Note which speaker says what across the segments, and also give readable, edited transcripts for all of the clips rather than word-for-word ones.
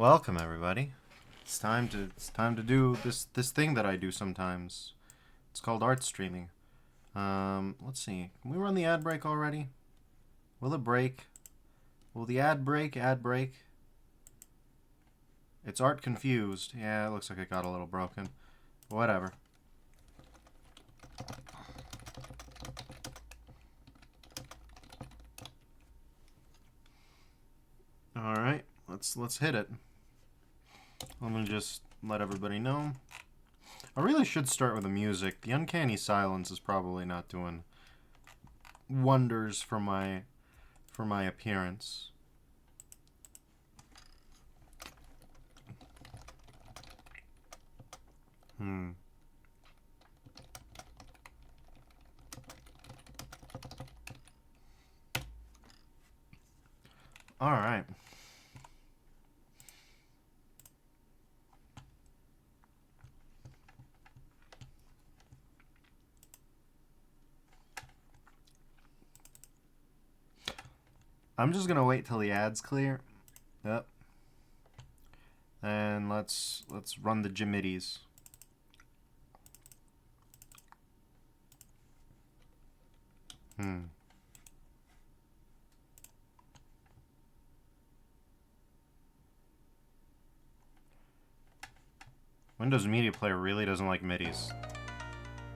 Speaker 1: Welcome everybody. It's time to do this thing that I do sometimes. It's called art streaming. Let's see. Can we run the ad break already? Will it break? Will the ad break? Ad break? It's art confused. Yeah, it looks like it got a little broken. Whatever. All right, let's hit it. Let me just let everybody know. I really should start with the music. The uncanny silence is probably not doing wonders for my appearance. All right. I'm just gonna wait till the ad's clear. Yep. And let's run the jimmitties. Windows Media Player really doesn't like midis.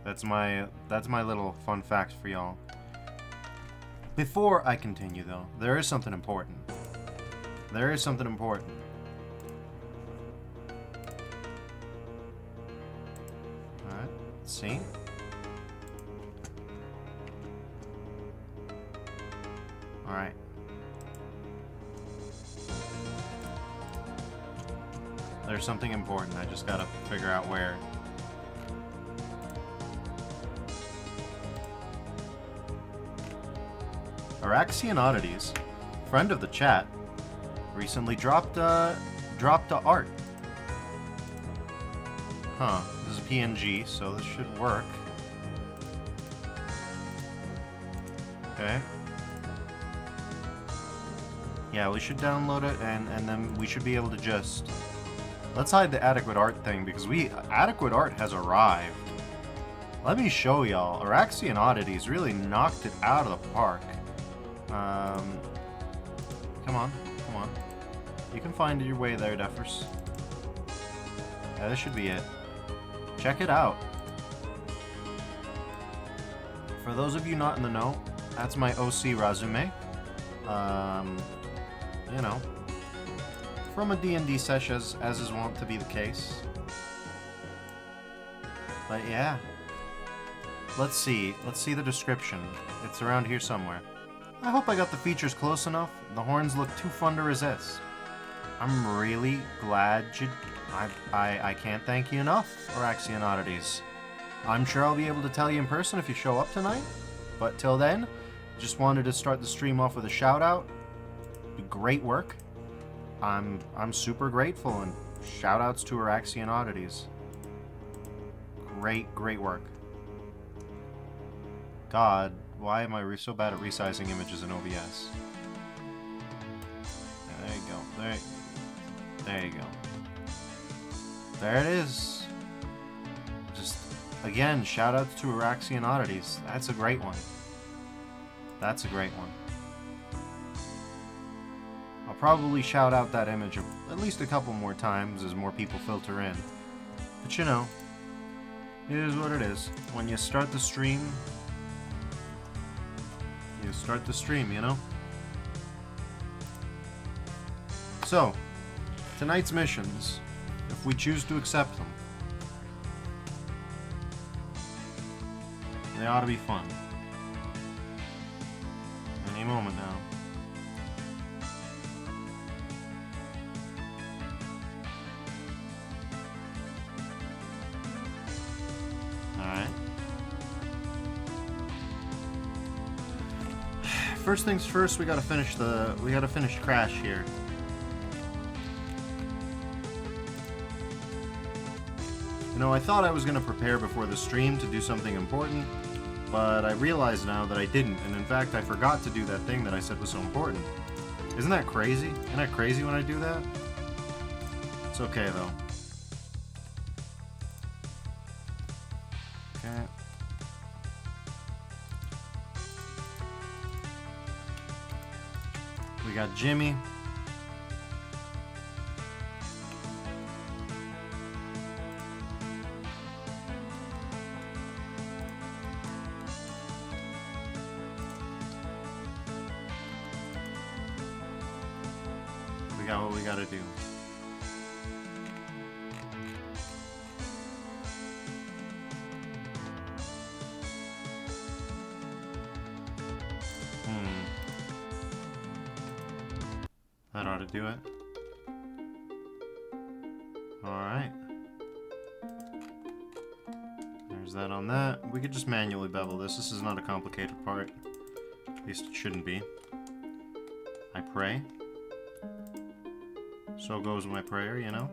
Speaker 1: That's my little fun fact for y'all. Before I continue, though, there is something important. There is something important. Alright, let's see. Alright. There's something important. I just gotta figure out where. C.R.A.S.H, Oddities, friend of the chat, recently dropped a art. Huh. This is a PNG, so this should work. Okay. Yeah, we should download it, and then we should be able to just... Let's hide the adequate art thing, because adequate art has arrived. Let me show y'all. C.R.A.S.H, Oddities really knocked it out of the park. Come on. You can find your way there, Duffers. Yeah, this should be it. Check it out. For those of you not in the know, that's my OC Razume. You know, from a D&D sesh as is wont to be the case. But yeah. Let's see the description. It's around here somewhere. I hope I got the features close enough. The horns look too fun to resist. I'm really glad I can't thank you enough, C.R.A.S.H, Oddities. I'm sure I'll be able to tell you in person if you show up tonight. But till then, just wanted to start the stream off with a shout out. Great work. I'm super grateful, and shout outs to C.R.A.S.H, Oddities. Great work. God, why am I so bad at resizing images in OBS? There you go. There you go. There it is. Just, again, shout out to C.R.A.S.H, Oddities. That's a great one. That's a great one. I'll probably shout out that image at least a couple more times as more people filter in. But you know, it is what it is. When you start the stream, you know? So, tonight's missions, if we choose to accept them, they ought to be fun. Any moment now. First things first, we gotta finish C.R.A.S.H here. You know, I thought I was gonna prepare before the stream to do something important, but I realize now that I didn't, and in fact I forgot to do that thing that I said was so important. Isn't that crazy? Isn't that crazy when I do that? It's okay, though. Okay. We got Jimmy. We got what we gotta do. That ought to do it. Alright. There's that on that. We could just manually bevel this. This is not a complicated part. At least it shouldn't be. I pray. So goes my prayer, you know?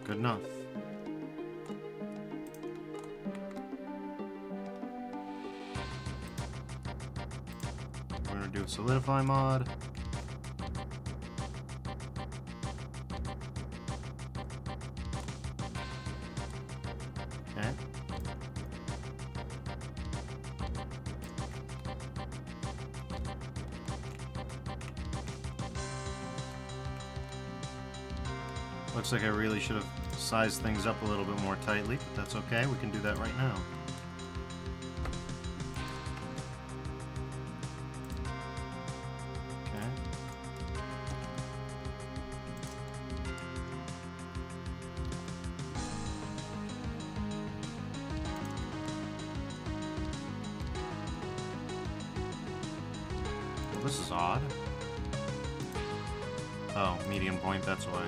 Speaker 1: Good enough. We're gonna do a solidify mod. Okay. Looks like I really should have sized things up a little bit more tightly, but that's okay. We can do that right now. Okay. Well, this is odd. Oh, median point, that's why.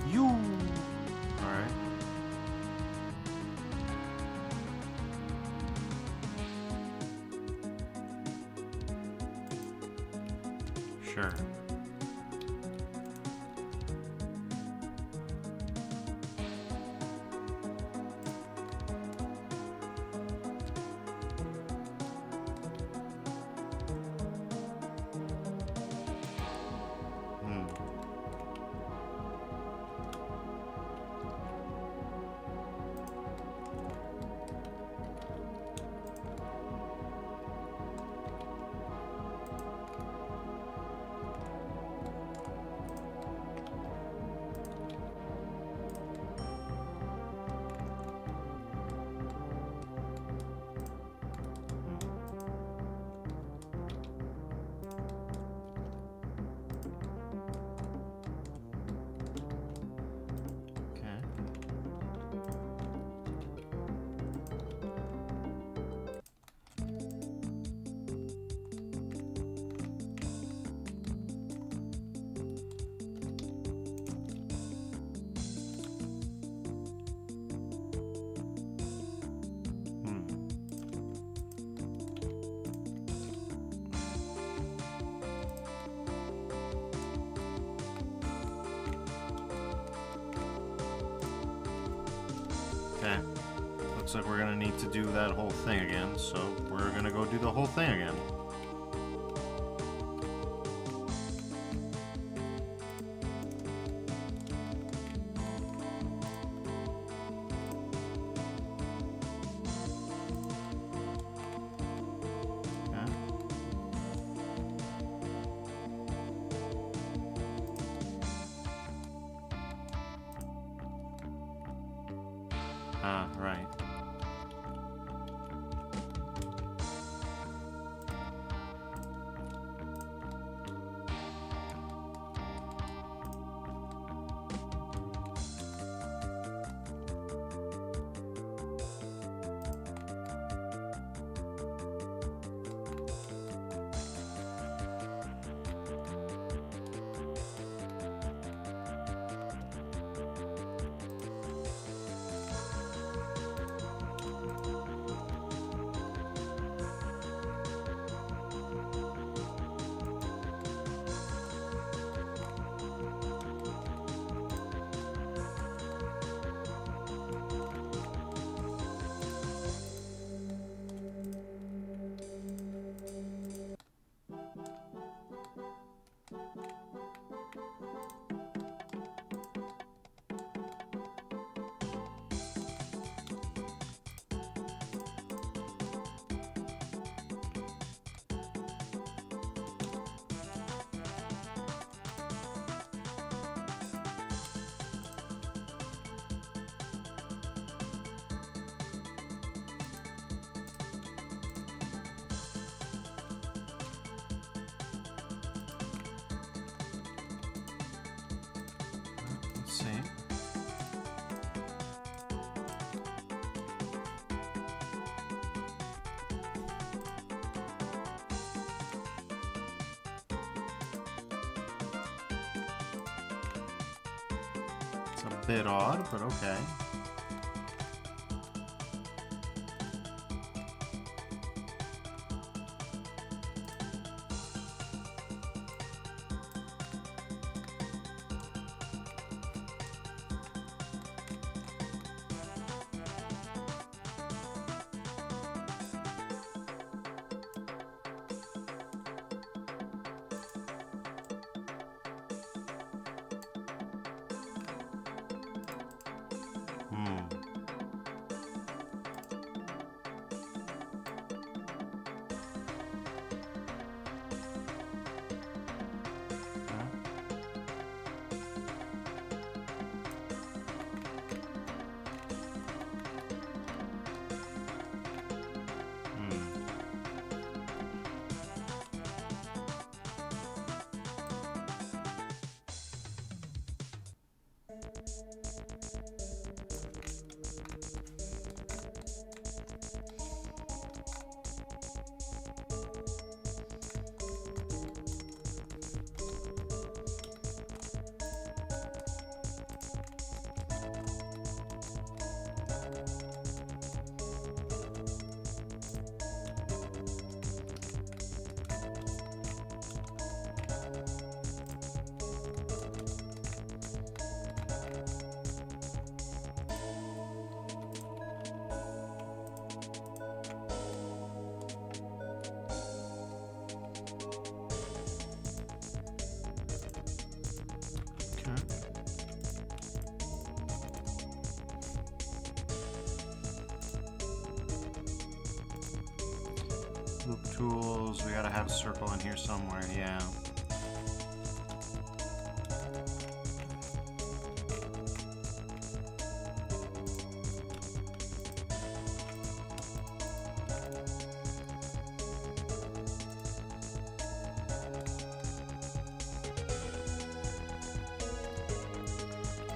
Speaker 1: You! Alright. Sure. Okay. Looks like we're gonna need to do that whole thing again, so we're gonna go do the whole thing again. Ah, right. a bit odd, but okay. Loop tools, we gotta have a circle in here somewhere, yeah.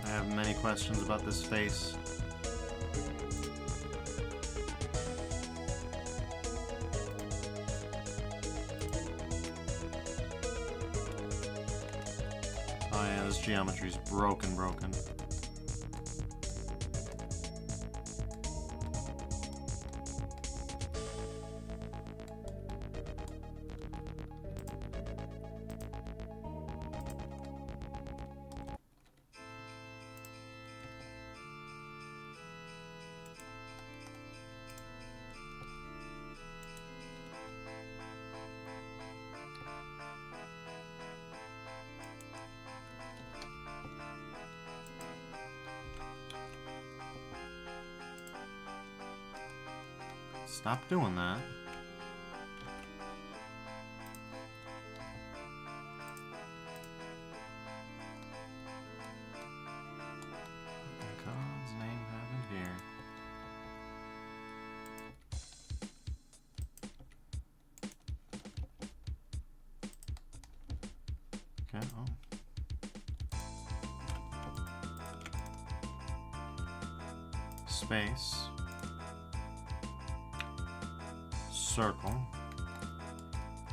Speaker 1: I have many questions about this face. Oh yeah, this geometry's broken. Stop doing that. In God's name happened here? Okay, Space. Circle.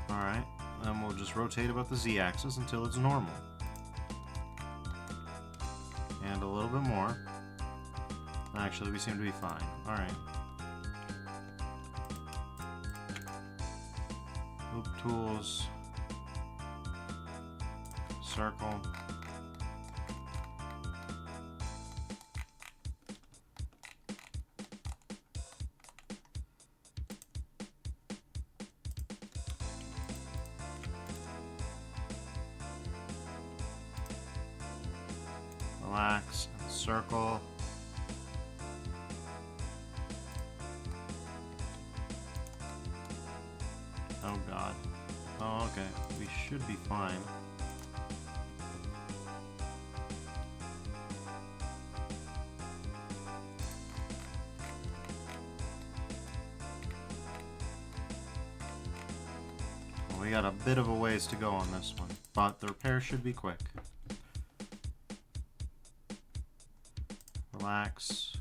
Speaker 1: Alright, then we'll just rotate about the z-axis until it's normal. And a little bit more. Actually, we seem to be fine. Alright. Loop tools. Circle. Relax, circle. Oh god. Oh, okay. We should be fine. We got a bit of a ways to go on this one, but the repair should be quick. Relax.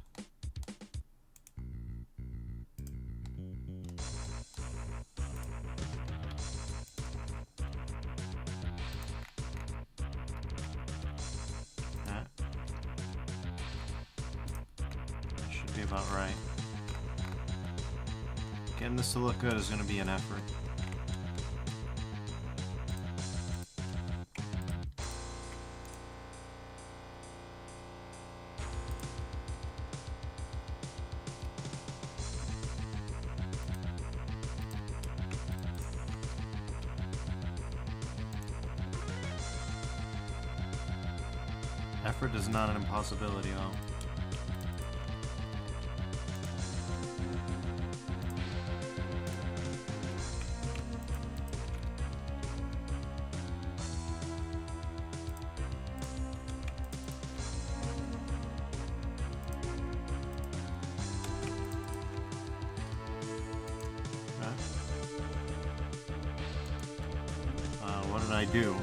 Speaker 1: be about right. Getting this to look good is going to be an effort. Effort is not an impossibility, though. What did I do?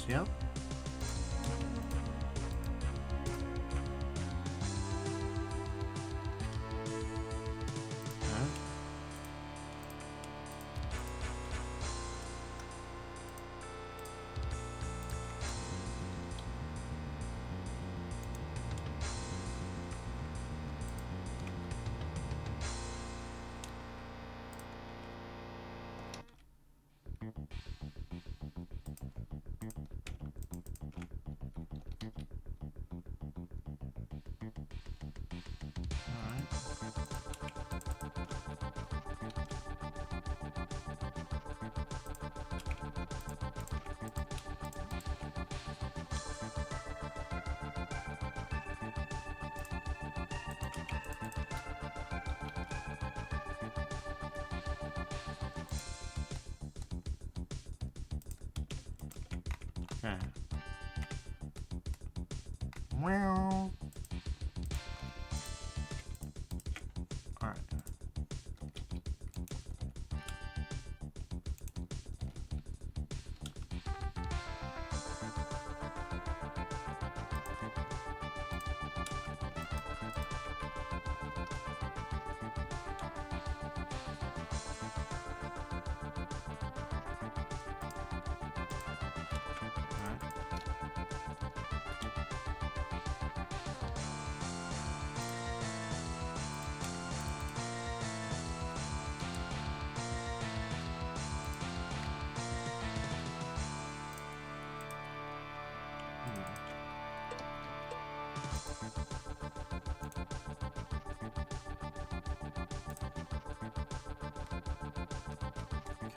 Speaker 1: Yep. Okay. Well. All right.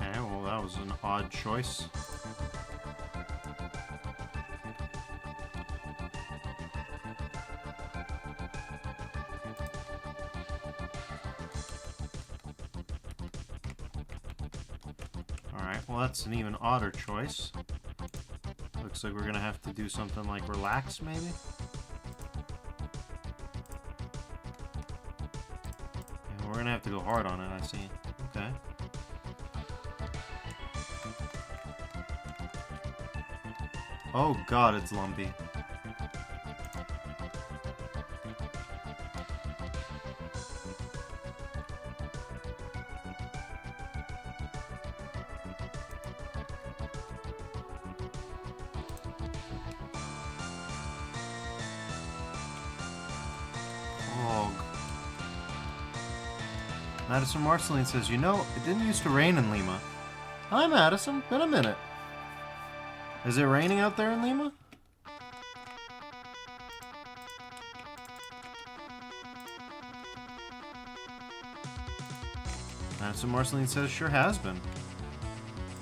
Speaker 1: Okay, well that was an odd choice. Alright, well that's an even odder choice. Looks like we're gonna have to do something like relax, maybe? Yeah, we're gonna have to go hard on it, I see. Okay. Oh god, it's lumpy. Madison Marceline says, you know, it didn't used to rain in Lima. Hi, Madison. Been a minute. Is it raining out there in Lima? Madison Marceline says, sure has been.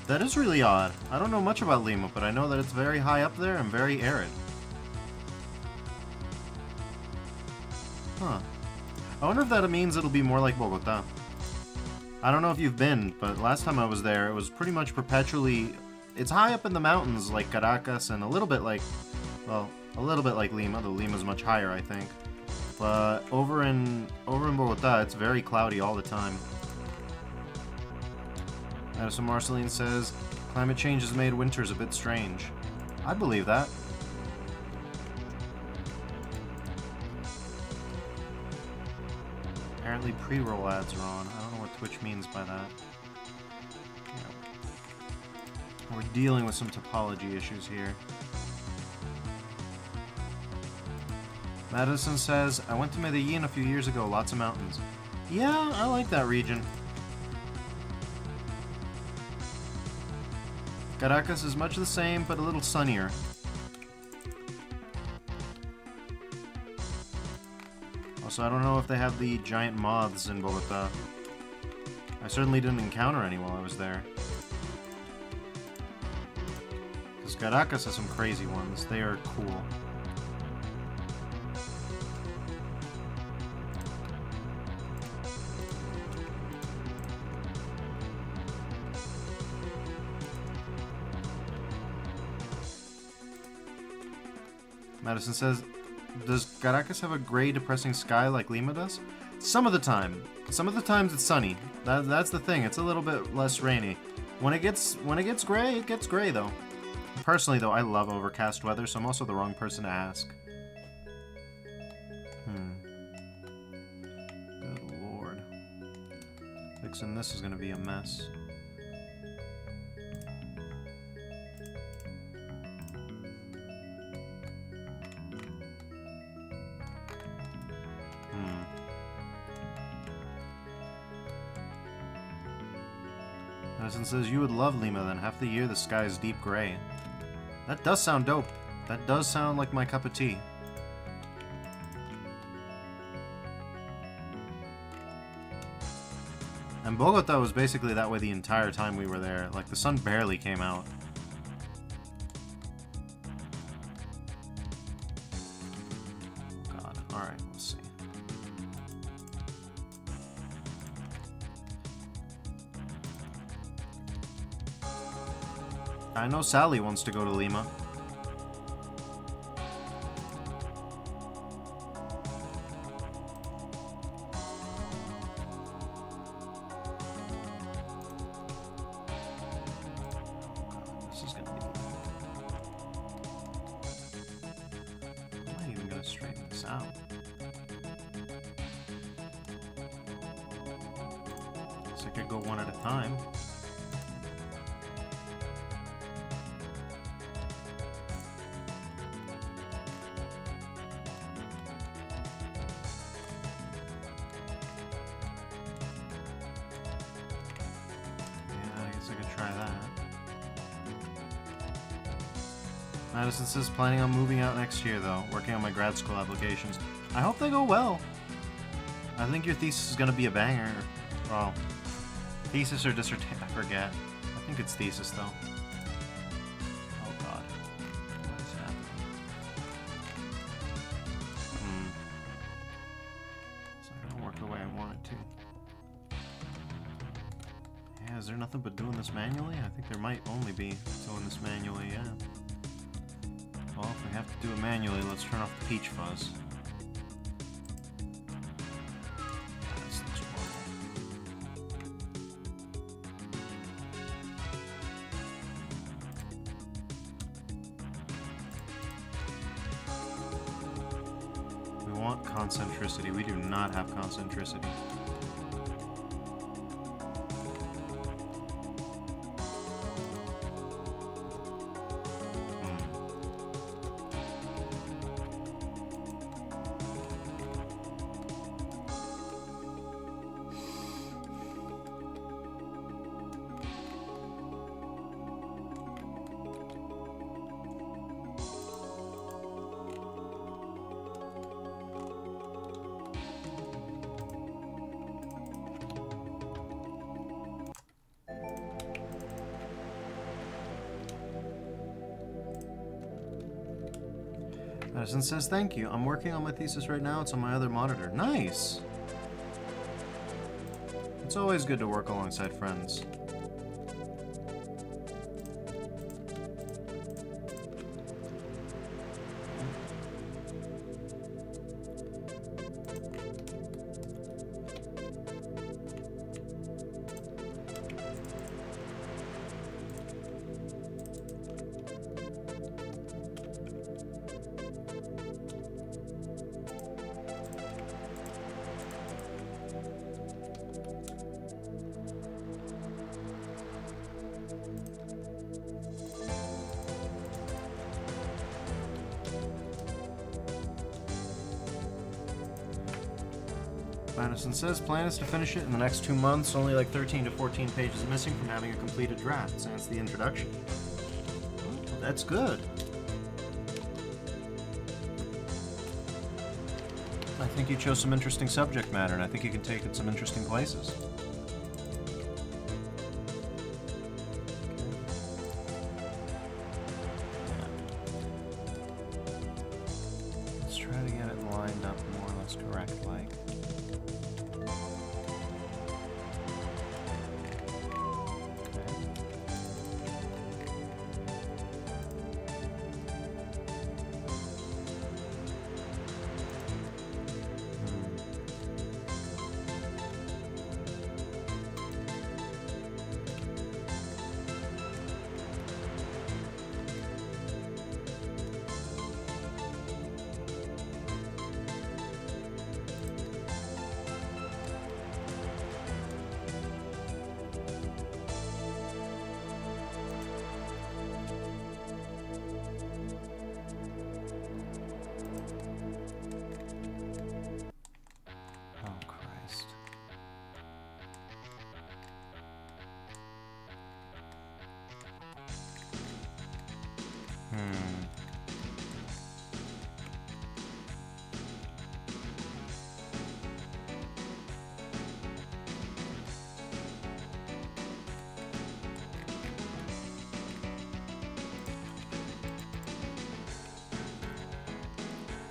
Speaker 1: That is really odd. I don't know much about Lima, but I know that it's very high up there and very arid. Huh. I wonder if that means it'll be more like Bogota. I don't know if you've been, but last time I was there, it was pretty much perpetually... It's high up in the mountains like Caracas and a little bit like... Well, A little bit like Lima, though Lima's much higher, I think. But over in Bogota, it's very cloudy all the time. Madison Marceline says, climate change has made winters a bit strange. I believe that. Apparently pre-roll ads are on. I don't know what Twitch means by that. Yeah. We're dealing with some topology issues here. Madison says, I went to Medellin a few years ago, lots of mountains. Yeah, I like that region. Caracas is much the same, but a little sunnier. Also, I don't know if they have the giant moths in Bogota. I certainly didn't encounter any while I was there. Because Caracas has some crazy ones. They are cool. Madison says, does Caracas have a gray, depressing sky like Lima does? Some of the time. Some of the times it's sunny. That's the thing. It's a little bit less rainy. When it gets gray, it gets gray though. Personally though, I love overcast weather, so I'm also the wrong person to ask. Good lord. Fixing this is gonna be a mess. Madison says, you would love Lima then. Half the year the sky is deep gray. That does sound dope. That does sound like my cup of tea. And Bogota was basically that way the entire time we were there. Like, the sun barely came out. God. Alright, let's see. I know Sally wants to go to Lima. This is gonna be... I'm not even gonna straighten this out. Guess I could go one at a time. Madison says, planning on moving out next year, though. Working on my grad school applications. I hope they go well. I think your thesis is going to be a banger. Well, thesis or dissertation, I forget. I think it's thesis, though. Oh, God. What is happening? It's not going to work the way I want it to. Yeah, is there nothing but doing this manually? I think there might only be doing this manually, yeah. Well, if we have to do it manually, let's turn off the peach fuzz. This looks horrible. We want concentricity. We do not have concentricity. Madison says, thank you. I'm working on my thesis right now. It's on my other monitor. Nice! It's always good to work alongside friends. Madison says plan is to finish it in the next 2 months. Only like 13 to 14 pages missing from having a completed draft since the introduction. That's good. I think you chose some interesting subject matter, and I think you can take it some interesting places. Let's try to get it lined up more or less correct, like.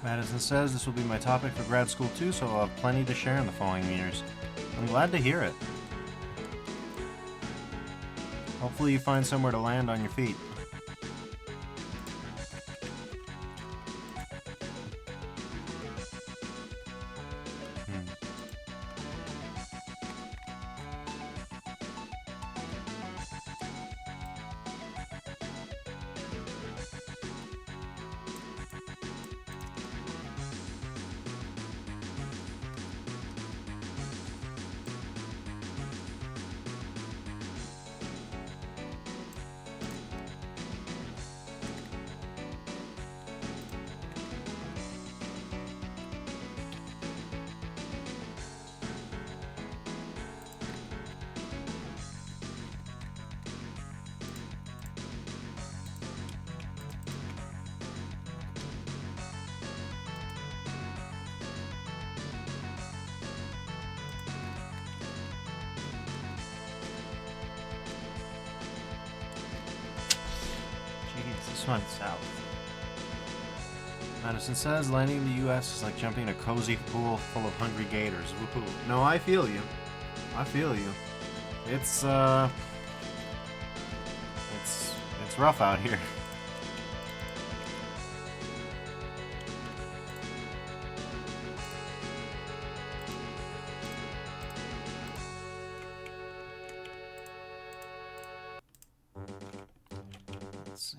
Speaker 1: Madison says this will be my topic for grad school too, so I'll have plenty to share in the following years. I'm glad to hear it. Hopefully you find somewhere to land on your feet. This one's south. Madison says landing in the U.S. is like jumping in a cozy pool full of hungry gators. Woohoo! No, I feel you. I feel you. It's rough out here. Let's see.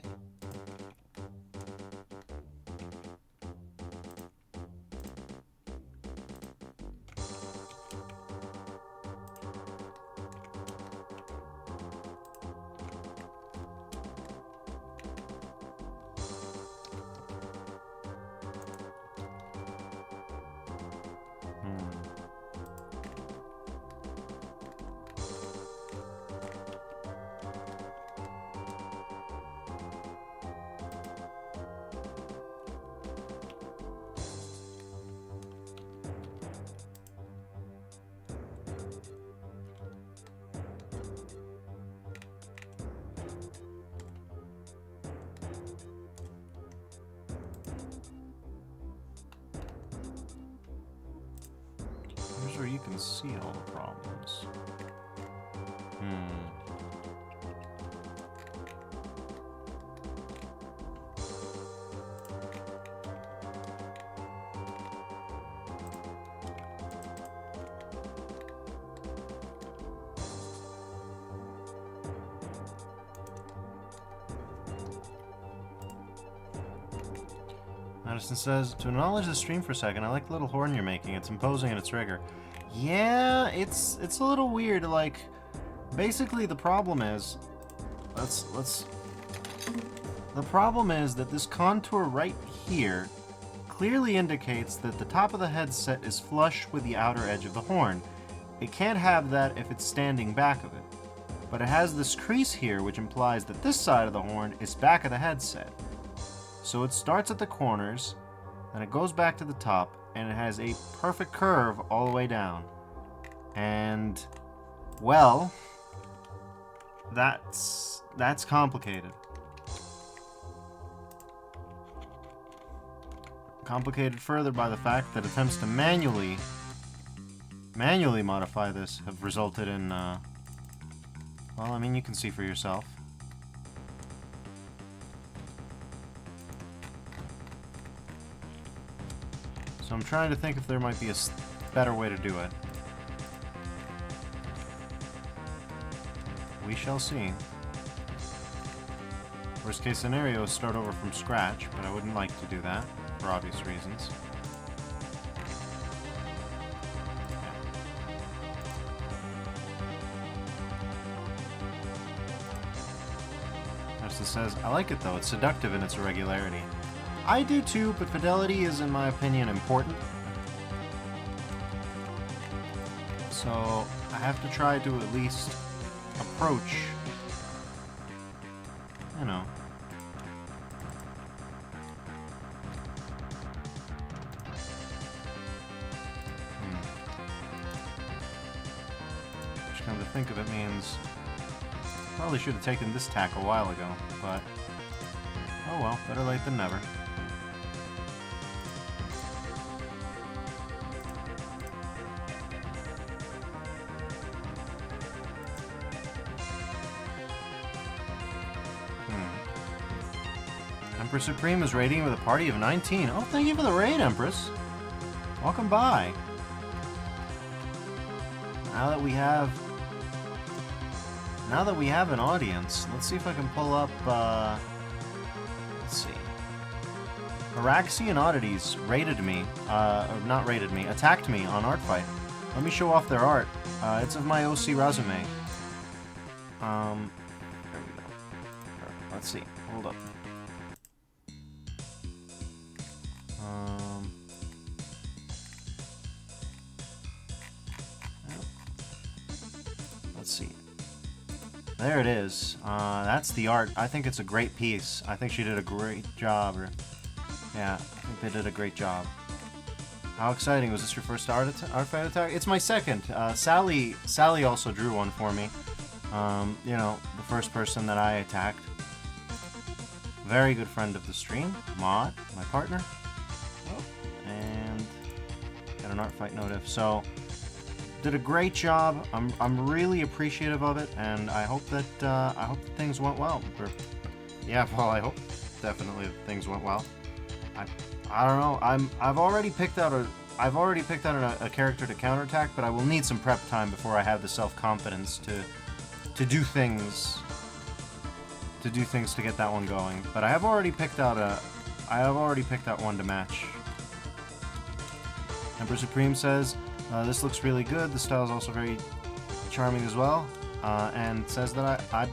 Speaker 1: Here's where you can see all the problems. Madison says, to acknowledge the stream for a second, I like the little horn you're making. It's imposing in its rigor. Yeah, it's a little weird. Like, basically the problem is, the problem is that this contour right here clearly indicates that the top of the headset is flush with the outer edge of the horn. It can't have that if it's standing back of it. But it has this crease here, which implies that this side of the horn is back of the headset. So it starts at the corners, then it goes back to the top, and it has a perfect curve all the way down. And, well, that's complicated. Complicated further by the fact that attempts to manually modify this have resulted in, well, I mean, you can see for yourself. So I'm trying to think if there might be a better way to do it. We shall see. Worst case scenario is start over from scratch, but I wouldn't like to do that, for obvious reasons. As it says, I like it though, it's seductive in its irregularity. I do too, but fidelity is, in my opinion, important. So I have to try to at least approach, you know. Which, come to think of it, means probably should have taken this tack a while ago, but oh well, better late than never. Empress Supreme is raiding with a party of 19. Oh, thank you for the raid, Empress. Welcome by. Now that we have an audience, let's see if I can pull up, let's see. Araxian Oddities raided me, or not raided me, attacked me on Art Fight. Let me show off their art. It's of my OC resume. There we go. Let's see, hold up. Let's see. There it is. That's the art. I think it's a great piece. I think she did a great job. Yeah, I think they did a great job. How exciting. Was this your first art fight attack? It's my second. Sally also drew one for me. You know, the first person that I attacked. Very good friend of the stream. Maud, my partner. And got an art fight notif. So did a great job. I'm really appreciative of it, and I hope that things went well. Yeah, well, I hope definitely that things went well. I don't know. I've already picked out a character to counterattack, but I will need some prep time before I have the self-confidence to do things to get that one going. But I have already picked out one to match. Emperor Supreme says, this looks really good. The style is also very charming as well, and says that I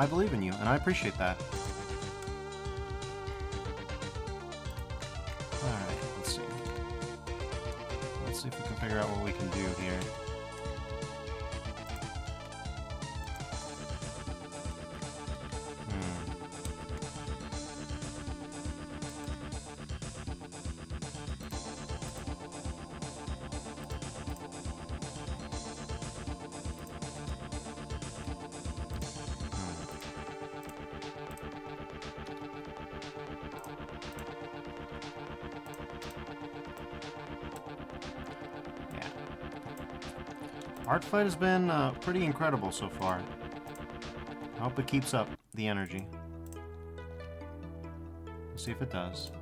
Speaker 1: believe in you, and I appreciate that. All right, let's see. Let's see if we can figure out what we can do here. Art Fight has been pretty incredible so far. I hope it keeps up the energy. We'll see if it does.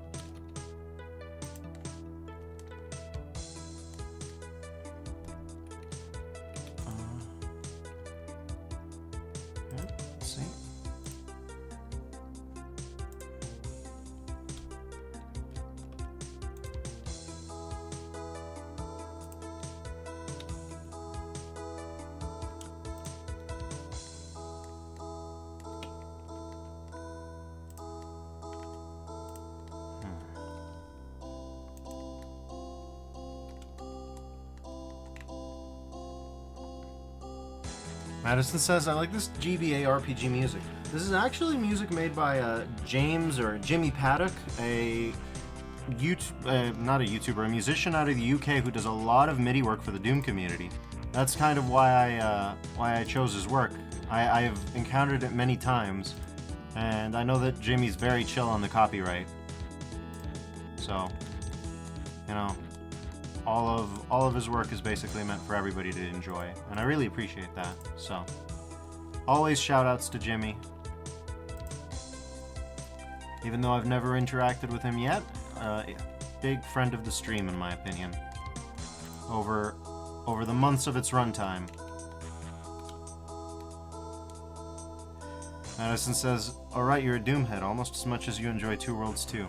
Speaker 1: Let's see. Madison says, I like this GBA RPG music. This is actually music made by James or Jimmy Paddock, a not a YouTuber, a musician out of the UK who does a lot of MIDI work for the Doom community. That's kind of why I chose his work. I have encountered it many times, and I know that Jimmy's very chill on the copyright. So, you know, all of his work is basically meant for everybody to enjoy, and I really appreciate that. So, always shout-outs to Jimmy. Even though I've never interacted with him yet, big friend of the stream in my opinion. Over the months of its runtime. Madison says, alright, you're a Doomhead, almost as much as you enjoy Two Worlds 2.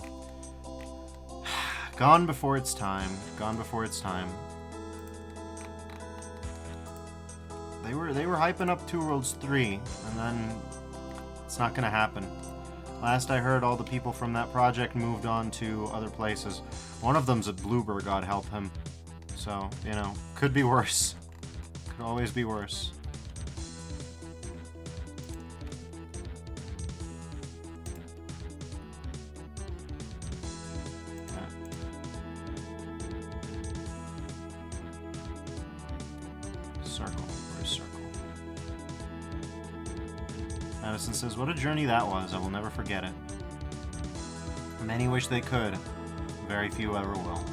Speaker 1: Gone before its time. Gone before its time. They were hyping up Two Worlds 3, and then it's not gonna happen. Last I heard, all the people from that project moved on to other places. One of them's at Bloober, God help him. So, you know, could be worse. Could always be worse. Circle. Where's Circle? Madison says, what a journey that was. I will never forget it. Many wish they could. Very few ever will.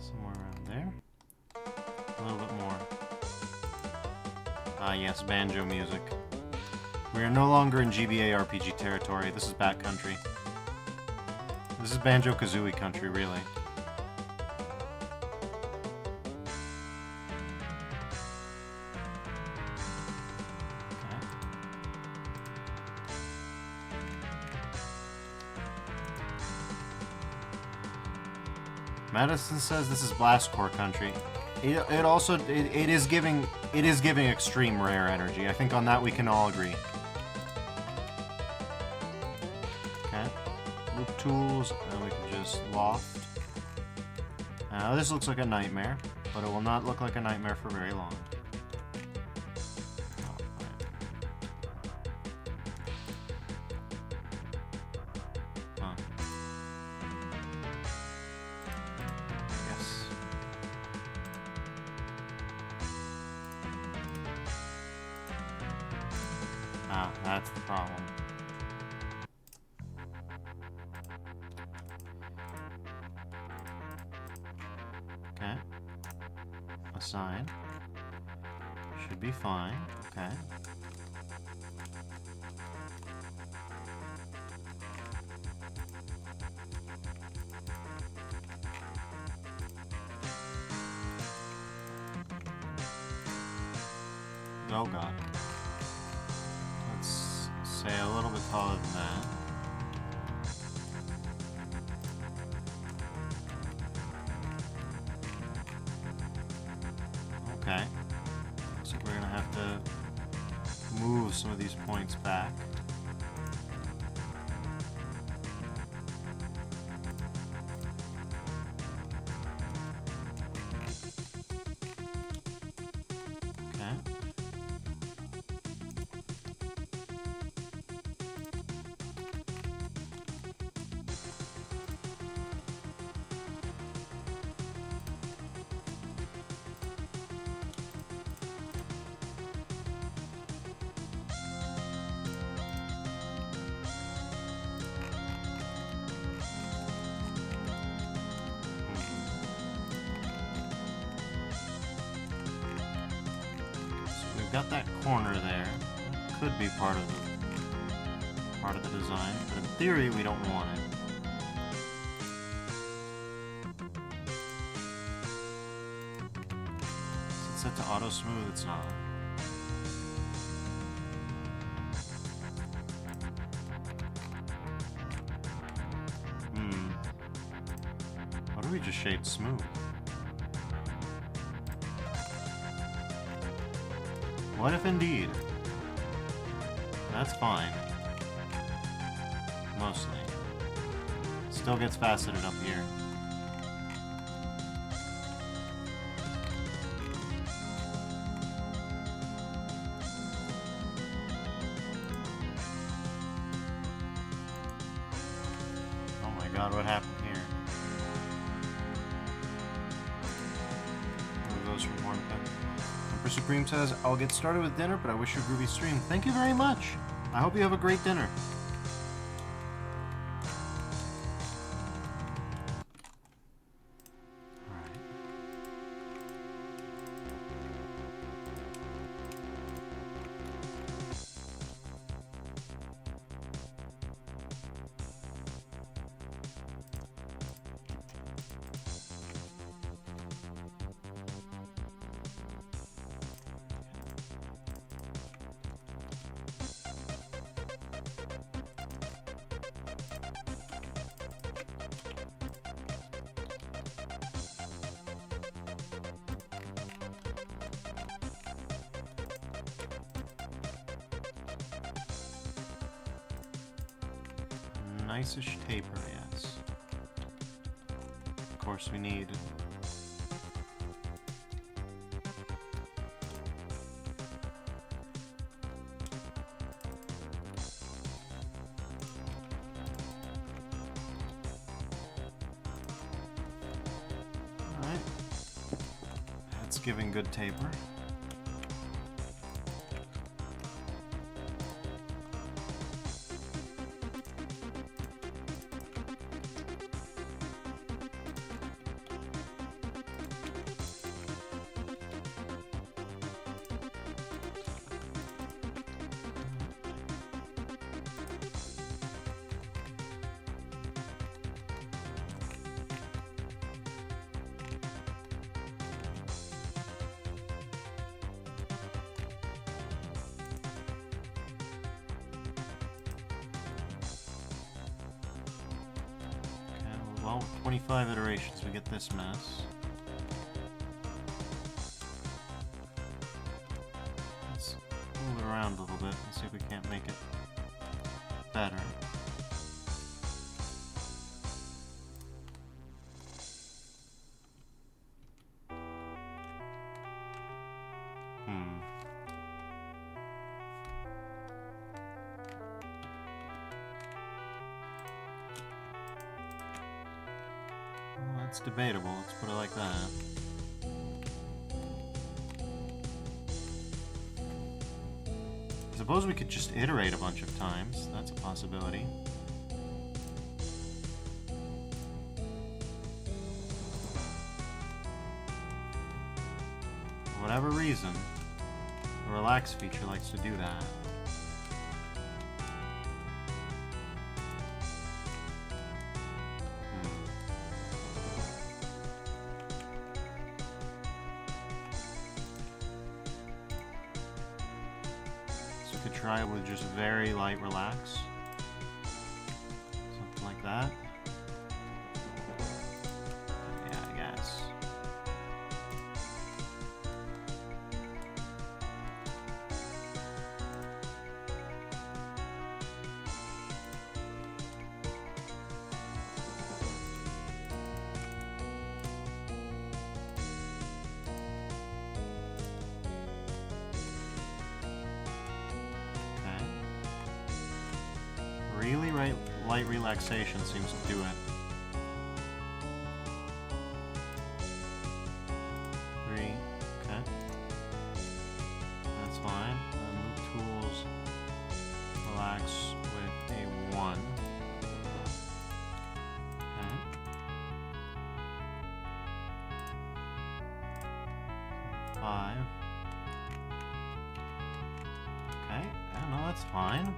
Speaker 1: Somewhere around there. A little bit more. Ah, yes, banjo music. We are no longer in GBA RPG territory. This is backcountry. This is Banjo-Kazooie country, really. Okay. Madison says this is Blastcore country. It is giving extreme rare energy. I think on that we can all agree. Loop tools, and we can just loft. Now this looks like a nightmare, but it will not look like a nightmare for very long. Huh. Yes. Ah, that's the problem. Okay. Assign. Should be fine. Okay. Oh god. Let's say a little bit taller than that. Okay. Looks like we're gonna have to move some of these points back. Okay. We've got that corner there. That could be part of the design, but in theory we don't want it. Is it set to auto smooth? It's not. What do we just shade smooth? What if indeed? That's fine. Mostly. Still gets faceted up here. Oh my god, what happened here? Those from Horn Pen. Emperor Supreme says, I'll get started with dinner, but I wish you a groovy stream. Thank you very much. I hope you have a great dinner. Nice-ish taper, yes. Of course we need... Alright. That's giving good taper. Well, 25 iterations, we get this mess. Let's move it around a little bit and see if we can't make it better. It's debatable, let's put it like that. I suppose we could just iterate a bunch of times, that's a possibility. For whatever reason, the relax feature likes to do that. Try it with just very light relax. Something like that. Yeah, I guess. Really light relaxation seems to do it. 3, okay. That's fine. Move tools, relax with a 1. Okay. 5. Okay, yeah, no, that's fine.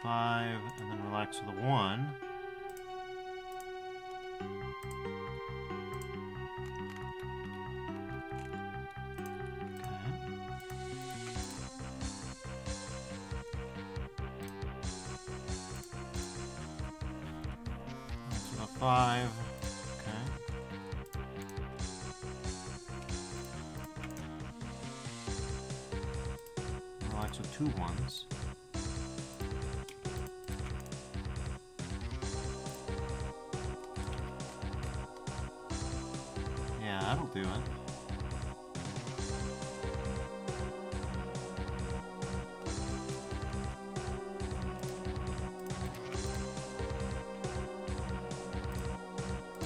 Speaker 1: 5, and then relax with a 1. Okay. Relax with a 5. Okay. 2 ones. Yeah, that'll do it.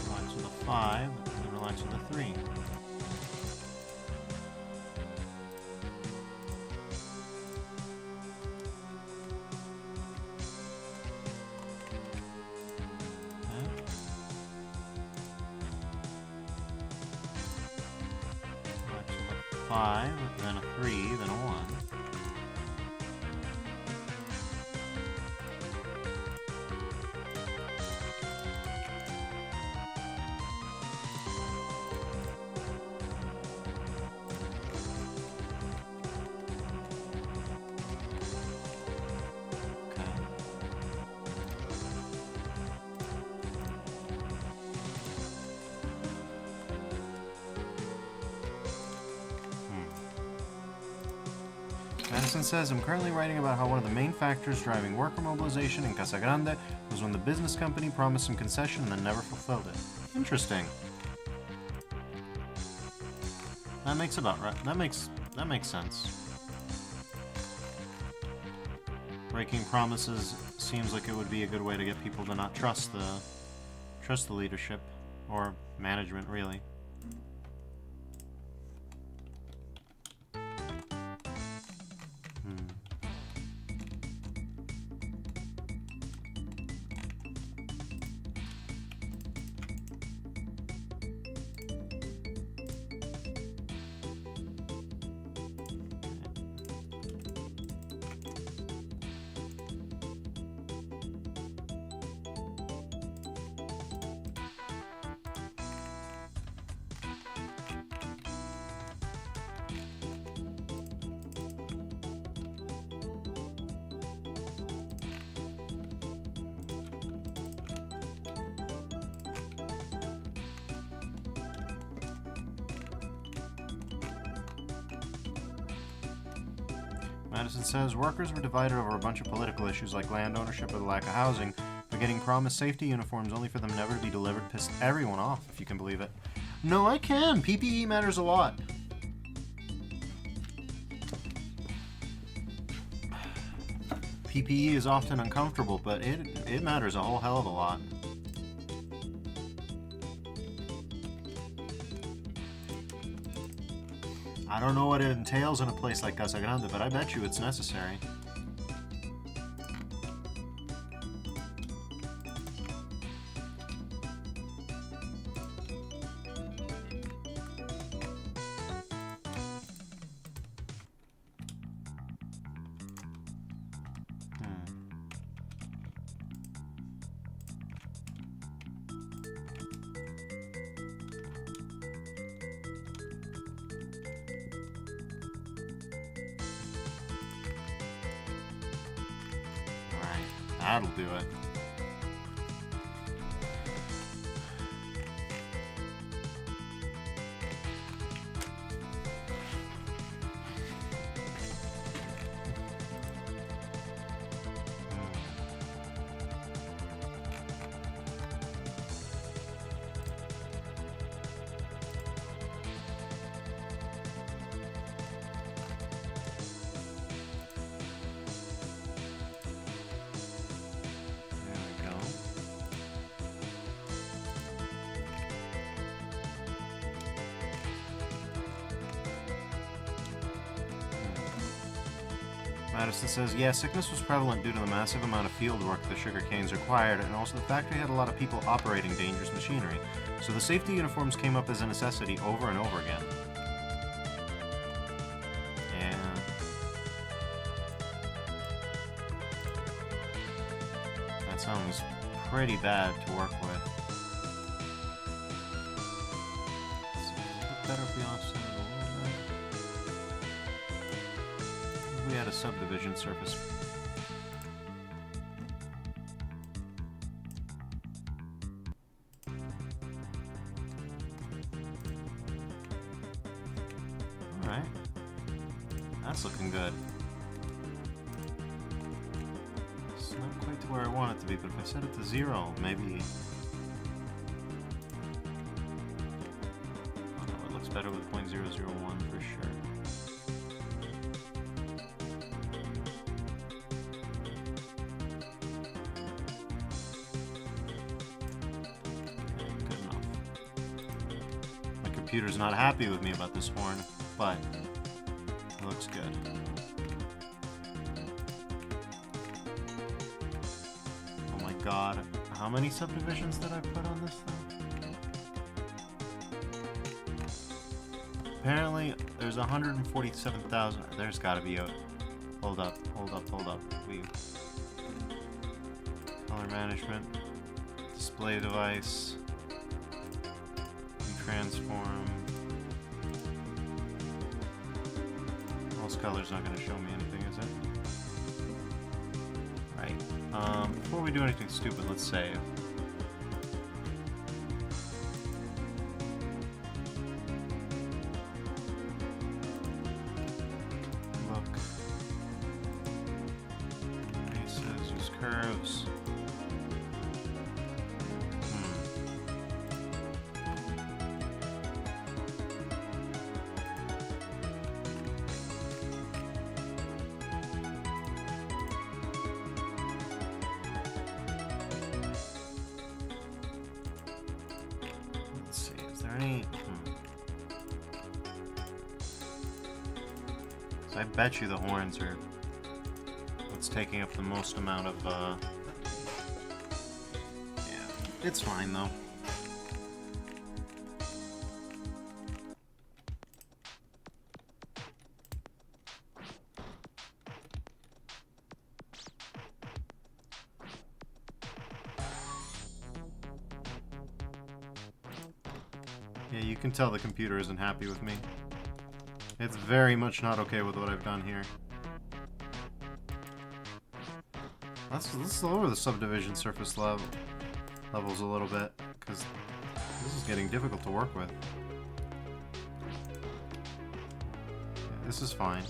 Speaker 1: Relax with a 5, and then relax with a 3. Relax with a 5, then a 3, then a 1. Madison says, I'm currently writing about how one of the main factors driving worker mobilization in Casa Grande was when the business company promised some concession and then never fulfilled it. Interesting. That makes about right. That makes sense. Breaking promises seems like it would be a good way to get people to not trust the leadership or management, really. Madison says, workers were divided over a bunch of political issues like land ownership or the lack of housing, but getting promised safety uniforms only for them never to be delivered pissed everyone off, if you can believe it. No, I can! PPE matters a lot. PPE is often uncomfortable, but it matters a whole hell of a lot. I don't know what it entails in a place like Casa Grande, but I bet you it's necessary. That'll do it. Madison says, yeah, sickness was prevalent due to the massive amount of field work the sugar canes required, and also the factory had a lot of people operating dangerous machinery. So the safety uniforms came up as a necessity over and over again. And that sounds pretty bad to work with. It's a bit better if we offset it a little bit. We had a subdivision surface. Alright. That's looking good. It's not quite to where I want it to be, but if I set it to 0, maybe... Oh no, it looks better with 0.001 for sure. Good enough. My computer's not happy with me about this horn, but it looks good. God, how many subdivisions did I put on this thing? Apparently, there's 147,000. There's gotta be a... Hold up. Color management. Display device. Transform. Most color's not gonna show me anything, is it? Before we do anything stupid, let's save. Look. Faces, use curves. I bet you the horns are what's taking up the most amount of, yeah, it's fine though. Yeah, you can tell the computer isn't happy with me. It's very much not okay with what I've done here. Let's lower the subdivision surface levels a little bit, because this is getting difficult to work with. Yeah, this is fine.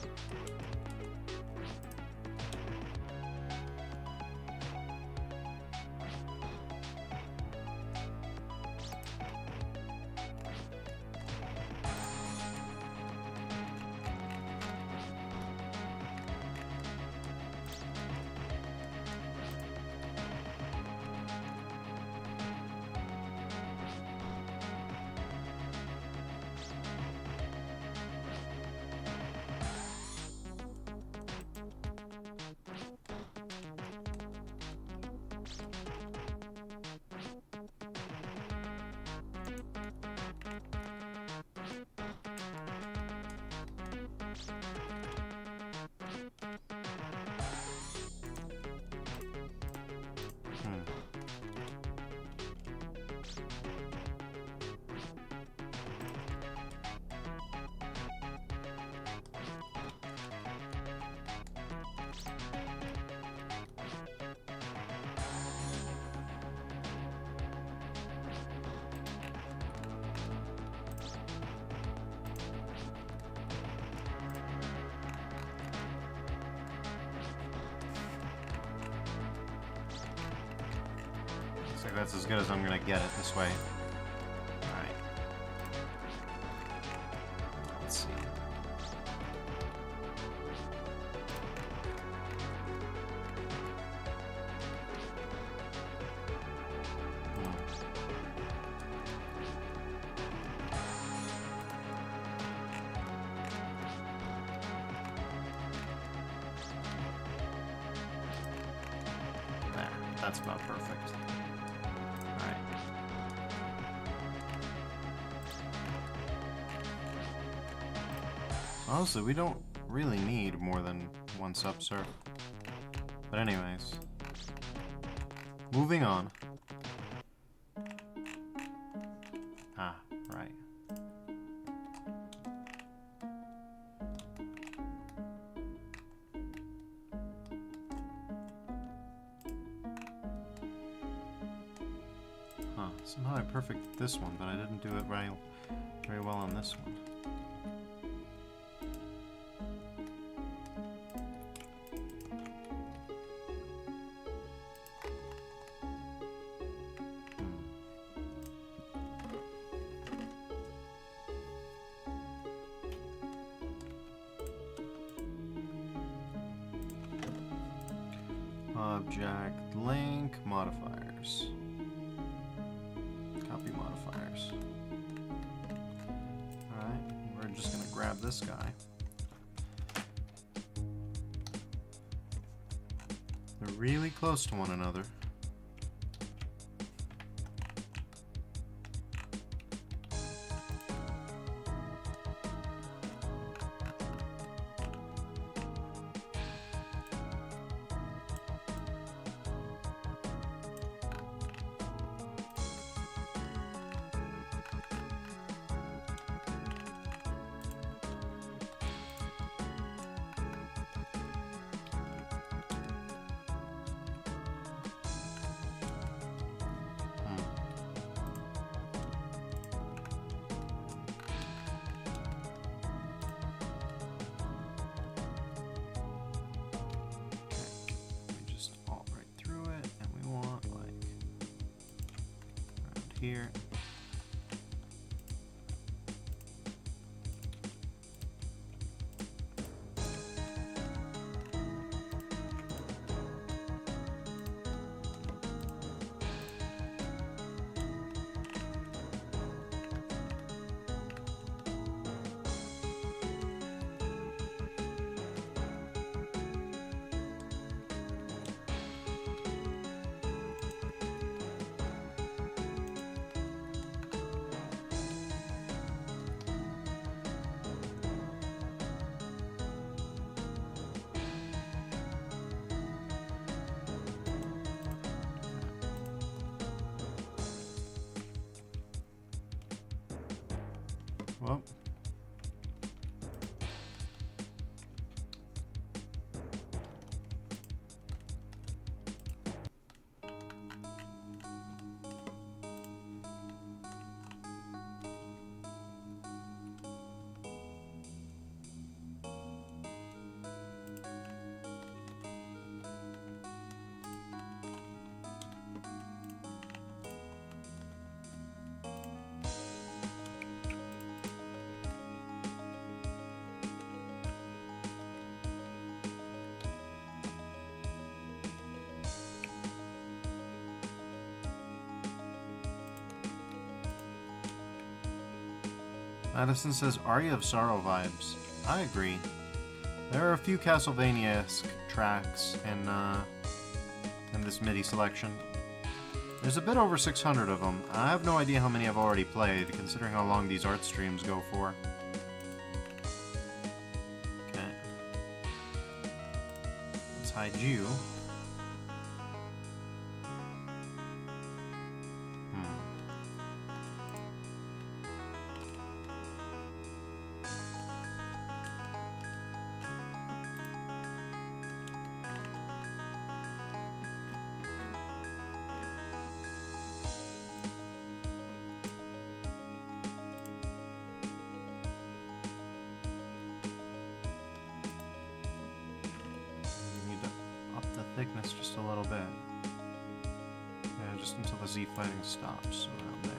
Speaker 1: Looks like that's as good as I'm gonna get it this way. Alright. Let's see. There, that's about perfect. Alright. Honestly, we don't really need more than one subsurf. But anyways. Moving on. Ah, right. Huh, somehow I perfected this one, but I didn't do it very well on this one. Object link modifiers. Copy modifiers. Alright, we're just gonna grab this guy. They're really close to one another. Here. Well, Madison says Aria of Sorrow vibes. I agree. There are a few Castlevania-esque tracks in this MIDI selection. There's a bit over 600 of them. I have no idea how many I've already played, considering how long these art streams go for. Okay. Let's hide you. Thickness just a little bit. Yeah, just until the Z fighting stops around there.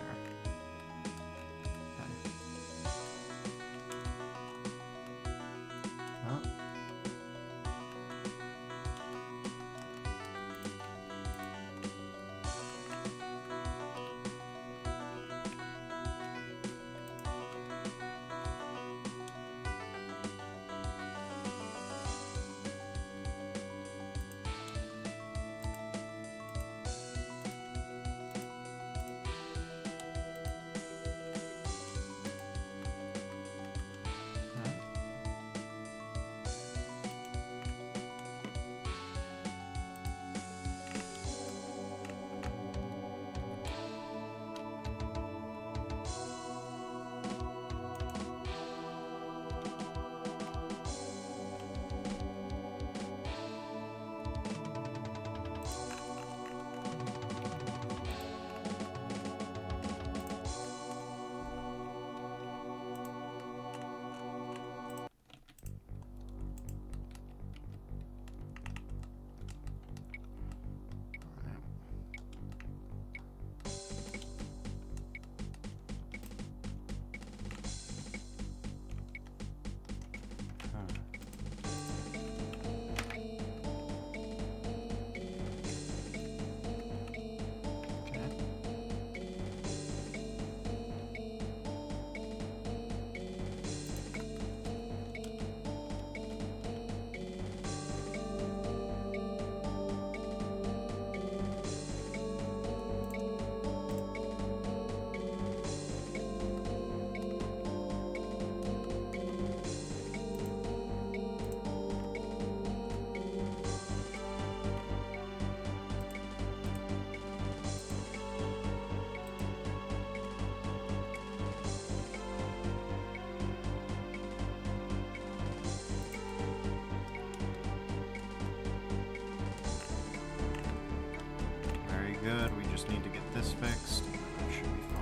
Speaker 1: good. We just need to get this fixed. That should be fine.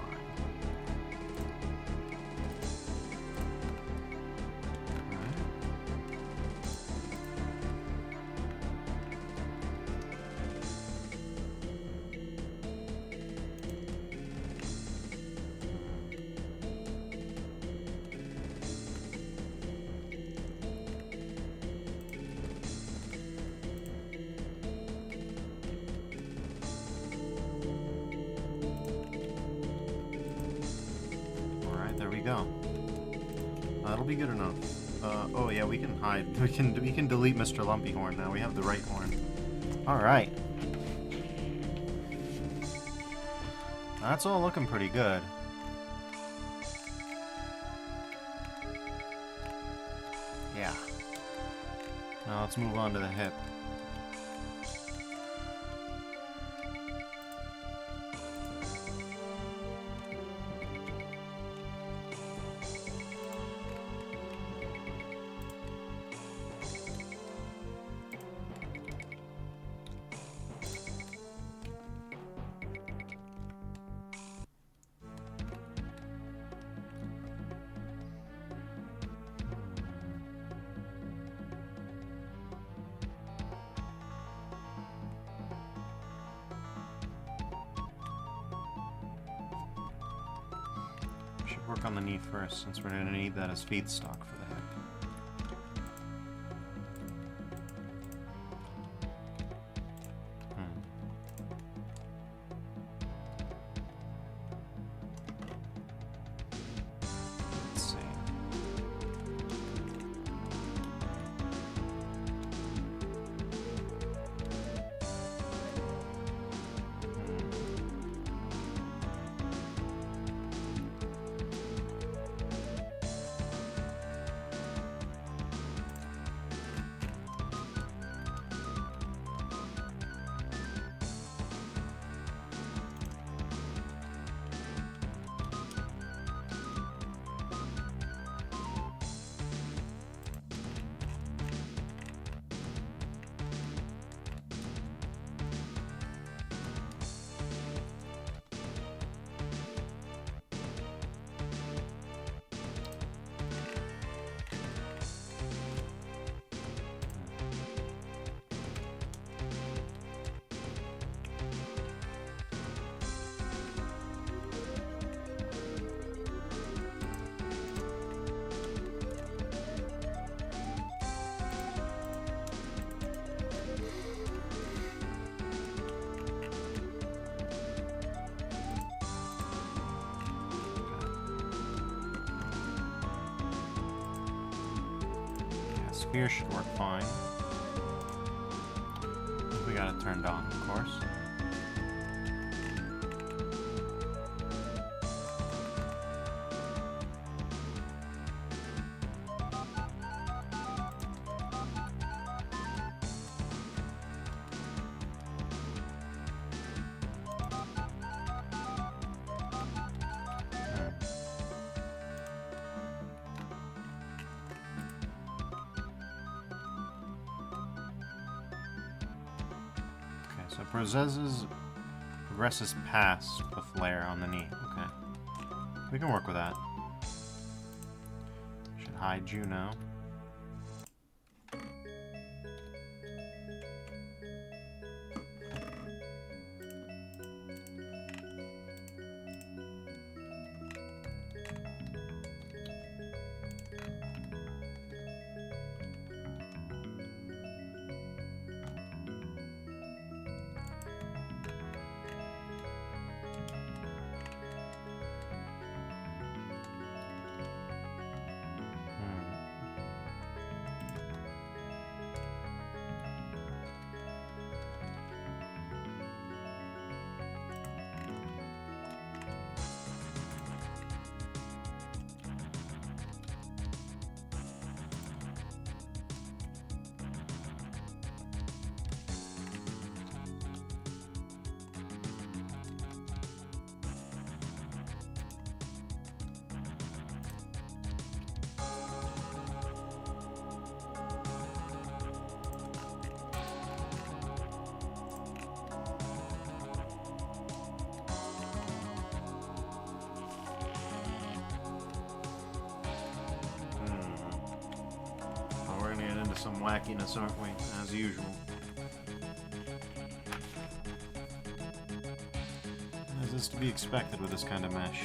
Speaker 1: There we go. That'll be good enough. Oh yeah, we can hide. We can delete Mr. Lumpy Horn now. We have the right horn. All right. That's all looking pretty good. Yeah. Now let's move on to the hip. Should work on the knee first, since we're going to need that as feedstock for the hip. Let's see. Sphere should work fine. We got it turned on, of course. So progresses past the flare on the knee. Okay. We can work with that. Should hide you now. into some wackiness, aren't we? As usual. As is to be expected with this kind of mesh.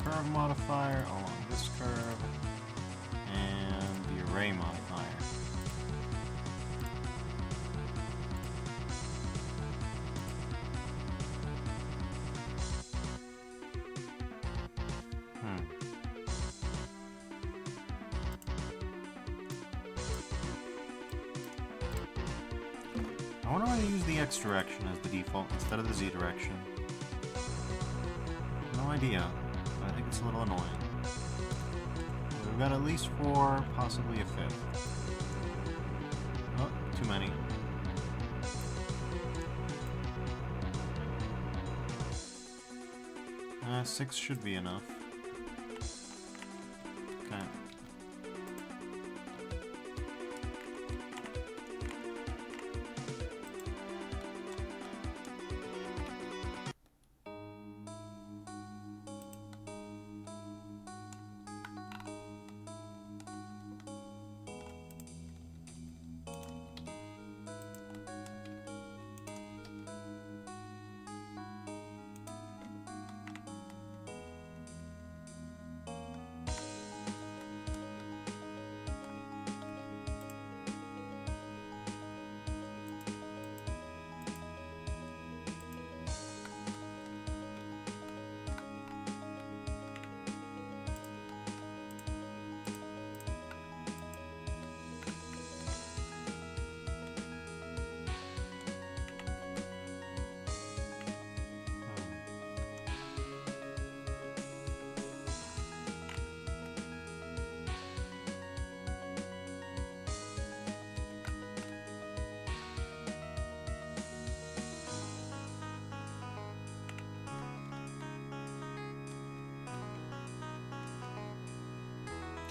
Speaker 1: Curve modifier along this curve and the array modifier. I wonder why they use the X direction as the default instead of the Z direction. No idea. I think it's a little annoying. We've got at least 4, possibly a 5th. Oh, too many. Six should be enough. Okay.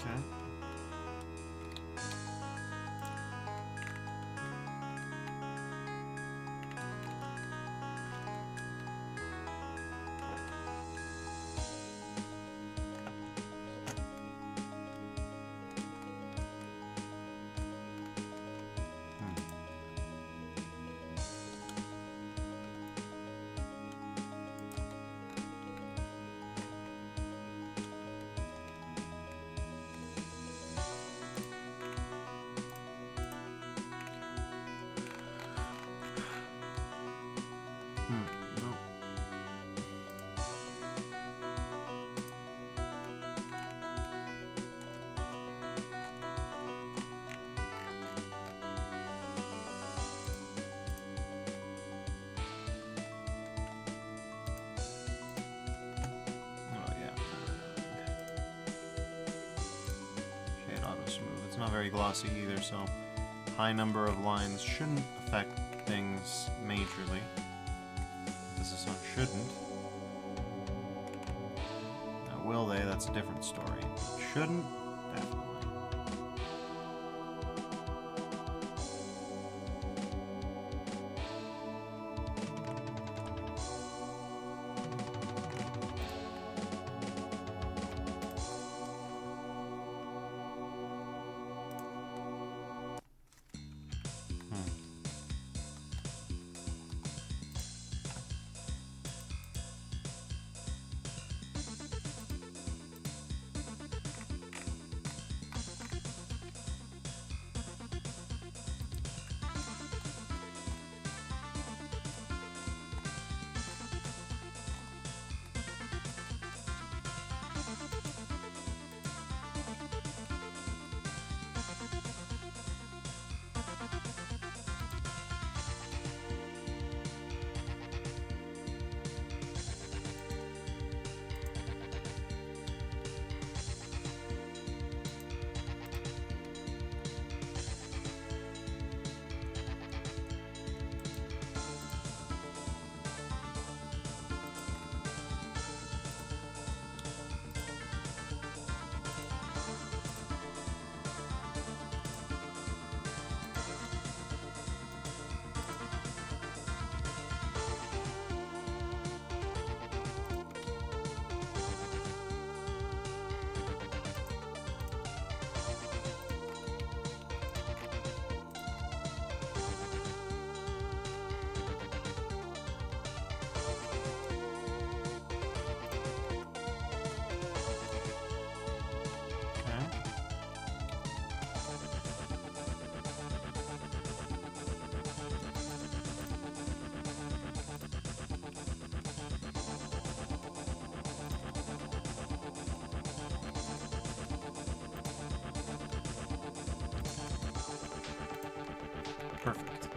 Speaker 1: Okay. not very glossy either, so high number of lines shouldn't affect things majorly. This one shouldn't. Now, will they? That's a different story. Shouldn't? Definitely. Perfect.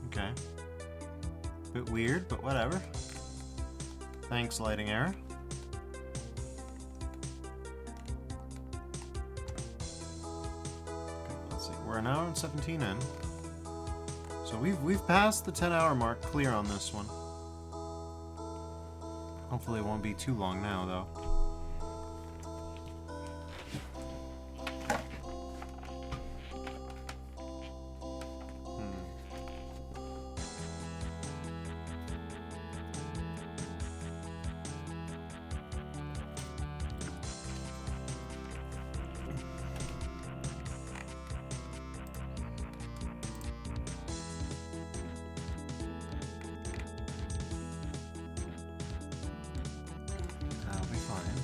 Speaker 1: Okay. Bit weird, but whatever. Thanks, lighting error. Let's see. We're an hour and 17 in. So we've passed the 10-hour mark clear on this one. Hopefully it won't be too long now, though. That'll be fine.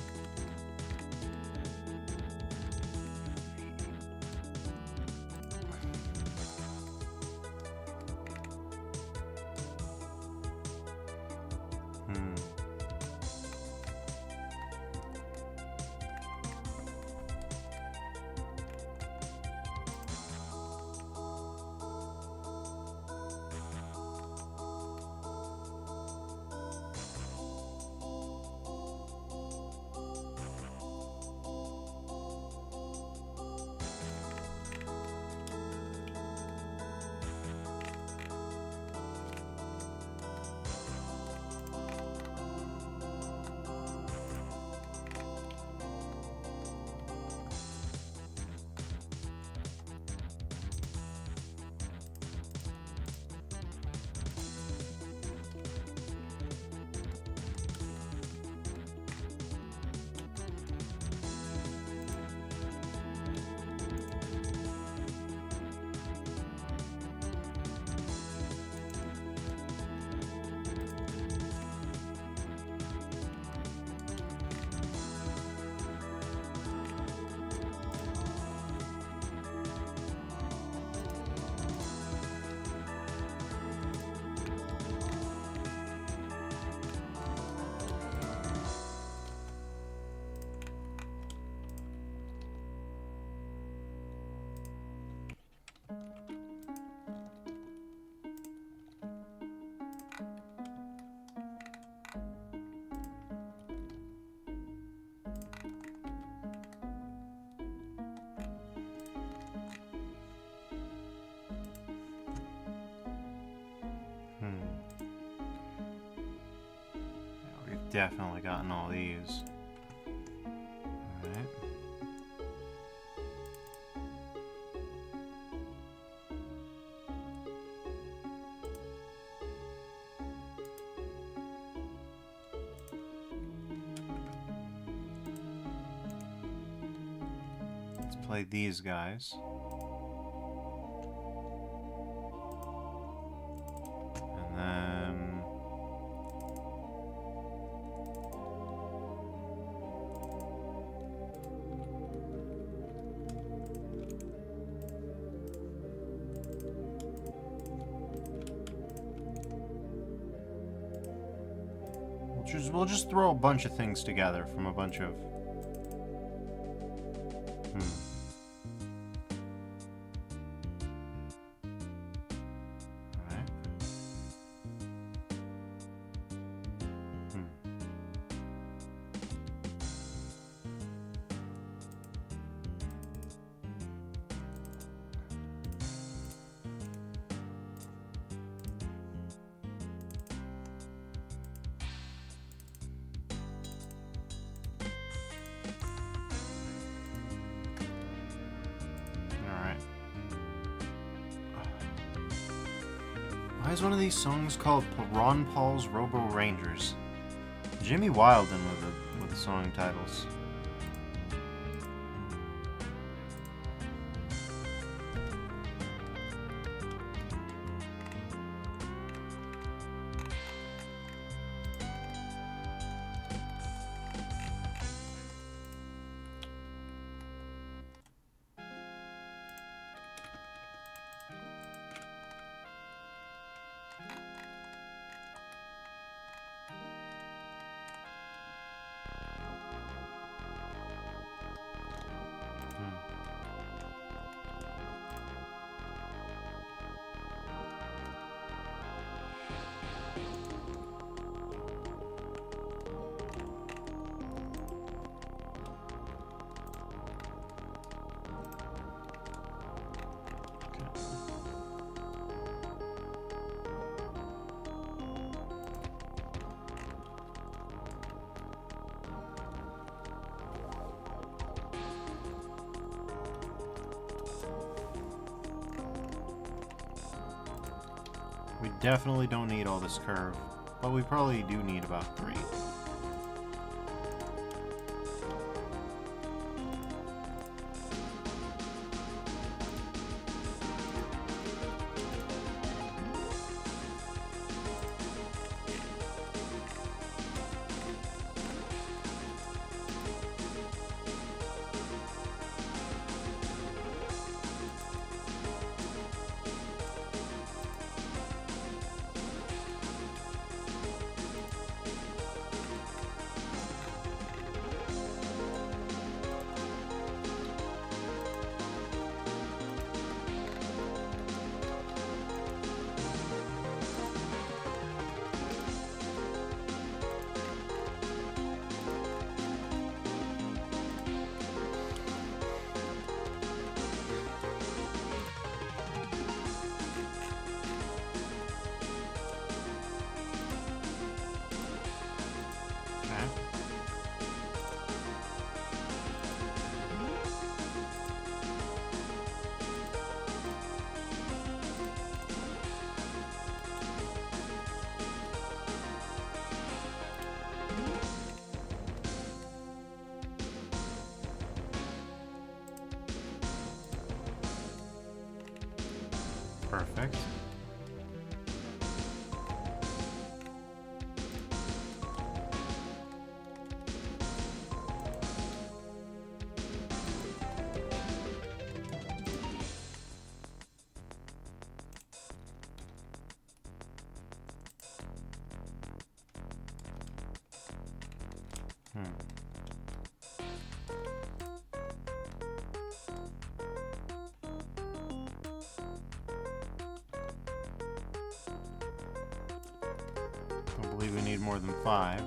Speaker 1: definitely gotten all these. Alright. Let's play these guys. And then... We'll just throw a bunch of things together from a bunch of... Alright. Why is one of these songs called Ron Paul's Robo Rangers? Jimmy Wilden with the song titles. We definitely don't need all this curve, but we probably do need about 3. Perfect. I believe we need more than 5.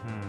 Speaker 1: Alright.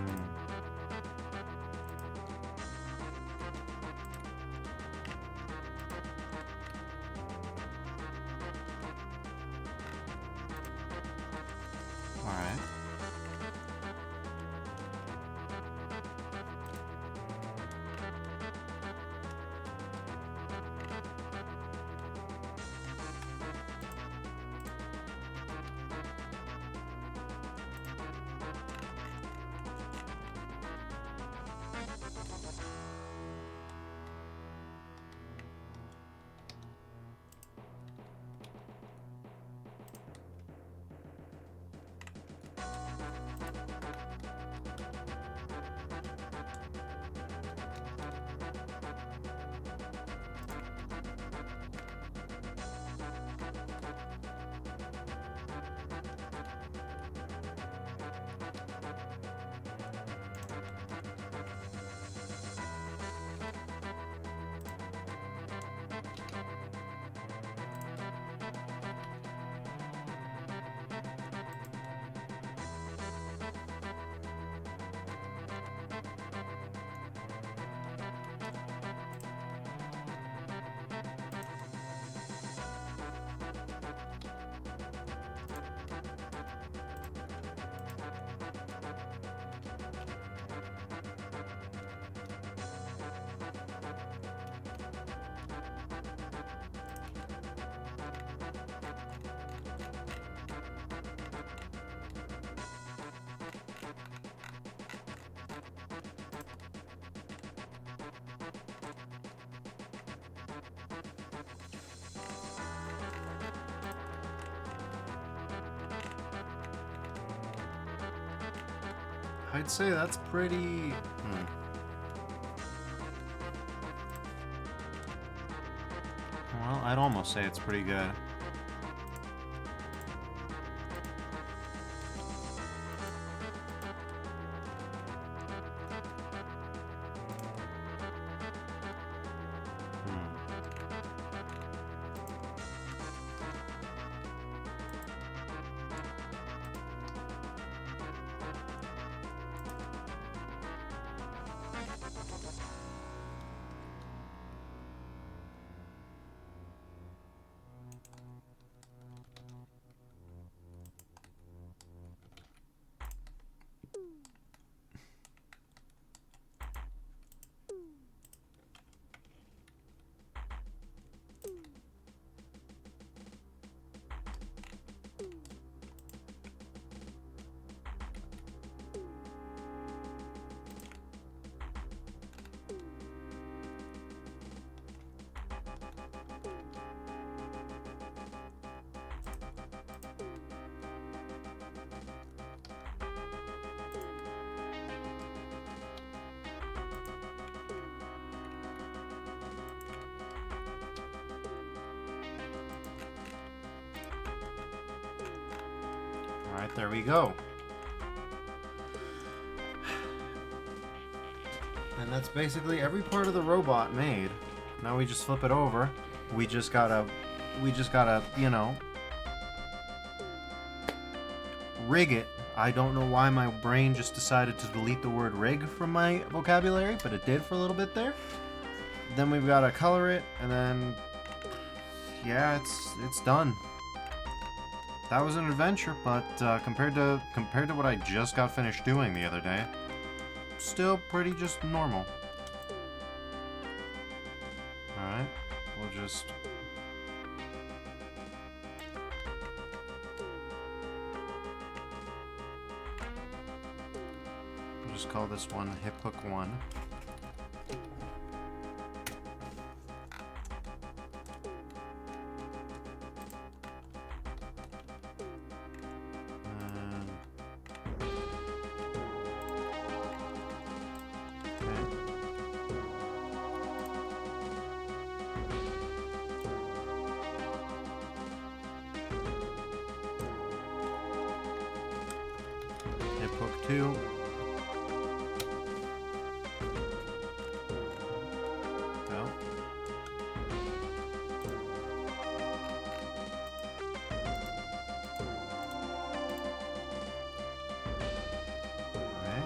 Speaker 1: I'd say that's pretty... Well, I'd almost say it's pretty good. Alright, there we go. And that's basically every part of the robot made. Now we just flip it over. We just gotta, you know, rig it. I don't know why my brain just decided to delete the word rig from my vocabulary, but it did for a little bit there. Then we've gotta color it, and then, yeah, it's done. That was an adventure, but compared to what I just got finished doing the other day, still pretty just normal. Alright, we'll just... We'll just call this one Hip Hook 1. Hook 2. Well. Alright.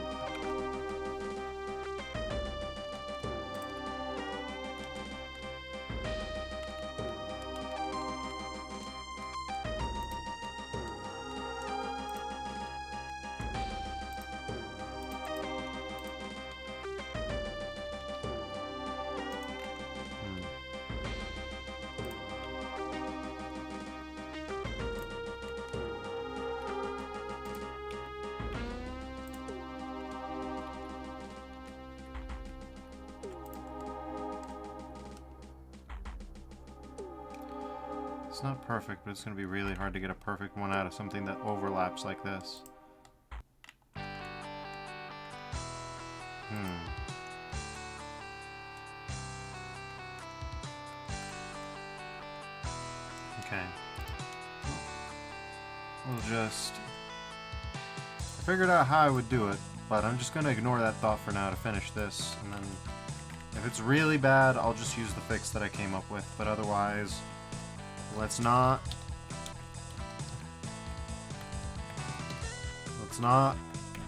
Speaker 1: It's not perfect, but it's going to be really hard to get a perfect one out of something that overlaps like this. Okay. We'll just... I figured out how I would do it, but I'm just going to ignore that thought for now to finish this, and then if it's really bad, I'll just use the fix that I came up with, but otherwise, let's not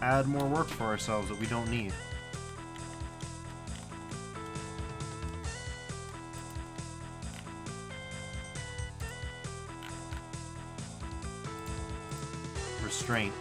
Speaker 1: add more work for ourselves that we don't need. Restraint.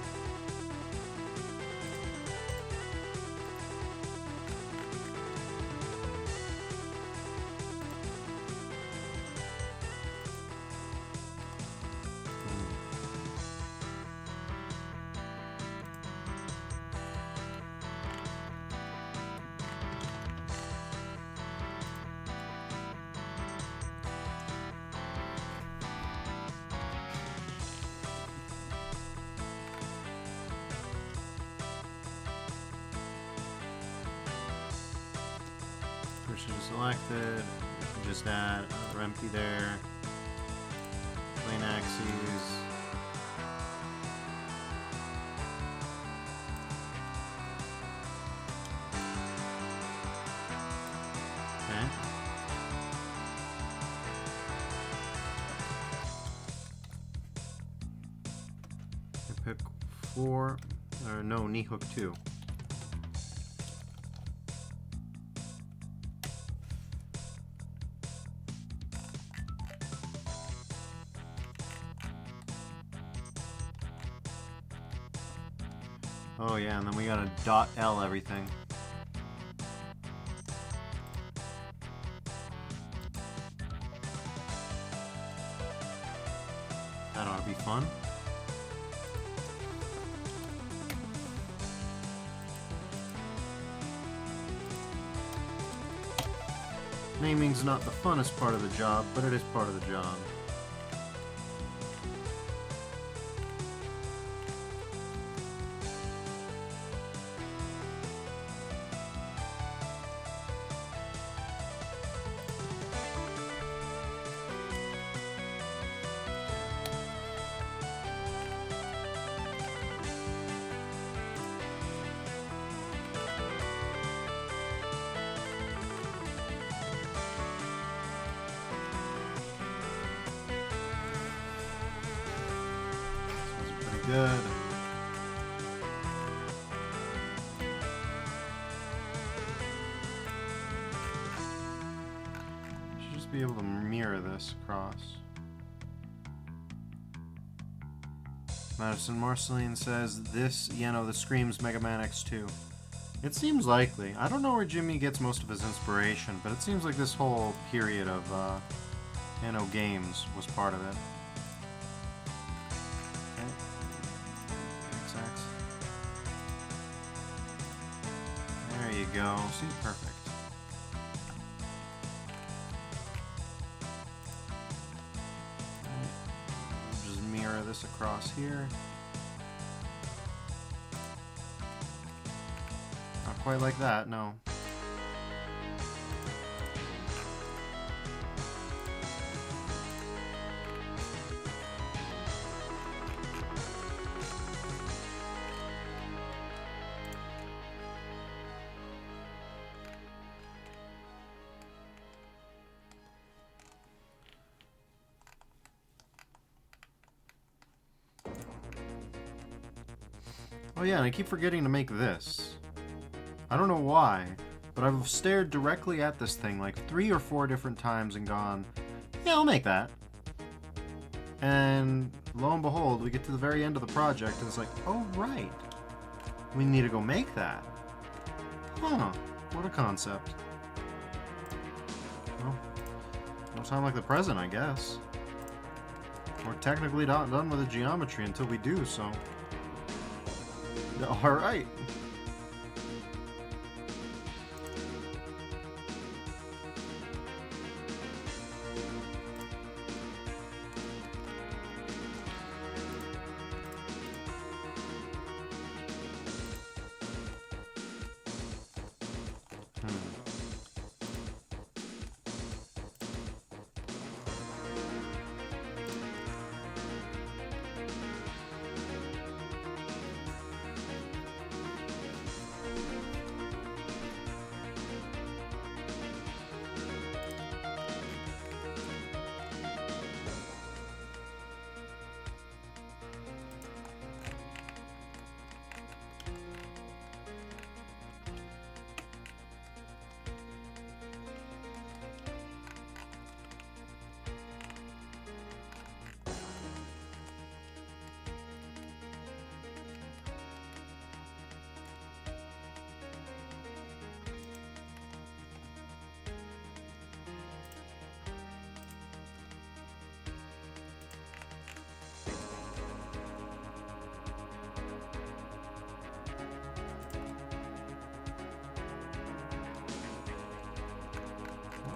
Speaker 1: Person selected. Just add another empty there. Plane axes. Okay. I pick 4, or no, knee hook 2. Oh yeah, and then we gotta .L everything. That ought to be fun. Naming's not the funnest part of the job, but it is part of the job. Good. Should just be able to mirror this across. Madison Marceline says this, this screams Mega Man X2. It seems likely. I don't know where Jimmy gets most of his inspiration, but it seems like this whole period of games was part of it. There you go. See, perfect. Right. Just mirror this across here. Not quite like that, no. Oh yeah, and I keep forgetting to make this. I don't know why, but I've stared directly at this thing like 3 or 4 different times and gone, yeah, I'll make that. And lo and behold, we get to the very end of the project and it's like, oh right, we need to go make that. Huh, what a concept. Well, don't sound like the present, I guess. We're technically not done with the geometry until we do, so... Alright.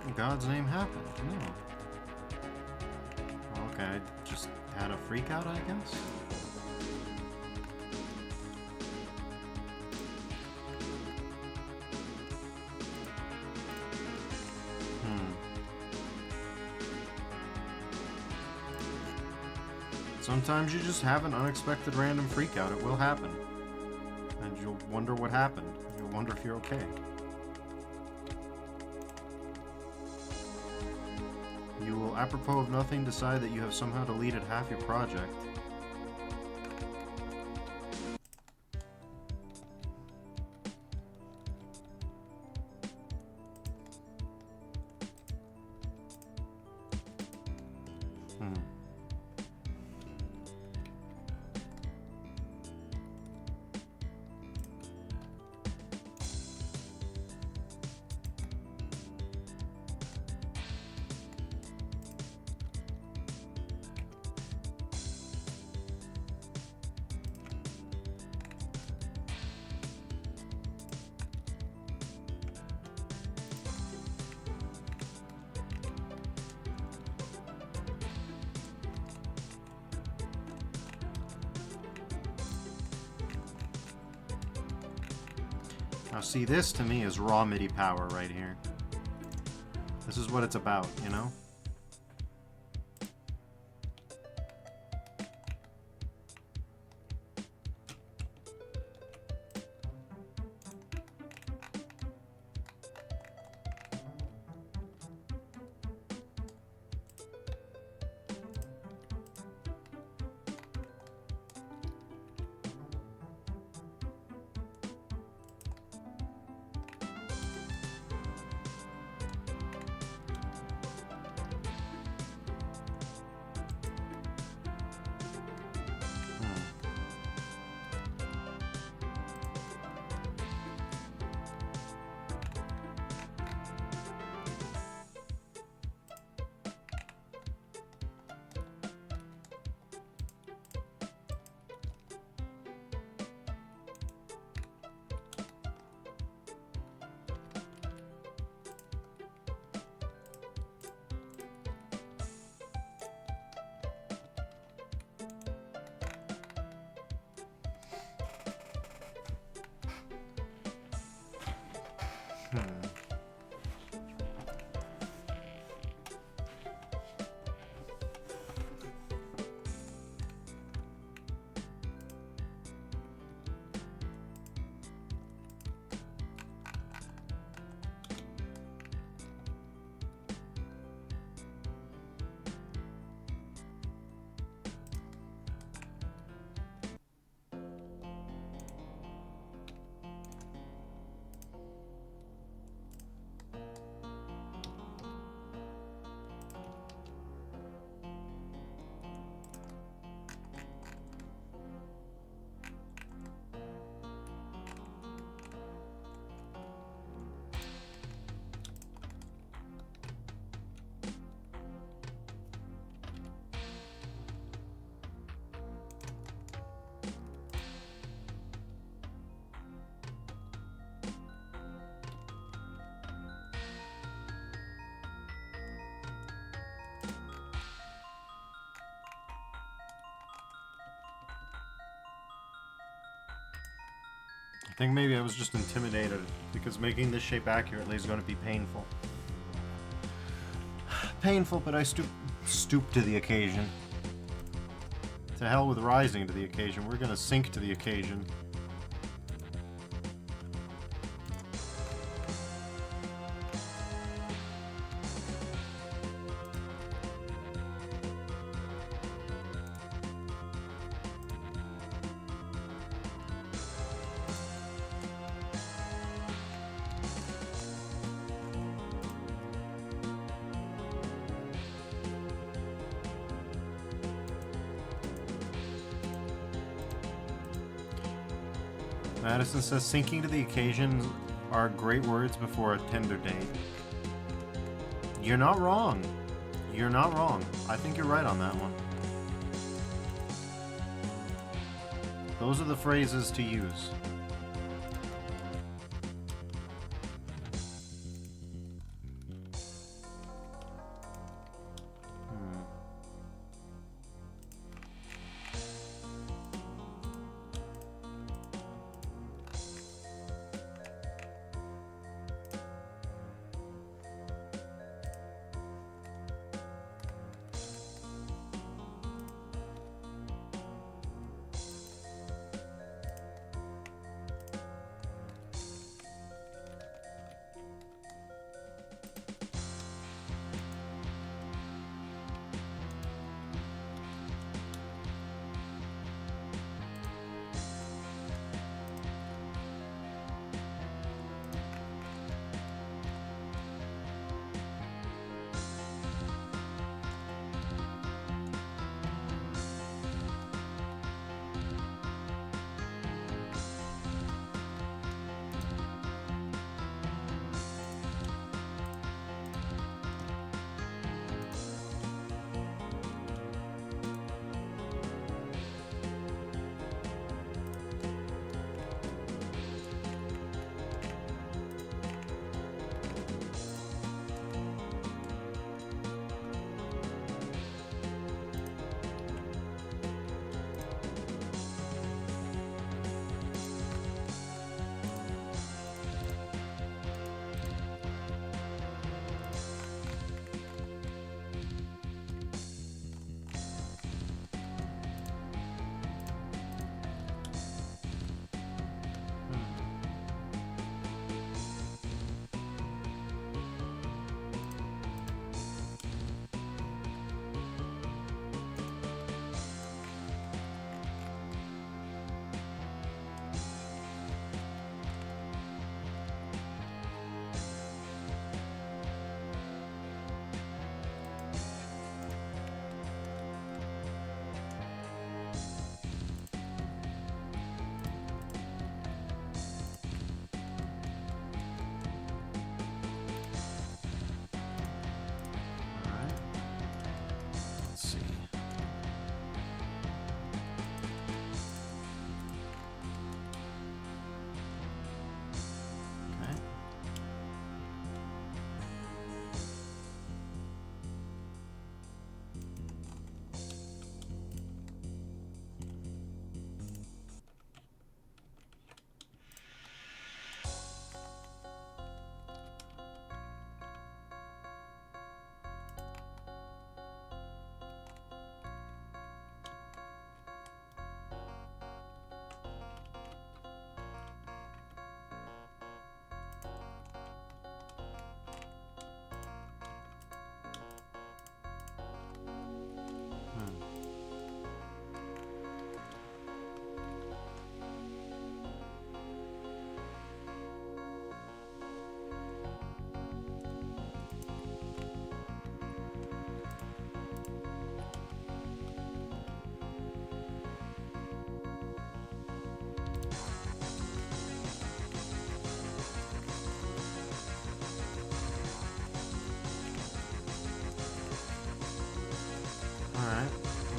Speaker 1: in God's name happened? No. Okay, I just had a freak out, I guess? Sometimes you just have an unexpected random freak out. It will happen. And you'll wonder what happened. You'll wonder if you're okay. You will, apropos of nothing, decide that you have somehow deleted half your project. Now see, this to me is raw MIDI power right here. This is what it's about, you know? I think maybe I was just intimidated, because making this shape accurately is going to be painful. Painful, but I stoop to the occasion. To hell with rising to the occasion. We're going to sink to the occasion. Madison says, sinking to the occasion are great words before a Tinder date. You're not wrong. You're not wrong. I think you're right on that one. Those are the phrases to use.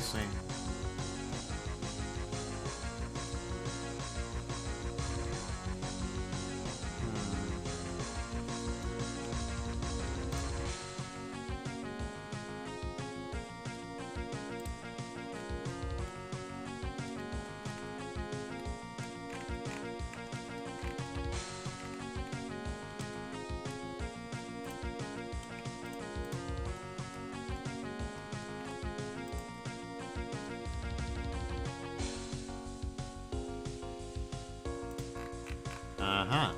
Speaker 1: see. Uh-huh.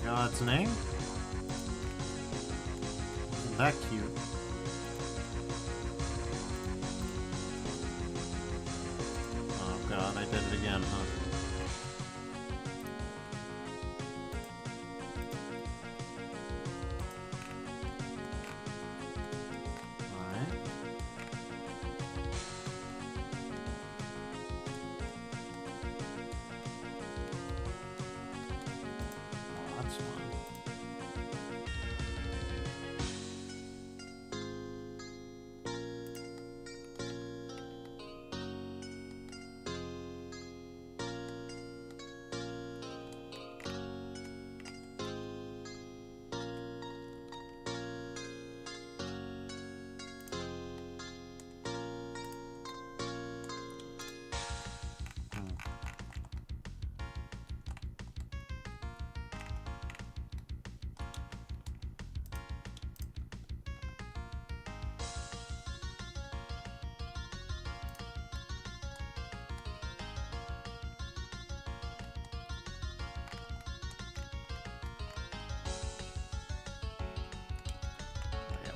Speaker 1: God's name? Isn't that cute? Oh god, I did it again, huh? Alright. Oh, that's fun.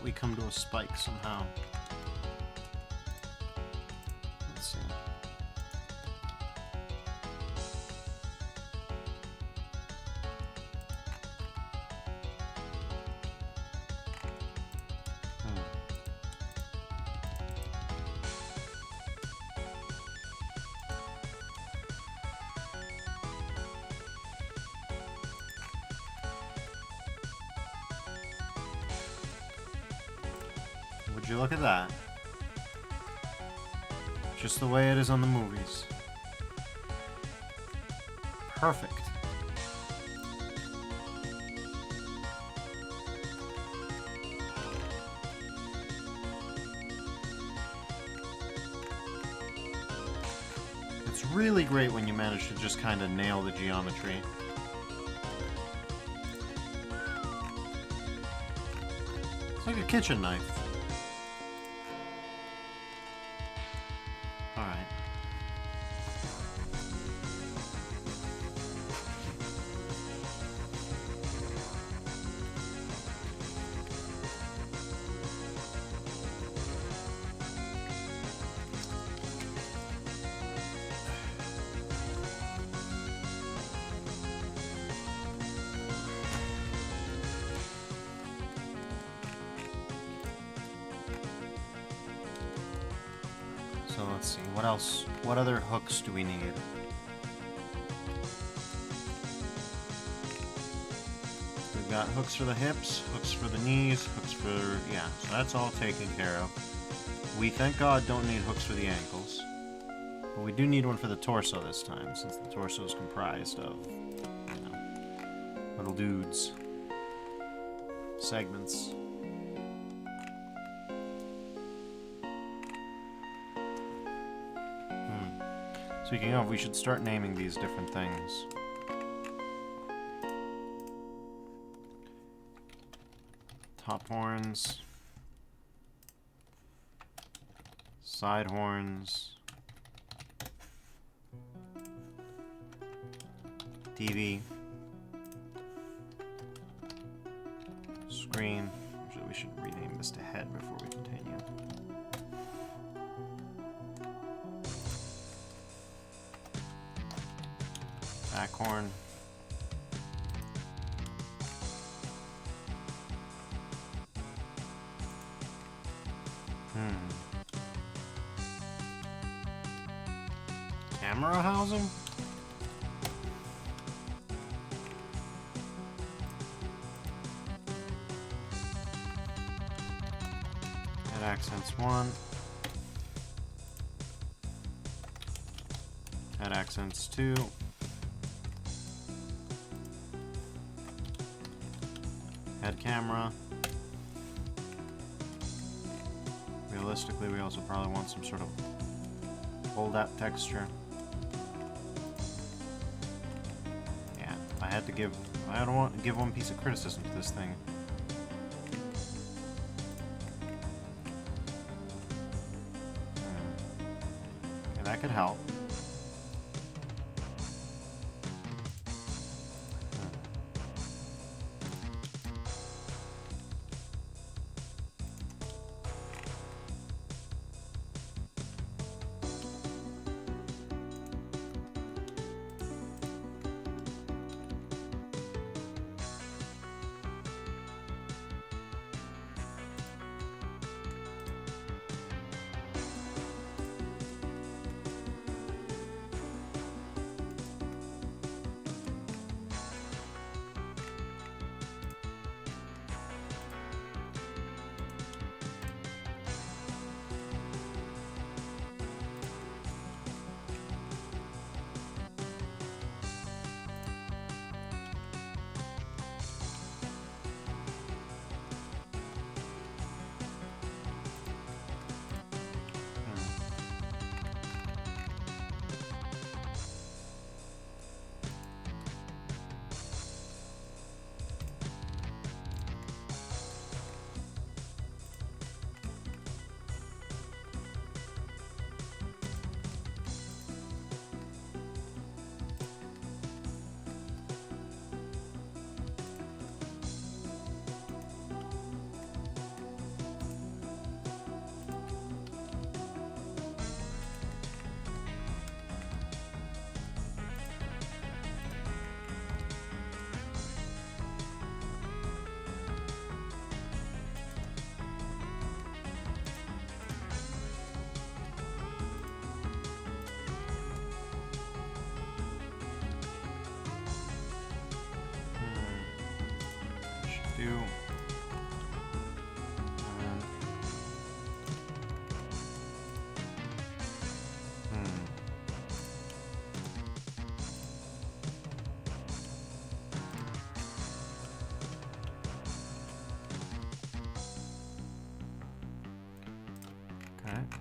Speaker 1: We come to a spike somehow. Let's see. Would you look at that? Just the way it is on the movies. Perfect. It's really great when you manage to just kind of nail the geometry. It's like a kitchen knife. So let's see, what else? What other hooks do we need? We've got hooks for the hips, hooks for the knees, hooks for... yeah, so that's all taken care of. We, thank God, don't need hooks for the ankles. But we do need one for the torso this time, since the torso is comprised of, you know, little dudes. Segments. Speaking of, we should start naming these different things. Top horns. Side horns. TV. Screen. Usually we should rename this to head before we continue. Back horn. Camera housing? Head accents 1. Head accents 2. Head camera. Realistically, we also probably want some sort of fold-out texture. Yeah, I had to give one piece of criticism to this thing. Okay, that could help. Do. Okay.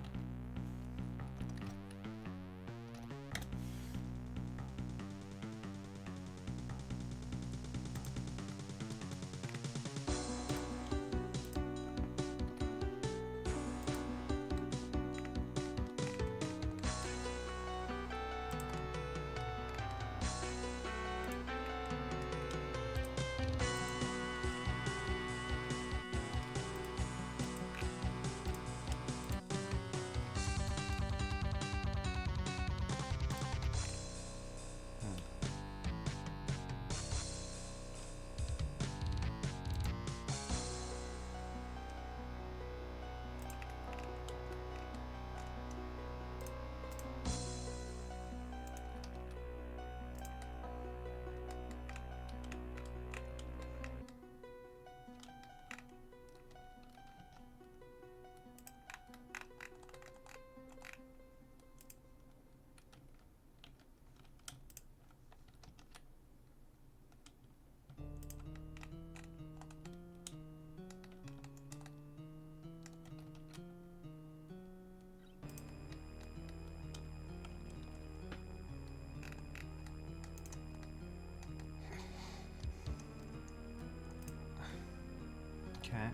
Speaker 1: Okay.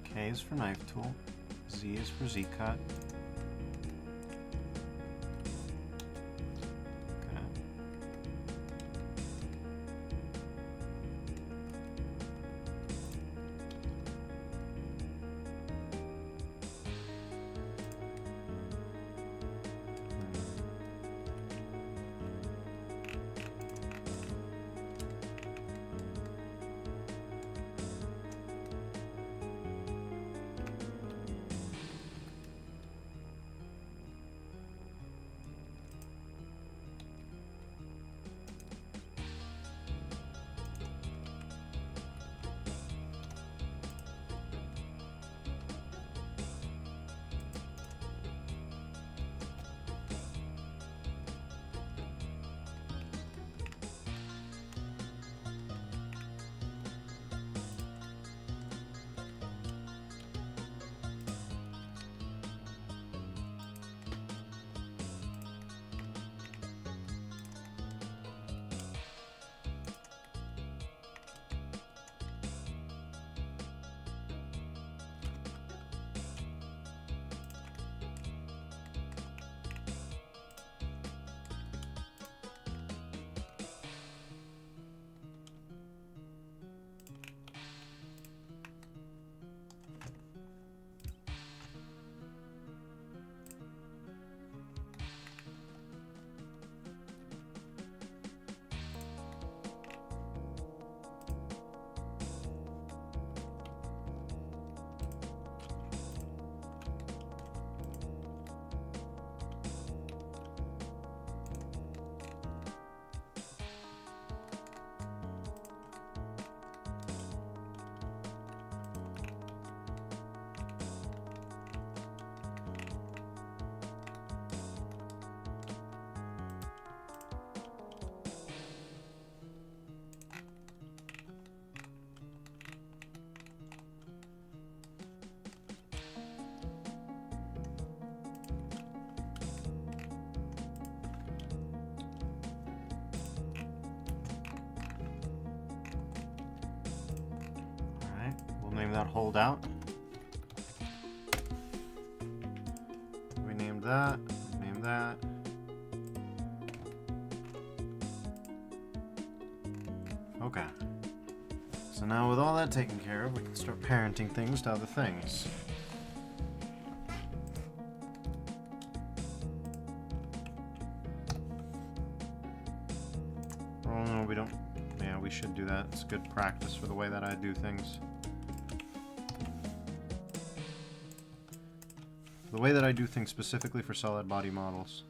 Speaker 1: K is for knife tool. Z is for Z-cut. Name that holdout. We named that. Name that. Okay. So now with all that taken care of, we can start parenting things to other things. Oh no, we don't. Yeah, we should do that. It's good practice for the way that I do things. The way that I do things specifically for solid body models.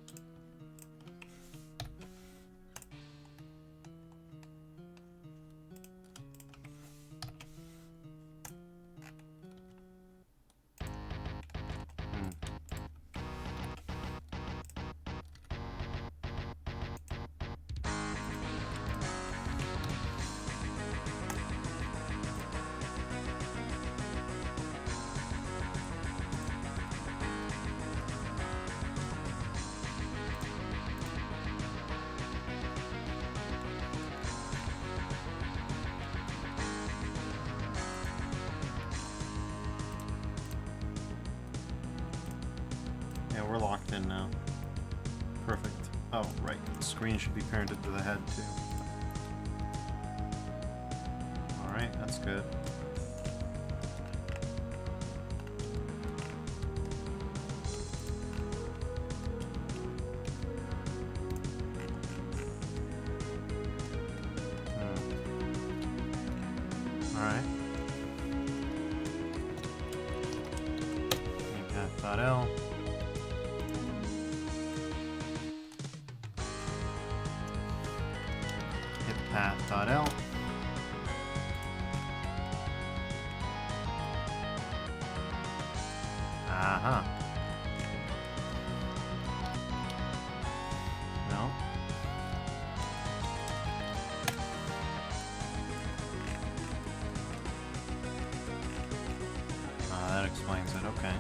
Speaker 1: We're locked in now. Perfect. Oh, right. The screen should be parented to the head, too. Alright, that's good. Alright. L. Path.L. Aha. No. That explains it. Okay.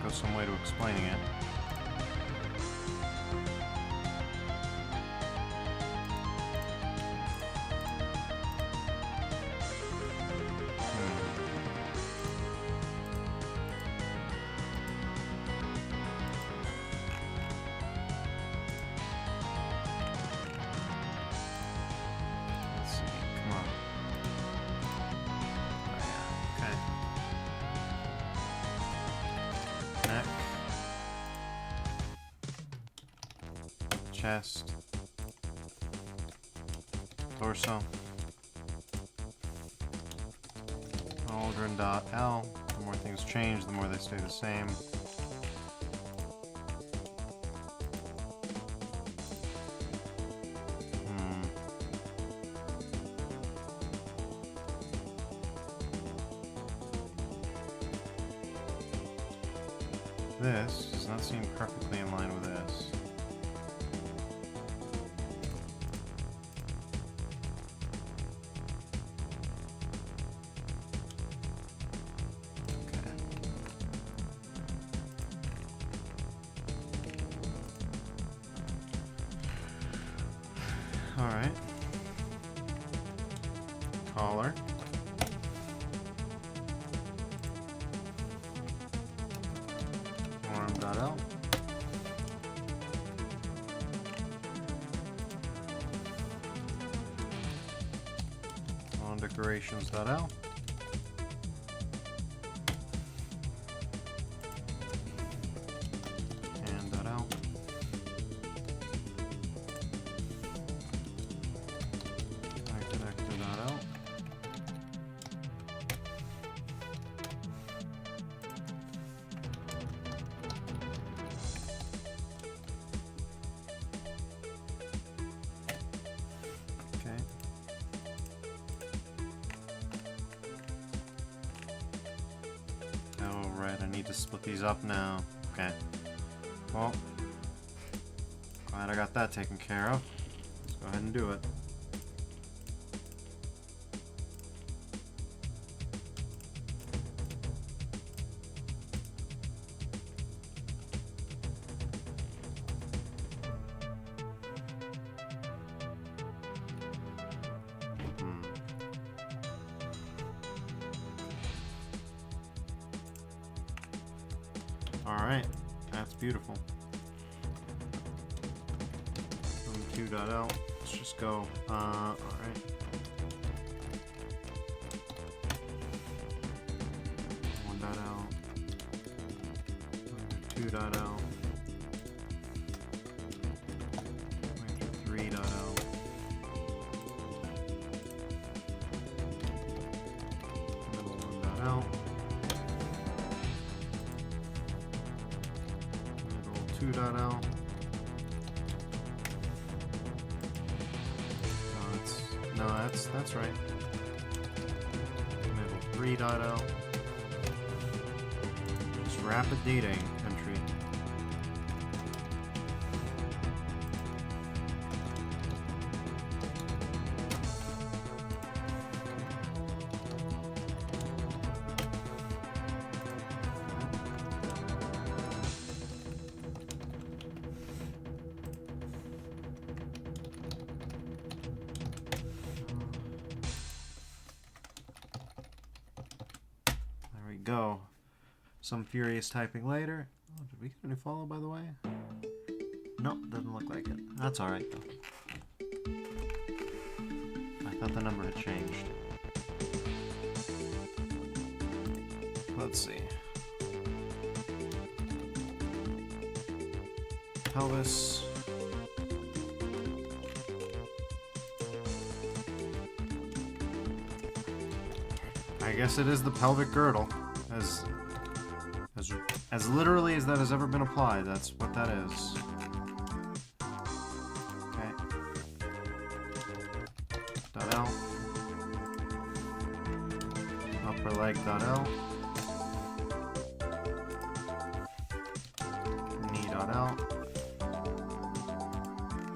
Speaker 1: think of some way to explaining it. Chest, torso, Aldrin.L. The more things change, the more they stay the same. This does not seem perfectly in line with this. Alright. Collar. Arm.L. On decorations.L. And.L. Connector.L. Okay. Oh, right, I need to split these up now. Okay. Well, glad I got that taken care of. Let's go ahead and do it. Alright, that's beautiful. 2.L. Let's just go, alright. 1.L. 2.L. 3.L. Middle 1.L. 2.L. No, that's right. Middle 3.L. Just rapid data entry. Go. Some furious typing later. Oh, did we get a new follow, by the way? Nope, doesn't look like it. That's alright, though. I thought the number had changed. Let's see. Pelvis. I guess it is the pelvic girdle. As literally as that has ever been applied, that's what that is. Okay. .L. Upper leg.L. Knee.L.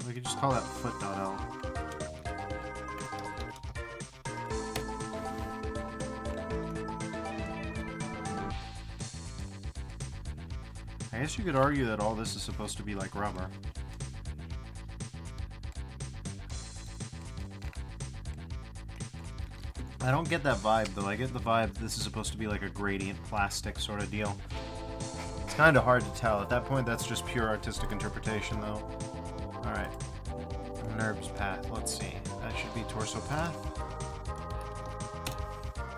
Speaker 1: We could just call that foot.L. I guess you could argue that all this is supposed to be like rubber. I don't get that vibe, though. I get the vibe this is supposed to be like a gradient plastic sort of deal. It's kind of hard to tell. At that point, that's just pure artistic interpretation, though. Alright. Nerves path. Let's see. That should be torso path.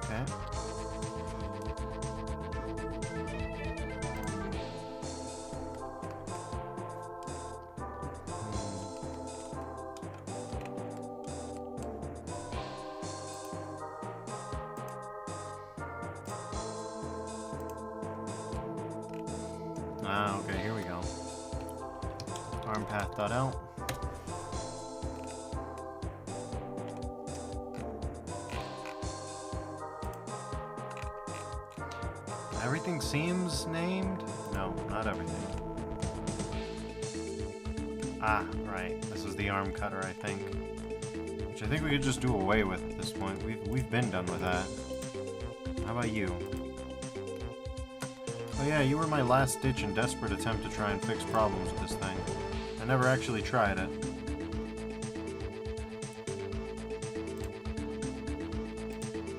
Speaker 1: Okay. Ah, okay, here we go. Arm path dot out. Everything seems named? No, not everything. Ah, right. This is the arm cutter, I think. Which I think we could just do away with at this point. We've been done with that. How about you? Oh yeah, you were my last-ditch and desperate attempt to try and fix problems with this thing. I never actually tried it.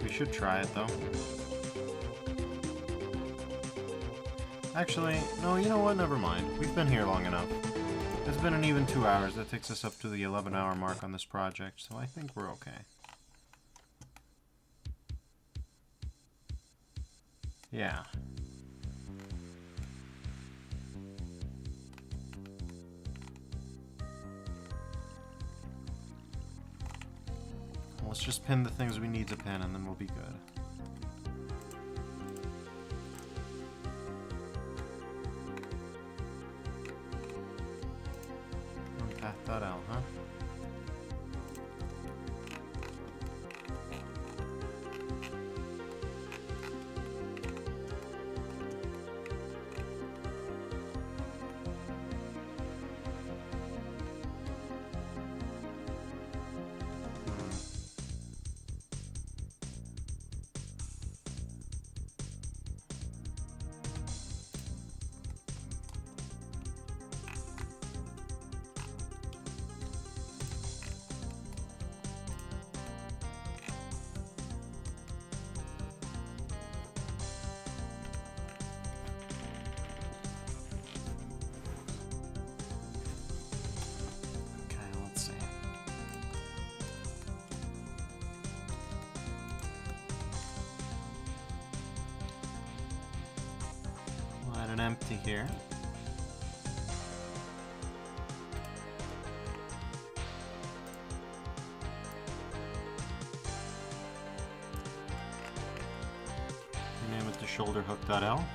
Speaker 1: We should try it, though. Actually, no, you know what? Never mind. We've been here long enough. It's been an even 2 hours. That takes us up to the 11-hour mark on this project, so I think we're okay. Yeah. Let's just pin the things we need to pin, and then we'll be good. Path that out, huh? Empty here. Name it the shoulder hook.l.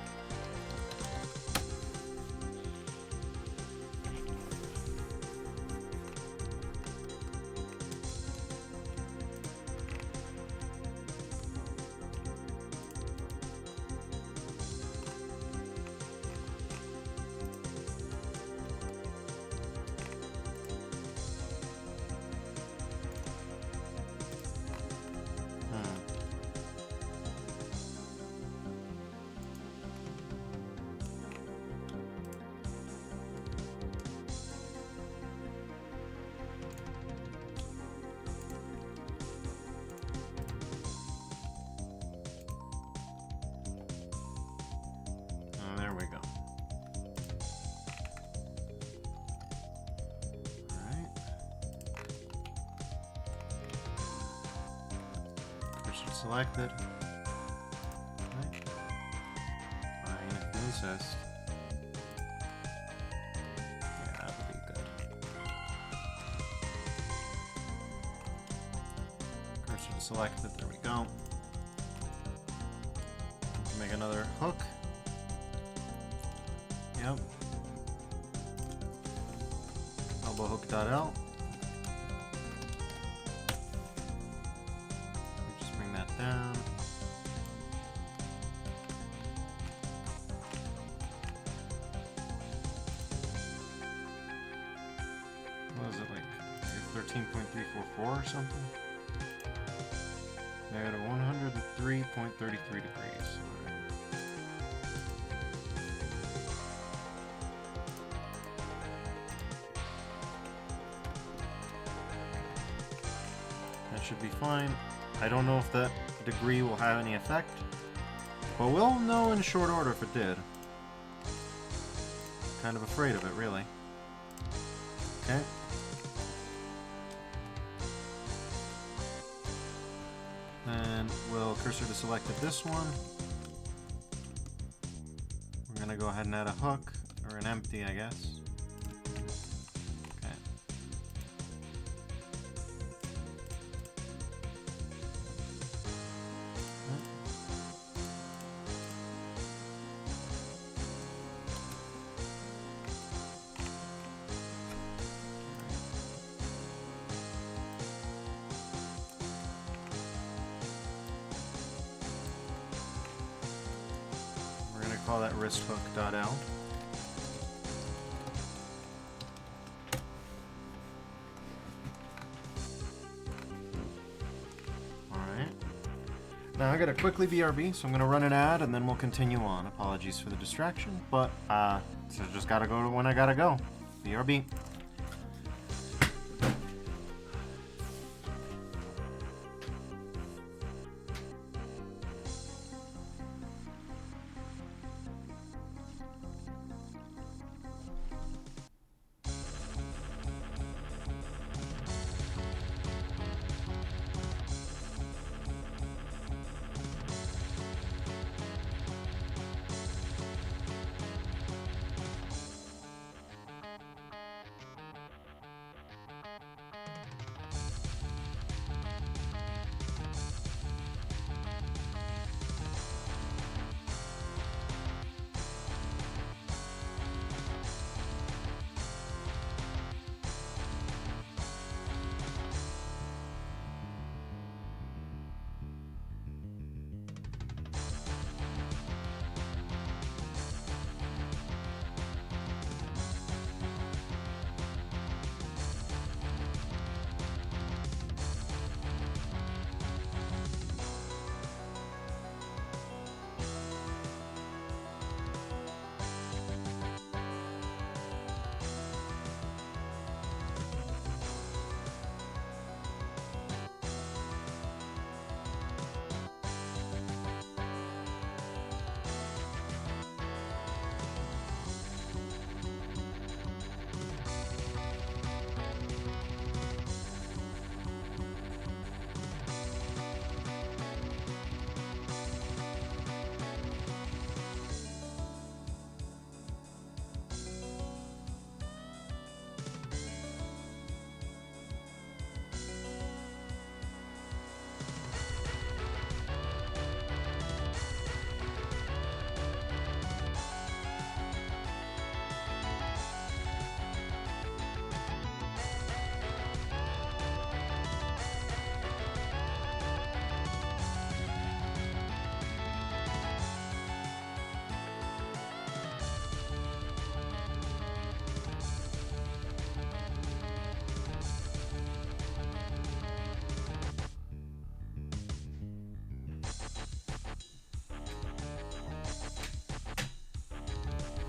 Speaker 1: Selected. Right. Fine, if you insist. Yeah, that would be good. Cursor to selected, there we go. Make another hook. Yep. Elbow hook.l. Down. What is it, like 13.344 or something? Negative 103.33 degrees. be fine. I don't know if that degree will have any effect, but we'll know in short order if it did. Kind of afraid of it, really. Okay. Then we'll cursor to selected this one. We're gonna go ahead and add a hook, or an empty, I guess. Okay. Call that wrist hook.l. Alright. Now I gotta quickly BRB, so I'm gonna run an ad and then we'll continue on. Apologies for the distraction, but so just gotta go to when I gotta go. BRB.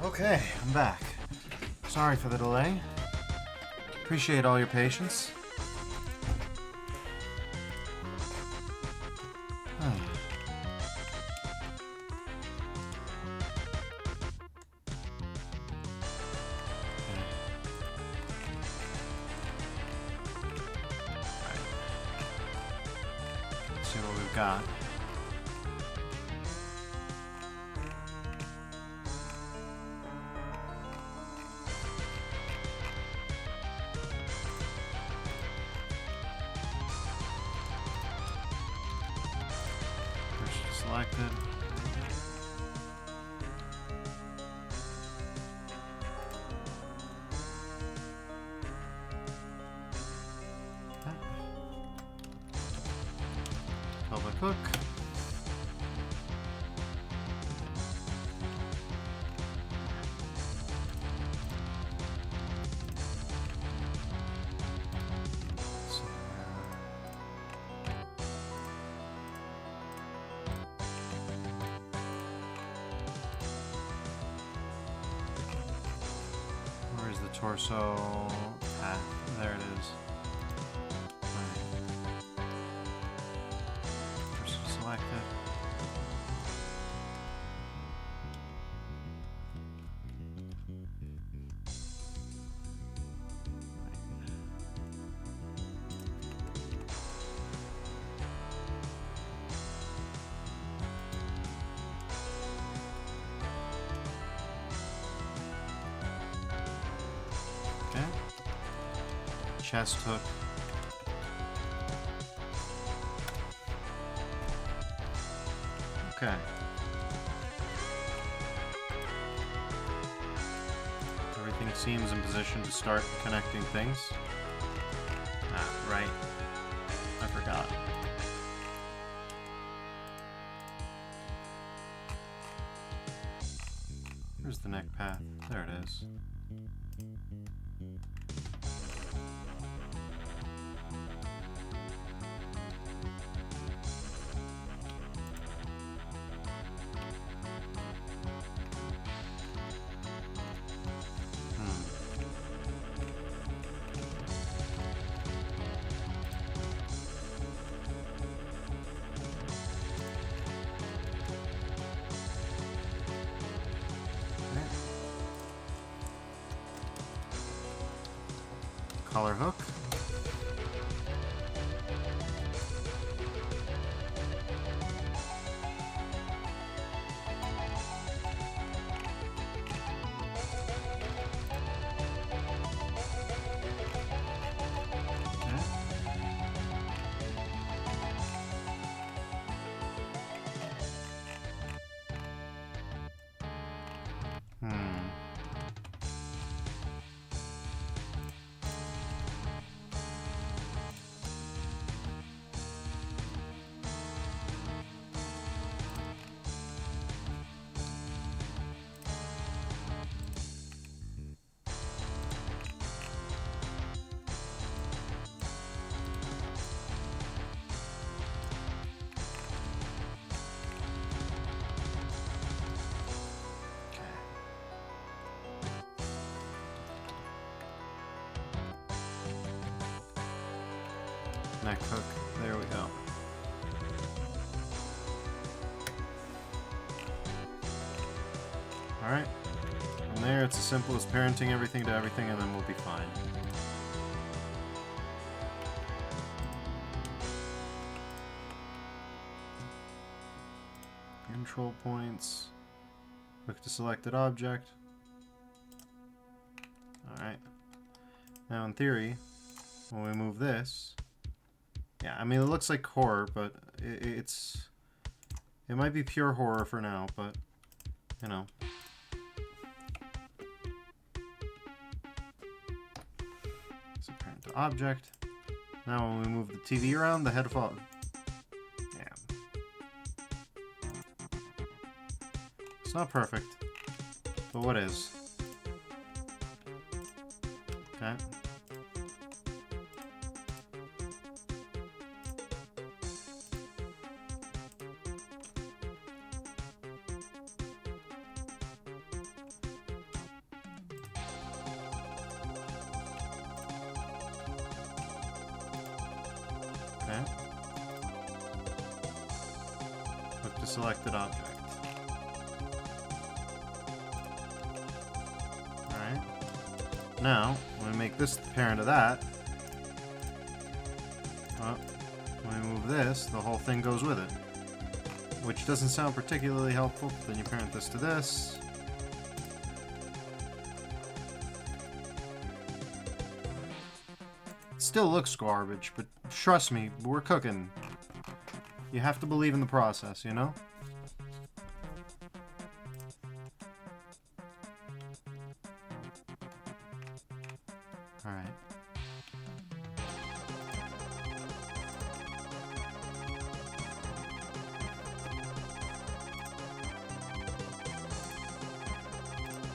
Speaker 1: Okay, I'm back. Sorry for the delay. Appreciate all your patience. Let's see what we've got. Selected. Public hook. Where's the torso? Ah, there it is. Right. chest hook. Okay. Everything seems in position to start connecting things. Ah, right. I forgot. Where's the neck path? There it is. Collar hook. Neck hook. There we go. Alright. From there, it's as simple as parenting everything to everything, and then we'll be fine. Control points. Look to selected object. Alright. Now, in theory, when we move this... Yeah, I mean, it looks like horror, but it might be pure horror for now, but, you know. So parent to object. Now when we move the TV around, the head falls. Yeah. It's not perfect, but what is? Okay. Okay. Look to selected object. Alright. Now, when we make this the parent of that, well, when we move this, the whole thing goes with it. Which doesn't sound particularly helpful. Then you parent this to this. Still looks garbage, but trust me, we're cooking. You have to believe in the process, you know? Alright.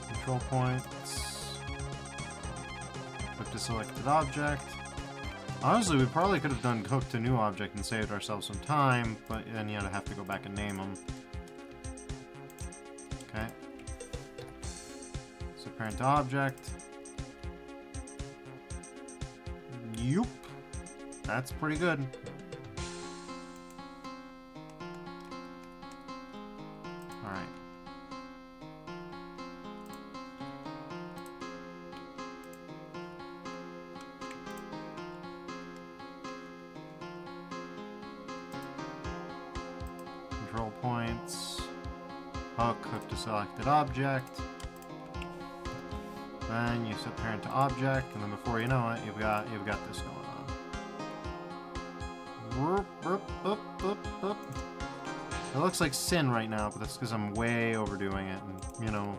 Speaker 1: Control points. Look to selected object. Honestly, we probably could have done hook to new object and saved ourselves some time, but then you'd have to go back and name them. Okay. So parent to object. Yup. That's pretty good. Alright. Control points. Hook to selected object. Then you set parent to object, and then before you know it, you've got this going on. It looks like sin right now, but that's because I'm way overdoing it, and you know,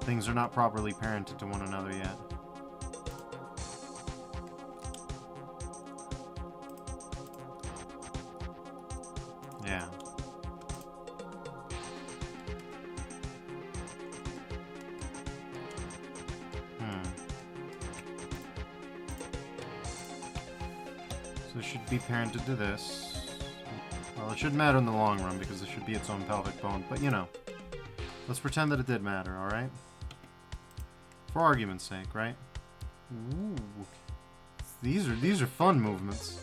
Speaker 1: things are not properly parented to one another yet. Yeah. So it should be parented to this. Well, it shouldn't matter in the long run because it should be its own pelvic bone, but you know. Let's pretend that it did matter, alright? For argument's sake, right? Ooh. These are fun movements.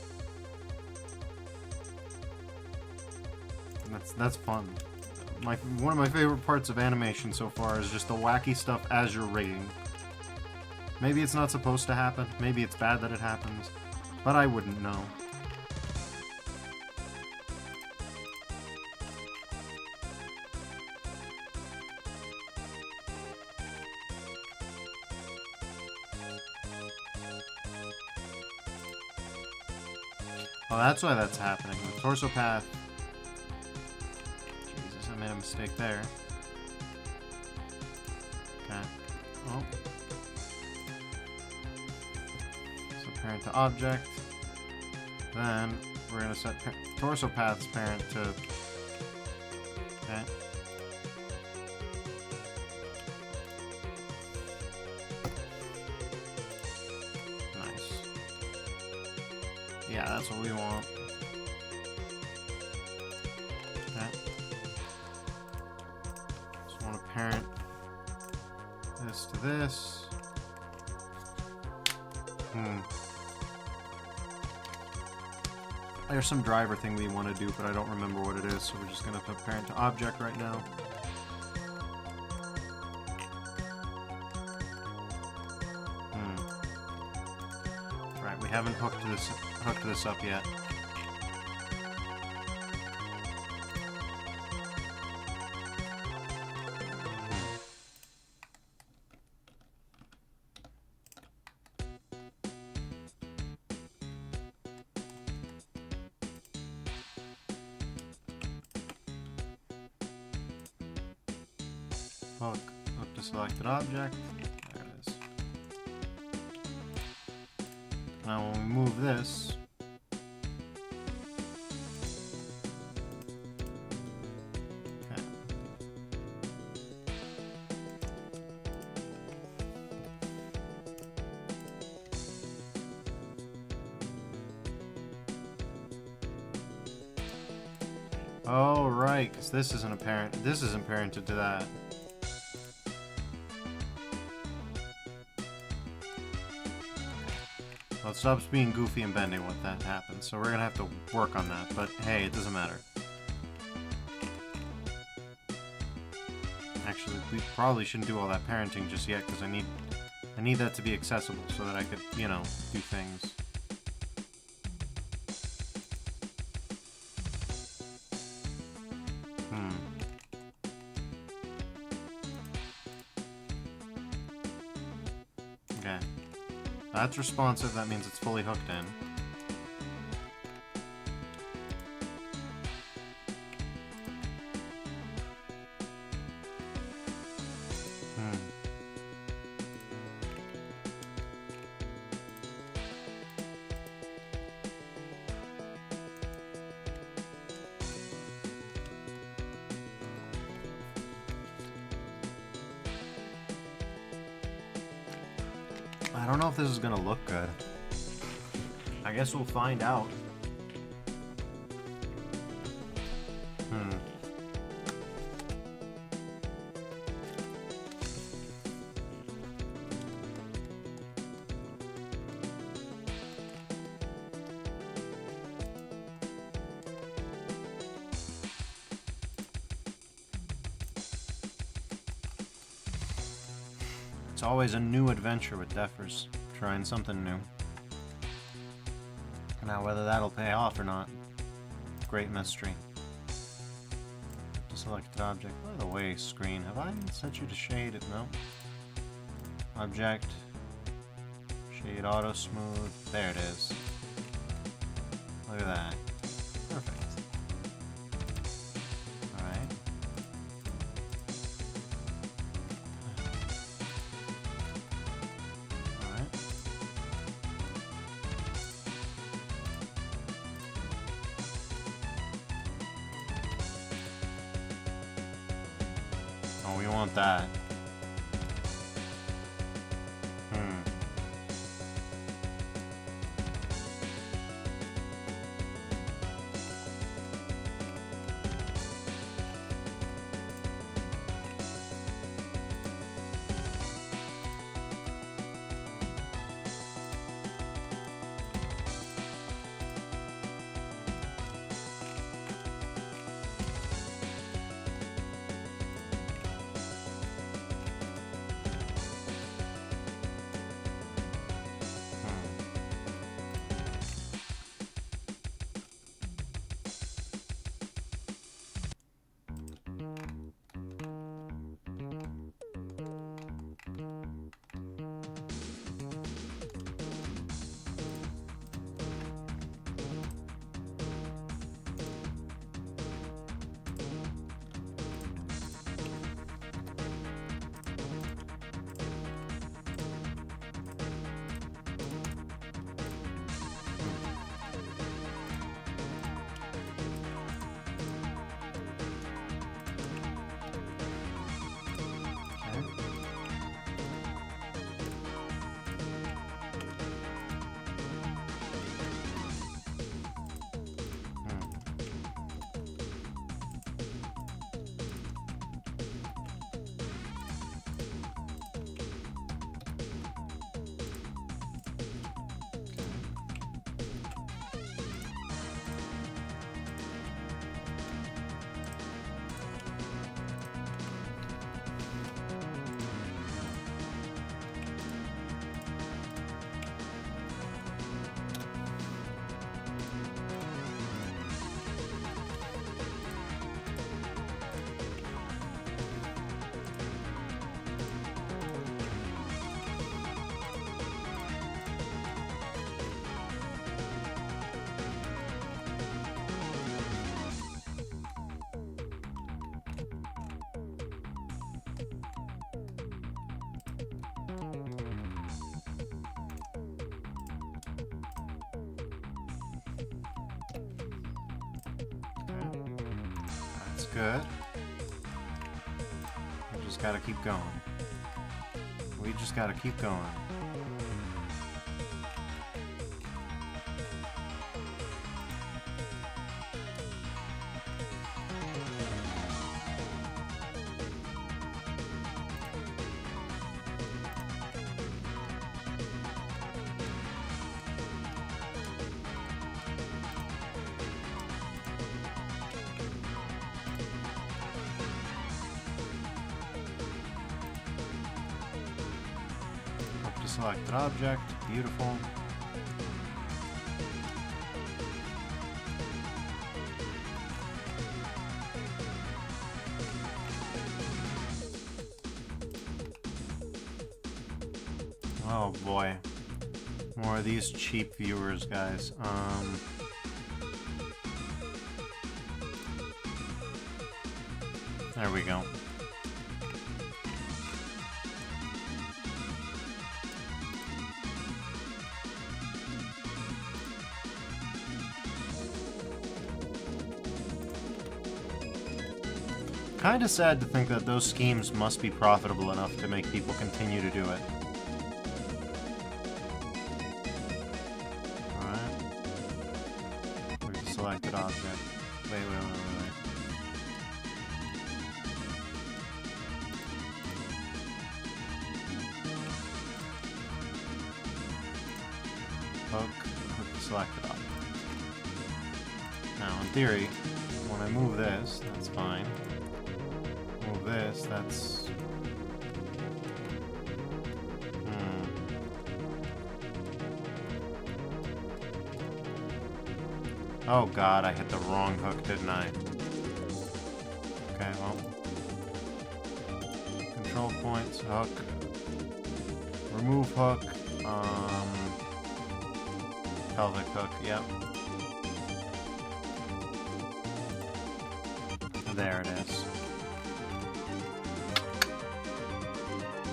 Speaker 1: That's fun. One of my favorite parts of animation so far is just the wacky stuff as you're rigging. Maybe it's not supposed to happen. Maybe it's bad that it happens. But I wouldn't know. Oh, that's why that's happening. The torso path. Jesus, I made a mistake there. Okay. Oh. So parent to object. Then we're gonna set torso path's parent to. Okay. Yeah, that's what we want. Okay. Just want to parent this to this. There's some driver thing we want to do, but I don't remember what it is, so we're just going to put parent to object right now. Right, we haven't hooked this up yet. Hook to selected object. There it is. Now when we move this, okay. Oh right, because this isn't parented to that. Well, it stops being goofy and bendy when that happens, so we're gonna have to work on that, but hey, it doesn't matter. Actually, we probably shouldn't do all that parenting just yet, because I need that to be accessible so that I could, you know, do things. Okay. That's responsive, that means it's fully hooked in. I don't know if this is gonna look good. I guess we'll find out. It's always a new adventure with Defers, trying something new. Now whether that'll pay off or not, great mystery. To selected object. By the way, screen, have I set you to shade it? No. Object. Shade auto smooth. There it is. Look at that. Perfect. Alright. Alright. Oh, we want that. Good. We just gotta keep going. We just gotta keep going. Selected object, beautiful. Oh boy. More of these cheap viewers, guys. There we go. Kinda sad to think that those schemes must be profitable enough to make people continue to do it. Alright. Where's the selected object? Wait. Hook with the selected object. Now, in theory, when I move this, that's fine. Move this, that's... Oh god, I hit the wrong hook, didn't I? Okay, well. Control points, hook. Remove hook. Pelvic hook, yep. There it is.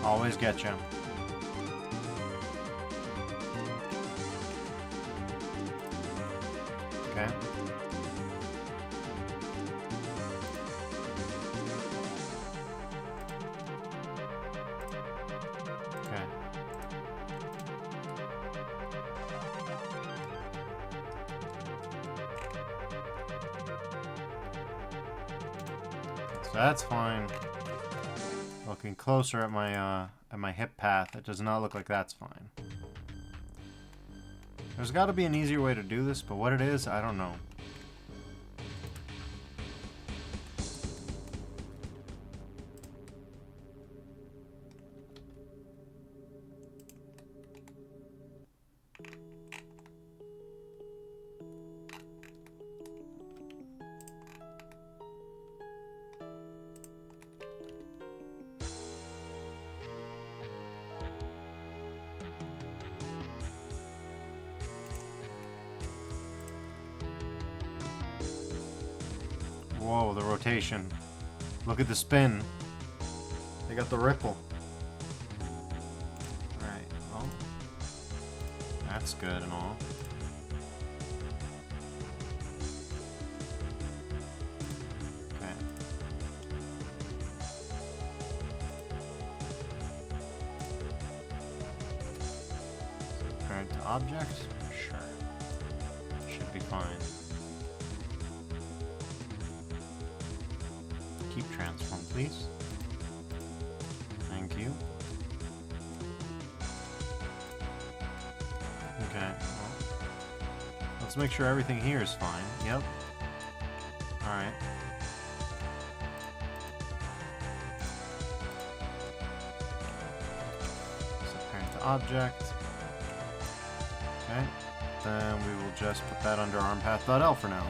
Speaker 1: Always get you. Okay. Okay. So that's fine. Looking closer at my hip path, it does not look like that's fine. There's got to be an easier way to do this, but what it is, I don't know. Whoa, the rotation. Look at the spin. They got the ripple. Alright, well. That's good and all. Okay. Parent to object? Sure. Should be fine. Keep transform, please. Thank you. Okay, well, let's make sure everything here is fine. Yep. Alright. So parent to object. Okay. Then we will just put that under armpath.l for now.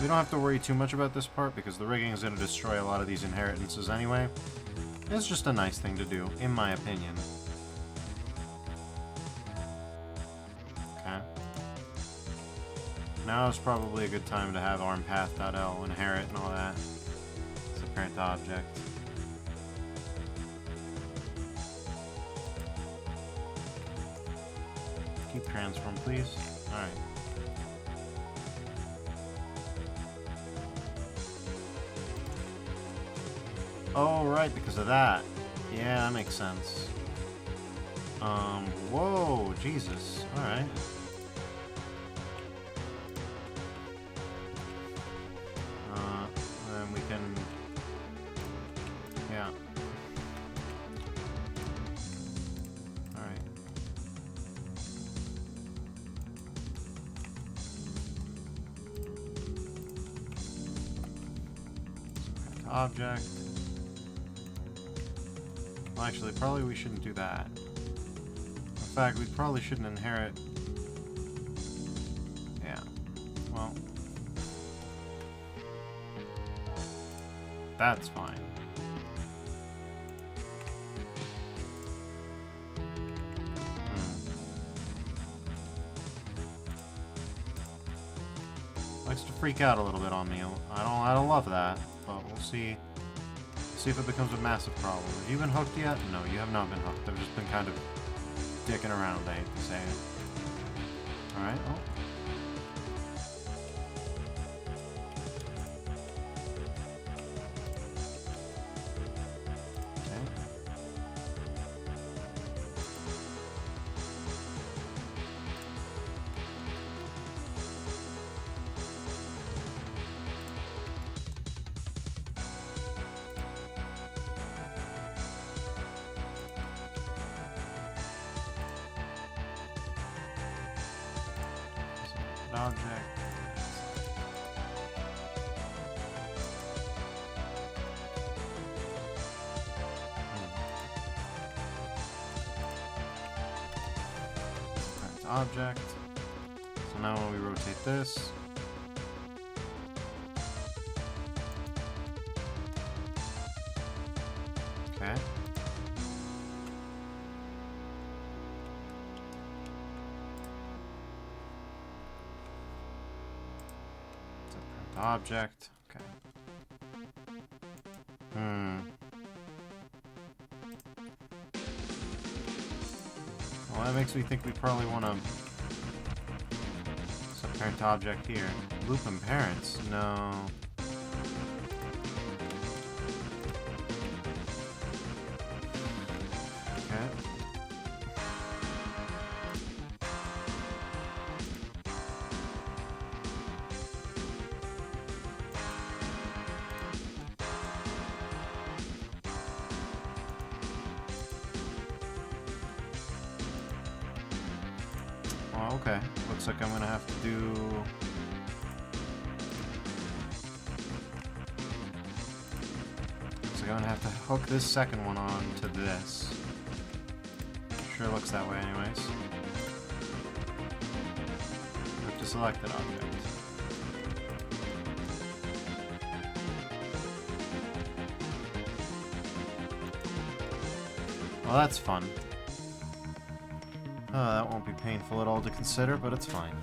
Speaker 1: We don't have to worry too much about this part because the rigging is going to destroy a lot of these inheritances anyway. It's just a nice thing to do, in my opinion. Okay. Now is probably a good time to have armpath.l inherit and all that. So parent to object. Keep transform, please. Alright. Oh, right, because of that. Yeah, that makes sense. Whoa, Jesus. Alright. Then we can... Yeah. Alright. Object. Well, actually, probably we shouldn't do that. In fact, we probably shouldn't inherit... Yeah. Well... That's fine. Likes to freak out a little bit on me. I don't love that, but we'll see. See if it becomes a massive problem. Have you been hooked yet? No, you have not been hooked. I've just been kind of dicking around, I hate to say it. Alright, well. Object. Object. So now when we rotate this, okay. object. Okay. Well, that makes me think we probably want to set parent to object here. Loop and parents? No. Okay. Oh, okay. Looks like I'm gonna have to do... Looks like I'm gonna have to hook this second one on to this. Sure looks that way anyways. I have to select that object. Well, that's fun. That won't be painful at all to consider, but it's fine.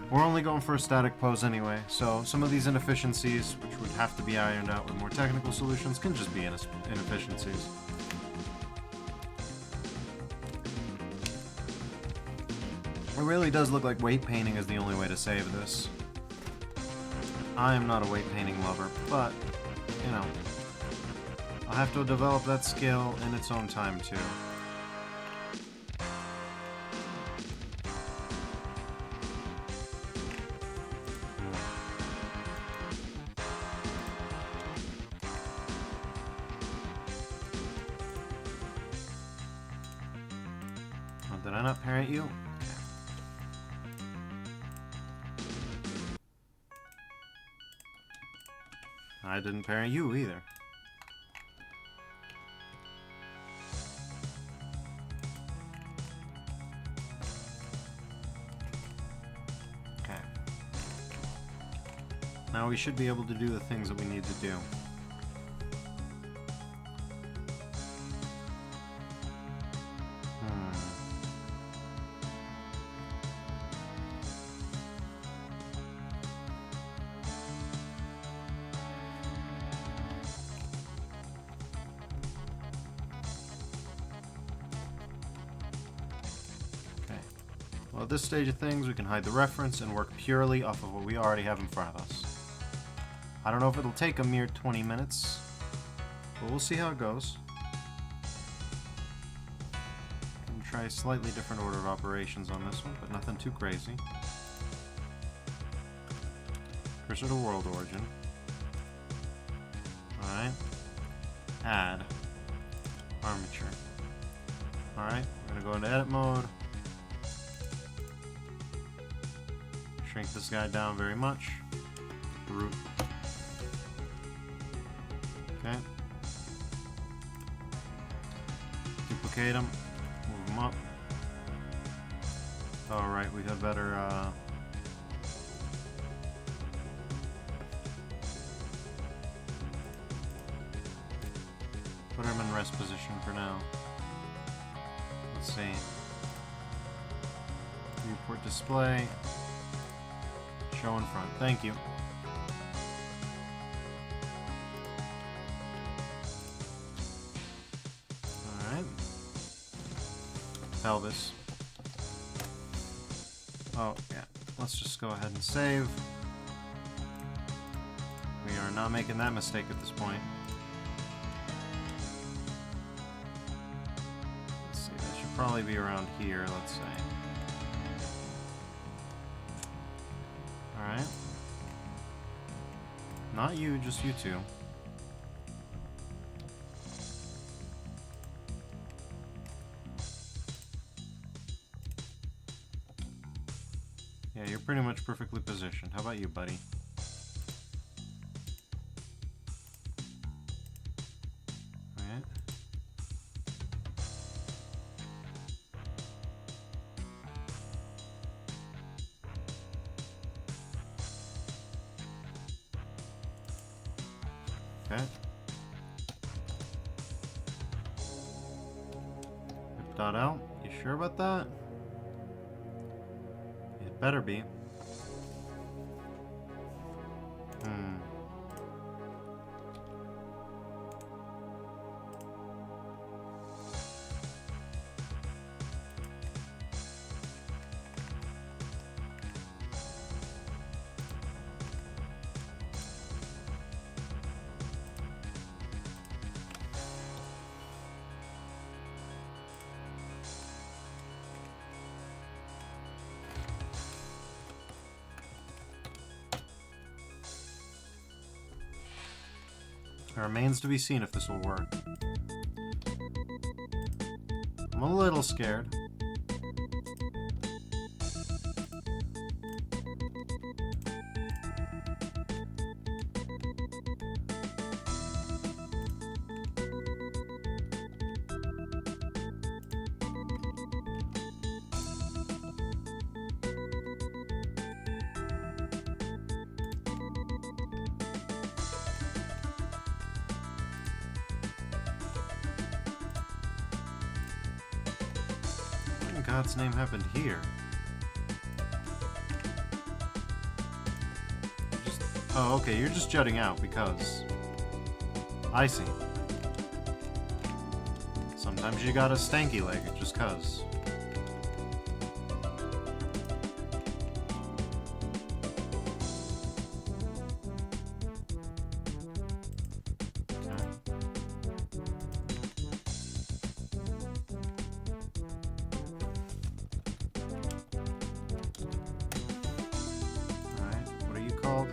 Speaker 1: We're only going for a static pose anyway, so some of these inefficiencies, which would have to be ironed out with more technical solutions, can just be inefficiencies. It really does look like weight painting is the only way to save this. I am not a weight painting lover, but, you know, I'll have to develop that skill in its own time too. Did I not parent you? I didn't parent you either. Okay. Now we should be able to do the things that we need to do. Well, at this stage of things, we can hide the reference and work purely off of what we already have in front of us. I don't know if it'll take a mere 20 minutes, but we'll see how it goes. And try a slightly different order of operations on this one, but nothing too crazy. Cursor to world origin. Alright. Add. Armature. Alright, we're going to go into edit mode. Shrink this guy down very much. Root. Okay. Duplicate them. Move them up. Alright, we had better, put him in rest position for now. Let's see. Viewport display. Show in front. Thank you. Alright. Pelvis. Oh, yeah. Let's just go ahead and save. We are not making that mistake at this point. Let's see. That should probably be around here, let's say. Alright. Not you, just you two. Yeah, you're pretty much perfectly positioned. How about you, buddy? Alright. Okay. Rip dot out. You sure about that? It better be. Hmm. It remains to be seen if this will work. I'm a little scared. What in God's name happened here? Oh, okay, you're just jutting out because... I see. Sometimes you got a stanky leg just cuz. Alright, what are you called?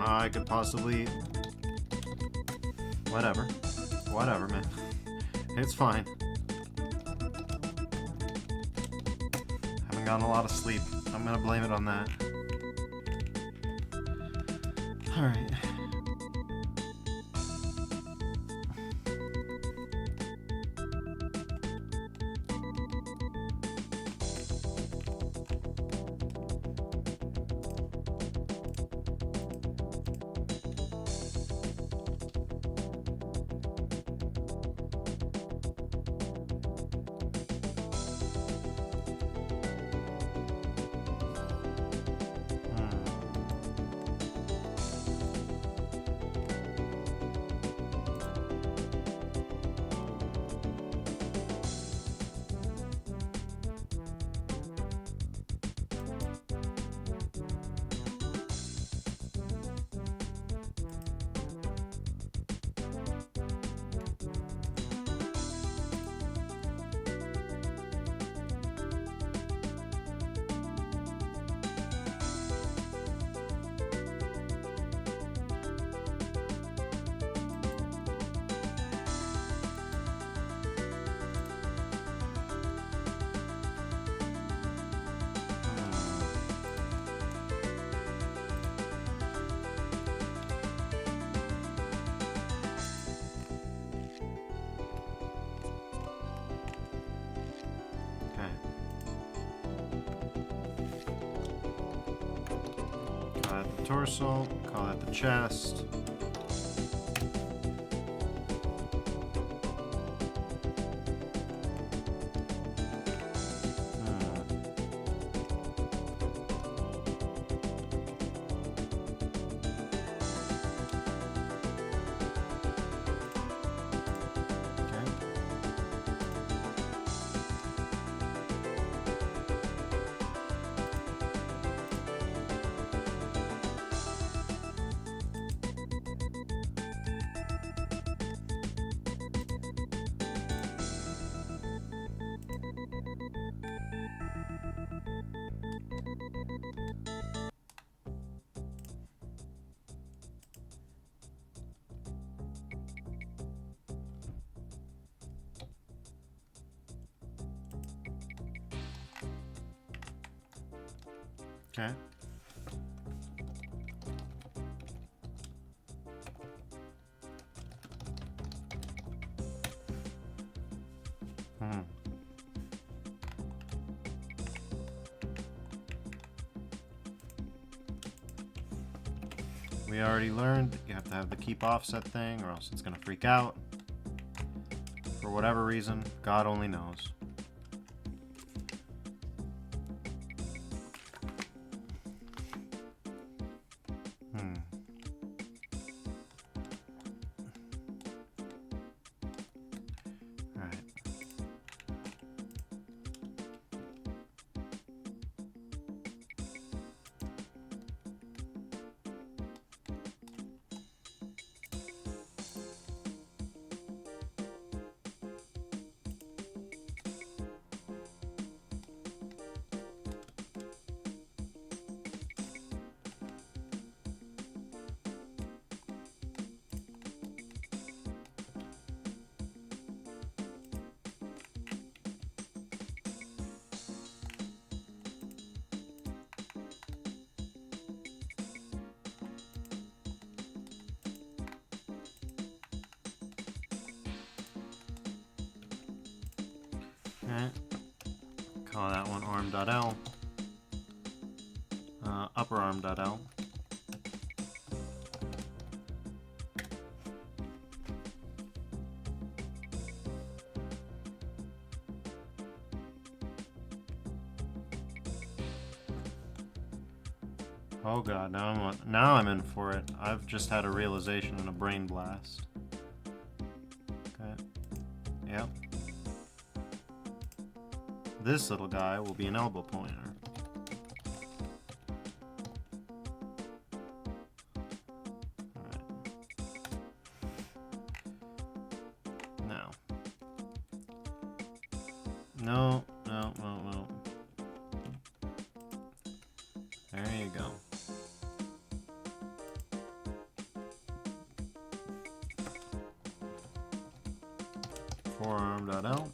Speaker 1: I could possibly... Whatever. Whatever, man. It's fine. Haven't gotten a lot of sleep. I'm gonna blame it on that. Alright. Torso, call that the chest. Okay. We already learned you have to have the keep offset thing or else it's gonna freak out. For whatever reason, God only knows. Okay. Call that one arm.l. Upper arm.l. Oh god, now I'm in for it. I've just had a realization and a brain blast. Okay. Yep. This little guy will be an elbow pointer. Alright. Now. No. There you go. Forearm.L.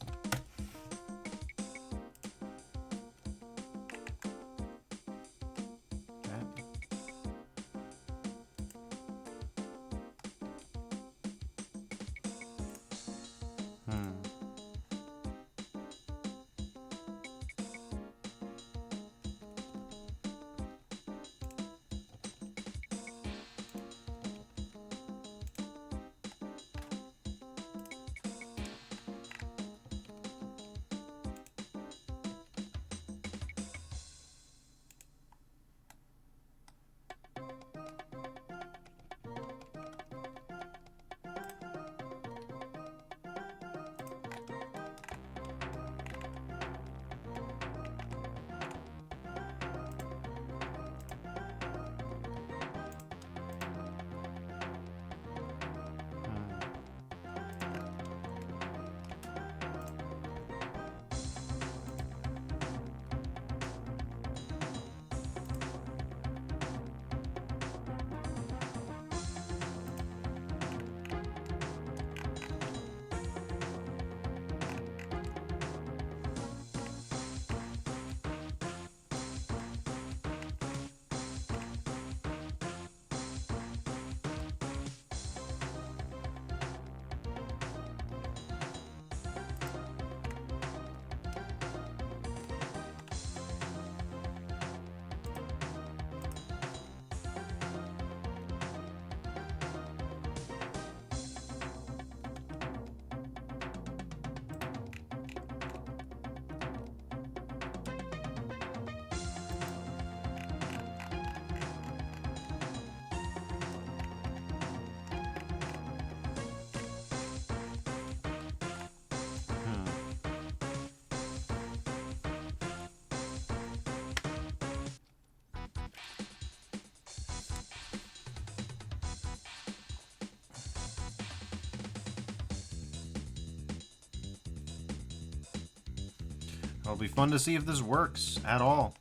Speaker 1: It'll be fun to see if this works at all.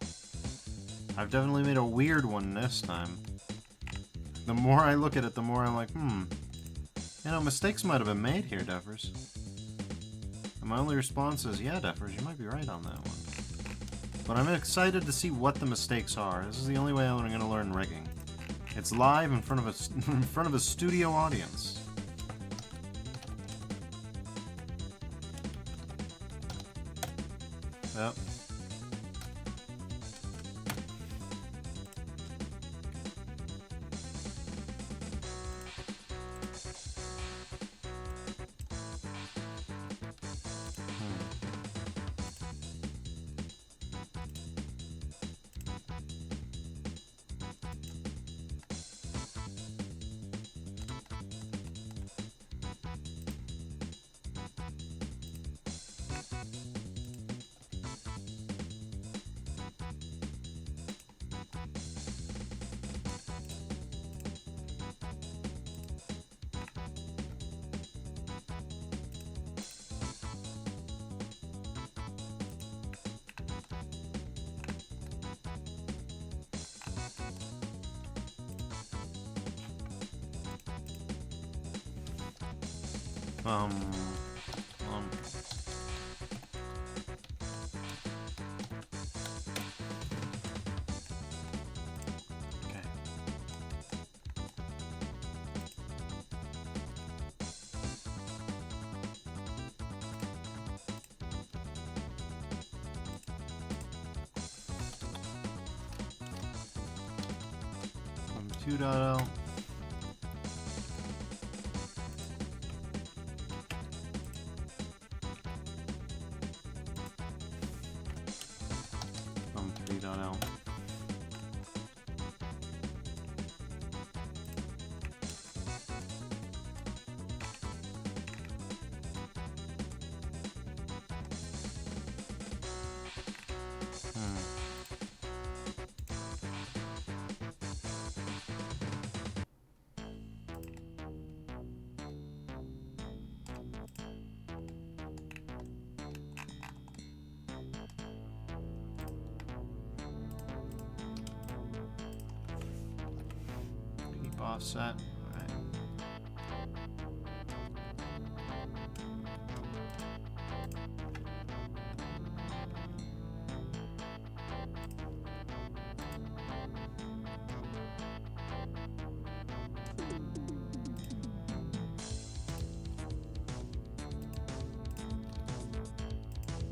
Speaker 1: I've definitely made a weird one this time. The more I look at it, the more I'm like, you know, mistakes might have been made here, Defers. And my only response is, yeah, Defers, you might be right on that one. But I'm excited to see what the mistakes are. This is the only way I'm going to learn rigging. It's live in front of a studio audience. Yep. Um, okay. From 2.0. From 3.0. Keep offset. Alright.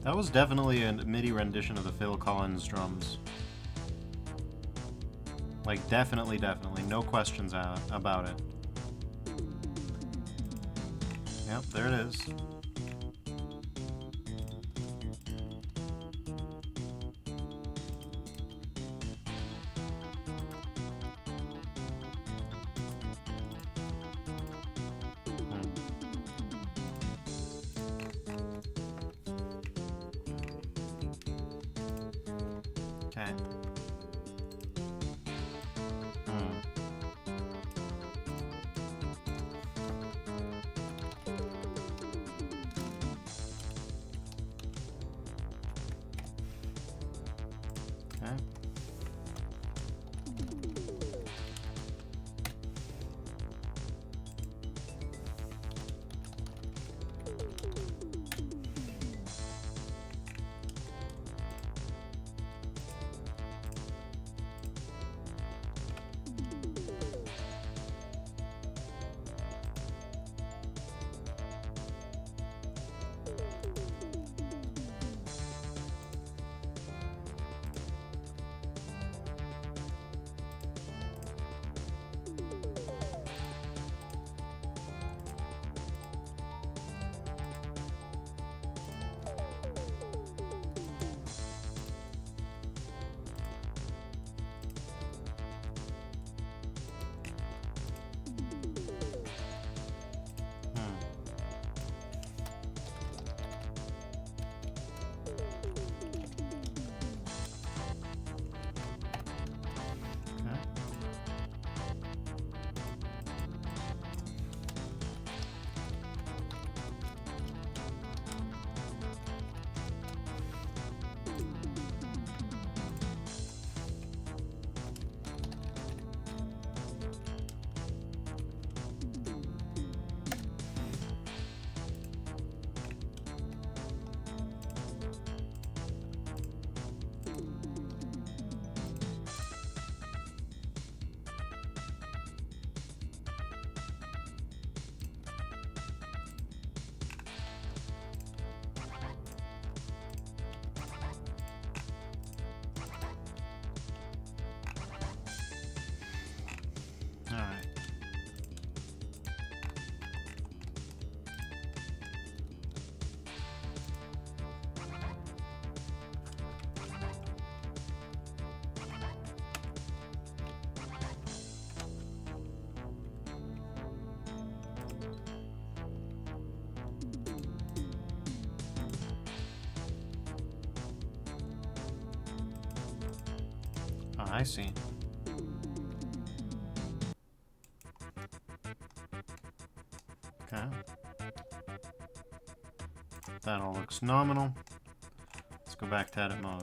Speaker 1: That was definitely a MIDI rendition of the Phil Collins drums. Like, definitely, no questions about it. Yep, there it is. Okay. Okay. Alright. Oh, I see. Okay. That all looks nominal. Let's go back to edit mode.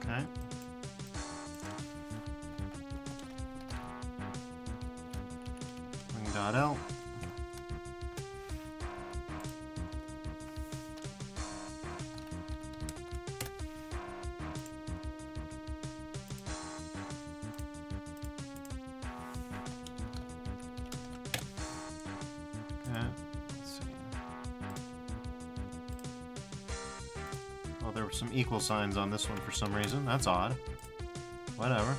Speaker 1: Okay. Dot L. Okay. Let's see. Oh, there were some equal signs on this one for some reason. That's odd. Whatever.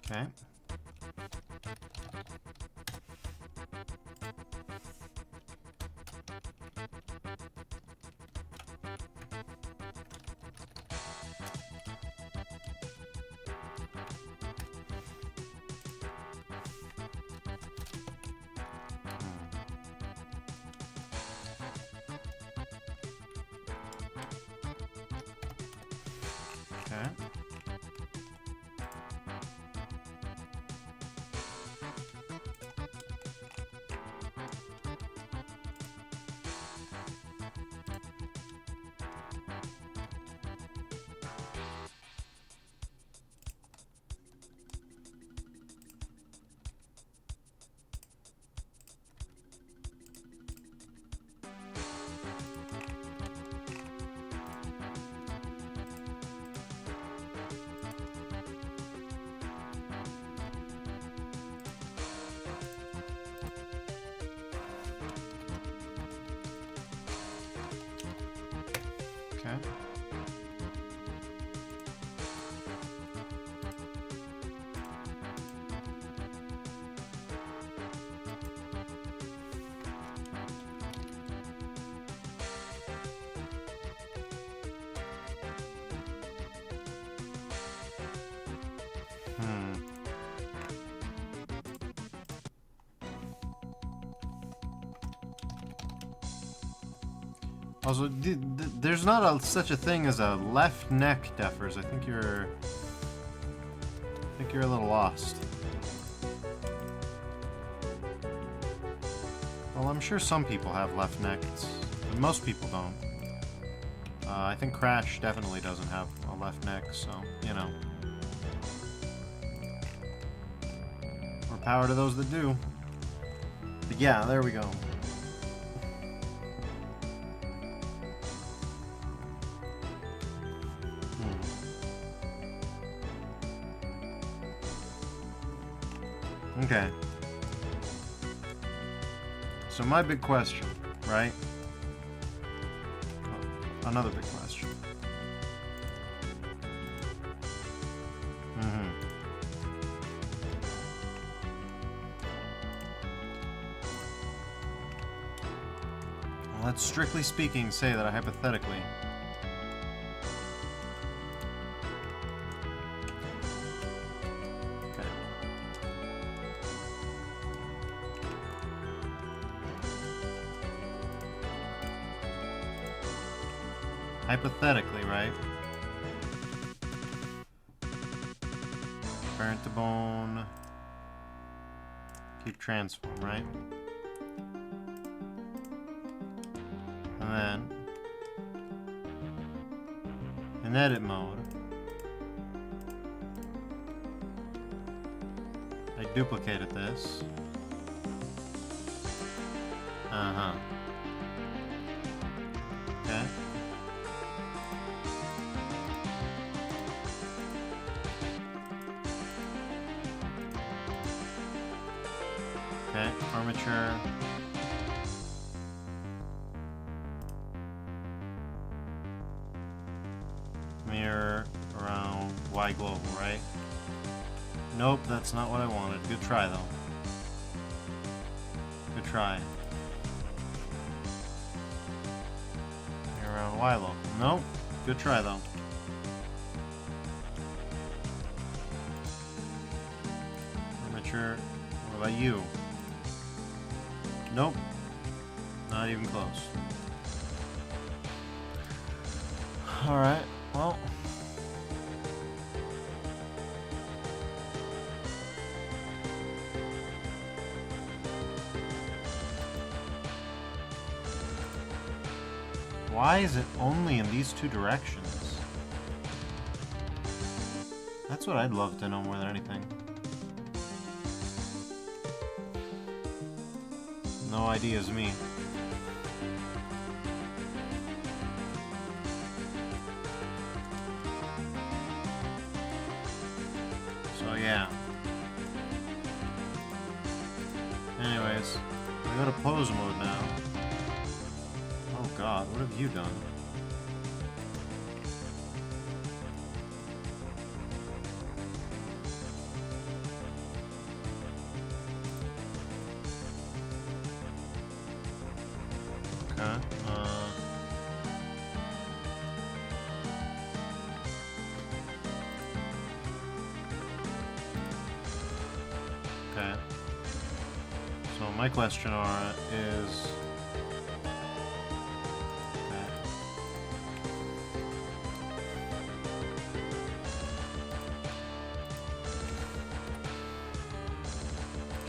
Speaker 1: Okay. Okay. Okay. Also, there's not such a thing as a left neck deafers. I think you're a little lost. Well, I'm sure some people have left necks, but most people don't. I think C.R.A.S.H definitely doesn't have a left neck, so, you know. More power to those that do. But yeah, there we go. Okay. So my big question, right? Oh, another big question. Well, let's strictly speaking say that I hypothetically hypothetically, right? Parent to bone. Keep transform, right? And then in edit mode, I duplicated this. Okay. Okay, armature. Mirror around Y global, right? Nope, that's not what I wanted. Good try, though. Good try. You're around Y local. Nope. Good try, though. Armature. What about you? Nope. Not even close. Alright, well. Why is it only in these two directions? That's what I'd love to know more than anything. No ideas, me. So yeah. Anyways, I go to pose mode now. Oh god, what have you done? Okay, okay. So my question is...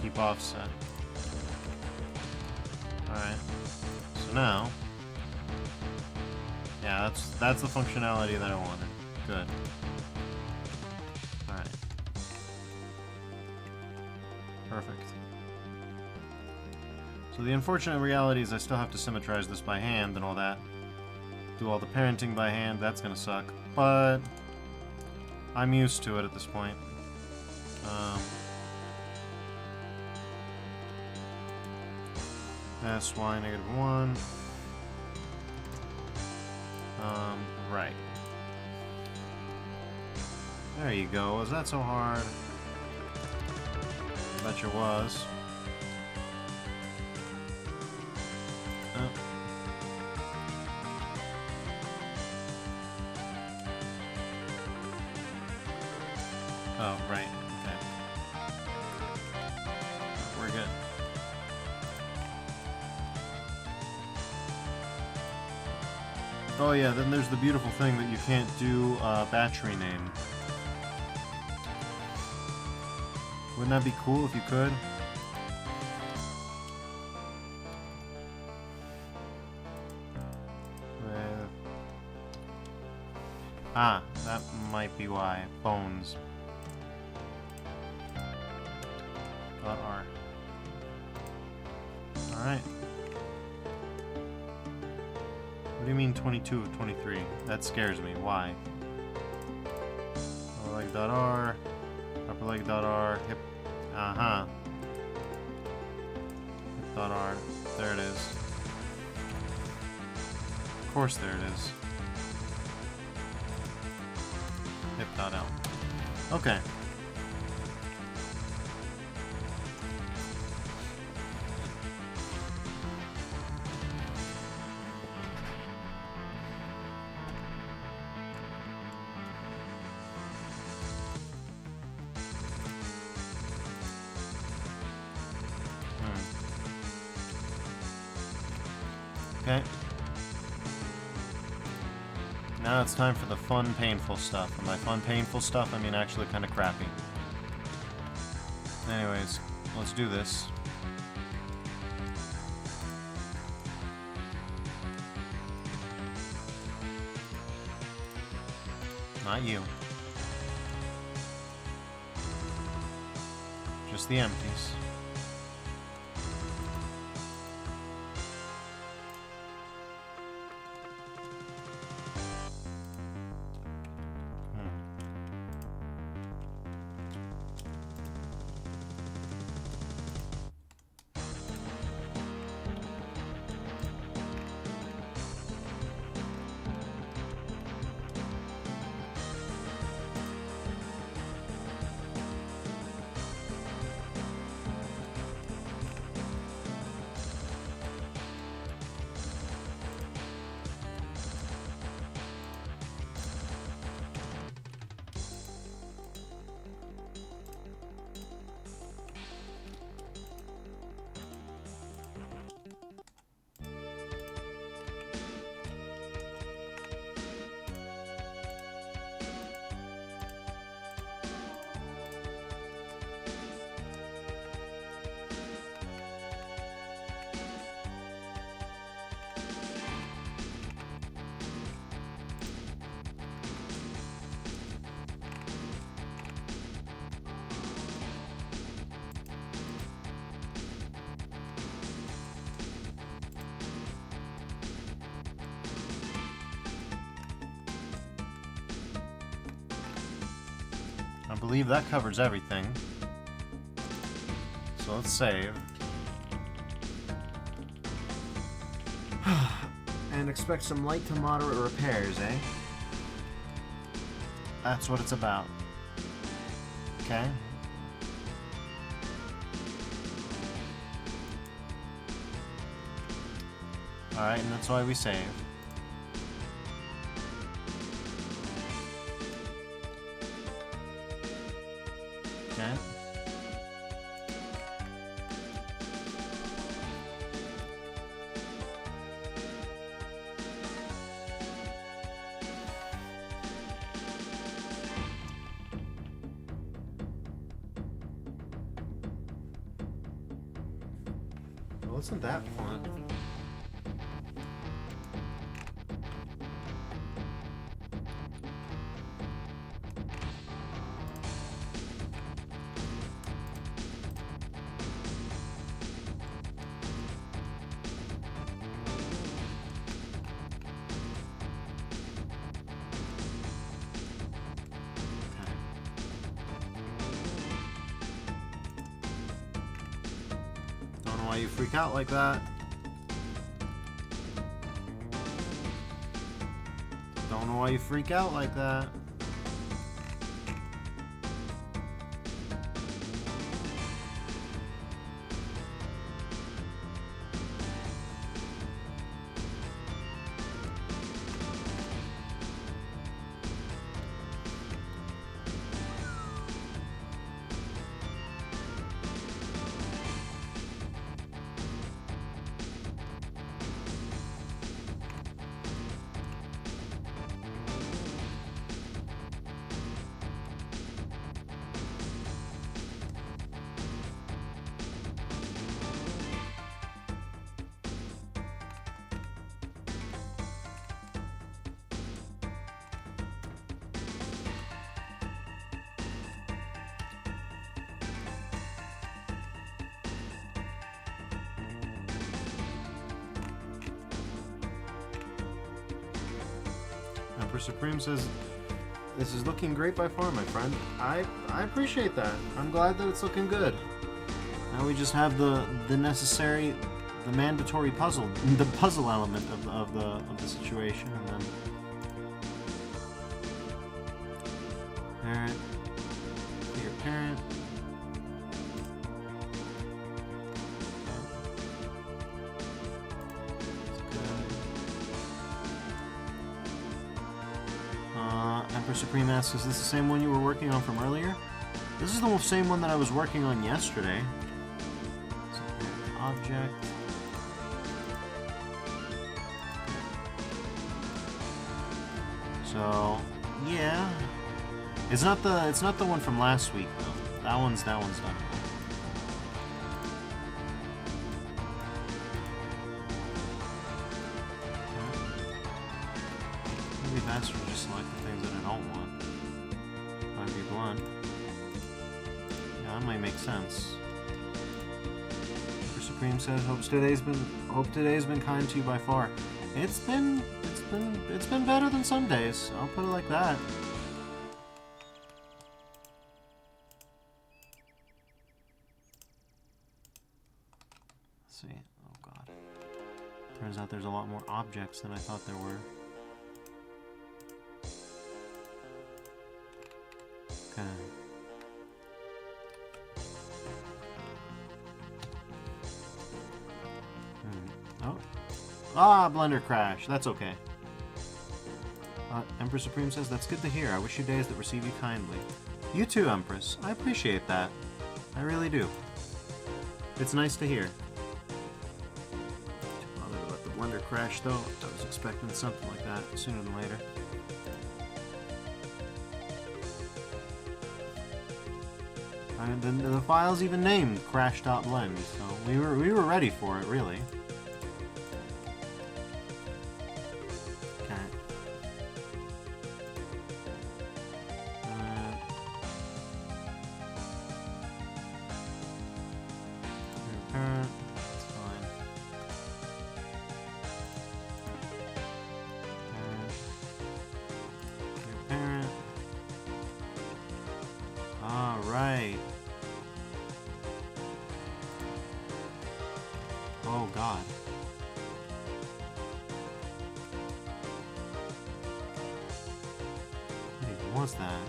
Speaker 1: keep offset. Alright. So now... yeah, that's the functionality that I wanted. Good. Alright. Perfect. So the unfortunate reality is I still have to symmetrize this by hand and all that. Do all the parenting by hand, that's gonna suck. But... I'm used to it at this point. SY -1. Right. There you go. Was that so hard? I bet you was. Oh. Oh, right. Okay. We're good. Oh yeah, then there's the beautiful thing that you can't do battery name. Wouldn't that be cool if you could? Ah, that might be why. Bones. .r. Alright. What do you mean 22 of 23? That scares me. Why? Lower leg .r, upper leg .r, hip. Uh-huh. Hip .r. There it is. Of course there it is. Hip .l. Okay. Okay. Now it's time for the fun, painful stuff. And by fun, painful stuff, I mean actually kind of crappy. Anyways, let's do this. Not you. Just the empties. believe that covers everything. So let's save. And expect some light to moderate repairs, eh? That's what it's about. Okay. Alright, and that's why we save. Okay. Well, isn't that fun? Why you freak out like that? Don't know why you freak out like that. Emperor Supreme says, "This is looking great by far, my friend." I appreciate that. I'm glad that it's looking good. Now we just have the necessary, the mandatory puzzle, the puzzle element of the situation, and then parent, your parent. Emperor Supreme asks, is this the same one you were working on from earlier? This is the same one that I was working on yesterday. Object. So, yeah. It's not the one from last week though. That one's done. Maybe faster to just select the things that I don't want. If I be blunt. Yeah, that might make sense. Emperor Supreme says, hope today's been kind to you by far. It's been better than some days. I'll put it like that. Let's see. Oh god. Turns out there's a lot more objects than I thought there were. Okay. Oh. Ah, blender crash. That's okay. Empress Supreme says, that's good to hear. I wish you days that receive you kindly. You too, Empress. I appreciate that. I really do. It's nice to hear. Too bothered about the blender crash, though. I was expecting something like that sooner than later. And the file's even named crash.blend, so we were ready for it, really. Okay. Parent, that's fine. Your parent. right. Oh, God. What even was that?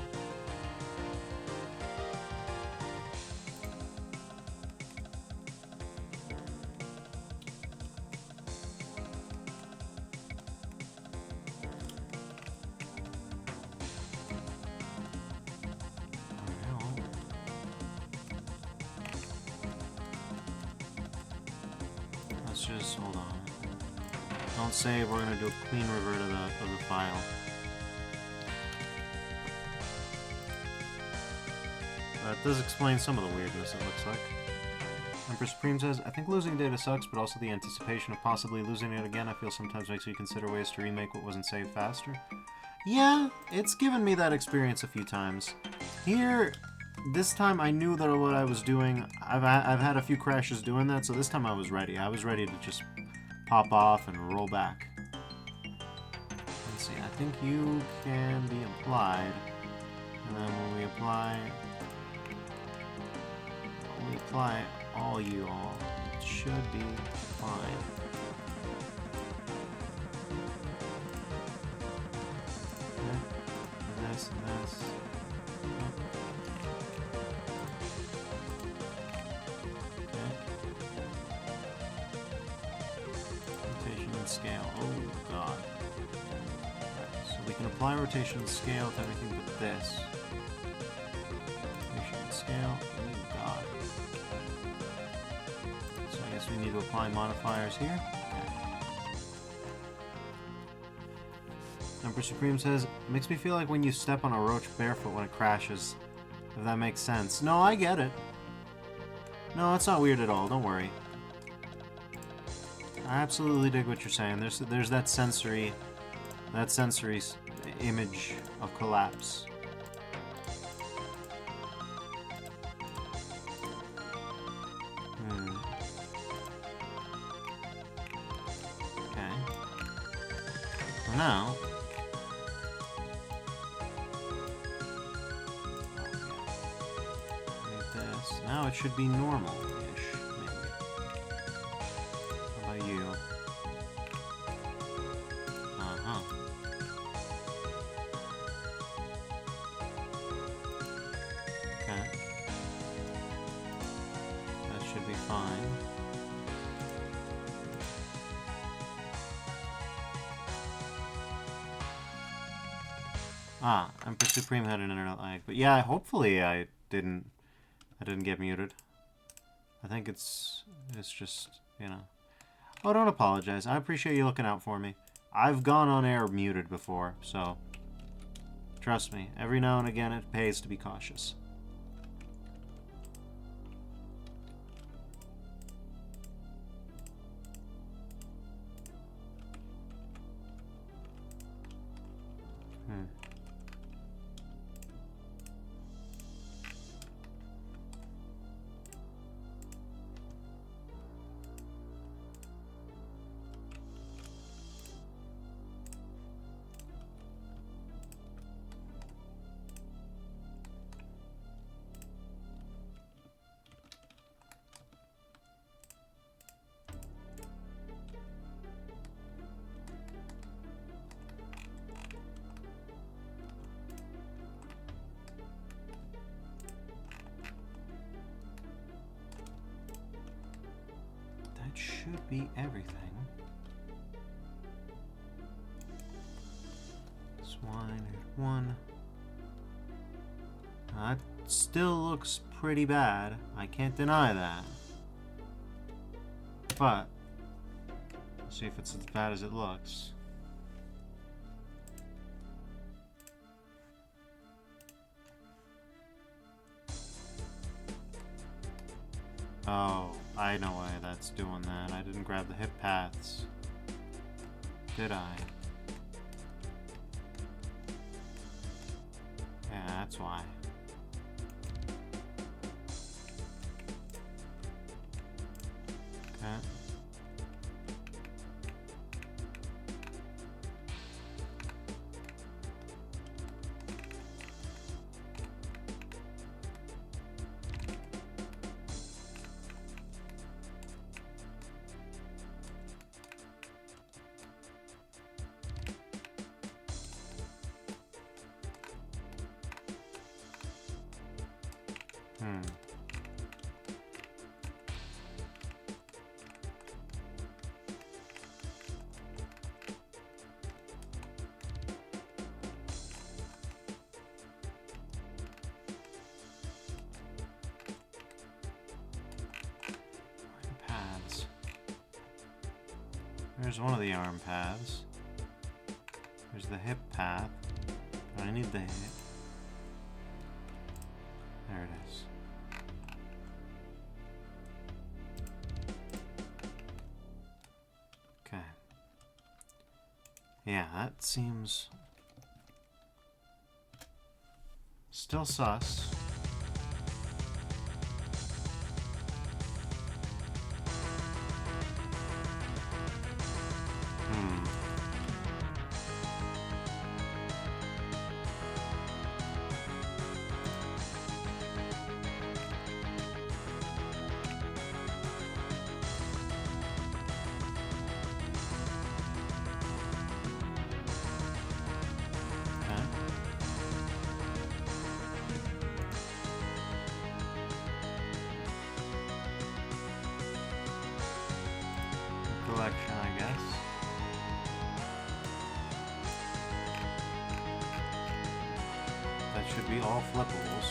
Speaker 1: Let's just hold on. Don't save. We're gonna do a clean revert of the file. That does explain some of the weirdness, it looks like. Emperor Supreme says, I think losing data sucks, but also the anticipation of possibly losing it again I feel sometimes makes you consider ways to remake what wasn't saved faster. Yeah, it's given me that experience a few times. Here, this time I knew that what I was doing. I've had a few crashes doing that, so this time I was ready. I was ready to just pop off and roll back. Let's see, I think you can be applied. And then when we apply all you all, it should be fine. Okay. And this and this. Scale. Oh, God. Right, so we can apply rotation and scale to everything but this. Rotation and scale. Oh, God. So I guess we need to apply modifiers here. Okay. Emperor Supreme says, makes me feel like when you step on a roach barefoot when it crashes. If that makes sense. No, I get it. No, it's not weird at all. Don't worry. I absolutely dig what you're saying. There's that sensory image of collapse. Okay. Well, now. Like this. Now it should be normal-ish. You. Uh-huh. Okay. That should be fine. Ah, Emperor Supreme had an internet lag. But yeah, hopefully I didn't get muted. I think it's just, you know. Oh, don't apologize. I appreciate you looking out for me. I've gone on air muted before, so trust me, every now and again it pays to be cautious. Should be everything. Swine at 1. That still looks pretty bad. I can't deny that. But let's see if it's as bad as it looks. Oh, I know why that's doing that. I didn't grab the hip paths. Did I? Yeah, that's why. Okay. There's one of the arm paths. There's the hip path. I need the hip. There it is. Okay. Yeah, that seems still sus. Collection, I guess. That should be all flippables.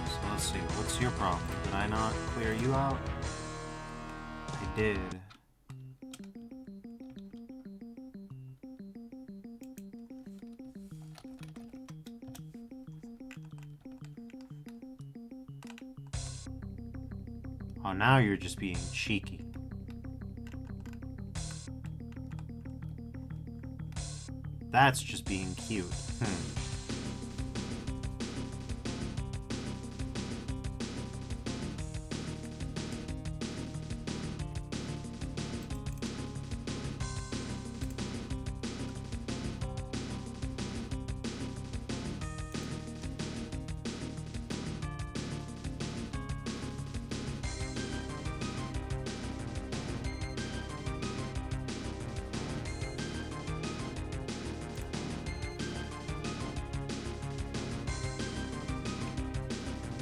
Speaker 1: So let's see, what's your problem? Did I not clear you out? I did. Oh, now you're just being cheeky. That's just being cute.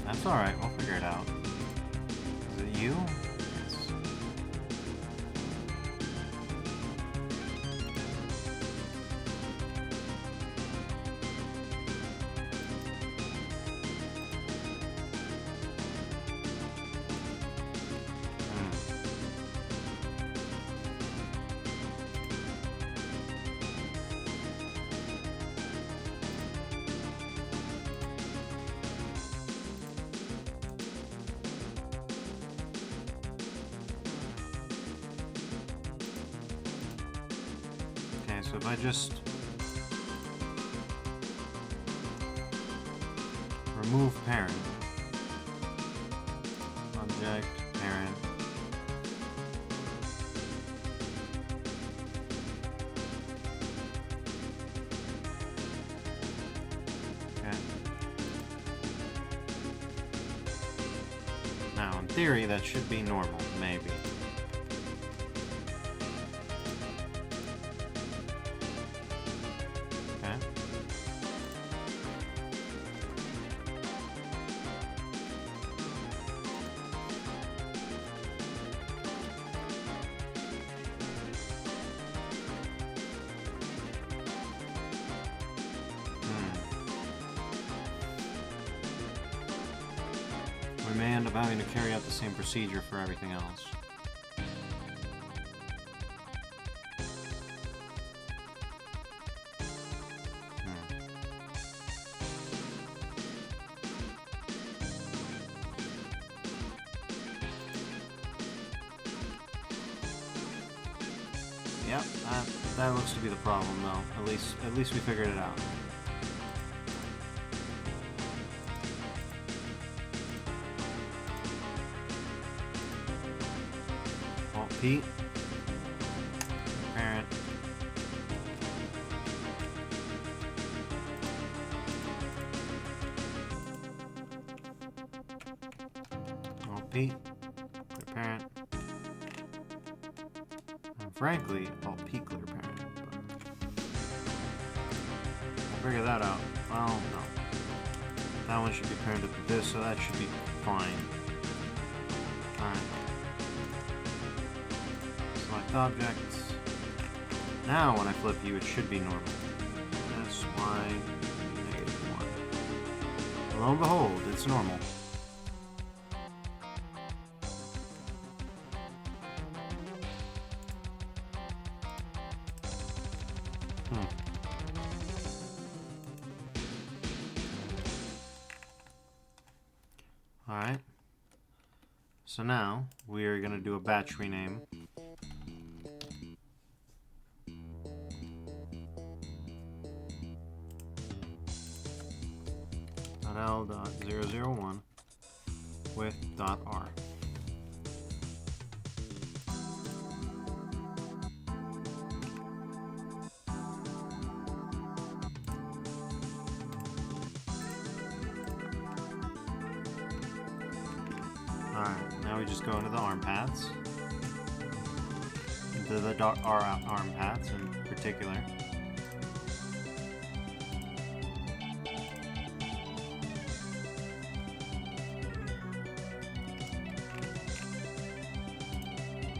Speaker 1: That's alright, we'll figure it out. Is it you? Yes. So if I just remove parent, object, parent, okay. Now in theory that should be normal, maybe. We may end up having to carry out the same procedure for everything else. Yep, that looks to be the problem, though. At least we figured it out. Pete, parent, Pete, clear parent, and frankly, Pete clear parent, but we'll figure that out. Well, no. That one should be parented with this, so that should be fine. Alright. Select objects. Now when I flip you, it should be normal. S, Y, -1. Lo and behold, it's normal. Alright. So now, we are going to do a batch rename. .l.001 with .r. Alright, now we just go into the arm paths. Into the arm paths in particular.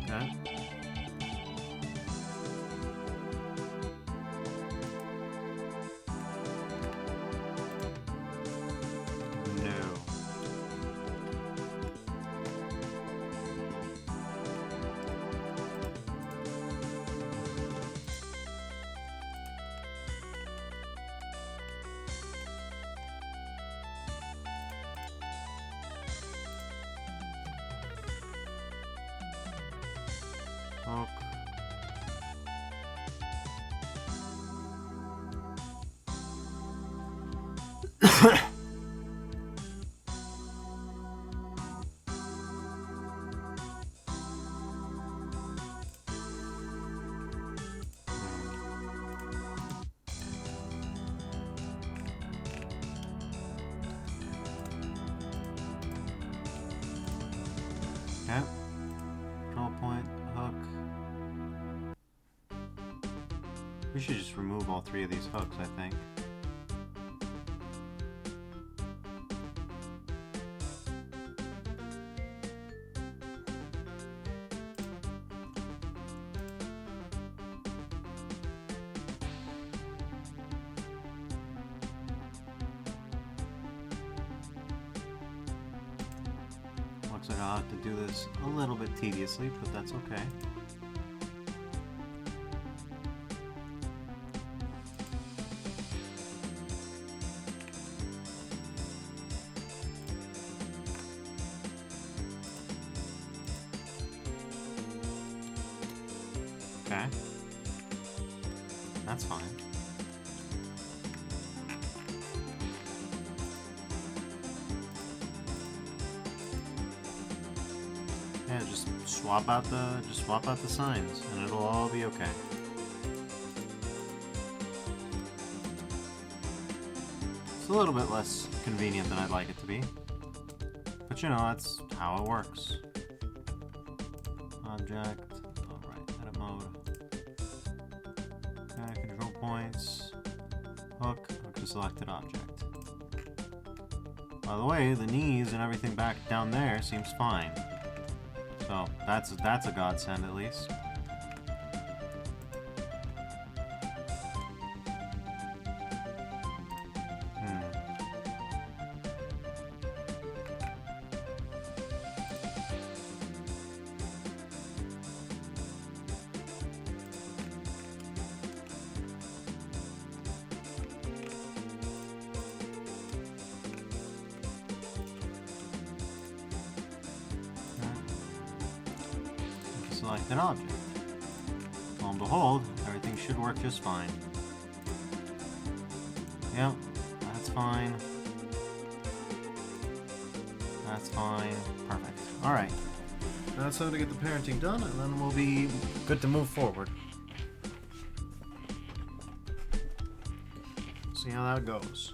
Speaker 1: Okay. Hook. Okay. Control point, hook. We should just remove all three of these hooks, I think. Looks like I'll have to do this a little bit tediously, but that's okay. Okay. That's fine. Yeah, just swap out the signs and it'll all be okay. It's a little bit less convenient than I'd like it to be. But you know, that's how it works. Object. Alright, edit mode. Okay, control points. Hook to selected object. By the way, the knees and everything back down there seems fine. So that's a godsend at least. Select an object. Lo and behold, everything should work just fine. Yep, that's fine. That's fine. Perfect. Alright. That's how to get the parenting done, and then we'll be good to move forward. See how that goes.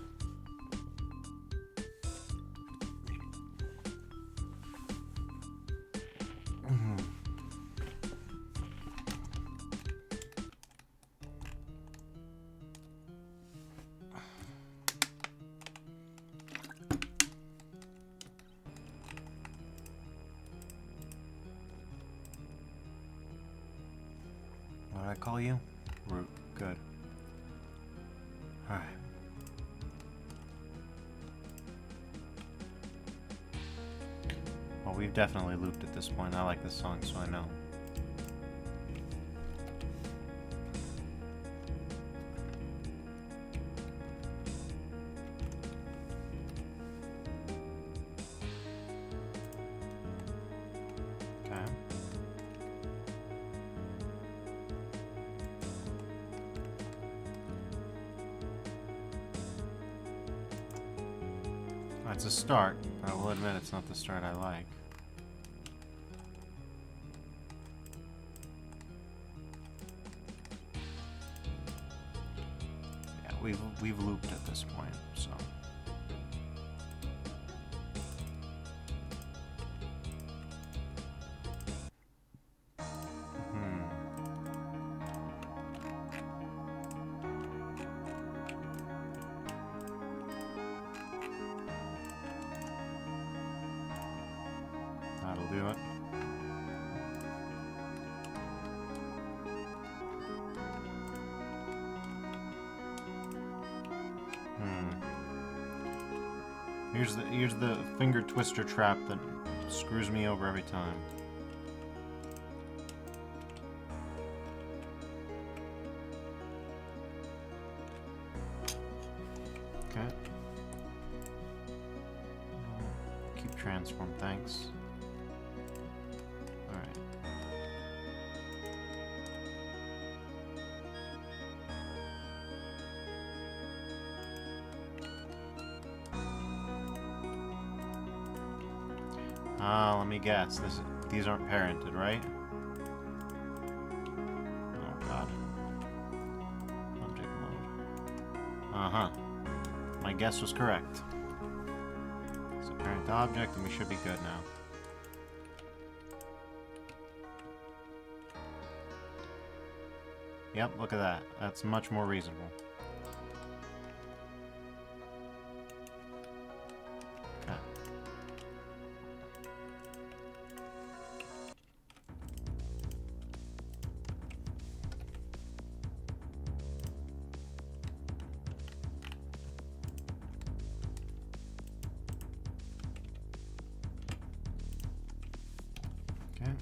Speaker 1: What did I call you? Root. Good. Alright. Well, we've definitely looped at this point. I like this song, so I know. That's a start. I will admit it's not the start I like. Yeah, we've looped at this point, so. That'll do it. Here's the finger twister trap that screws me over every time. Okay. Keep transform, thanks. Alright. Let me guess. These aren't parented, right? Oh god. Object mode. Uh-huh. My guess was correct. It's a parent object, and we should be good now. Yep, look at that. That's much more reasonable. Okay. Okay.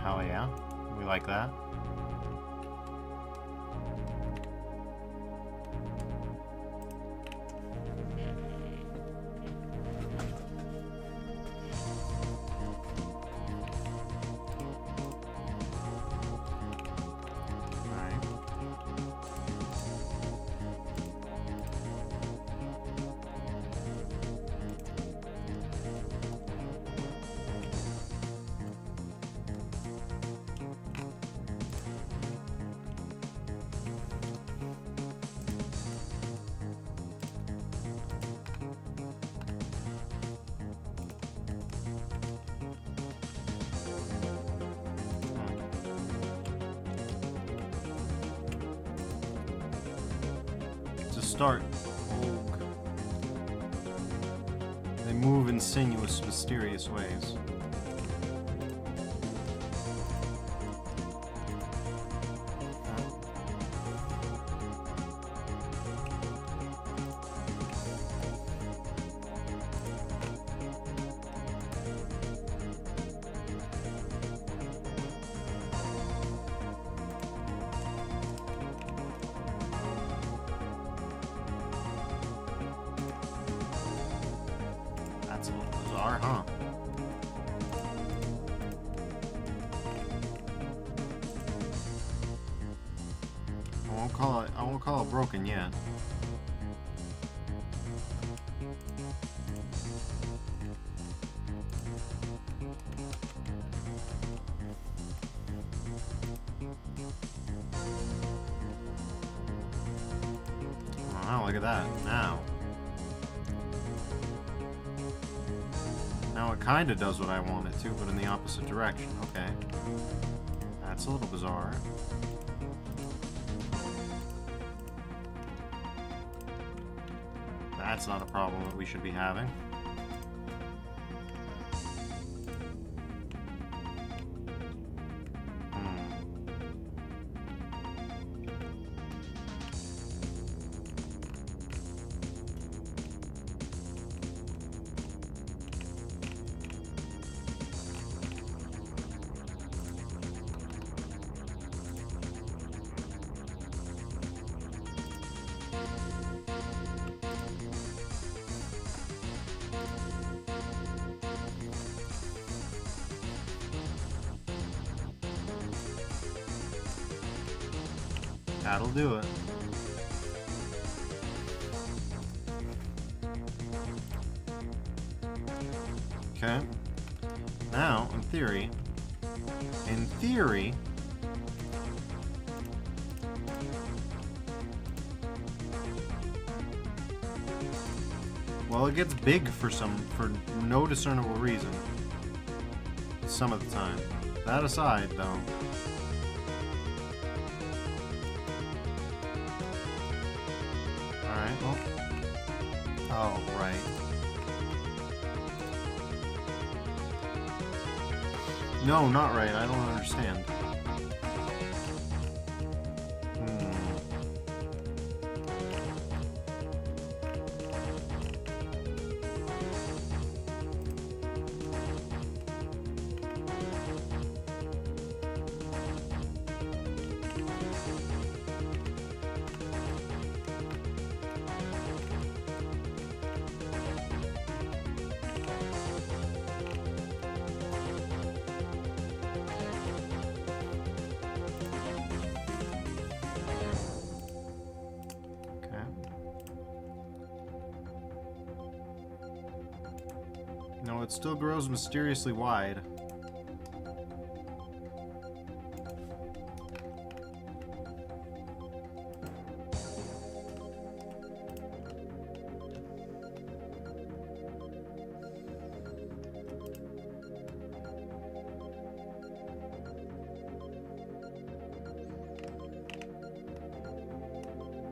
Speaker 1: Hell yeah. We like that. Start. They move in sinuous, mysterious ways. That's a little bizarre, huh? I won't call it broken yet. Oh, look at that. Now it kind of does what I want it to, but in the opposite direction. Okay. That's a little bizarre. That's not a problem that we should be having. That'll do it. Okay. Now, in theory... Well, it gets big for no discernible reason. Some of the time. That aside, though. Alright, well. Oh, right. No, not right. I don't understand. No, it still grows mysteriously wide.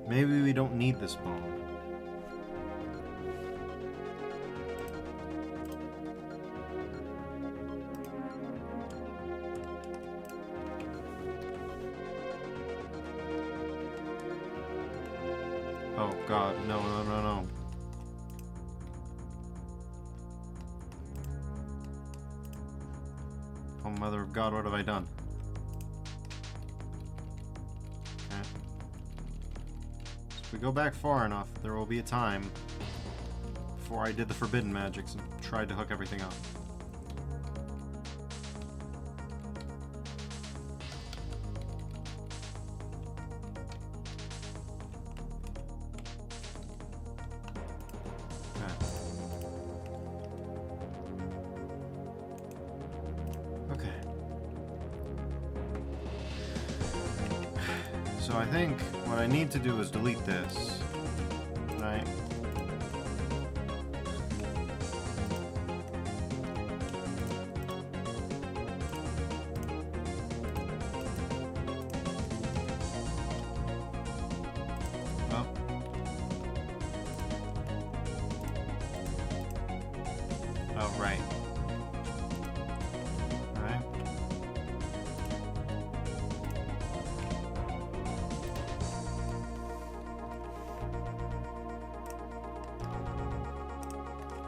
Speaker 1: Maybe we don't need this bone. Oh god, no, no, no, no. Oh mother of God, what have I done? Okay. So if we go back far enough, there will be a time before I did the forbidden magics and tried to hook everything up. So I think what I need to do is delete this, right? Oh. Oh, right.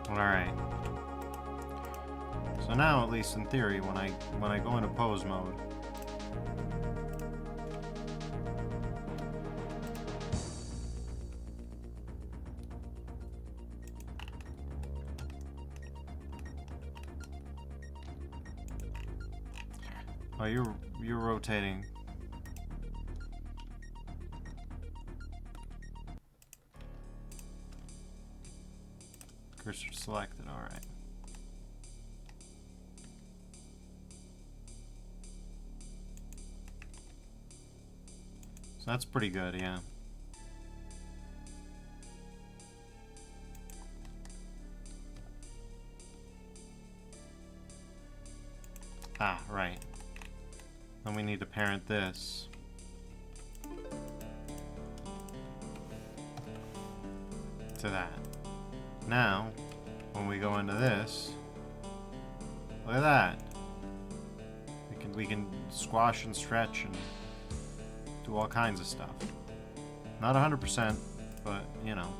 Speaker 1: Alright. So now, at least in theory, when I go into pose mode, oh, you're rotating. Cursor selected, alright. So that's pretty good, yeah. Ah, right. Then we need to parent this. To that. Now, when we go into this, look at that. We can squash and stretch and do all kinds of stuff. Not 100%, but you know.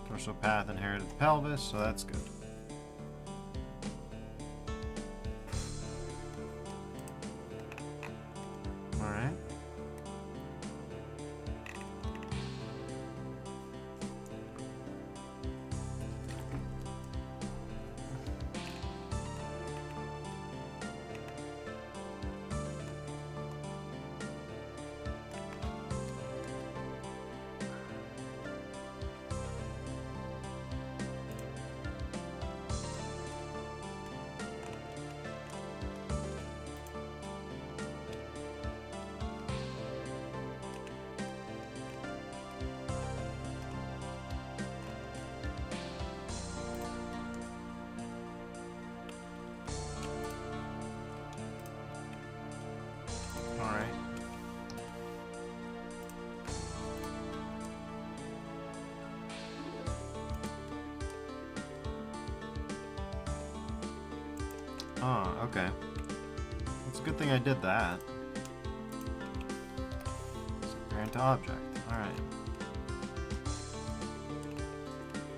Speaker 1: Torso path inherited pelvis, so that's good. Alright. Oh, okay. It's a good thing I did that. Parent to object. Alright.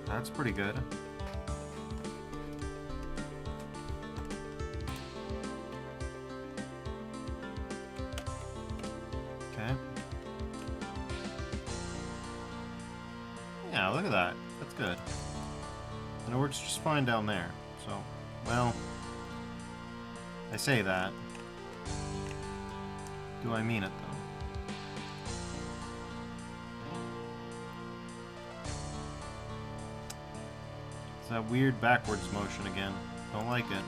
Speaker 1: That's pretty good. Okay. Yeah, look at that. That's good. And it works just fine down there. So, well, I say that. Do I mean it, though? It's that weird backwards motion again. Don't like it.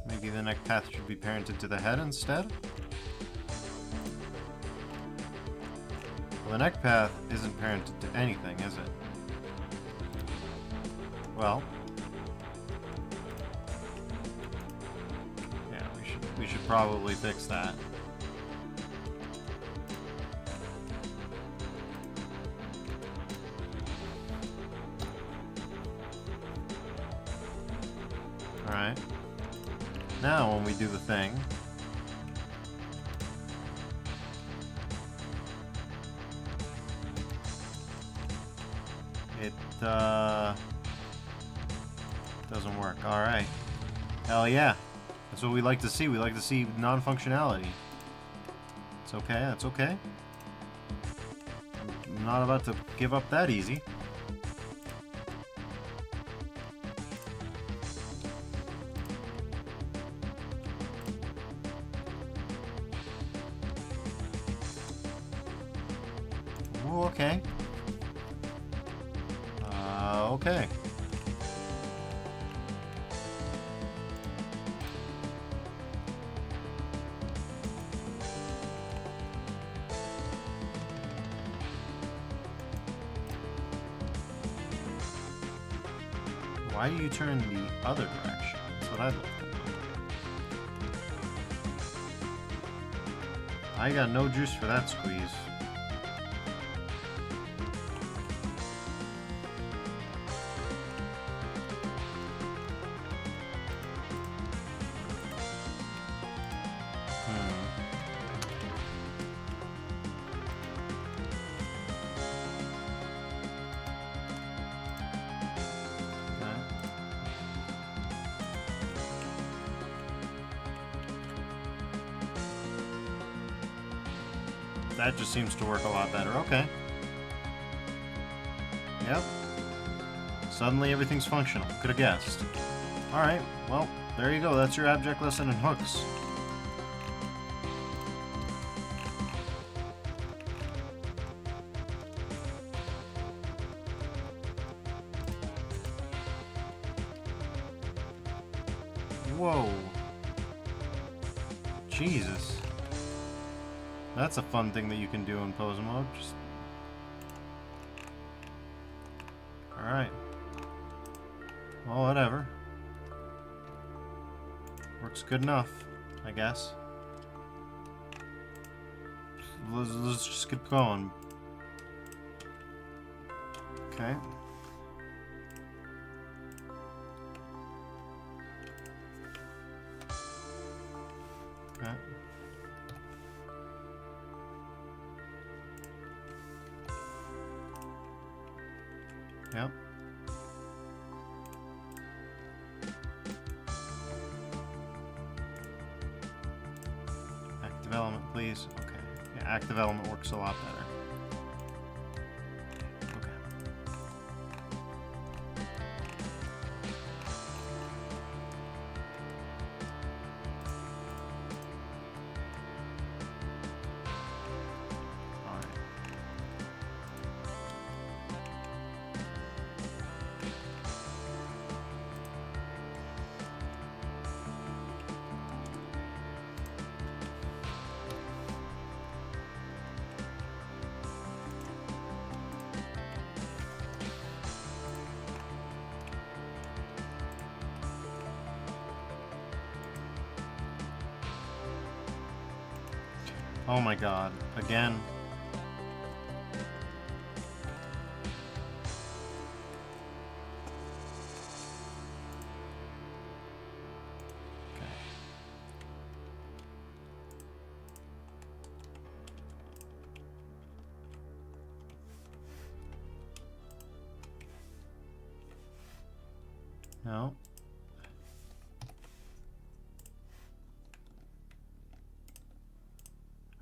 Speaker 1: Maybe the neck path should be parented to the head instead? Well, the neck path isn't parented to anything, is it? Well... yeah, we should probably fix that. Alright. Now, when we do the thing... it, doesn't work. Alright. Hell yeah. That's what we like to see. We like to see non-functionality. It's okay, that's okay. I'm not about to give up that easy. Ooh, okay. Okay. Why do you turn the other direction? That's what I'd like to know. I got no juice for that squeeze. That just seems to work a lot better. Okay. Yep. Suddenly everything's functional. Could have guessed. Alright, well, there you go. That's your abject lesson in hooks. Whoa. Jesus. That's a fun thing that you can do in pose mode. Just... alright. Well, whatever. Works good enough, I guess. Let's just keep going. Okay. Okay. Yep. Active element, please. Okay. Yeah, active element works a lot better. Okay. Alright. Oh my god. Again. No.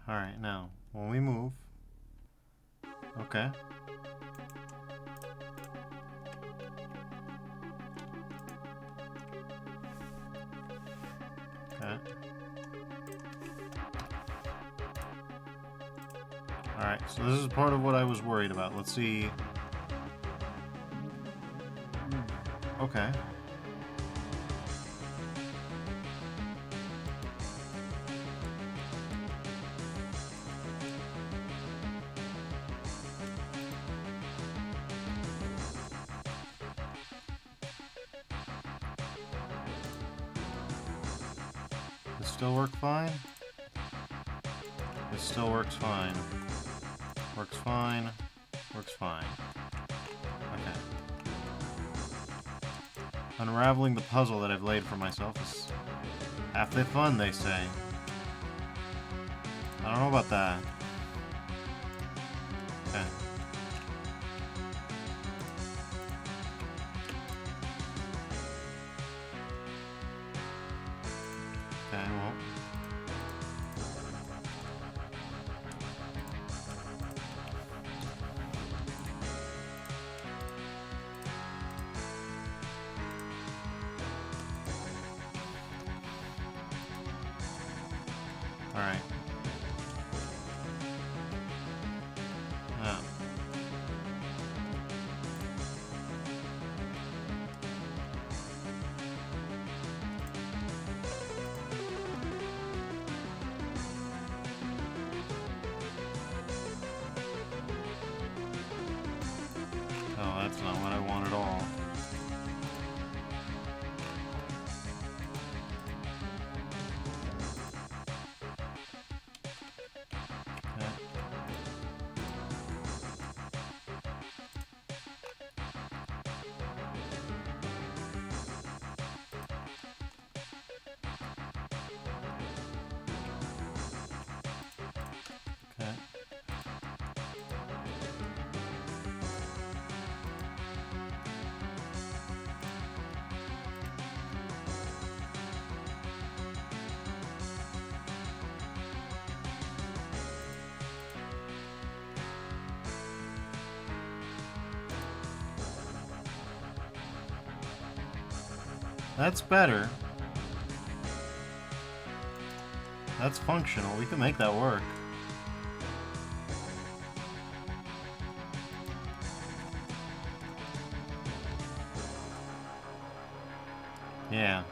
Speaker 1: Alright, now, when we move... Okay. Okay. Alright, so this is part of what I was worried about. Let's see... Okay. This still work fine? This still works fine. Works fine. Works fine. Okay. Unraveling the puzzle that I've laid for myself is half the fun, they say. I don't know about that. Okay. Okay, well. Alright. Yeah. Oh, that's not what I want at all. Okay. That's better. That's functional. We can make that work. Yeah.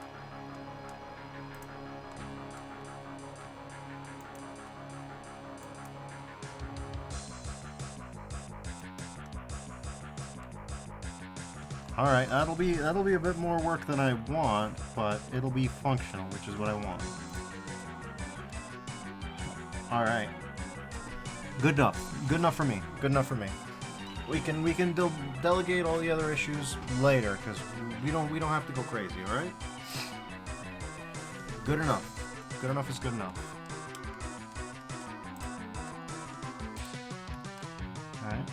Speaker 1: Alright, that'll be a bit more work than I want, but it'll be functional, which is what I want. Alright. Good enough. Good enough for me. Good enough for me. We can delegate all the other issues later, because we don't have to go crazy, alright? Good enough. Good enough is good enough. Alright.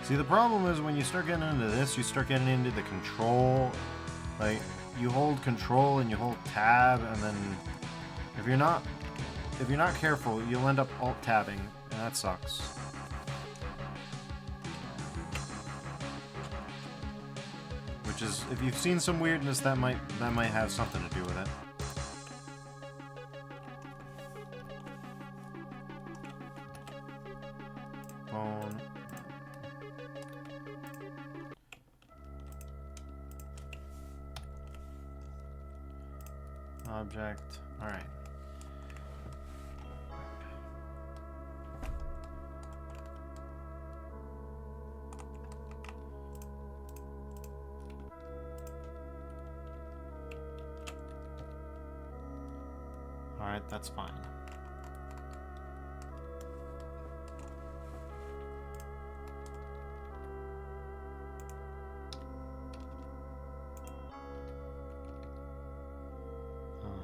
Speaker 1: See, the problem is when you start getting into this, you start getting into the control. Like, you hold control and you hold tab, and then if you're not careful, you'll end up alt-tabbing, That sucks. Which is, if you've seen some weirdness, that might have something to do with it. Phone. Object. All right. All right, that's fine.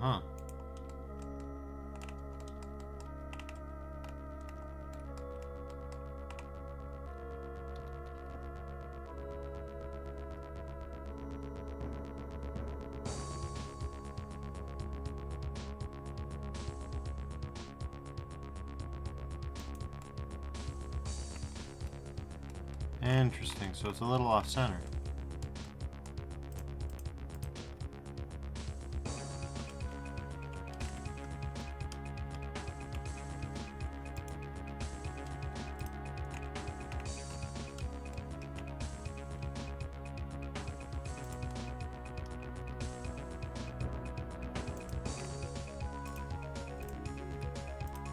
Speaker 1: Uh-huh. Interesting, so it's a little off-center.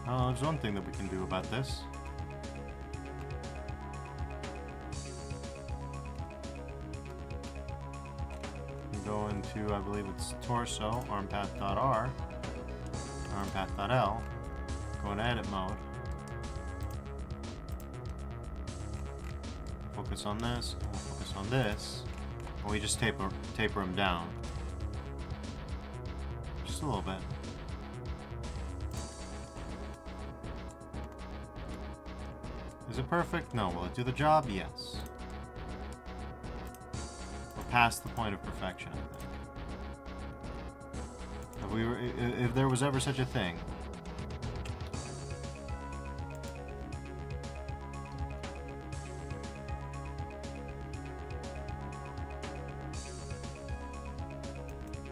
Speaker 1: Oh, there's one thing that we can do about this. Go into, I believe it's torso, armpath.r, armpath.l, go into edit mode, focus on this, and we'll focus on this, and we just taper them down. Just a little bit. Is it perfect? No. Will it do the job? Yes. Past the point of perfection, I think. If there was ever such a thing.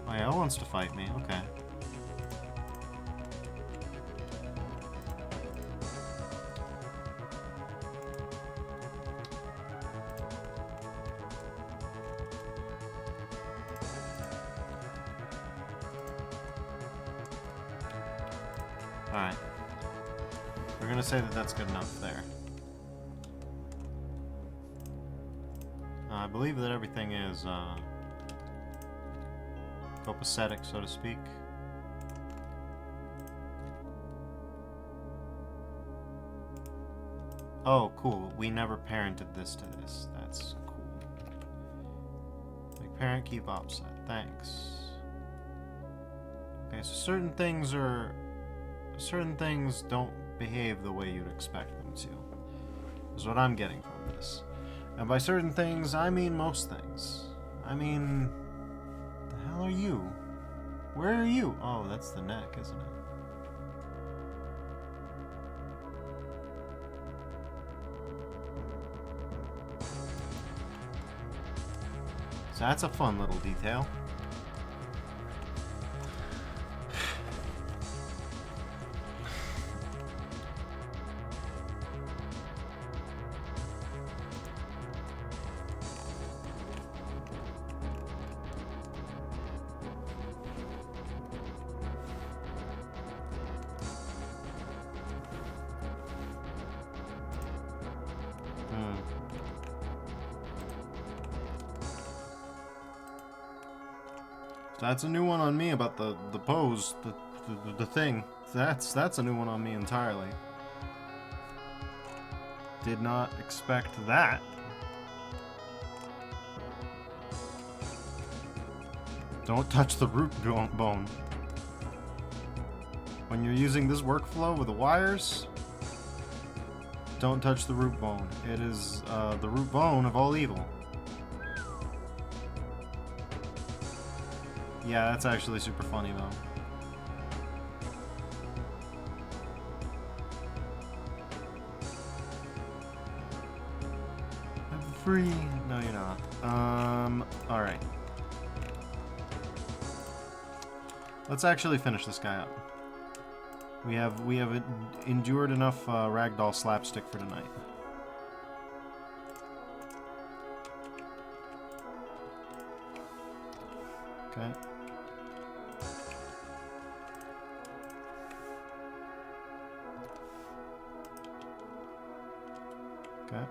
Speaker 1: Oh yeah, it wants to fight me, okay. Alright. We're gonna say that that's good enough there. I believe that everything is copacetic, so to speak. Oh, cool. We never parented this to this. That's cool. Like parent, keep offset. Thanks. Okay, so certain things don't behave the way you'd expect them to. Is what I'm getting from this. And by certain things, I mean most things. I mean, the hell are you? Where are you? Oh, that's the neck, isn't it? So that's a fun little detail. That's a new one on me about the pose, the thing. That's a new one on me entirely. Did not expect that. Don't touch the root bone. When you're using this workflow with the wires, don't touch the root bone. It is the root bone of all evil. Yeah, that's actually super funny though. free. No, you're not. Alright. Let's actually finish this guy up. We have endured enough ragdoll slapstick for tonight. Okay. Okay.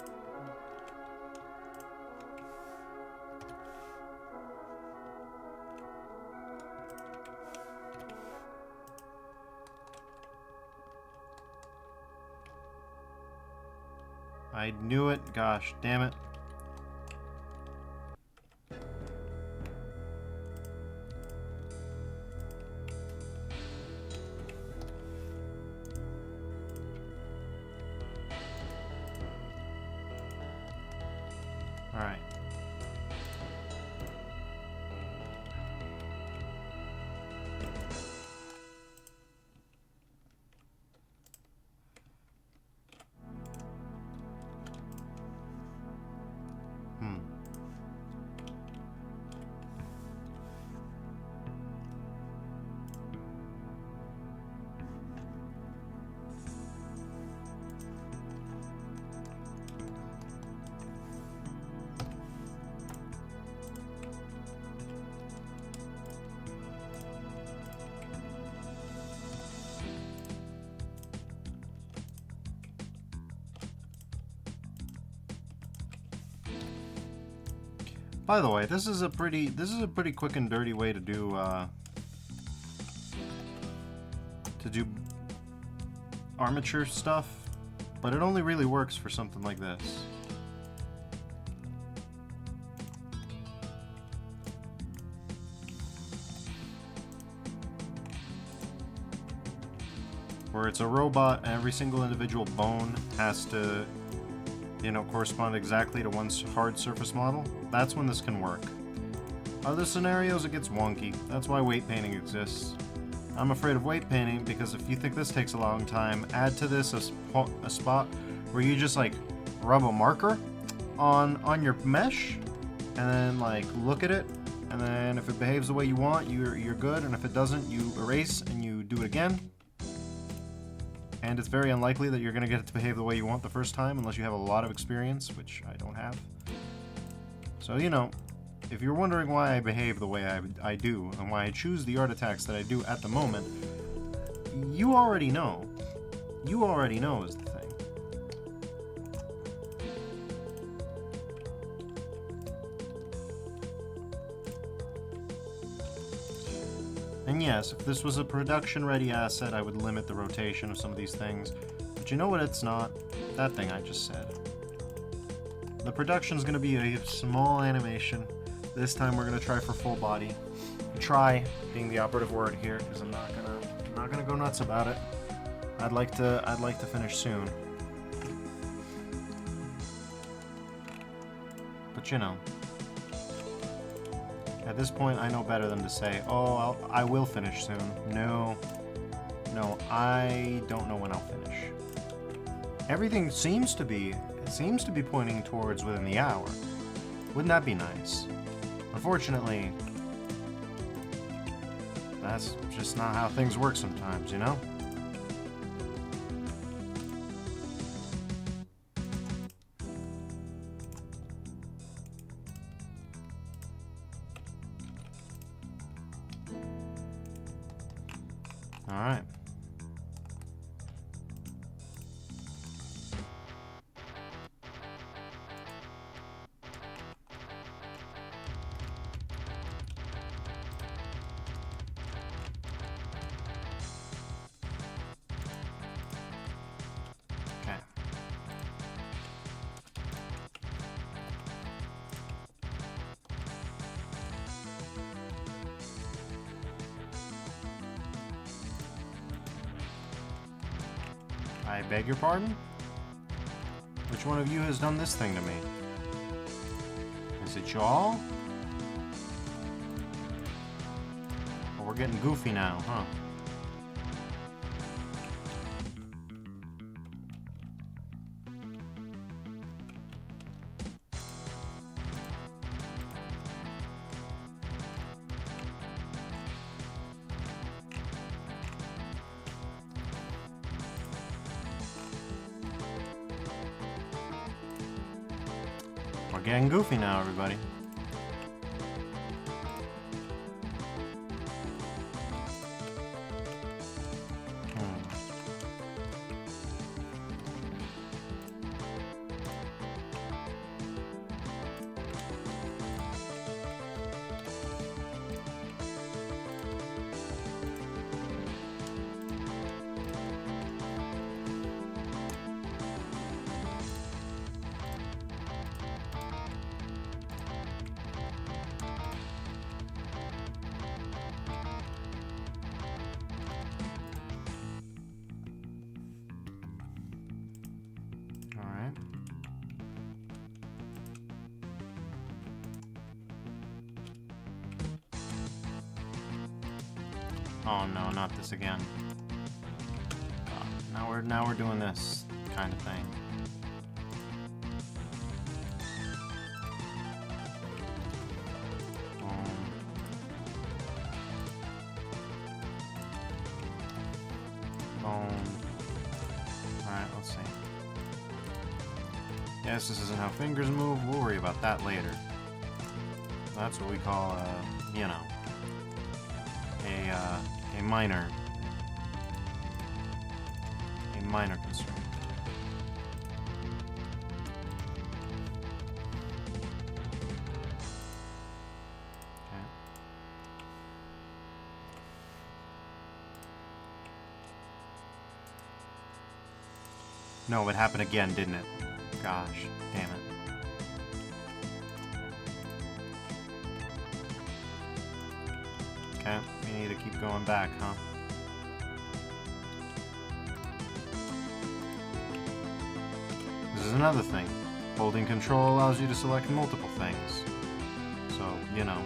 Speaker 1: I knew it. Gosh, damn it. All right. By the way, this is a pretty quick and dirty way to do armature stuff, but it only really works for something like this. Where it's a robot and every single individual bone has to, you know, correspond exactly to one hard surface model. That's when this can work. Other scenarios, it gets wonky. That's why weight painting exists. I'm afraid of weight painting because if you think this takes a long time, add to this a spot where you just like rub a marker on your mesh and then like look at it, and then if it behaves the way you want, you're good, and if it doesn't, you erase and you do it again. And it's very unlikely that you're going to get it to behave the way you want the first time unless you have a lot of experience, which I don't have. So, you know, if you're wondering why I behave the way I do, and why I choose the art attacks that I do at the moment, you already know. You already know is the thing. And yes, if this was a production-ready asset, I would limit the rotation of some of these things. But you know what it's not? That thing I just said. The production's going to be a small animation. This time we're going to try for full body. Try being the operative word here, because I'm not gonna go nuts about it. I'd like to finish soon. But you know, at this point I know better than to say, oh, I will finish soon. No, I don't know when I'll finish. Everything seems to be pointing towards within the hour. Wouldn't that be nice? Unfortunately, that's just not how things work sometimes, you know? All right. I beg your pardon? Which one of you has done this thing to me? Is it y'all? Oh, we're getting goofy now, huh? We're getting goofy now, everybody. Oh no, not this again. Now we're doing this kind of thing. Alright, let's see. Yes, this isn't how fingers move. We'll worry about that later. That's what we call, you know, a minor concern. Okay. No, it happened again, didn't it? Gosh, damn it. Okay, we need to keep going back, huh? This is another thing. Holding control allows you to select multiple things. So, you know.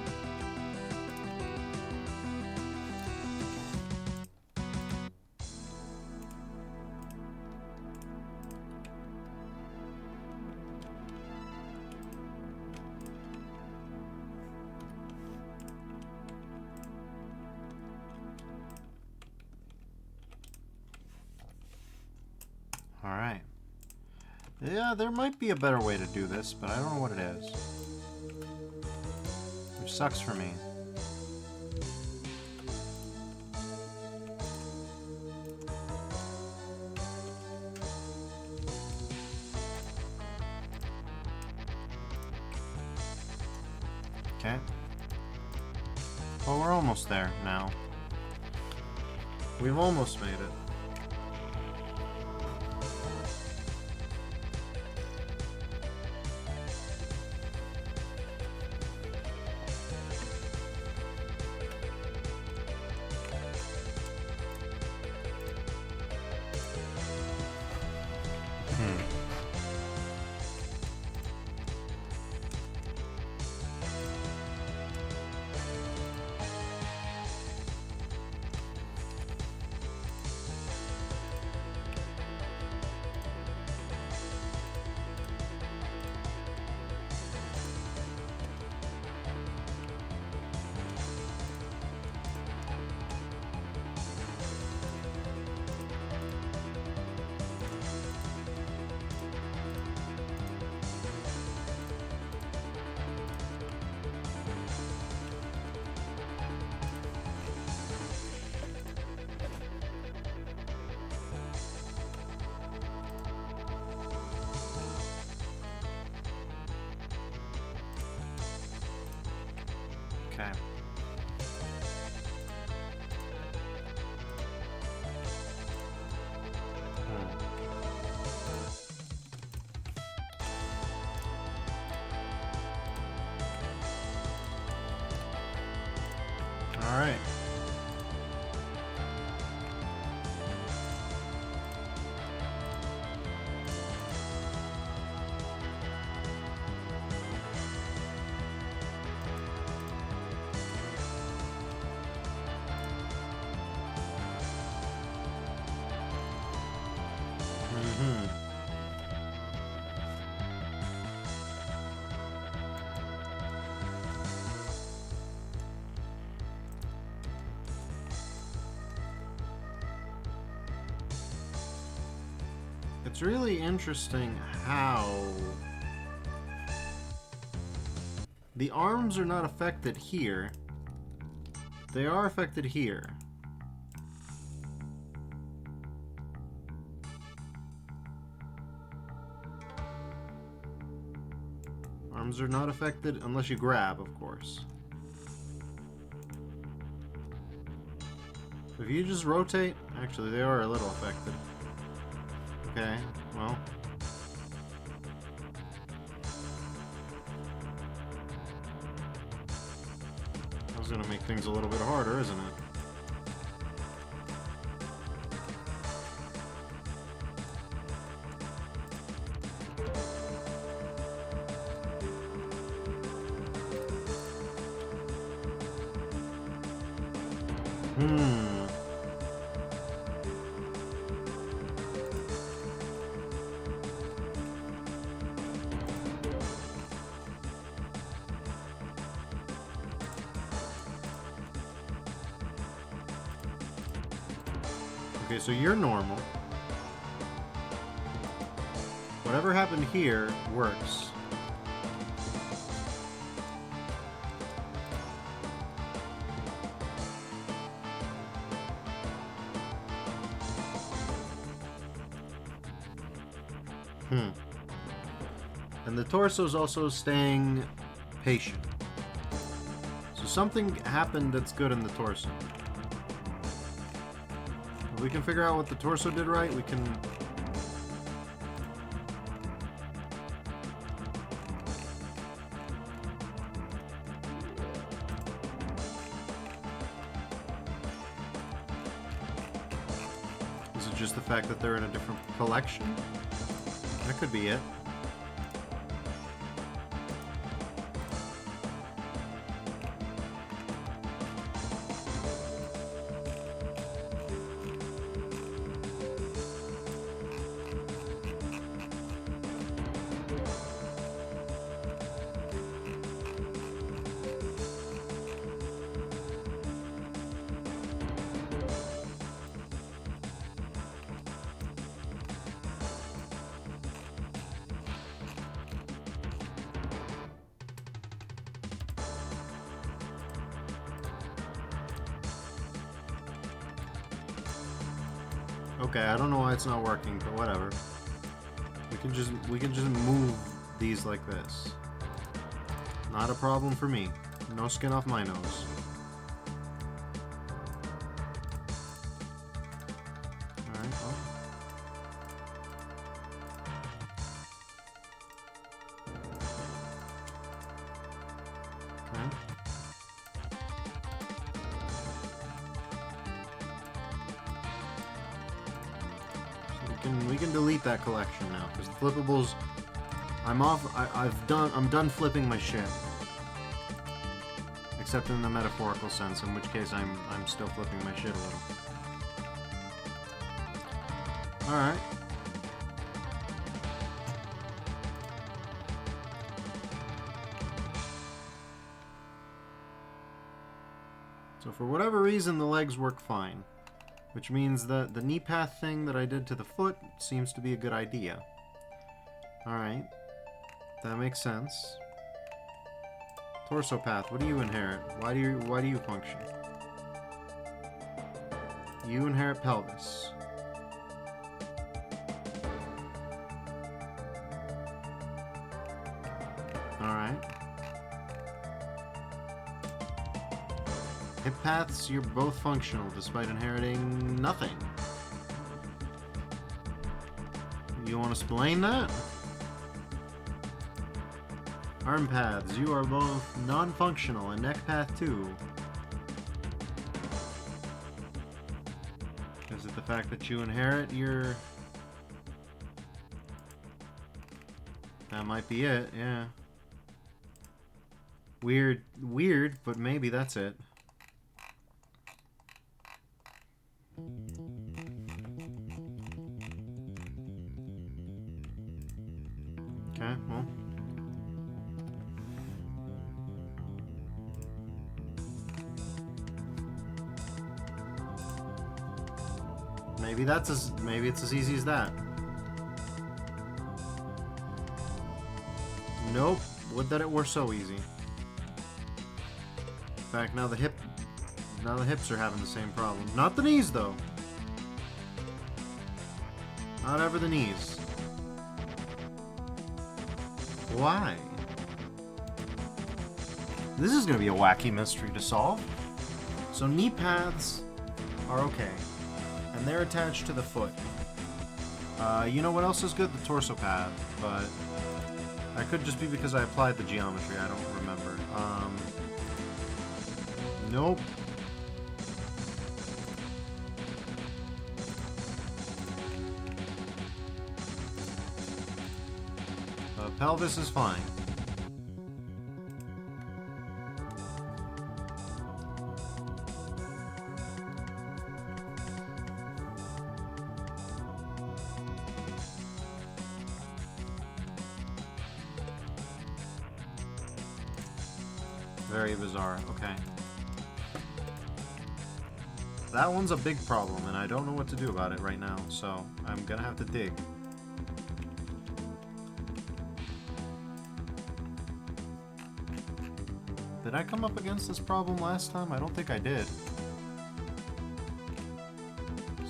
Speaker 1: Alright. Yeah, there might be a better way to do this, but I don't know what it is. Which sucks for me. Okay. Well, we're almost there now. We've almost made it. Okay. All right. It's really interesting how The arms are not affected here. They are affected here. Arms are not affected unless you grab, of course. If you just rotate, actually they are a little affected. Okay, well. That's gonna make things a little bit harder, isn't it? Okay, so you're normal. Whatever happened here works. And the torso's also staying patient. So something happened that's good in the torso. If we can figure out what the torso did right, we can... Is it just the fact that they're in a different collection? That could be it. Okay, I don't know why it's not working, but whatever. We can just move these like this. Not a problem for me. No skin off my nose. Alright, well. Okay. We can delete that collection now, because the flippables, I'm done flipping my shit. Except in the metaphorical sense, in which case I'm still flipping my shit a little. Alright. So for whatever reason, the legs work fine. Which means that the knee path thing that I did to the foot seems to be a good idea. Alright. That makes sense. Torso path, what do you inherit? Why do you function? You inherit pelvis. Alright. Hip paths, you're both functional despite inheriting nothing. You want to explain that? Arm paths, you are both non-functional, and neck path too. Is it the fact that you inherit your... That might be it, yeah. Weird, but maybe that's it. Okay, well. Maybe it's as easy as that. Nope. Would that it were so easy. In fact, now the hips are having the same problem. Not the knees, though. Not ever the knees. Why? This is going to be a wacky mystery to solve. So knee paths are okay. And they're attached to the foot. You know what else is good? The torso pad. But that could just be because I applied the geometry. I don't remember. Nope. Pelvis is fine. Very bizarre. Okay. That one's a big problem, and I don't know what to do about it right now, so I'm gonna have to dig. Did I come up against this problem last time? I don't think I did.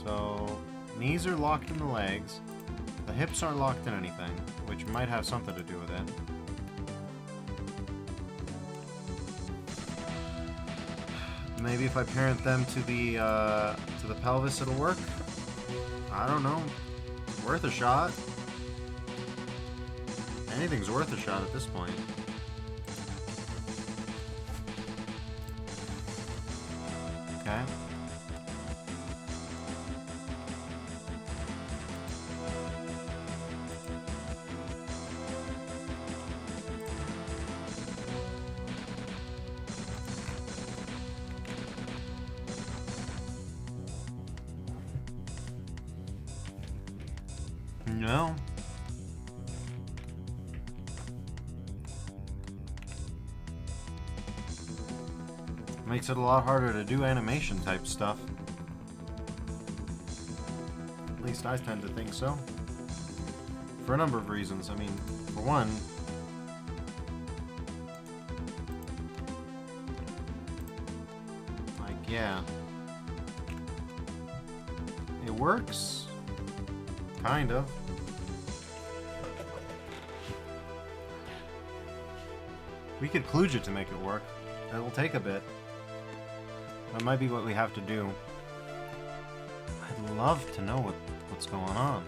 Speaker 1: So, knees are locked in the legs. The hips aren't locked in anything, which might have something to do with it. Maybe if I parent them to the pelvis, it'll work. I don't know. Worth a shot. Anything's worth a shot at this point. Okay. No. Makes it a lot harder to do animation type stuff. At least I tend to think so. For a number of reasons. I mean, for one, like, yeah. It works. Kind of. We could kludge it to make it work. It'll take a bit. That might be what we have to do. I'd love to know what's going on.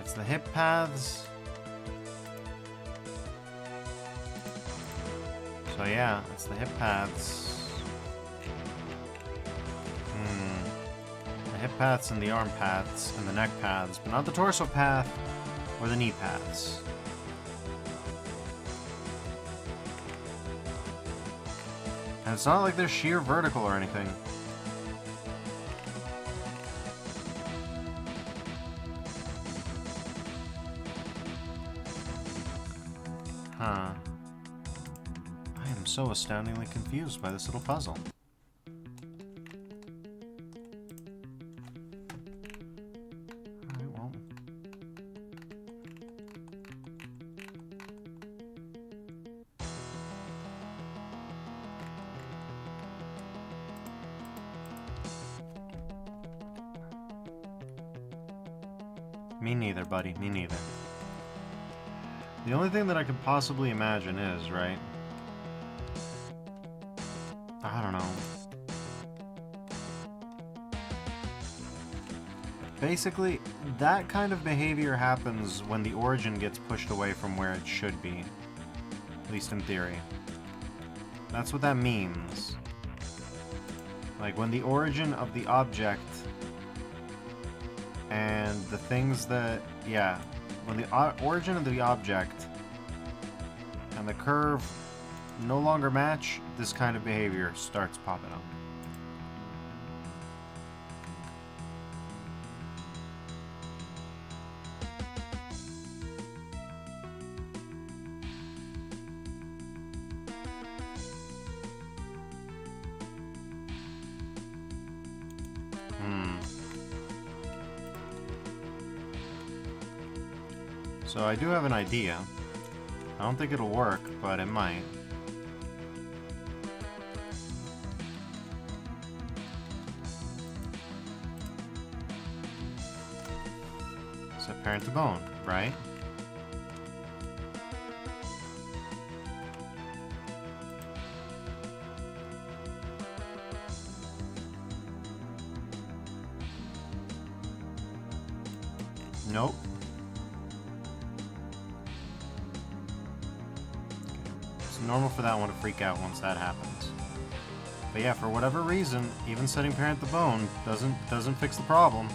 Speaker 1: It's the hip paths. So yeah, it's the hip paths. The hip paths and the arm paths and the neck paths, but not the torso path or the knee paths. And it's not like they're sheer vertical or anything. Huh. I am so astoundingly confused by this little puzzle. Alright, well. Me neither, buddy. Me neither. The only thing that I could possibly imagine is, right? I don't know. Basically, that kind of behavior happens when the origin gets pushed away from where it should be. At least in theory. That's what that means. Like, when the origin of the object and the things that, yeah, when the origin of the object and the curve no longer match, this kind of behavior starts popping up. So I do have an idea. I don't think it'll work, but it might. Set parent to bone, right? Nope. It's normal for that one to freak out once that happens. But yeah, for whatever reason, even setting parent to bone doesn't fix the problem.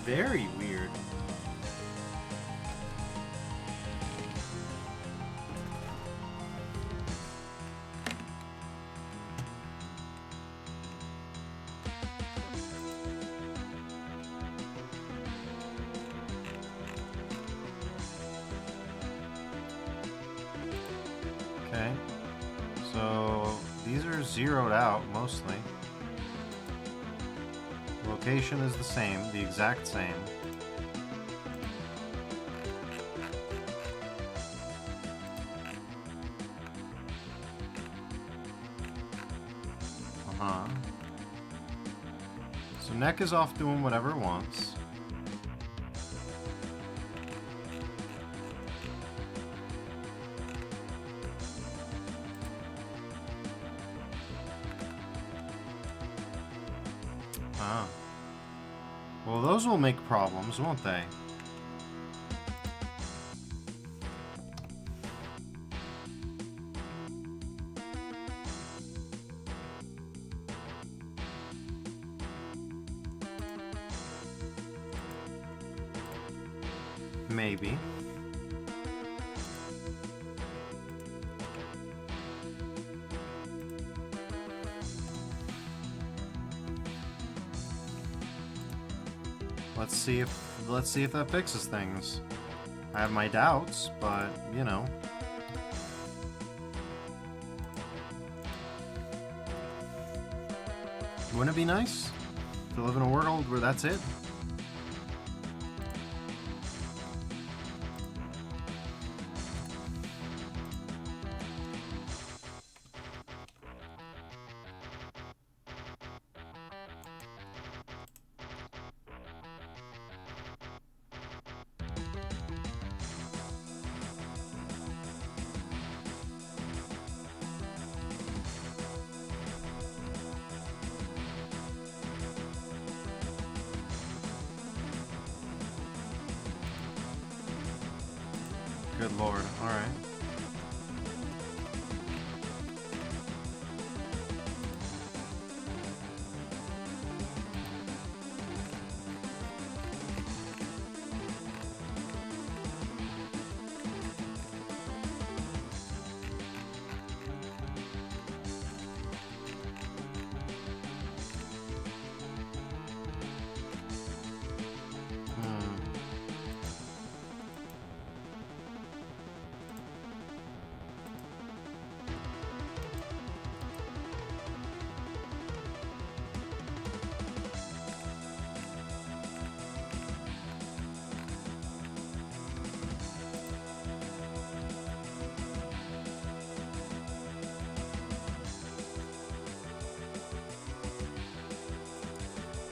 Speaker 1: Very weird. Okay. So these are zeroed out mostly. Location is the same, the exact same. So neck is off doing whatever it wants. Ah. Well, those will make problems, won't they? Maybe. Let's see if that fixes things. I have my doubts, but you know. Wouldn't it be nice to live in a world where that's it? Good lord, alright.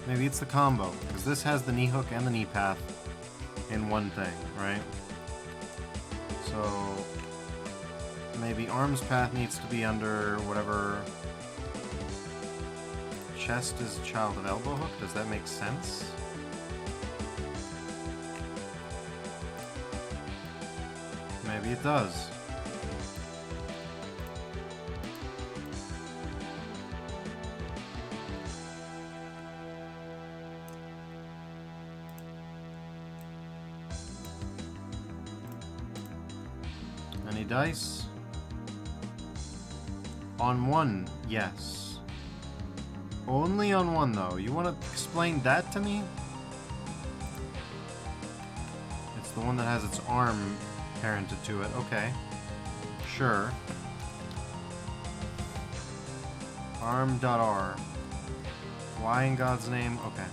Speaker 1: Maybe it's the combo, because this has the knee hook and the knee path in one thing, right? So maybe arms path needs to be under whatever. Chest is a child of elbow hook. Does that make sense? Maybe it does. Any dice? On one, yes. Only on one, though. You want to explain that to me? It's the one that has its arm parented to it. Okay. Sure. Arm.r. Why in God's name? Okay.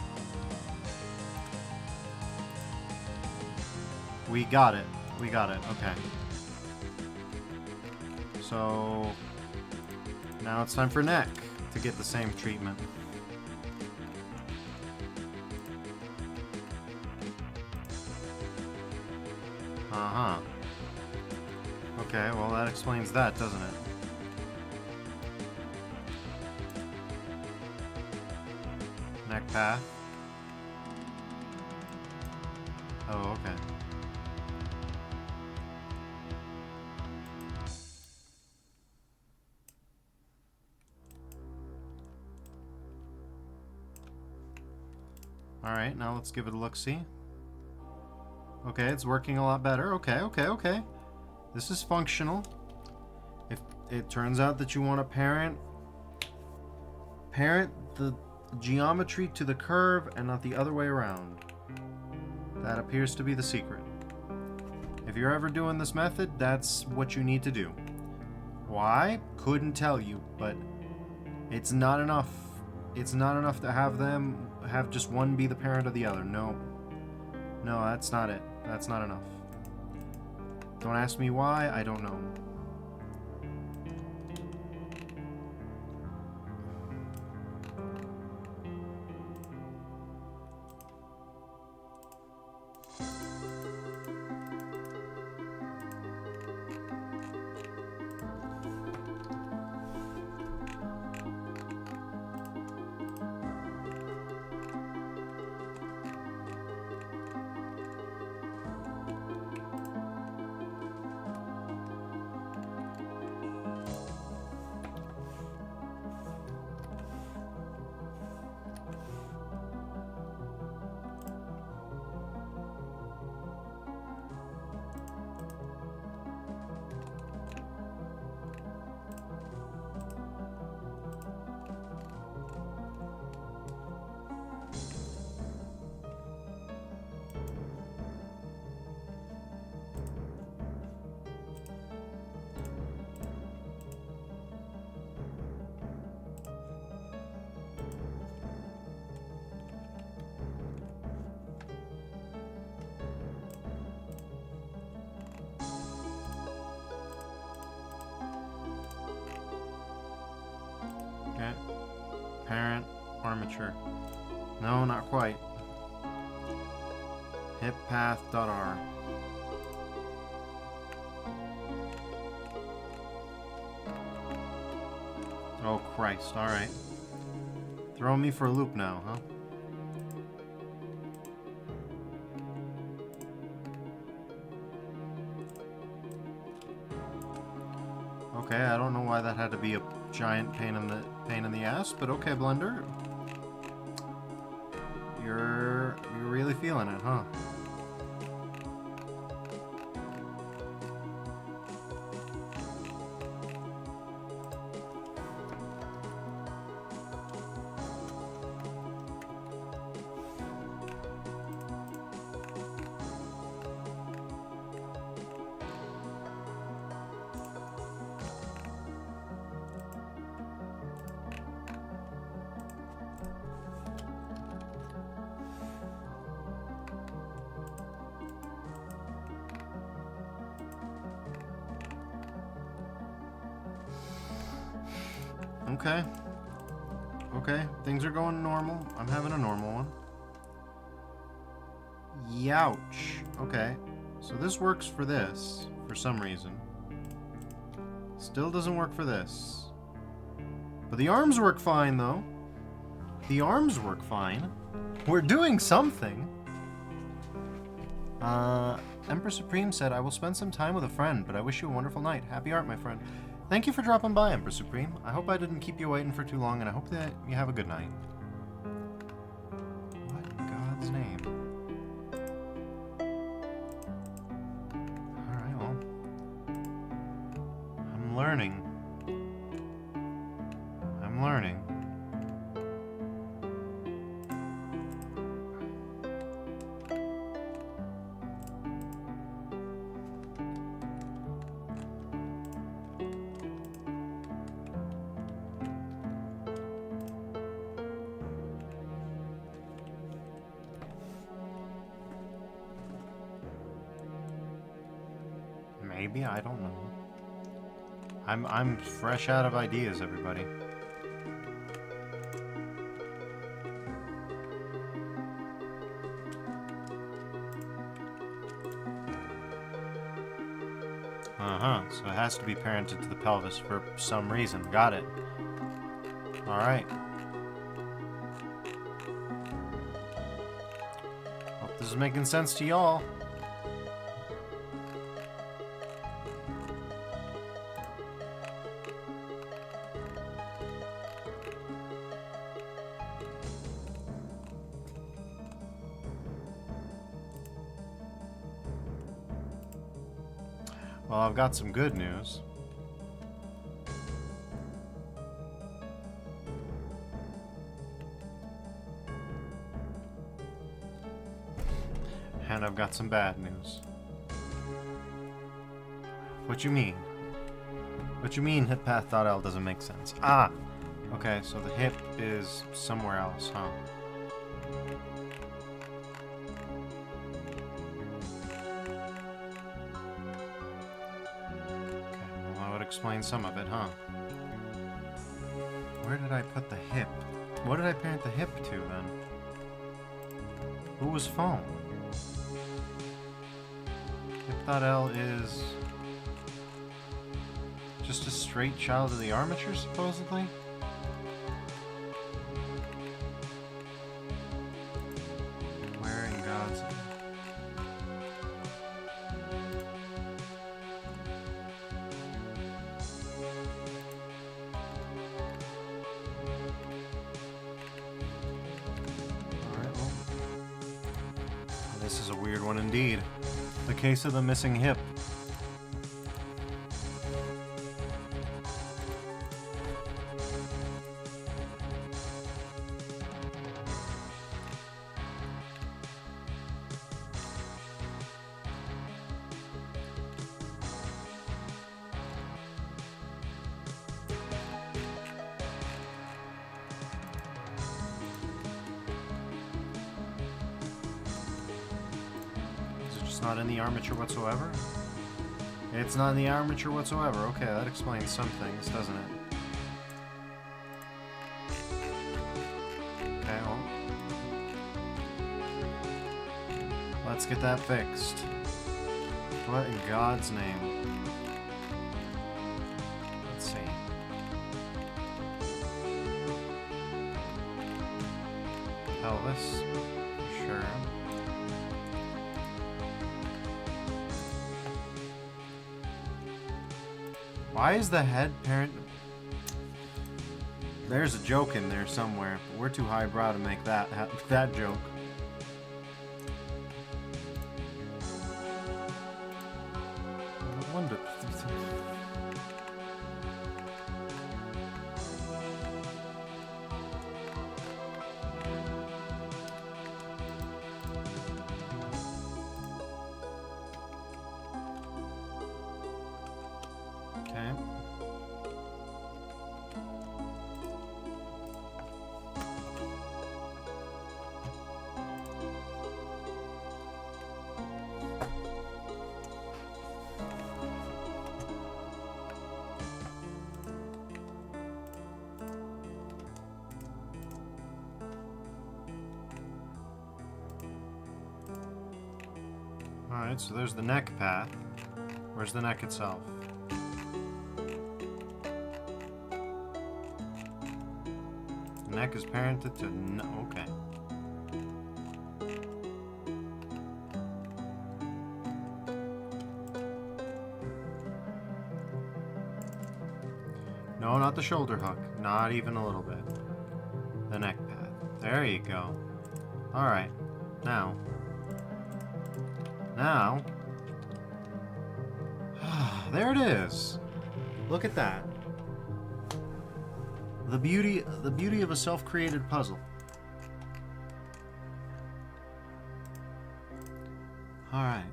Speaker 1: We got it. We got it. Okay. So now it's time for neck to get the same treatment. Uh-huh. Okay, well that explains that, doesn't it? Neck path. Oh, okay. Alright, now let's give it a look-see. Okay, it's working a lot better. Okay, okay, okay. This is functional. If it turns out that you want to parent the geometry to the curve and not the other way around. That appears to be the secret. If you're ever doing this method, that's what you need to do. Why? Couldn't tell you, but it's not enough. It's not enough to have just one be the parent of the other. No. No, that's not it. That's not enough. Don't ask me why, I don't know. Okay. Parent armature. No, not quite. Hip path.r. Oh Christ, alright. Throwing me for a loop now, huh? Okay, I don't know why that had to be a giant pain in the ass, but okay, Blender. You're really feeling it, huh? Okay. Okay, things are going normal. I'm having a normal one. Youch. Okay, so this works for this, for some reason. Still doesn't work for this. But the arms work fine, though. The arms work fine. We're doing something. Emperor Supreme said, I will spend some time with a friend, but I wish you a wonderful night. Happy art, my friend. Thank you for dropping by, Emperor Supreme. I hope I didn't keep you waiting for too long, and I hope that you have a good night. What in God's name? Alright, well. I'm learning. I'm learning. Maybe, I don't know. I'm fresh out of ideas, everybody. So it has to be parented to the pelvis for some reason. Got it. Alright. Hope this is making sense to y'all. Well, I've got some good news. And I've got some bad news. What you mean? What you mean hippath.l doesn't make sense? Ah! Okay, so the hip is somewhere else, huh? Explain some of it, huh? Where did I put the hip? What did I parent the hip to, then? Who was phone? Hip.L is just a straight child of the armature, supposedly? Where in God's name? This is a weird one indeed. The case of the missing hip. Not in the armature whatsoever? It's not in the armature whatsoever. Okay, that explains some things, doesn't it? Okay, well. Let's get that fixed. What in God's name? Let's see. Pelvis. Sure. Why is the head parent... There's a joke in there somewhere, but we're too highbrow to make that joke. I wonder... Alright, so there's the neck path. Where's the neck itself? The neck is parented to... No, okay. No, not the shoulder hook. Not even a little bit. The neck path. There you go. Alright. Now, there it is. Look at that. The beauty of a self-created puzzle. All right.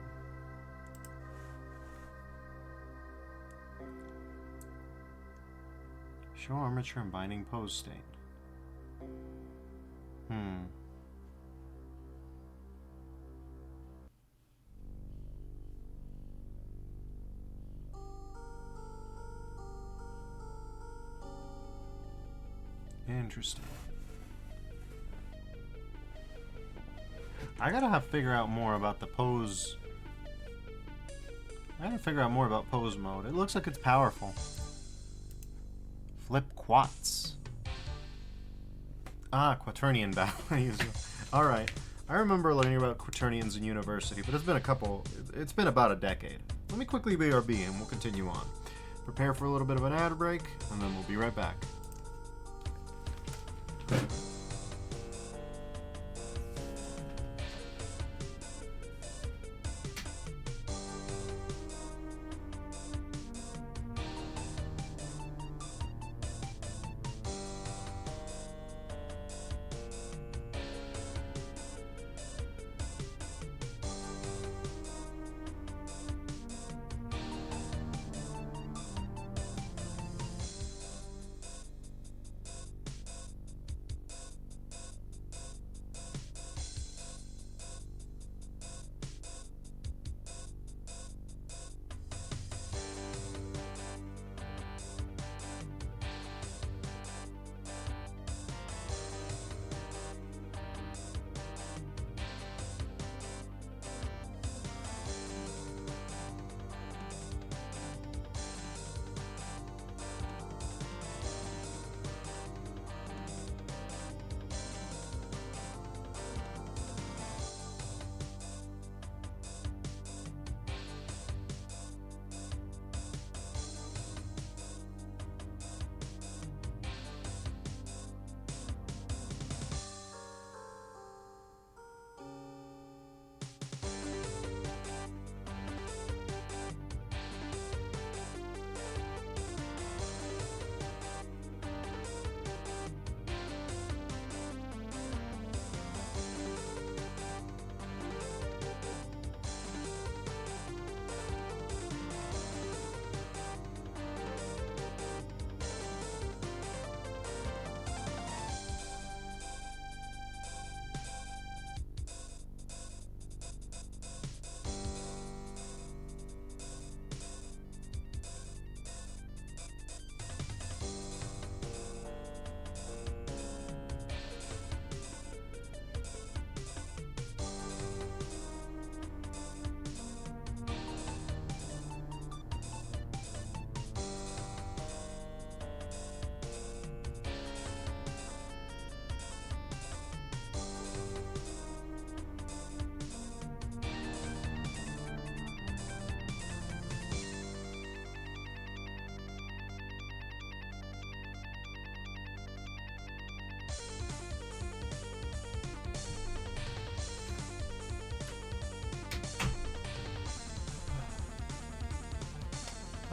Speaker 1: Show armature and binding pose state. Interesting. I gotta figure out more about the pose. I gotta figure out more about pose mode. It looks like it's powerful. Flip quats. Ah, quaternion battle. Alright. I remember learning about quaternions in university, but it's been about a decade. Let me quickly BRB and we'll continue on. Prepare for a little bit of an ad break, and then we'll be right back.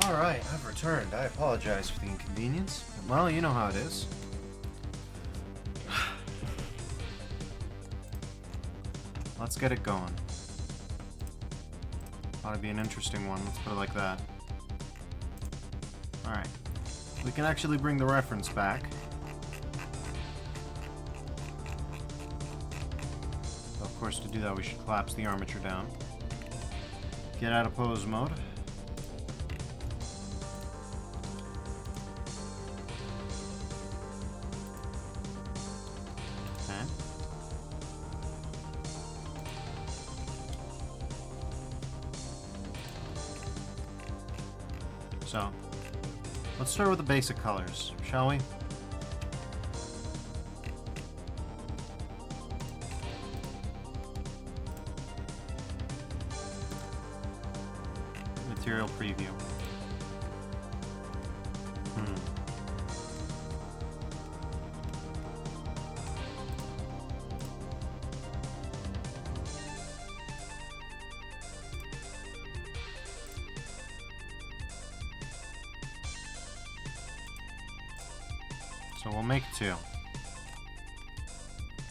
Speaker 1: Alright, I've returned. I apologize for the inconvenience. Well, you know how it is. Let's get it going. Ought to be an interesting one, let's put it like that. Alright. We can actually bring the reference back. So of course, to do that, we should collapse the armature down. Get out of pose mode. So, let's start with the basic colors, shall we? Material preview. So we'll make two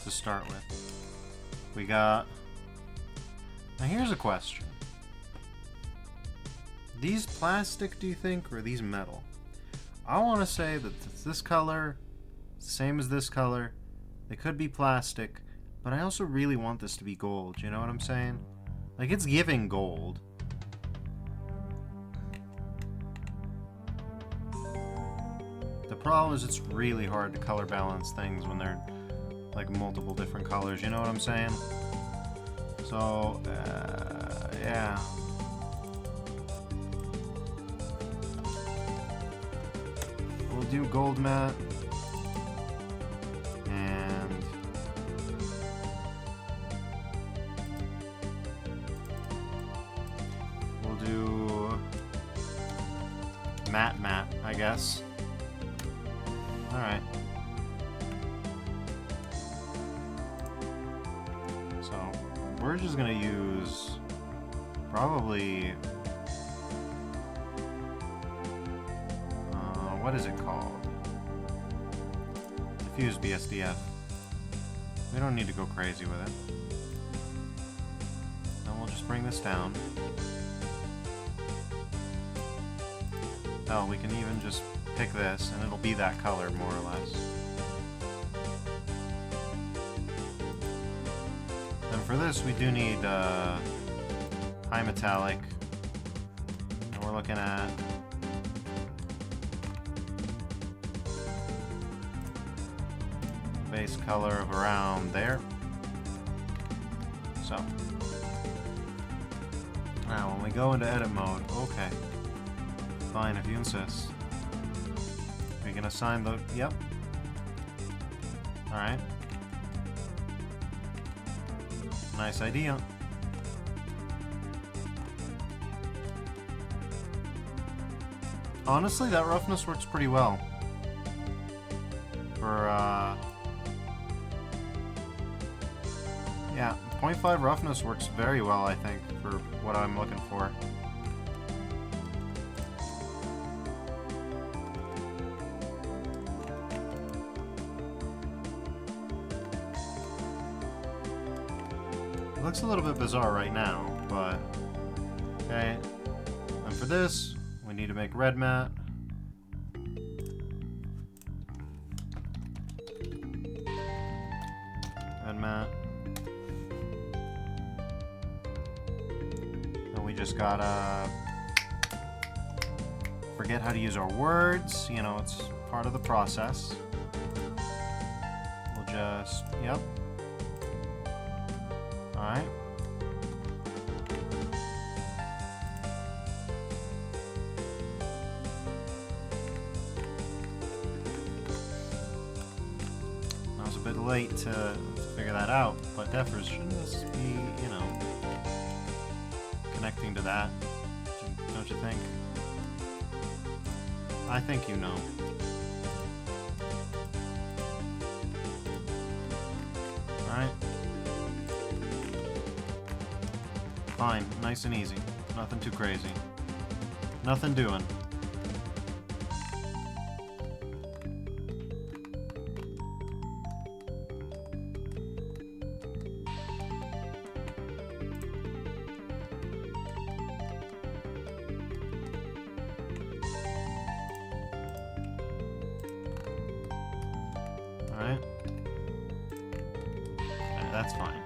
Speaker 1: to start with. We got... Now here's a question. These plastic, do you think, or are these metal? I want to say that it's this color, same as this color. They could be plastic, but I also really want this to be gold, you know what I'm saying? Like, it's giving gold. The problem is it's really hard to color balance things when they're like multiple different colors, you know what I'm saying? So, yeah. We'll do gold matte. And we'll do matte, I guess. Alright. So, we're just gonna use probably... what is it called? Diffuse BSDF. We don't need to go crazy with it. Then we'll just bring this down. Hell, we can even just pick this and it'll be that color, more or less. Then for this, we do need high metallic. And we're looking at base color of around there. So now when we go into edit mode, okay, fine if you insist. We can assign the, yep. Alright. Nice idea. Honestly, that roughness works pretty well. For, yeah, 0.5 roughness works very well, I think, for what I'm looking for. It looks a little bit bizarre right now, but okay. And for this, we need to make red matte. Red matte. And we just gotta forget how to use our words. You know, it's part of the process. We'll just, yep. Alright. I was a bit late to figure that out, but Defers shouldn't just be, you know, connecting to that, don't you think? I think you know. Alright. Fine, nice and easy. Nothing too crazy. Nothing doing. Alright. Okay, that's fine.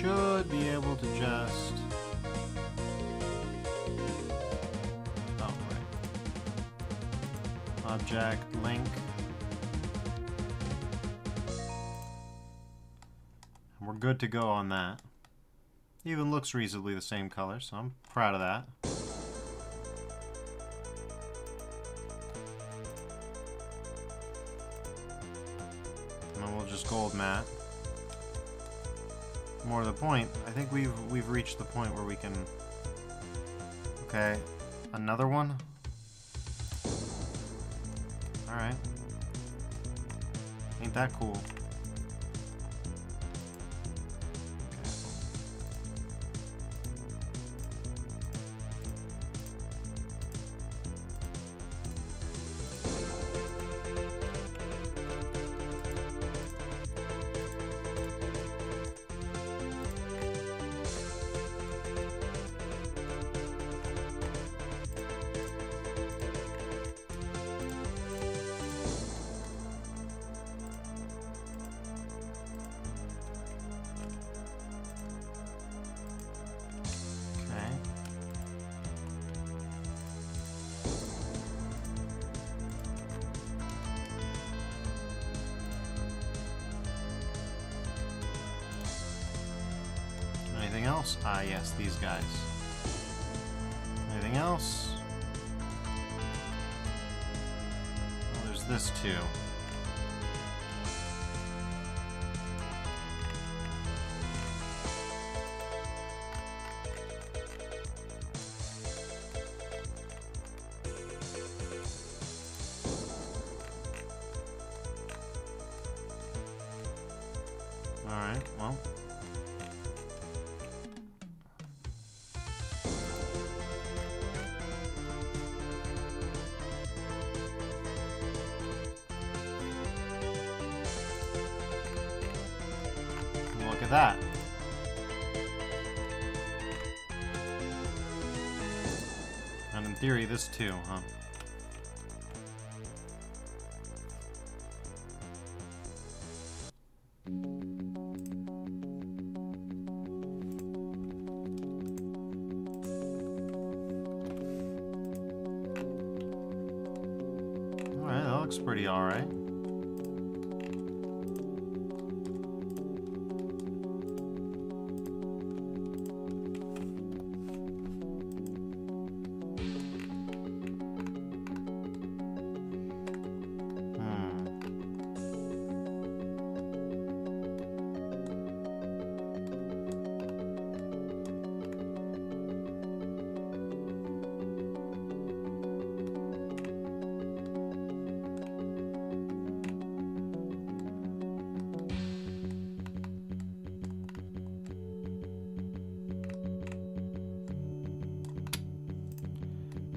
Speaker 1: Should be able to just... oh, right. Object, link. And we're good to go on that. Even looks reasonably the same color, so I'm proud of that. And then we'll just gold matte. More to the point, I think we've reached the point where we can... okay, another one? Alright. Ain't that cool. else? Ah, yes, these guys. Anything else? Oh, there's this too. Alright, well. Look at that. And in theory, this too, huh? Alright, that looks pretty alright.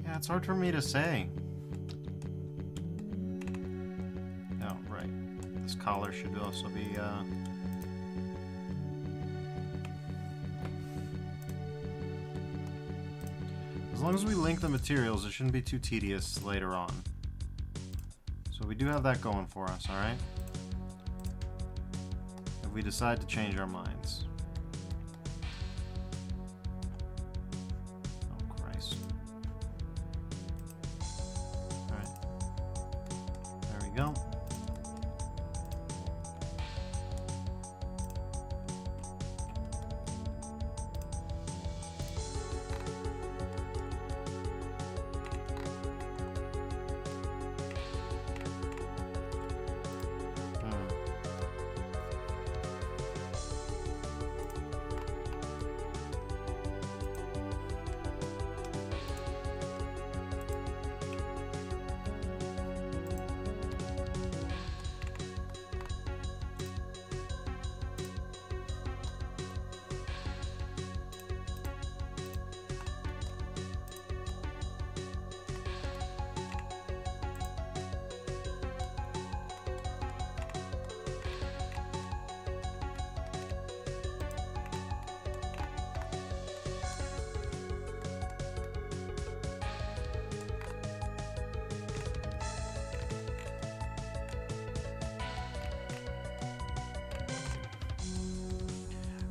Speaker 1: Yeah, it's hard for me to say. Oh, right. This collar should also be, as long as we link the materials, it shouldn't be too tedious later on. So we do have that going for us, alright? If we decide to change our minds. Oh, Christ. Alright. There we go.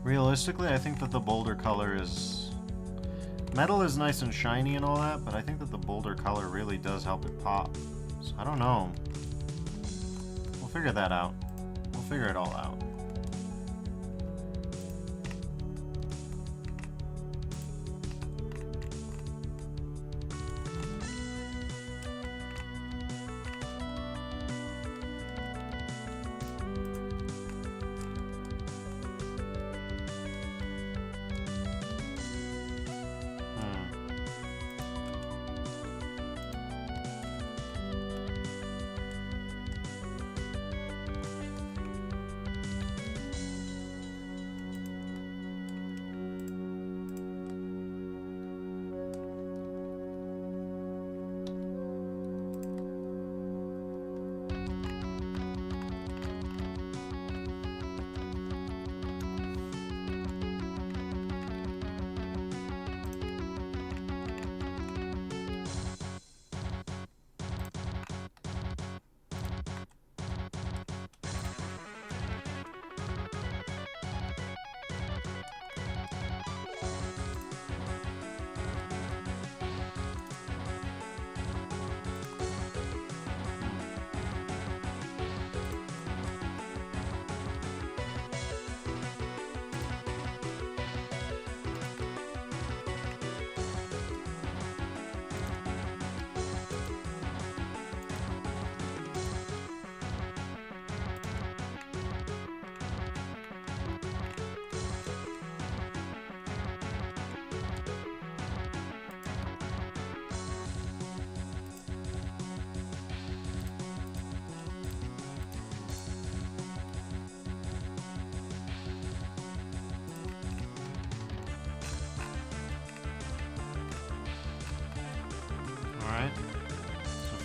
Speaker 1: Realistically, I think that the bolder color is... Metal is nice and shiny and all that, but I think that the bolder color really does help it pop. So I don't know. We'll figure that out. We'll figure it all out.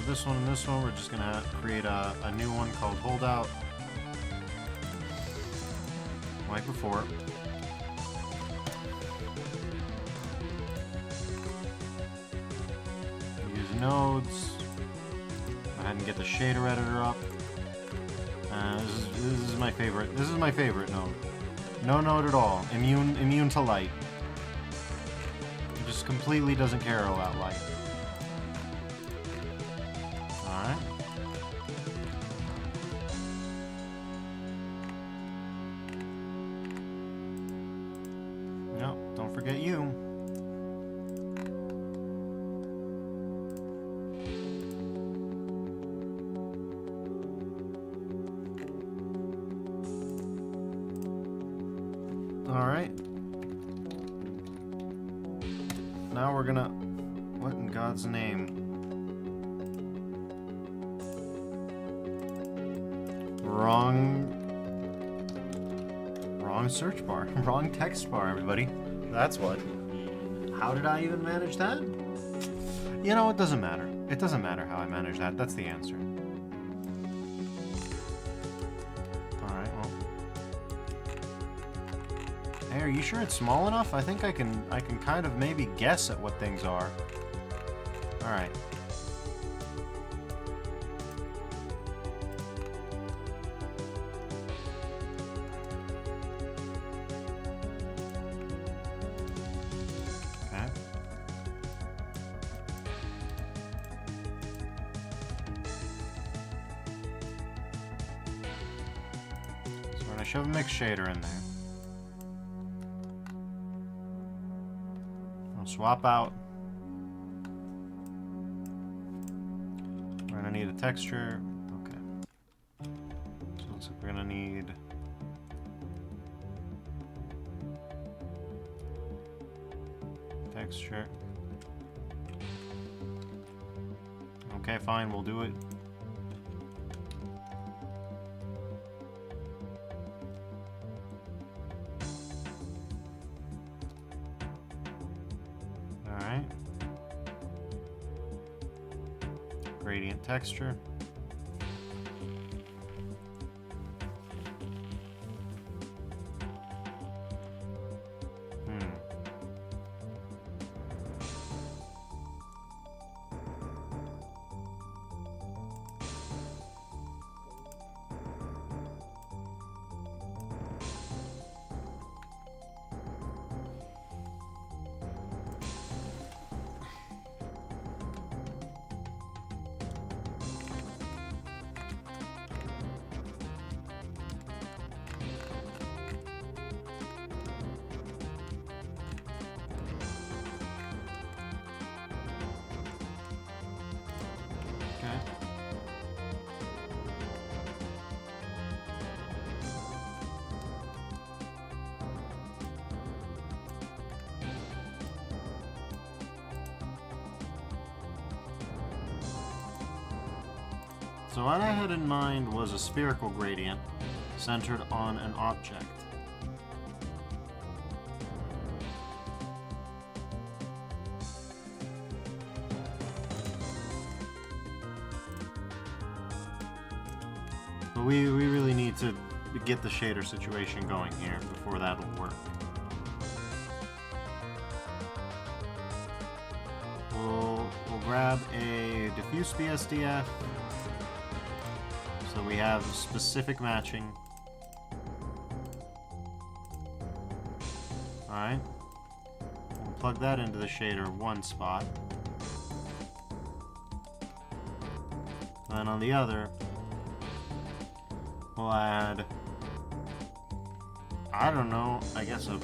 Speaker 1: for this one and this one, we're just gonna create a new one called Holdout. Like before. Use nodes. Go ahead and get the shader editor up. This is my favorite. This is my favorite node. No node at all. Immune to light. It just completely doesn't care about light. Alright. No, don't forget you. Alright. Now we're gonna... What in God's name? Wrong search bar. Wrong text bar, everybody. That's what. How did I even manage that? You know, it doesn't matter. It doesn't matter how I manage that. That's the answer. Alright, well. Hey, are you sure it's small enough? I think I can kind of maybe guess at what things are. Alright. Okay. So we're gonna shove a mix shader in there. Swap out. We're gonna need a texture. Okay. So it looks like we're gonna need texture. Okay, fine, we'll do it. Alright. Gradient texture. So what I had in mind was a spherical gradient centered on an object. But we really need to get the shader situation going here before that'll work. We'll grab a diffuse BSDF. So we have specific matching. Alright. We'll plug that into the shader one spot. And then on the other, we'll add, I don't know, I guess a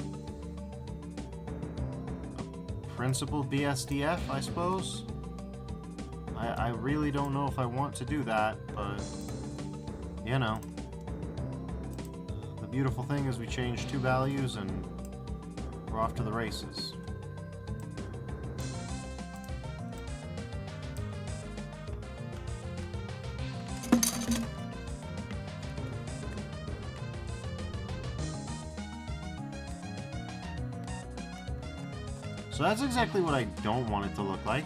Speaker 1: principal BSDF, I suppose? I really don't know if I want to do that, but you know, the beautiful thing is we change two values and we're off to the races. So that's exactly what I don't want it to look like.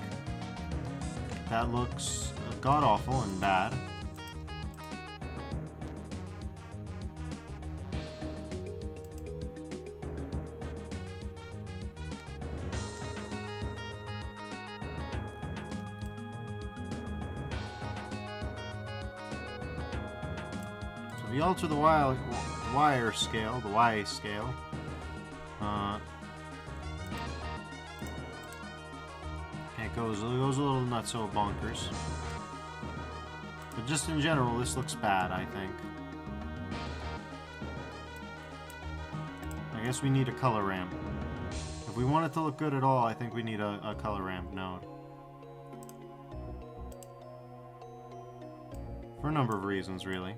Speaker 1: That looks god-awful and bad. So if you alter the wire scale, the Y scale, it goes a little not so bonkers. But just in general, this looks bad, I think. I guess we need a color ramp. If we want it to look good at all, I think we need a color ramp node. For a number of reasons, really.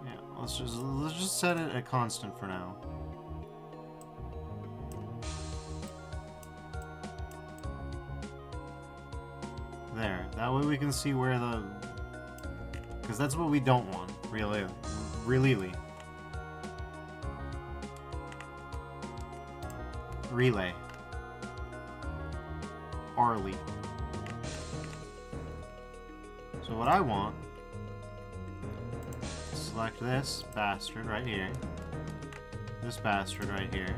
Speaker 1: Yeah, let's just set it at constant for now. There. That way we can see where the... Because that's what we don't want, really. Relay. Arley. So what I want... Select this bastard right here. This bastard right here.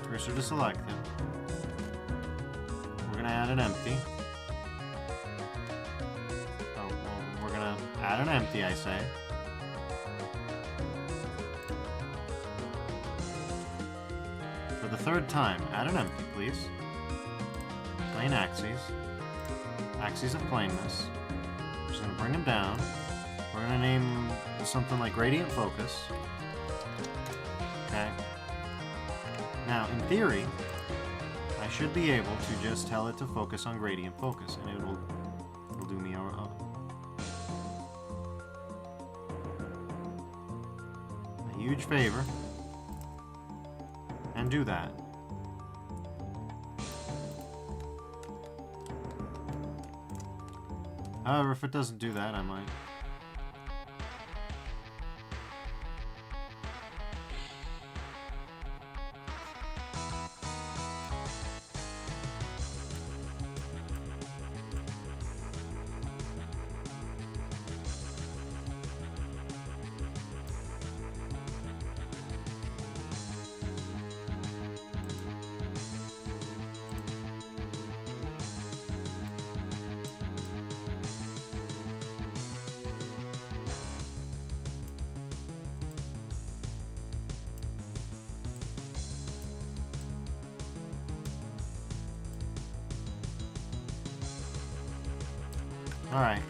Speaker 1: Cursor to selected. We're gonna add an empty. Oh, well, we're gonna add an empty, I say. For the third time, add an empty, please. Plane axes. Axes of plainness. We're just gonna bring them down. We're gonna name something like Gradient Focus. Okay. Now, in theory, I should be able to just tell it to focus on Gradient Focus, and it'll do me a huge favor, and do that. However, if it doesn't do that, I might... Alright.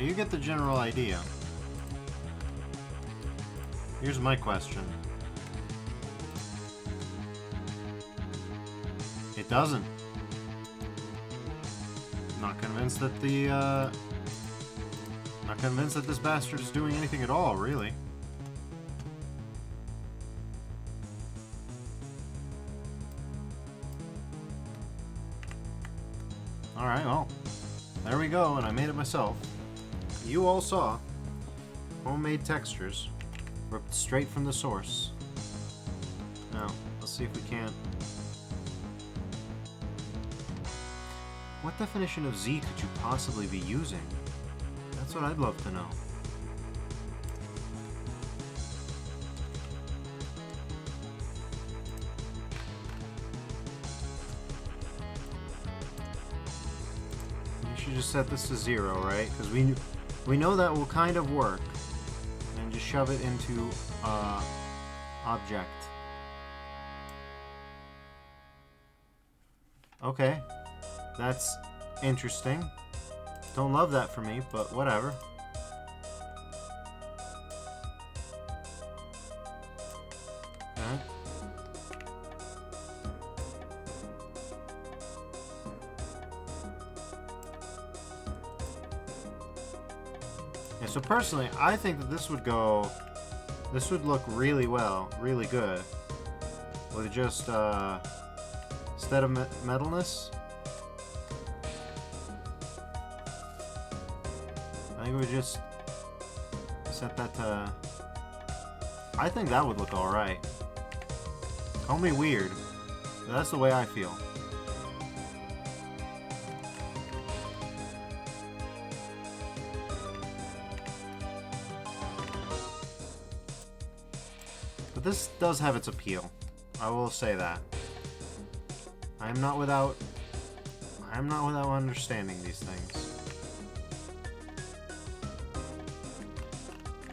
Speaker 1: You get the general idea. Here's my question. It doesn't. Not convinced that the, not convinced that this bastard is doing anything at all, really. Alright, well, there we go, and I made it myself. You all saw homemade textures ripped straight from the source. Now, let's see if we can't What definition of Z could you possibly be using? That's what I'd love to know. You should just set this to 0, right? Because we know that will kind of work. And just shove it into object. Okay. That's interesting. Don't love that for me, but whatever. Okay. Yeah, so personally, I think that this would look really well, really good, with just, instead of metalness, I think we would just set that to... I think that would look alright. Call me weird, but that's the way I feel. But this does have its appeal. I will say that. I am not without understanding these things.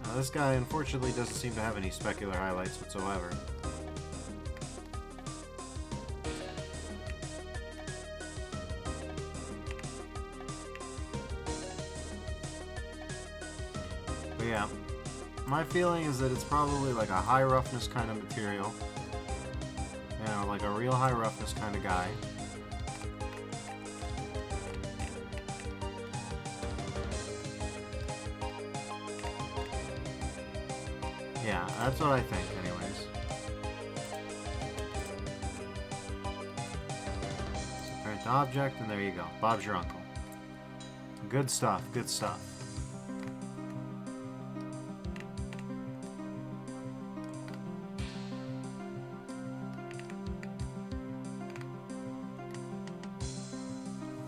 Speaker 1: Now, this guy unfortunately doesn't seem to have any specular highlights whatsoever. But yeah, my feeling is that it's probably like a high roughness kind of material. You know, like a real high roughness kind of guy. Yeah, that's what I think, anyways. Parent to object, and there you go. Bob's your uncle. Good stuff, good stuff.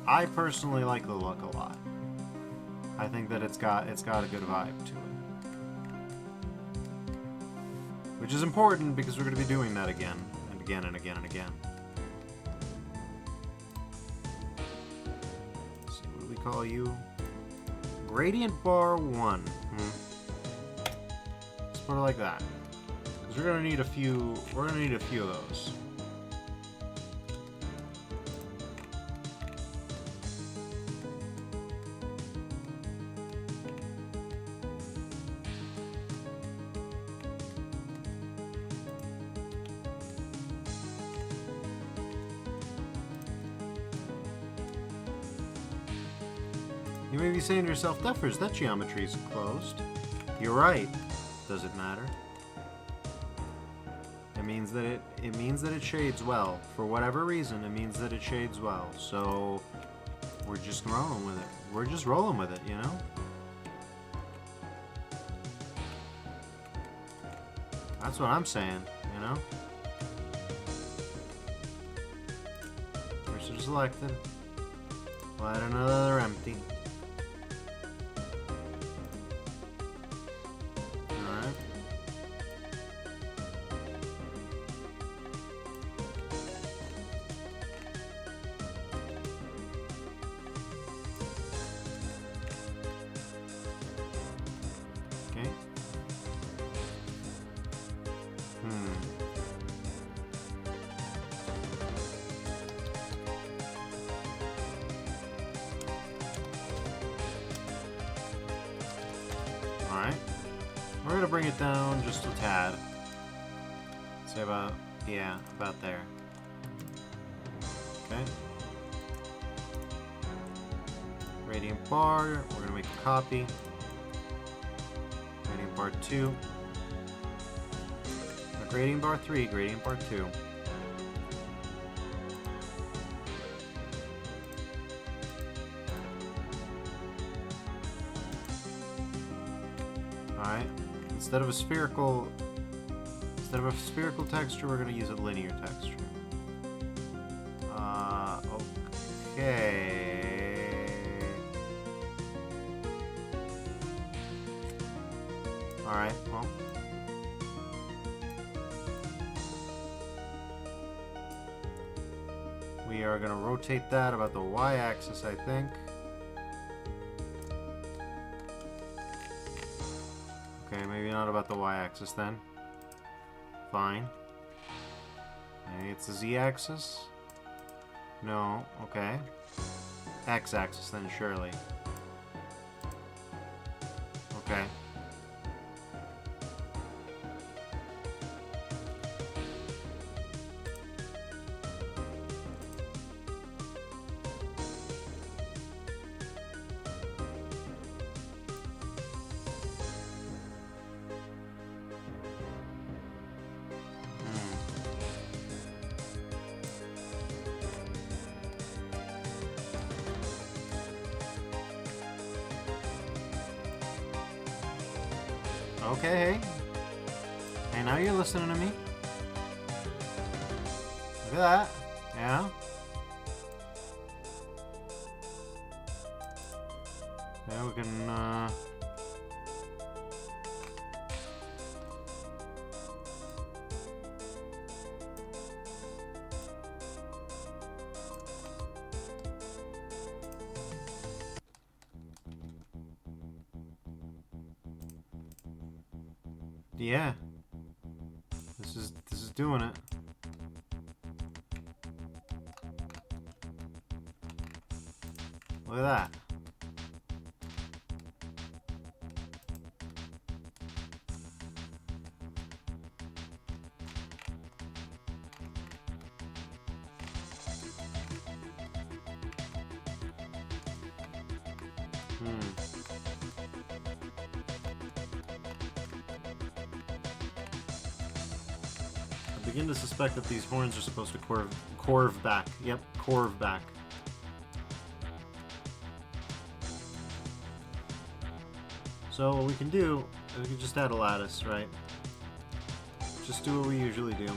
Speaker 1: I personally like the look a lot. I think that it's got a good vibe to it. Which is important because we're going to be doing that again and again and again and again. Let's see, what do we call you? Gradient bar 1. Let's put it like that. Because we're going to need a few. We're going to need a few of those. You may be saying to yourself, Duffers, that geometry's closed. You're right. Does it matter? It means that it shades well. For whatever reason, it means that it shades well. So we're just rolling with it. We're just rolling with it, you know? That's what I'm saying, you know? Cursor selected. Let another empty. Alright. We're going to bring it down just a tad. Say about, yeah, about there. Okay. Gradient bar, we're going to make a copy. Gradient bar 2. Gradient bar 3, gradient bar 2. Alright, instead of a spherical texture, we're going to use a linear texture. Okay. We are going to rotate that about the y-axis, I think. Okay, maybe not about the y-axis then. Fine. Maybe it's the z-axis? No, okay. X-axis then, surely. Okay. Okay, hey. Hey, now you're listening to me. Look at that. Yeah. Yeah, we can, yeah. This is doing it. Look at that. I begin to suspect that these horns are supposed to curve back. Yep, curve back. So what we can do is we can just add a lattice, right? Just do what we usually do.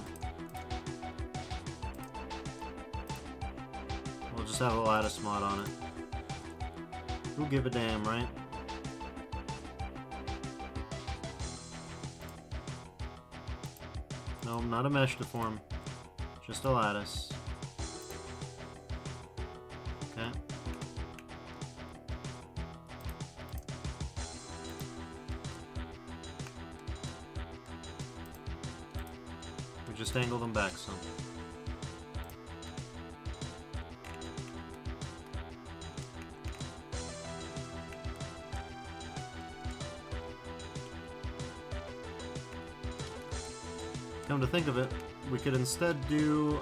Speaker 1: We'll just have a lattice mod on it. Who give a damn, right? No, not a mesh deform. Just a lattice. Okay. We just angle them back some. Come to think of it, we could instead do,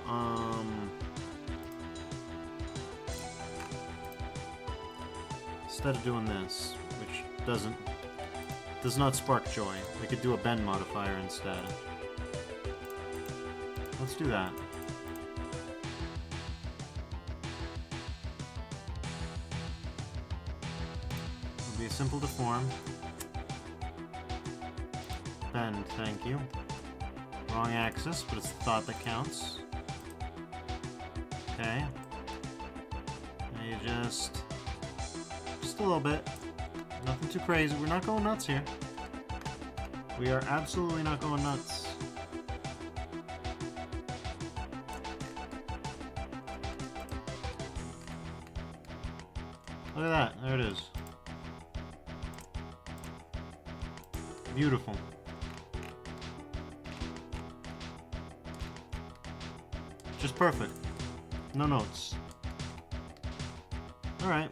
Speaker 1: instead of doing this, which does not spark joy, we could do a bend modifier instead. Let's do that. It'll be a simple deform. Bend, thank you. Wrong axis, but it's the thought that counts. Okay. Now you just a little bit. Nothing too crazy. We're not going nuts here. We are absolutely not going nuts. Look at that. There it is. Beautiful. Just perfect. No notes. Alright.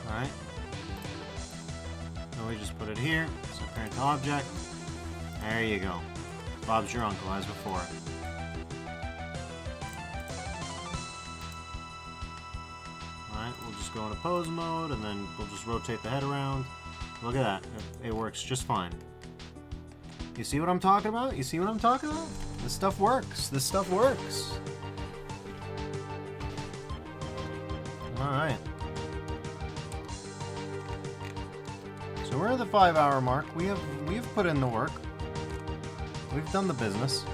Speaker 1: Alright. Now we just put it here. So parent to object. There you go. Bob's your uncle, as before. Alright, we'll just go into pose mode, and then we'll just rotate the head around. Look at that. It works just fine. You see what I'm talking about? You see what I'm talking about? This stuff works. This stuff works. Alright. So we're at the 5-hour mark. We've put in the work. We've done the business.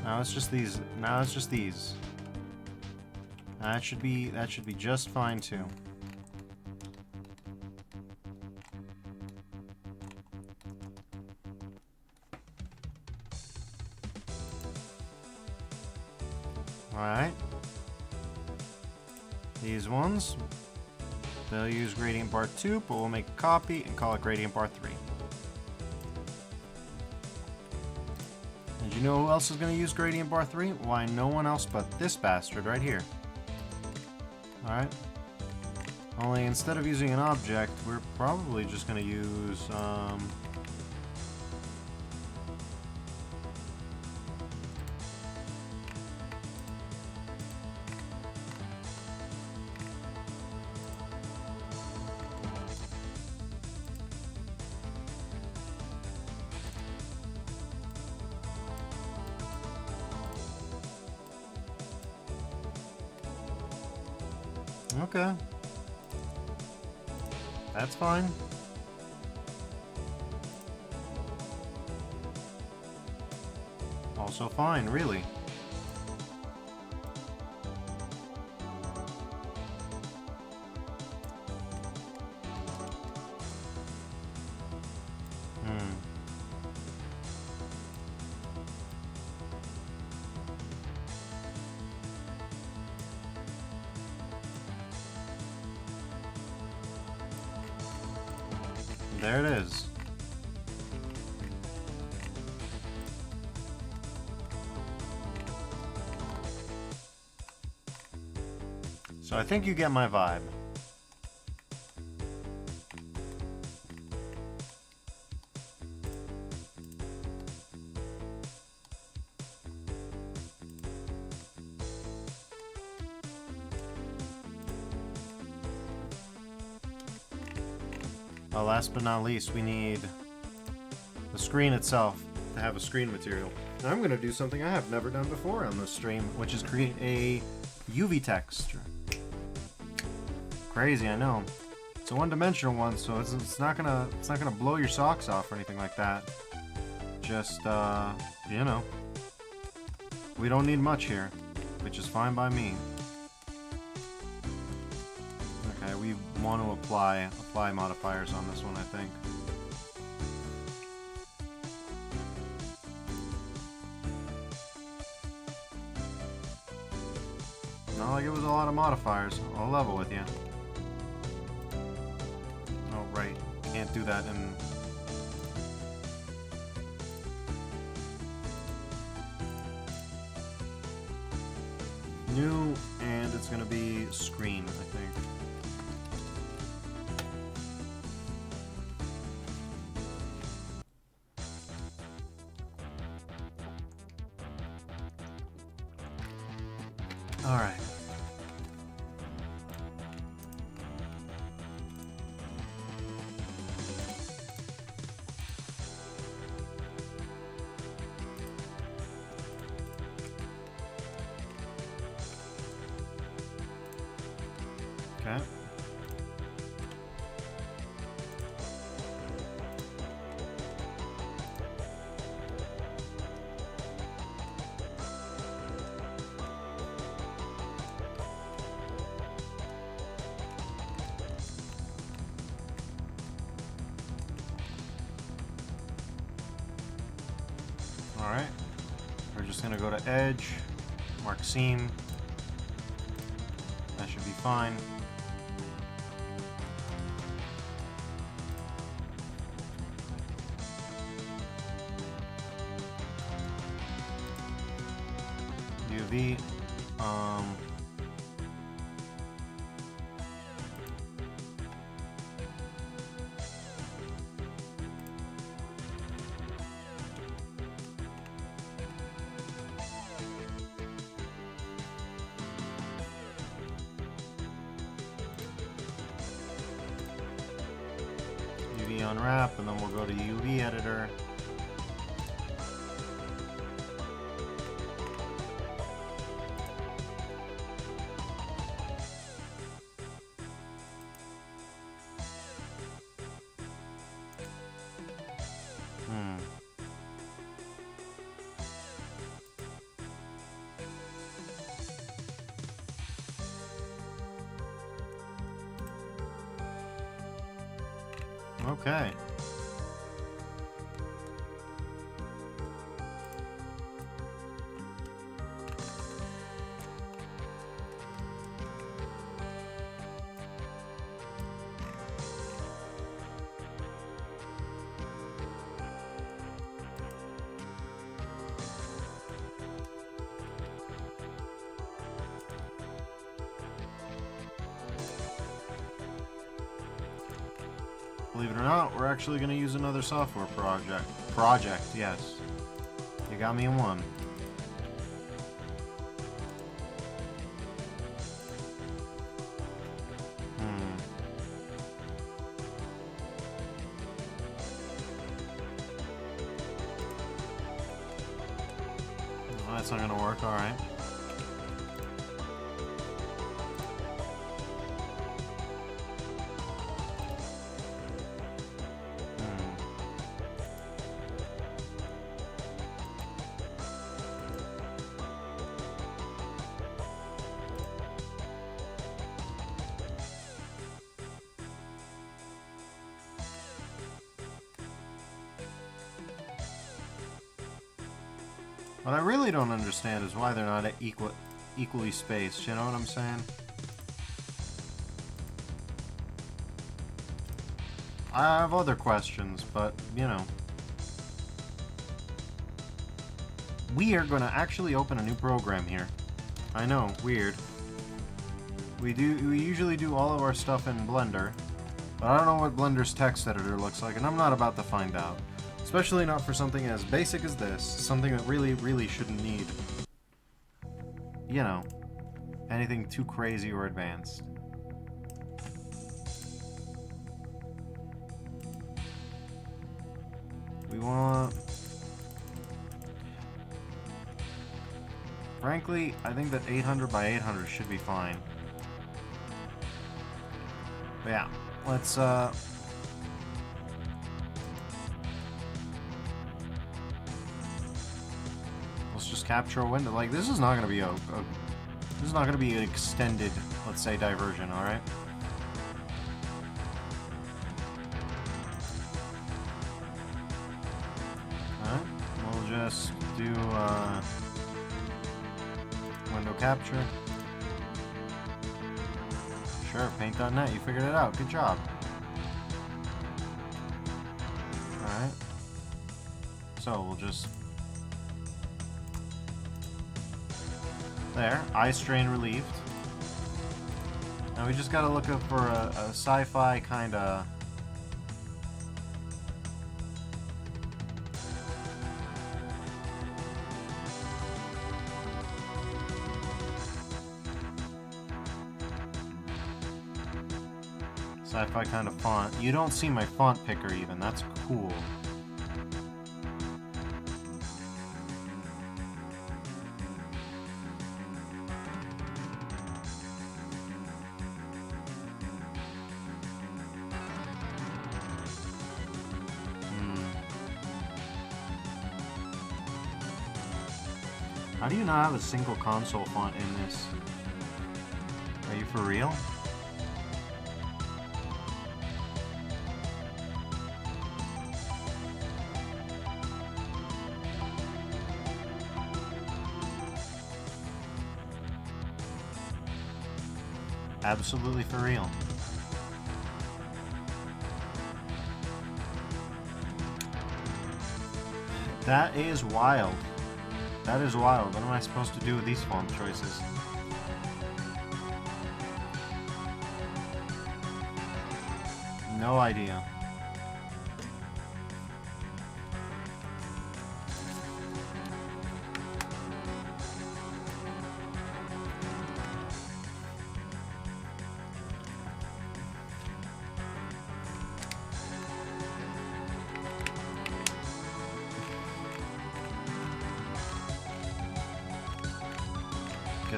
Speaker 1: Now it's just these. Now it's just these. That should be just fine too. Alright. These ones, they'll use gradient bar 2, but we'll make a copy and call it gradient bar 3. And you know who else is going to use gradient bar 3? Why, no one else but this bastard right here. Alright. Only instead of using an object, we're probably just going to use, okay. That's fine. Also fine, really. There it is. So I think you get my vibe. Last but not least, we need the screen itself to have a screen material. Now I'm going to do something I have never done before on this stream, which is create a UV texture. Crazy, I know. It's a one-dimensional one, so it's not gonna blow your socks off or anything like that. Just you know, we don't need much here, which is fine by me. Okay, we want to apply modifiers on this one, I think. Not like it was a lot of modifiers. I'll level with you. Oh, right. Can't do that in... New, and it's gonna be screen, I think. Alright. Okay. Alright, we're just going to go to edge, mark seam, that should be fine. UV, quickie unwrap, and then we'll go to UV editor. Okay. Believe it or not, we're actually going to use another software project. Yes. You got me in one. Oh, that's not going to work, alright. What I really don't understand is why they're not equally spaced, you know what I'm saying? I have other questions, but, you know. We are going to actually open a new program here. I know, weird. We usually do all of our stuff in Blender, but I don't know what Blender's text editor looks like, and I'm not about to find out. Especially not for something as basic as this, something that really shouldn't need, you know, anything too crazy or advanced. We want... Frankly, I think that 800 by 800 should be fine. But yeah, let's just capture a window. Like, this is not going to be this is not going to be an extended, let's say, diversion, alright? Alright, we'll just do window capture. Sure, paint.net, you figured it out. Good job. Alright. So, we'll just... There, eye strain relieved. Now we just gotta look up for a sci-fi kind of... Sci-fi kind of font. You don't see my font picker even, that's cool. How do you not have a single console font in this? Are you for real? Absolutely for real. That is wild. That is wild. What am I supposed to do with these font choices? No idea.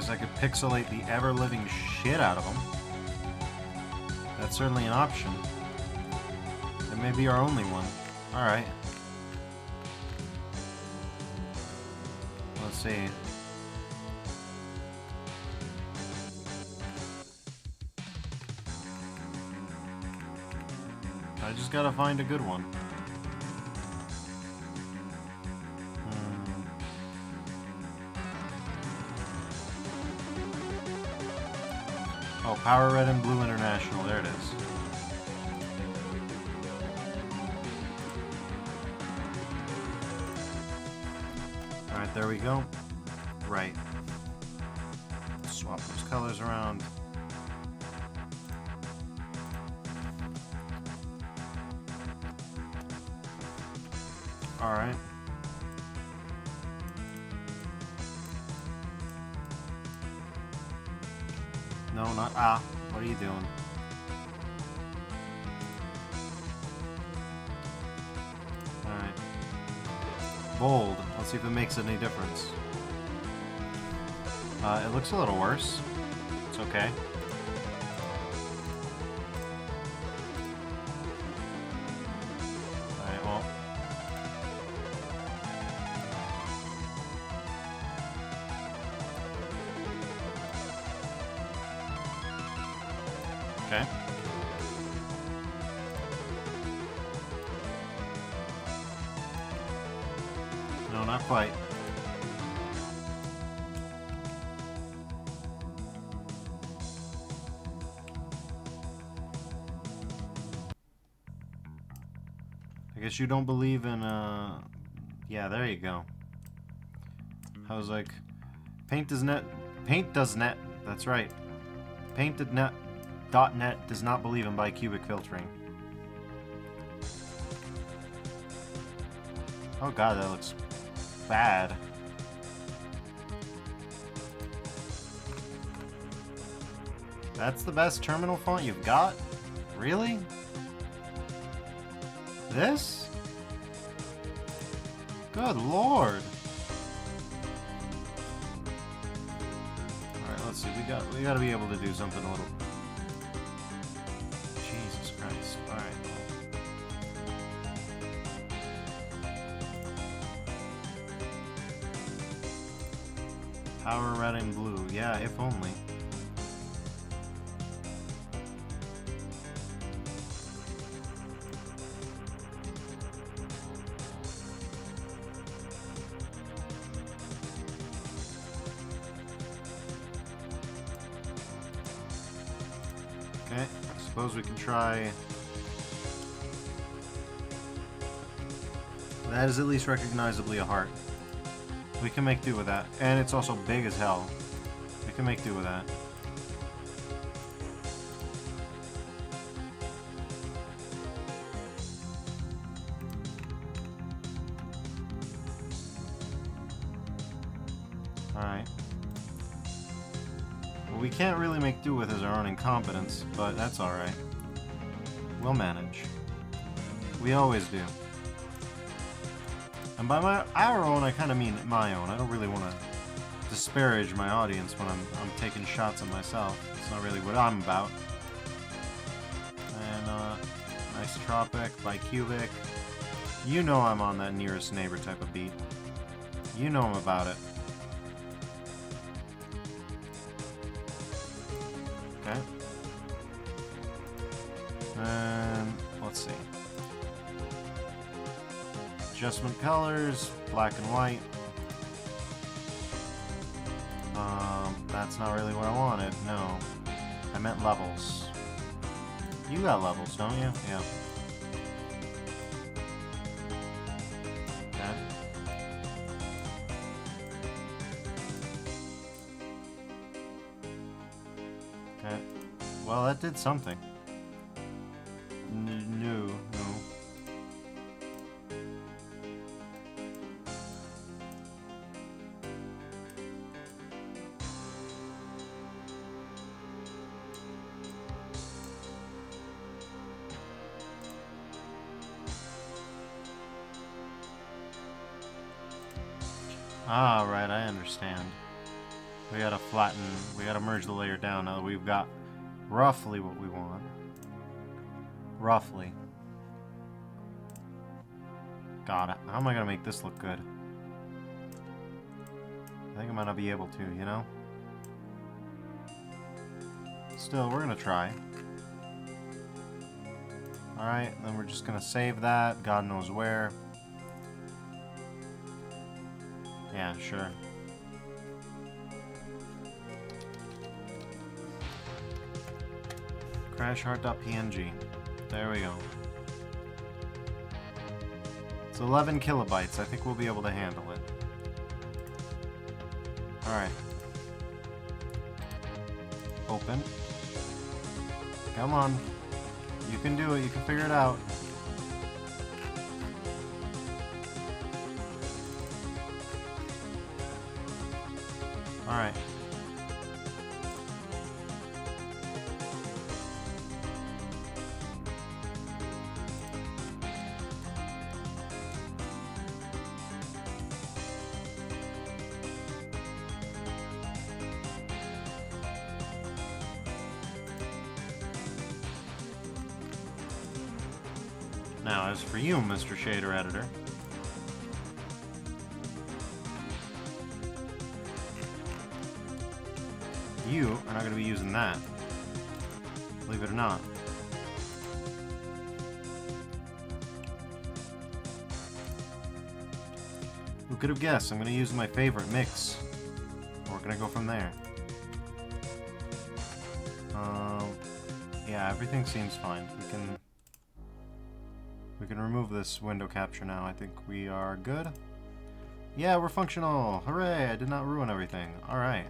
Speaker 1: guess I could pixelate the ever-living shit out of them. That's certainly an option. It may be our only one. Alright. Let's see. I just gotta find a good one. Oh, Power Red and Blue International. There it is. Alright, there we go. Right. Swap those colors around. Alright. No, not ah. What are you doing? Alright. Bold. Let's see if it makes any difference. It looks a little worse. It's okay. Alright, well. Okay. No, not quite. I guess you don't believe in, yeah, there you go. I was like, paint does net, that's right. Paint.net does not believe in bicubic filtering. Oh god, that looks bad. That's the best terminal font you've got? Really? This? Good lord. Alright, let's see. We gotta be able to do something a little. Jesus Christ. Alright. Power Red and Blue. Yeah, if only. Okay, I suppose we can try. That is at least recognizably a heart. We can make do with that. And it's also big as hell. We can make do with that. Alright. What we can't really make do with is our own incompetence, but that's alright. We'll manage. We always do. And by our own, I kind of mean my own. I don't really want to disparage my audience when I'm taking shots at myself. It's not really what I'm about. And, nice tropic, bicubic. You know I'm on that nearest neighbor type of beat. You know I'm about it. Okay. And, let's see. Adjustment colors, black and white. That's not really what I wanted, no. I meant levels. You got levels, don't you? Yeah. Okay. Okay. Well, that did something. No. Ah, right, I understand. We gotta flatten, we gotta merge the layer down now that we've got roughly what we want. Roughly. God, how am I gonna make this look good? I think I might not be able to, you know? Still, we're gonna try. Alright, then we're just gonna save that, God knows where. Yeah, sure. C.R.A.S.H.heart.png. There we go. It's 11 kilobytes. I think we'll be able to handle it. Alright. Open. Come on. You can do it. You can figure it out. Alright. Now, as for you, Mr. Shader Editor, you are not going to be using that. Believe it or not. Who could have guessed? I'm going to use my favorite mix. We're going to go from there. Yeah, everything seems fine. We can remove this window capture now. I think we are good. Yeah, we're functional. Hooray! I did not ruin everything. Alright.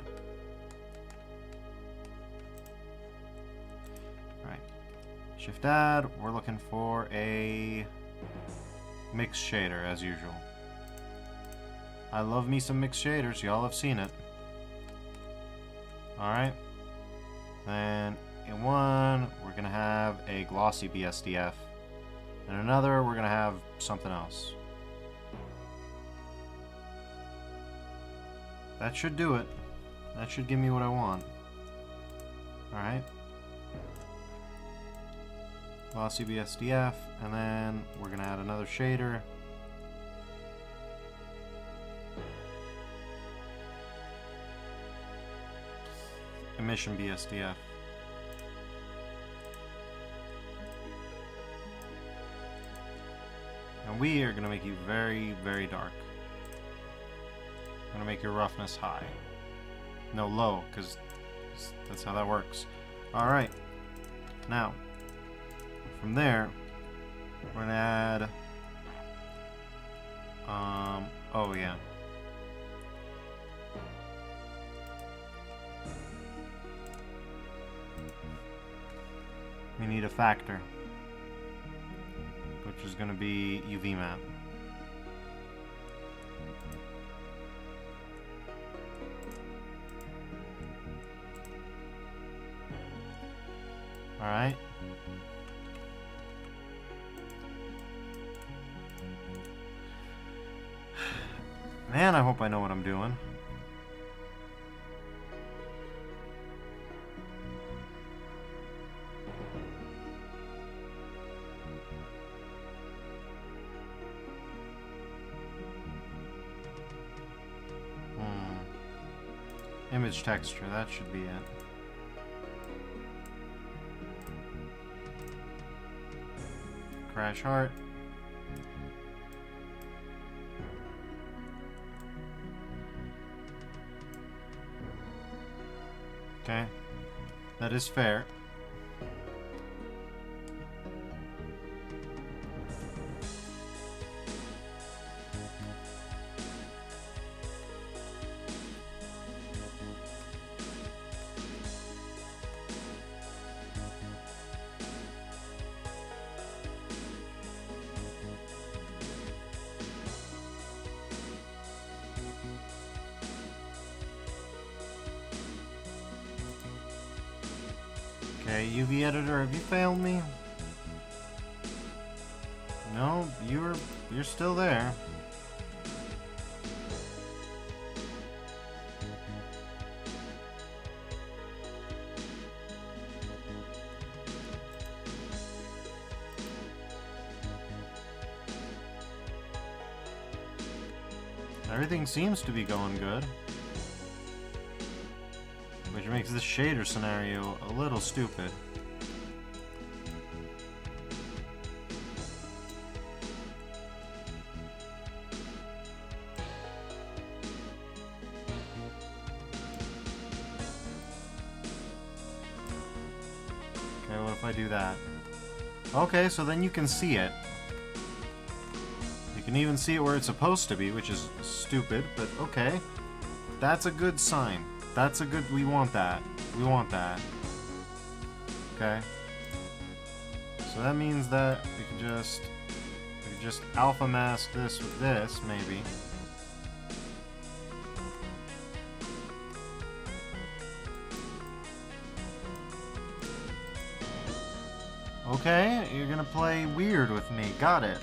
Speaker 1: Alright. Shift add. We're looking for a mixed shader, as usual. I love me some mixed shaders. Y'all have seen it. Alright. Then in one, we're going to have a glossy BSDF. And another, we're going to have something else. That should do it. That should give me what I want. Alright. Glossy BSDF, and then we're going to add another shader. Emission BSDF. And we are going to make you very, very dark. I'm going to make your roughness high. No, low, because that's how that works. Alright. Now, from there, we're going to add... oh yeah. We need a factor, which is going to be UV map. Alright. Man, I hope I know what I'm doing. Image texture, that should be it. Crash heart. Okay, that is fair. Okay, UV editor, have you failed me? No, you're still there. Everything seems to be going good. Which makes this shader scenario a little stupid. Okay, what if I do that? Okay, so then you can see it. You can even see it where it's supposed to be, which is stupid, but okay. That's a good sign. That's a good... We want that. We want that. Okay. So that means that we can just alpha mask this with this, maybe. Okay, you're gonna play weird with me. Got it.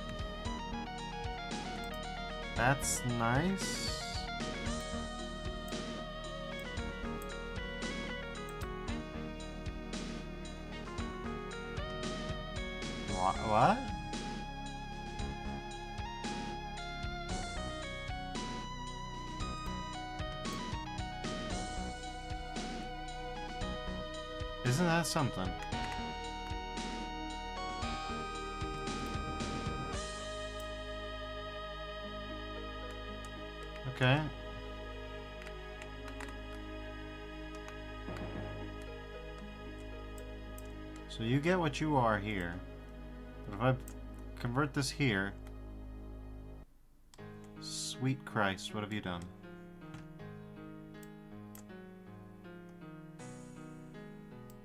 Speaker 1: That's nice. What? Isn't that something? Okay. So you get what you are here. But if I convert this here... Sweet Christ, what have you done?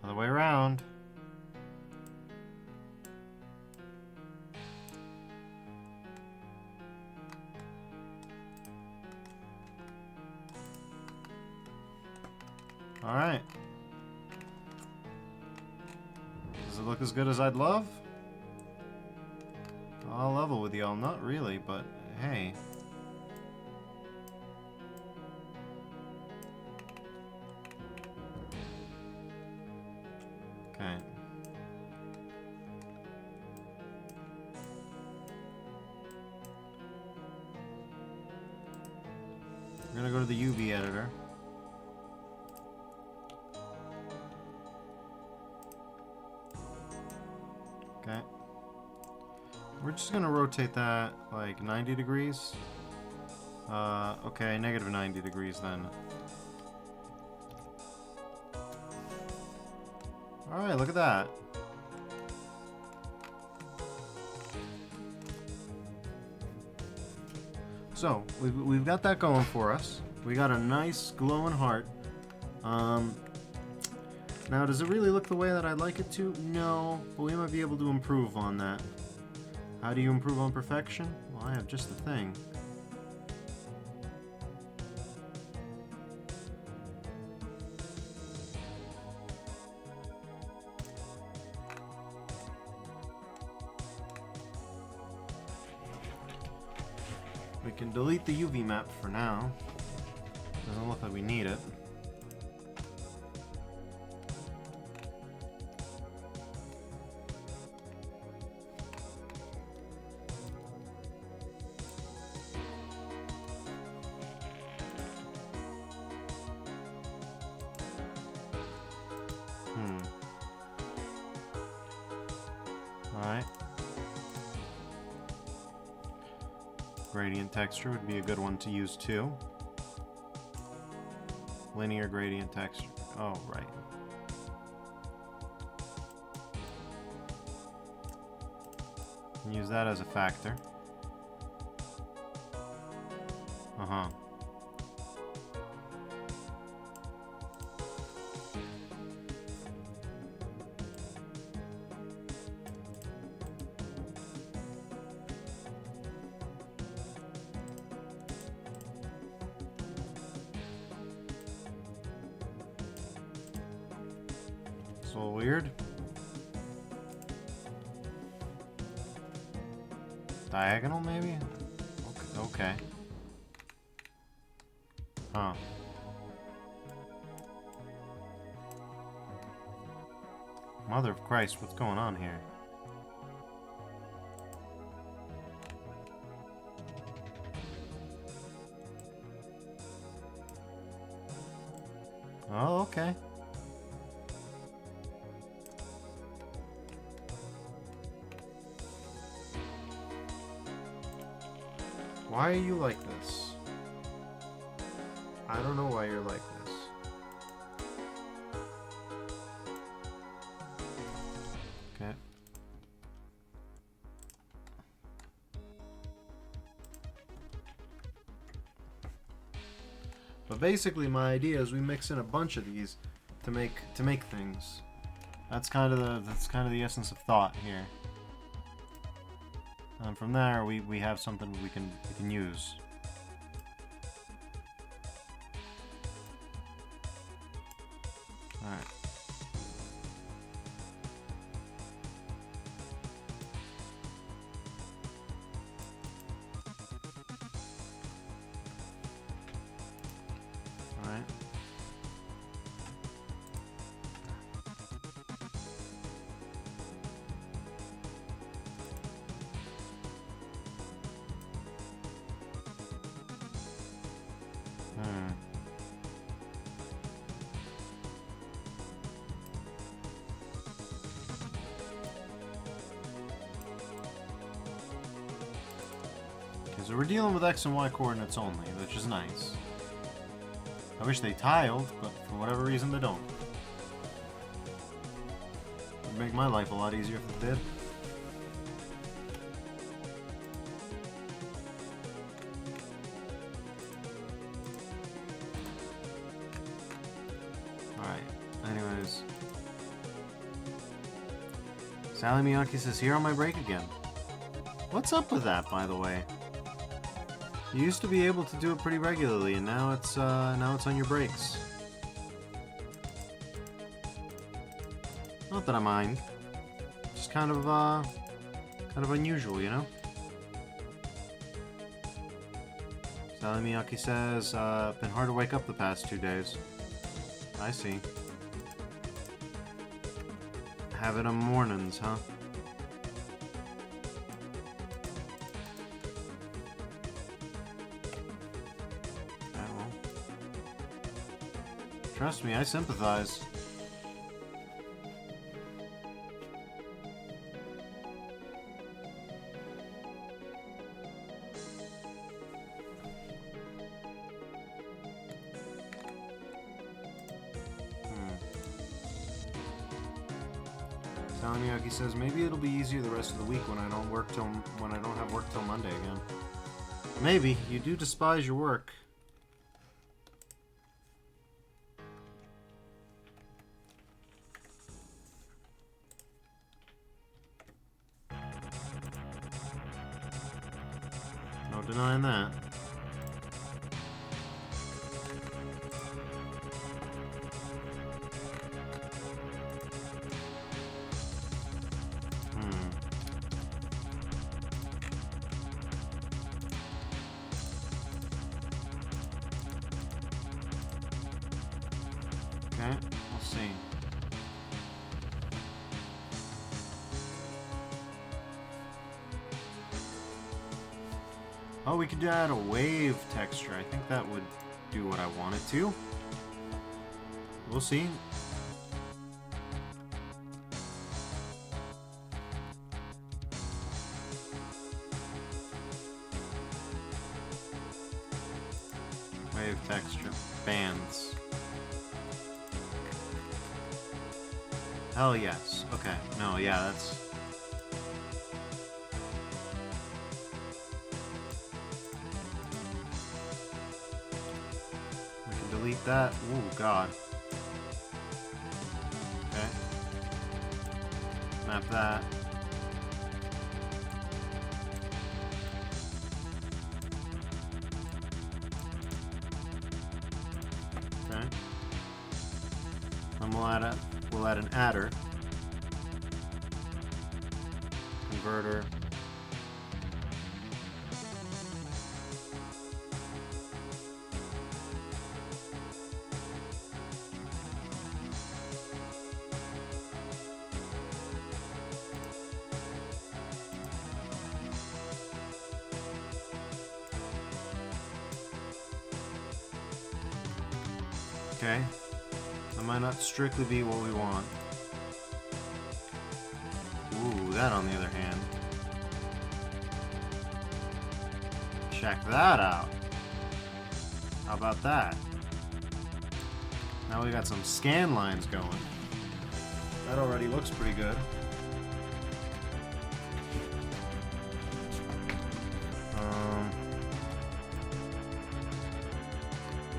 Speaker 1: Other way around. Alright. Does it look as good as I'd love? I'll level with y'all. Not really, but hey. Okay. We're gonna go to the UV editor. Okay. We're just gonna rotate that like 90 degrees. Okay, negative 90 degrees then. Alright, look at that. So, we've got that going for us. We got a nice glowing heart. Now, does it really look the way that I'd like it to? No, but we might be able to improve on that. How do you improve on perfection? Well, I have just the thing. We can delete the UV map for now. Doesn't look like we need it. Alright. Gradient texture would be a good one to use too. Linear gradient texture. Oh, right. Use that as a factor. Uh-huh. It's a little weird. Diagonal, maybe? Okay. Huh. Mother of Christ, what's going on here? Oh, okay. Why are you like this? I don't know why you're like this. Okay. But basically my idea is we mix in a bunch of these to make things. That's kind of the essence of thought here. And from there we have something we can use. Alright. Alright. So we're dealing with X and Y coordinates only, which is nice. I wish they tiled, but for whatever reason they don't. It would make my life a lot easier if it did. Alright, anyways. Sally Miyake says, here on my break again. What's up with that, by the way? You used to be able to do it pretty regularly, and now it's on your breaks. Not that I mind. Just kind of unusual, you know? Sally Miyake says, been hard to wake up the past 2 days. I see. Have it on mornings, huh? Trust me, I sympathize. Sally Miyake says maybe it'll be easier the rest of the week when I don't have work till Monday again. Maybe. You do despise your work. No denying that. Okay, we'll see. Oh, we could add a wave texture. I think that would do what I want it to. We'll see. Wave texture. Bands. Hell yes. Okay. No, yeah, that's... We can delete that. Ooh, God. Okay. Map that. Okay. Then we'll add an adder. Converter. Okay. That might not strictly be what we want. Ooh, that on the other hand. Check that out. How about that? Now we got some scan lines going. That already looks pretty good.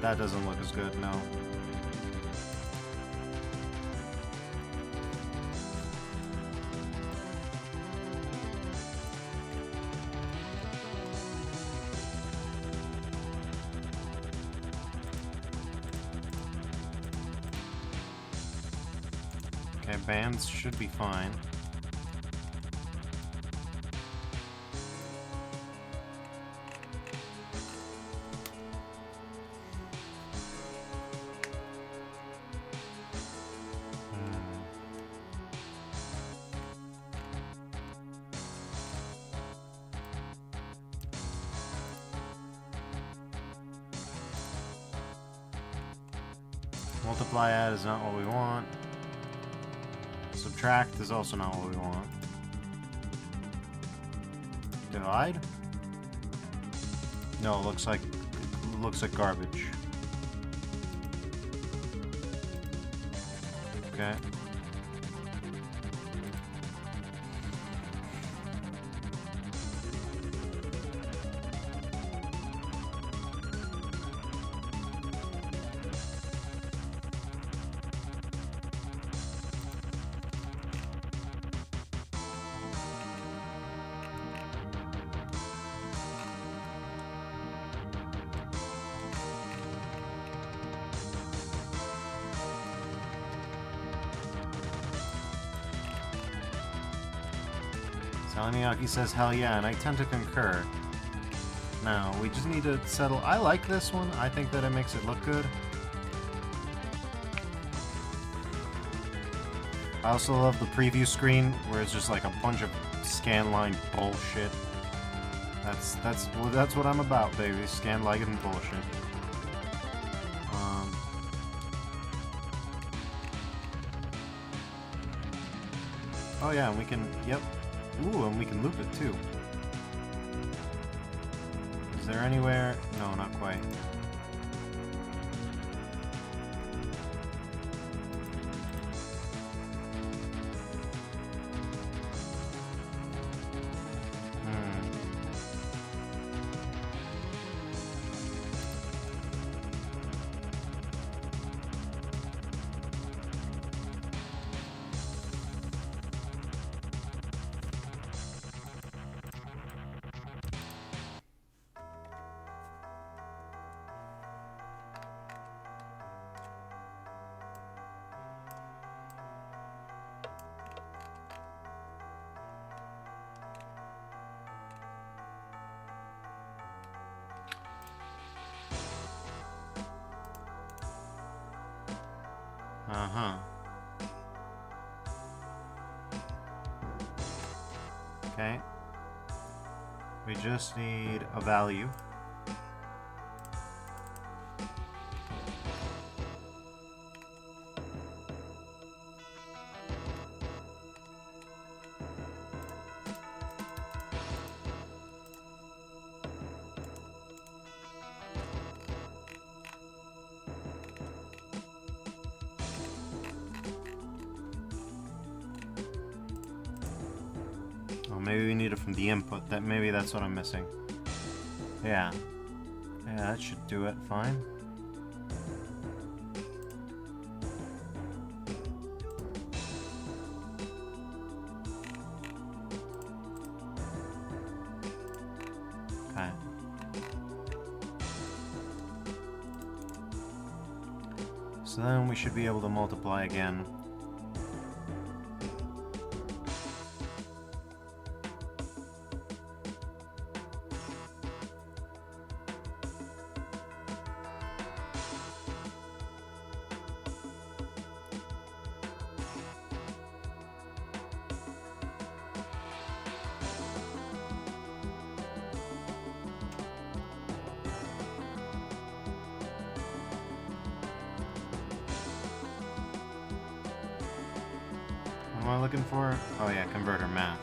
Speaker 1: That doesn't look as good, no. Okay, bands should be fine. Multiply add is not what we want. Subtract is also not what we want. Divide? No, it looks like garbage. Okay. Salamiyaki says, hell yeah, and I tend to concur. Now, we just need to settle... I like this one. I think that it makes it look good. I also love the preview screen, where it's just like a bunch of scanline bullshit. That's what I'm about, baby. Scanline bullshit. Oh yeah, and we can... Yep. Ooh, and we can loop it too. Is there anywhere? No, not quite. Uh-huh. Okay. We just need a value. Maybe we need it from the input. Maybe that's what I'm missing. Yeah. Yeah, that should do it fine. Okay. So then we should be able to multiply again. I looking for? Oh yeah, converter math.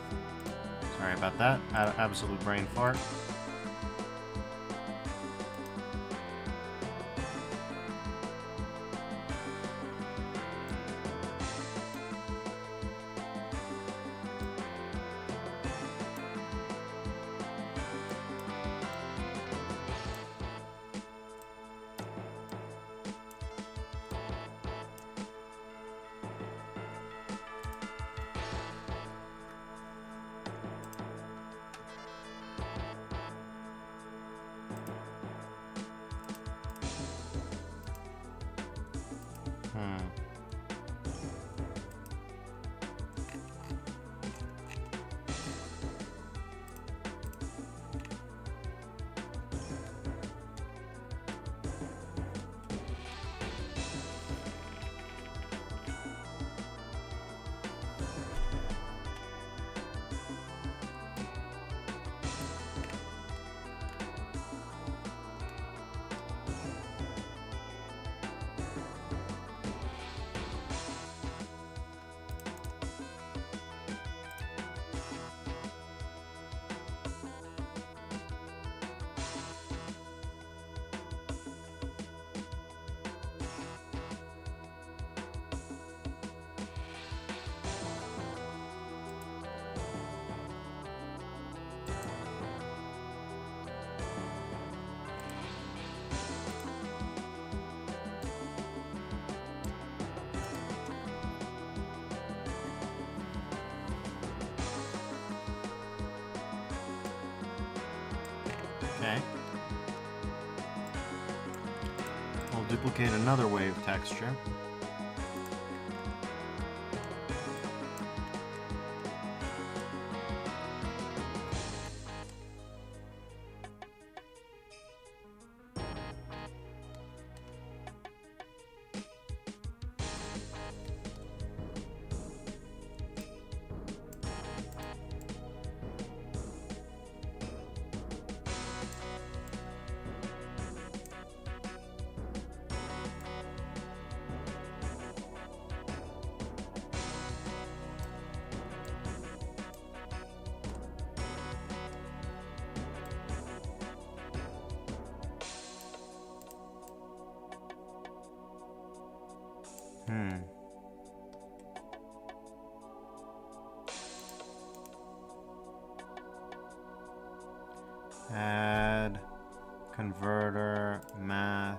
Speaker 1: Sorry about that. Absolute brain fart. Okay. We'll duplicate another wave texture. Add converter math.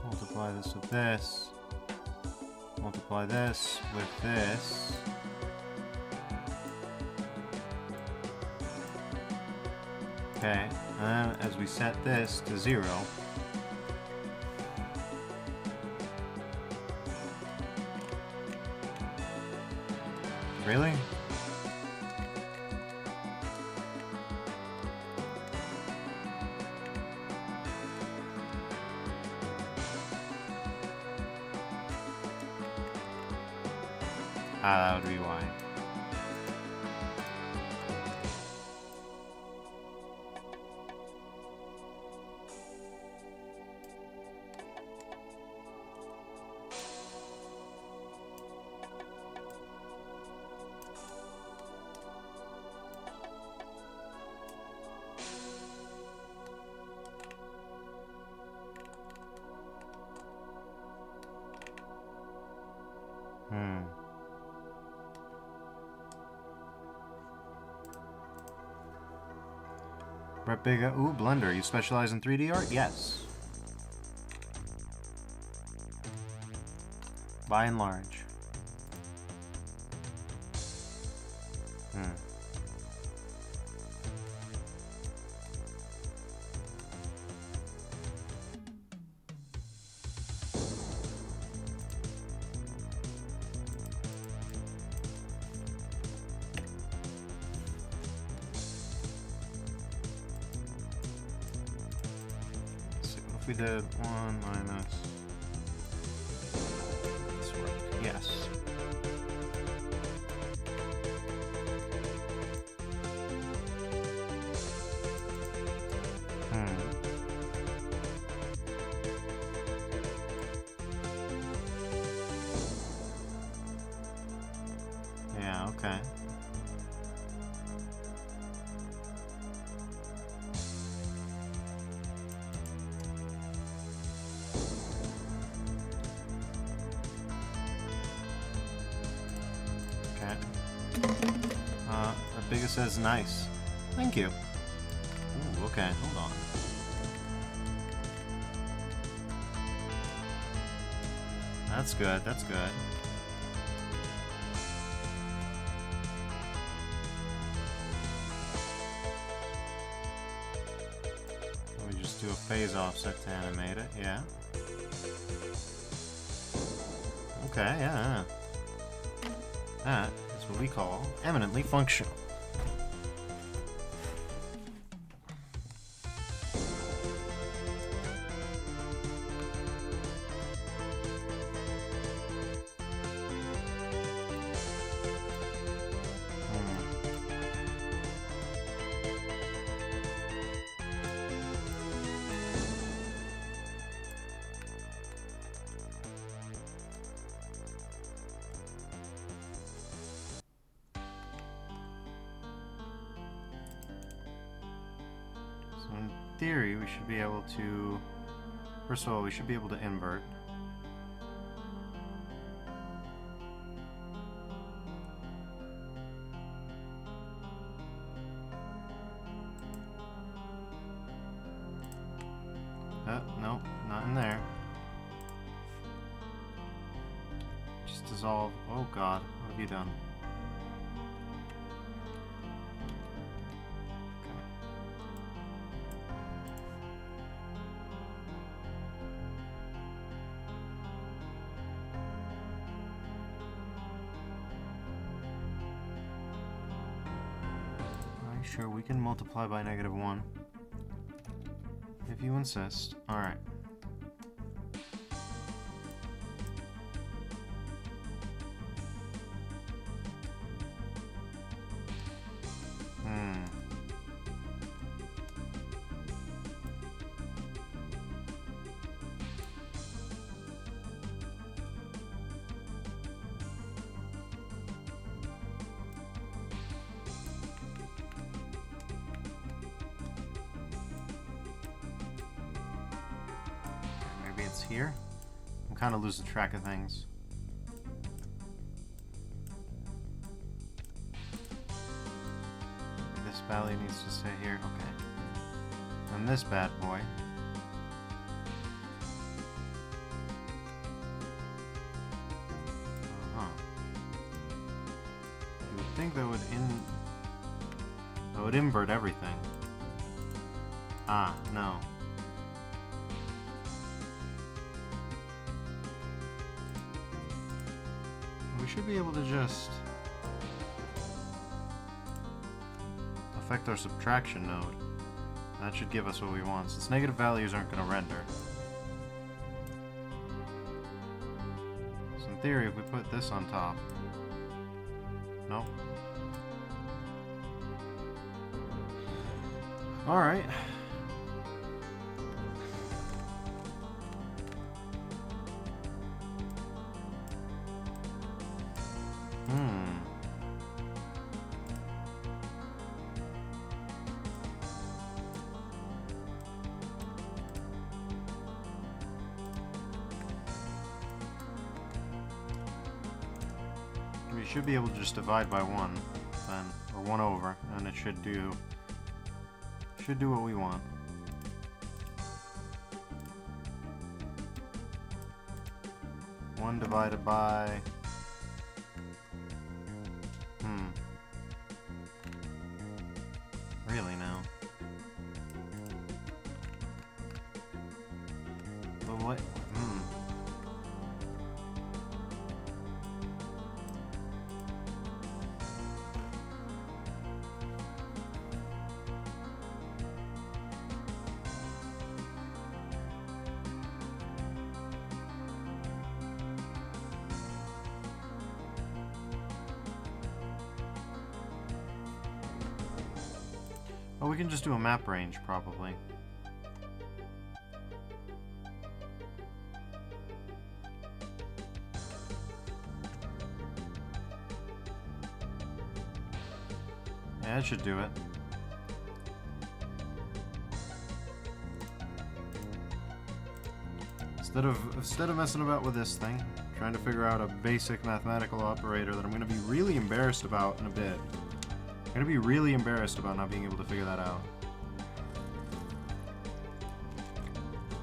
Speaker 1: Multiply this with this. Multiply this with this. Okay, and as we set this to 0, really? Ah, that would be why. Brett Big, ooh, Blender. You specialize in 3D art? Yes. By and large. We did 1 minus this worked. Yes. That biggest says nice. Thank you. Ooh, okay, hold on. That's good, that's good. We just do a phase offset to animate it, yeah. Okay, yeah. That is what we call eminently functional. So in theory, we should be able to... First of all, we should be able to invert. No, not in there. Just dissolve. Oh god, what have you done? Sure, we can multiply by -1. If you insist. Alright. It's here. I'm kind of losing track of things. This valley needs to stay here. Okay. And this bad boy. You would think that would invert everything. Ah, no. We should be able to just affect our subtraction node. That should give us what we want, since negative values aren't going to render. So in theory, if we put this on top... Nope. Alright. We should be able to just divide by 1, then, or 1 over, and it should do what we want. One divided by... Really now? But what? Oh, we can just do a map range, probably. Yeah, that should do it. Instead of messing about with this thing, trying to figure out a basic mathematical operator that I'm going to be really embarrassed about in a bit. I'm going to be really embarrassed about not being able to figure that out.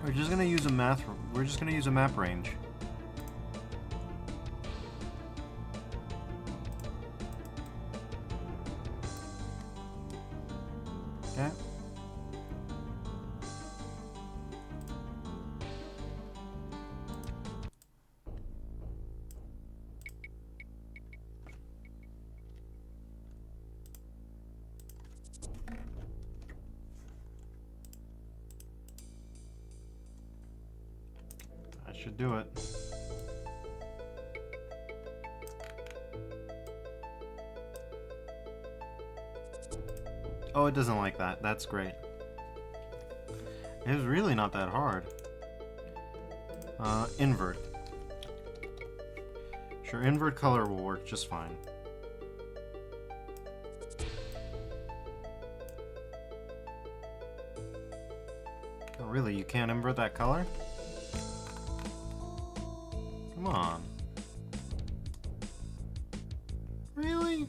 Speaker 1: We're just going to use a map range. Okay. That should do it. Oh, it doesn't like that. That's great. It was really not that hard. Invert. Sure, invert color will work just fine. Oh, really? You can't invert that color? Come on. Really?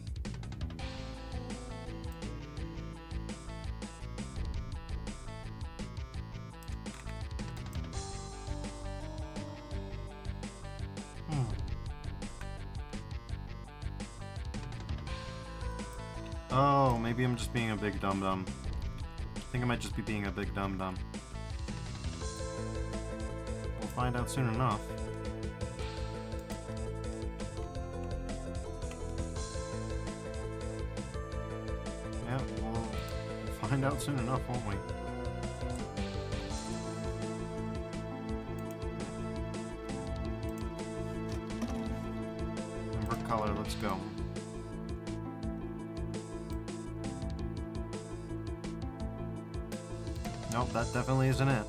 Speaker 1: Oh, maybe I'm just being a big dum-dum. I think I might just be being a big dum-dum. We'll find out soon enough. Yeah, we'll find out soon enough, won't we? Invert color, let's go. Nope, that definitely isn't it.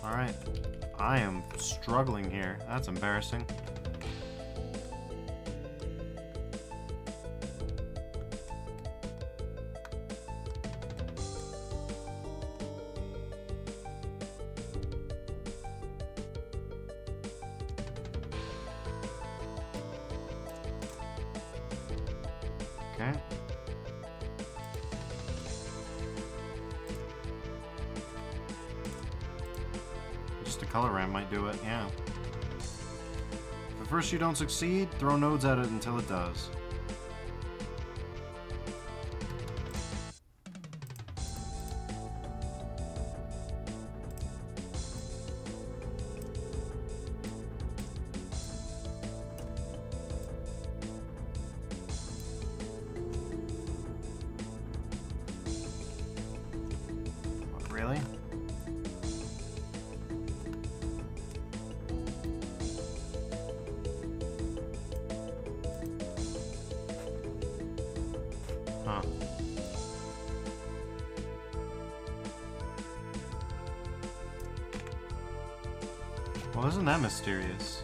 Speaker 1: Alright. I am struggling here. That's embarrassing. Okay. Just a color ramp might do it, yeah. If at first you don't succeed, throw nodes at it until it does. Really? Huh. Well, isn't that mysterious?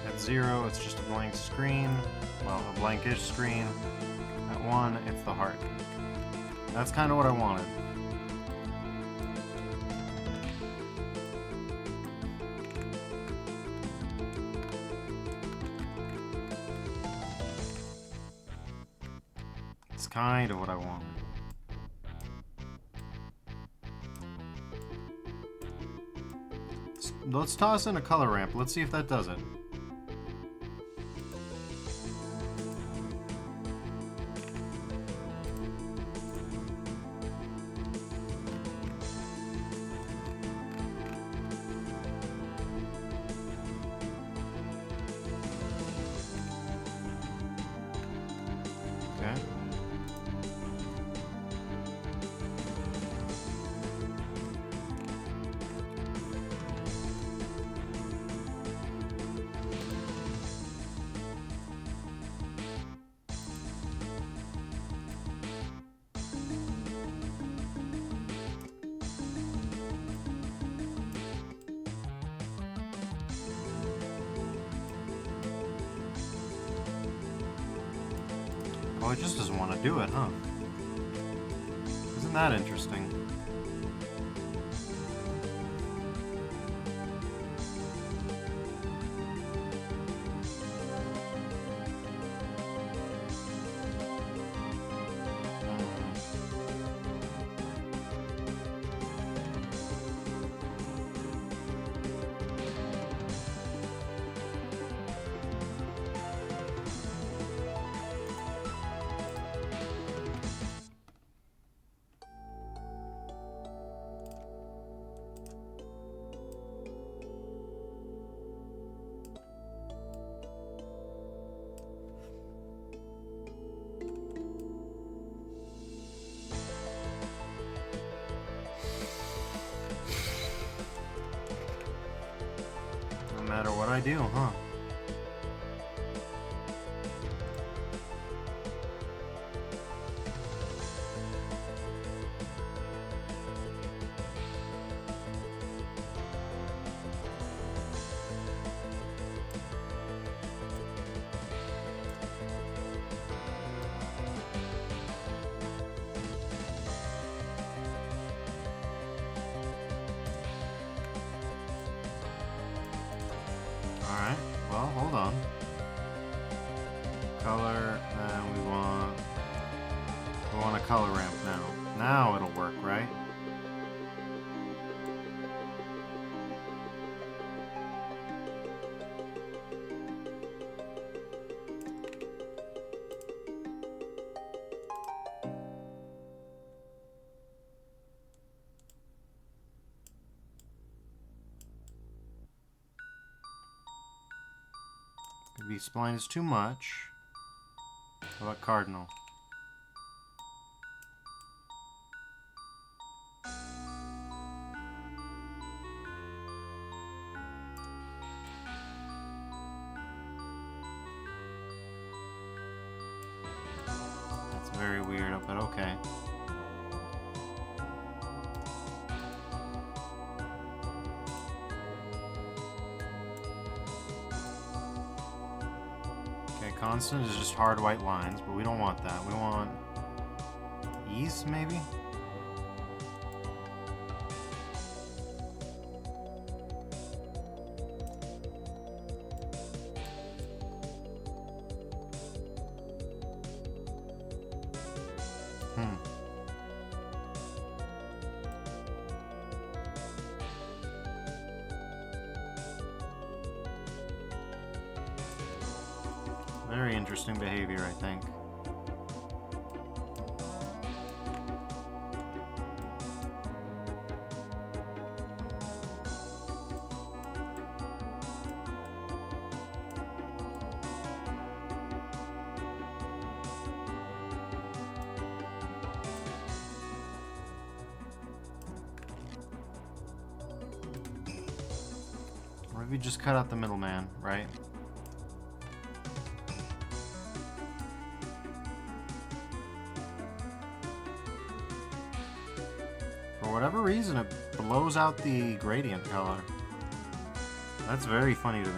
Speaker 1: At 0, it's just a blank screen. Well, a blankish screen. At 1, it's the heart. That's kind of what I wanted. It's kind of what I wanted. Let's toss in a color ramp. Let's see if that does it. Okay. Oh, it just doesn't want to do it, huh? Isn't that interesting? No matter what I do, huh? Alright, well, hold on. Color, and we want a color ramp now. Now it'll work, right? Maybe spline is too much. How about cardinal? That's very weird, but okay. Constant is just hard white lines, but we don't want that. We want ease, maybe? Very interesting behavior, I think. Or maybe just cut out the middleman, right? For whatever reason, it blows out the gradient color. That's very funny to me.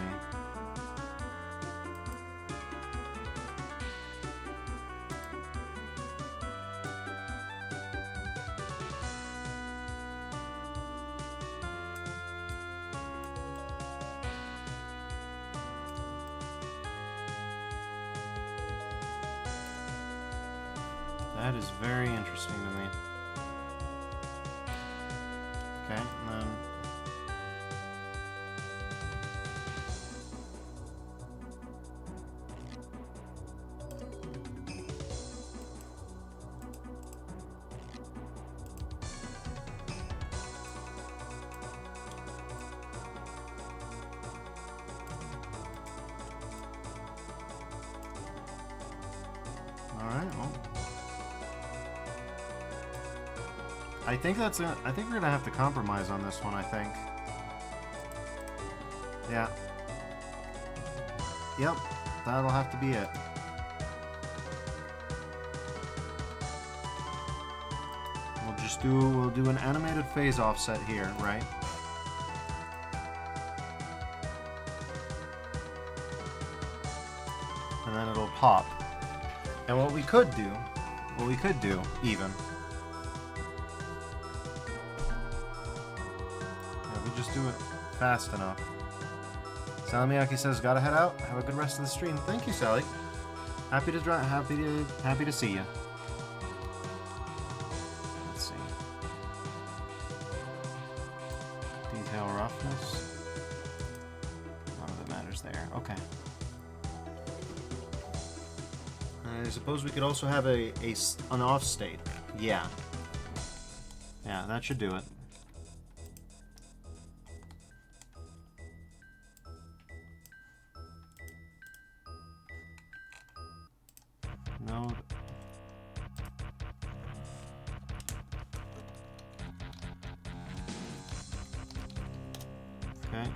Speaker 1: That is very interesting to me. Okay, and then... Alright, well... I think we're gonna have to compromise on this one, I think. Yeah. Yep, that'll have to be it. We'll do an animated phase offset here, right? And then it'll pop. And what we could do, even, yeah, we just do it fast enough. Sally Miyake says, "Gotta head out. Have a good rest of the stream." Thank you, Sally. Happy to see you. Let's see. Detail roughness. None of that matters there. Okay. I suppose we could also have an off state. Yeah. Yeah, that should do it. Node. Okay.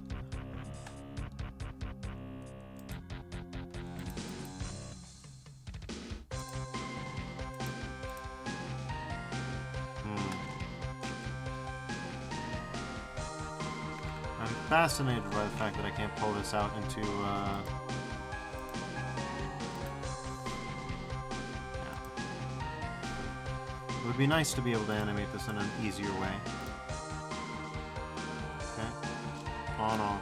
Speaker 1: I'm fascinated by the fact that I can't pull this out into, yeah. It would be nice to be able to animate this in an easier way. Okay. On, off.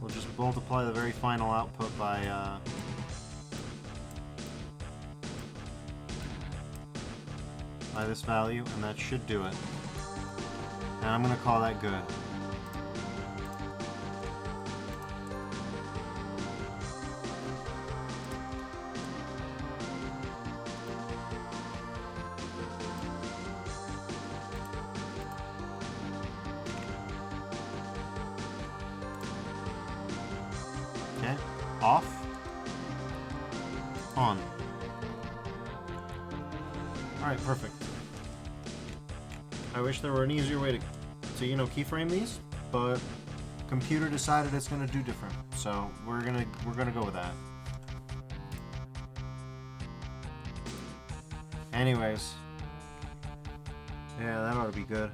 Speaker 1: We'll just multiply the very final output by, this value, and that should do it. And I'm going to call that good. Okay, off, on. Alright, perfect. I wish there were an easier way to you know, keyframe these, but computer decided it's gonna do different, so we're gonna go with that. Anyways, yeah, that ought to be good.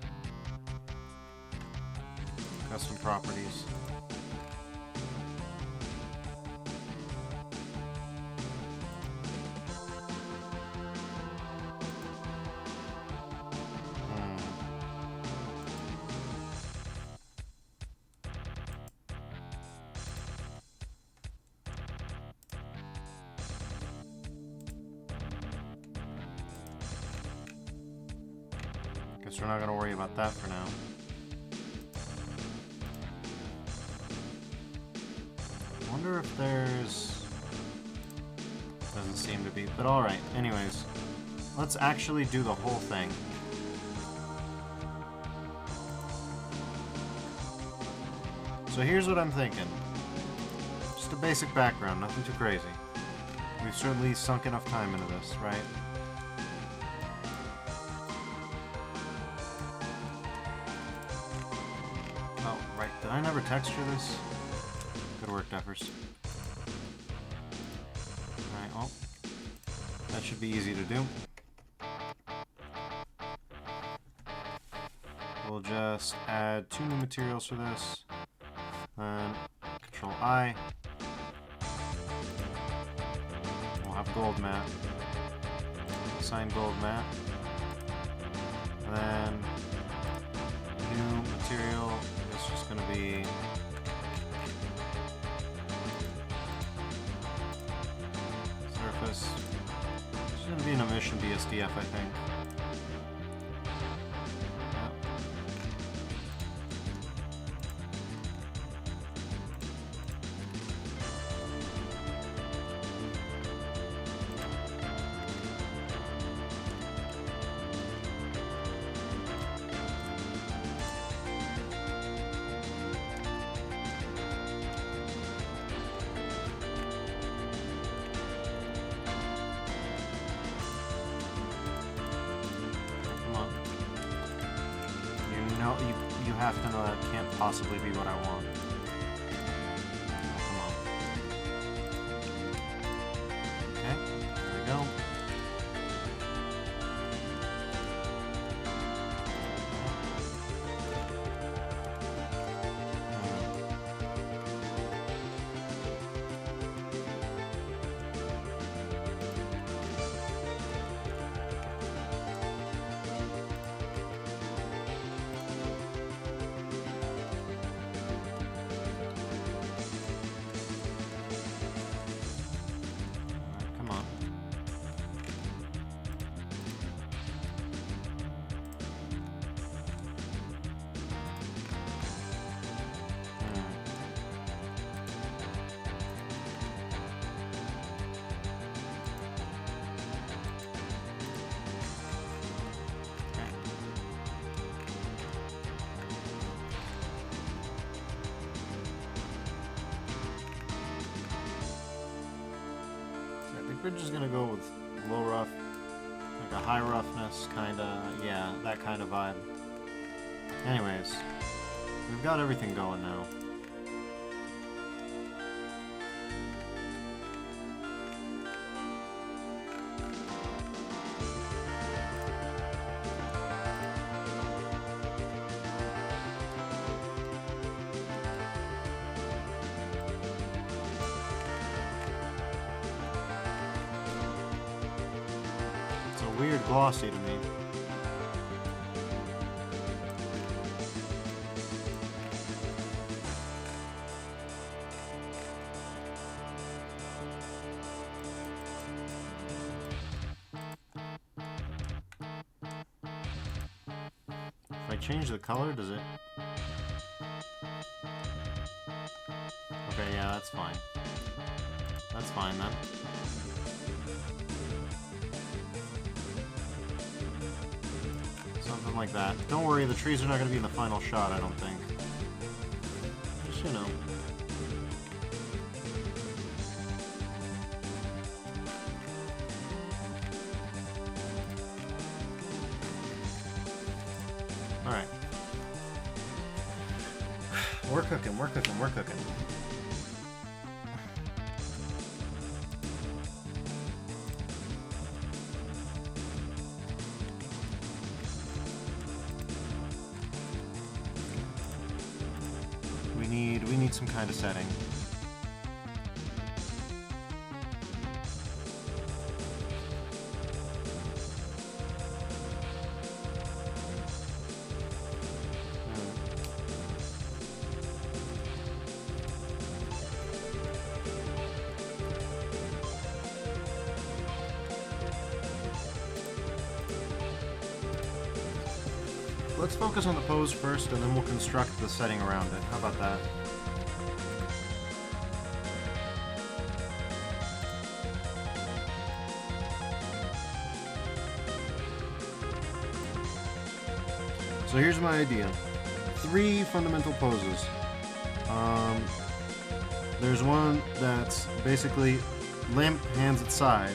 Speaker 1: Custom properties. Guess we're not going to worry about that for now. I wonder if there's... Doesn't seem to be, but alright. Anyways, let's actually do the whole thing. So here's what I'm thinking. Just a basic background, nothing too crazy. We've certainly sunk enough time into this, right? Oh, right. Did I never texture this? Good work, Duffers. Alright, well, that should be easy to do. We'll just add 2 new materials for this. Then Control I. We'll have gold matte. Assign gold matte. And then new material is just going to be surface. It's going to be an emission BSDF, I think. You have to know that can't possibly be what I want. Come on. Okay, there we go. think we're just gonna go with low rough, like a high roughness kinda, yeah, that kind of vibe. Anyways, we've got everything going now. Weird glossy to me. If I change the color, does it? Okay, yeah, that's fine. That's fine then. Something like that. Don't worry, the trees are not going to be in the final shot, I don't think. Just, you know. Alright. We're cooking, we're cooking, we're cooking. We need some kind of setting. Let's focus on the pose first, and then we'll construct the setting around it. How about that? So here's my idea. 3 fundamental poses. There's one that's basically limp, hands at side.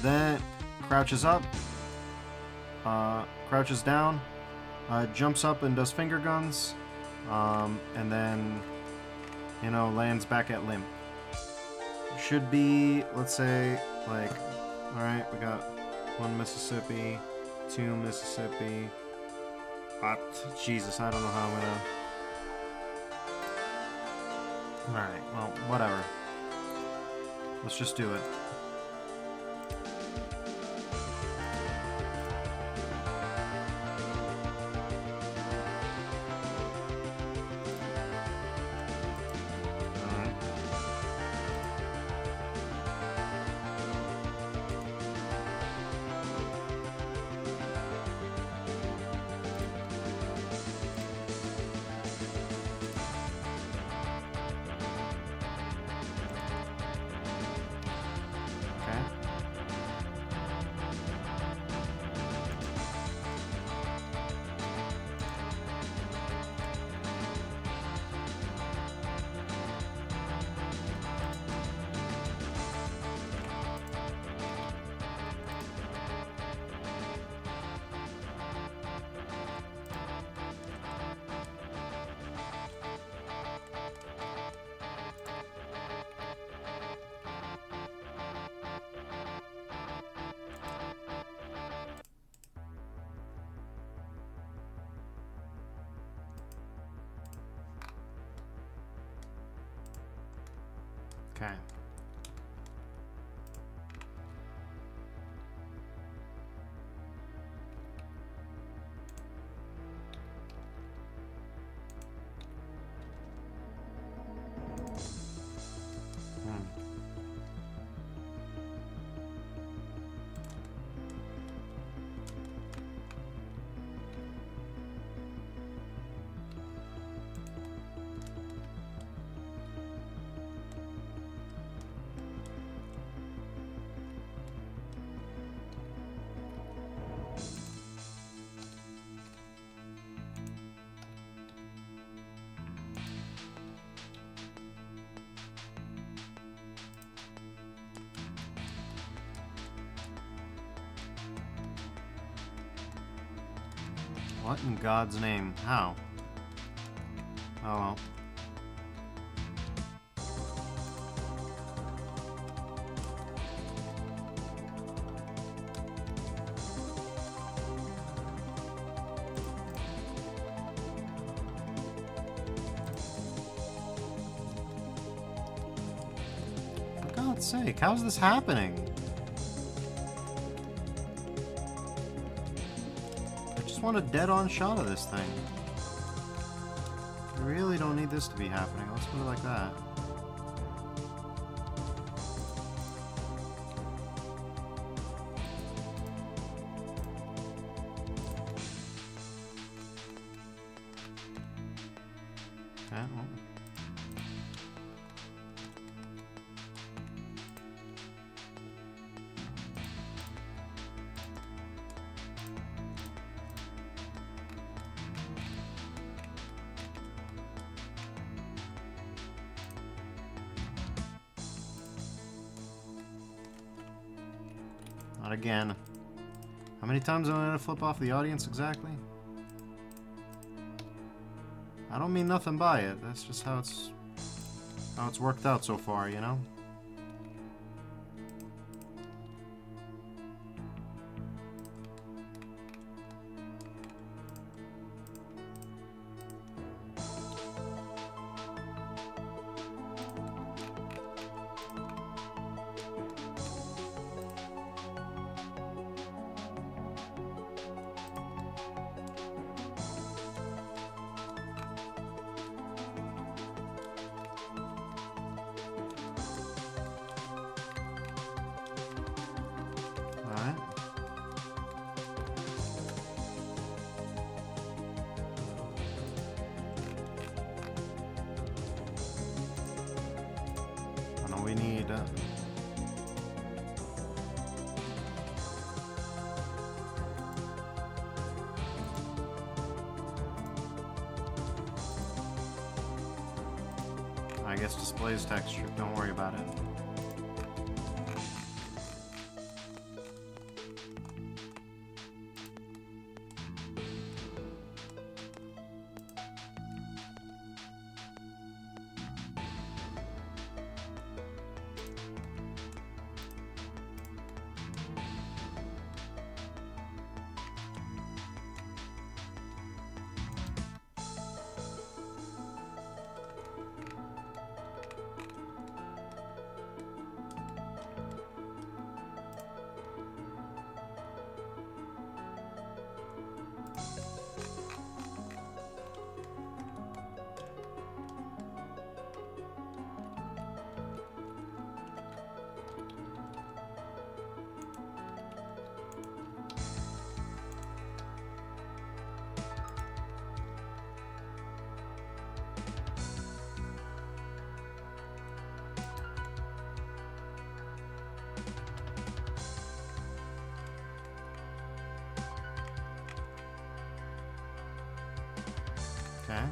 Speaker 1: Then crouches up, crouches down, jumps up and does finger guns, and then, you know, lands back at limp. Should be, let's say, like, alright, we got 1 Mississippi, 2 Mississippi. Jesus, I don't know how I'm gonna... Alright, well, whatever. Let's just do it. Okay. What in God's name? How? Oh well. For God's sake, how's this happening? I just want a dead-on shot of this thing. I really don't need this to be happening. Let's put it like that. Okay, well. Not again. How many times am I gonna flip off the audience exactly? I don't mean nothing by it. That's just how it's worked out so far, you know? Alright. I know we need... I guess displays texture. Don't worry about it. Okay.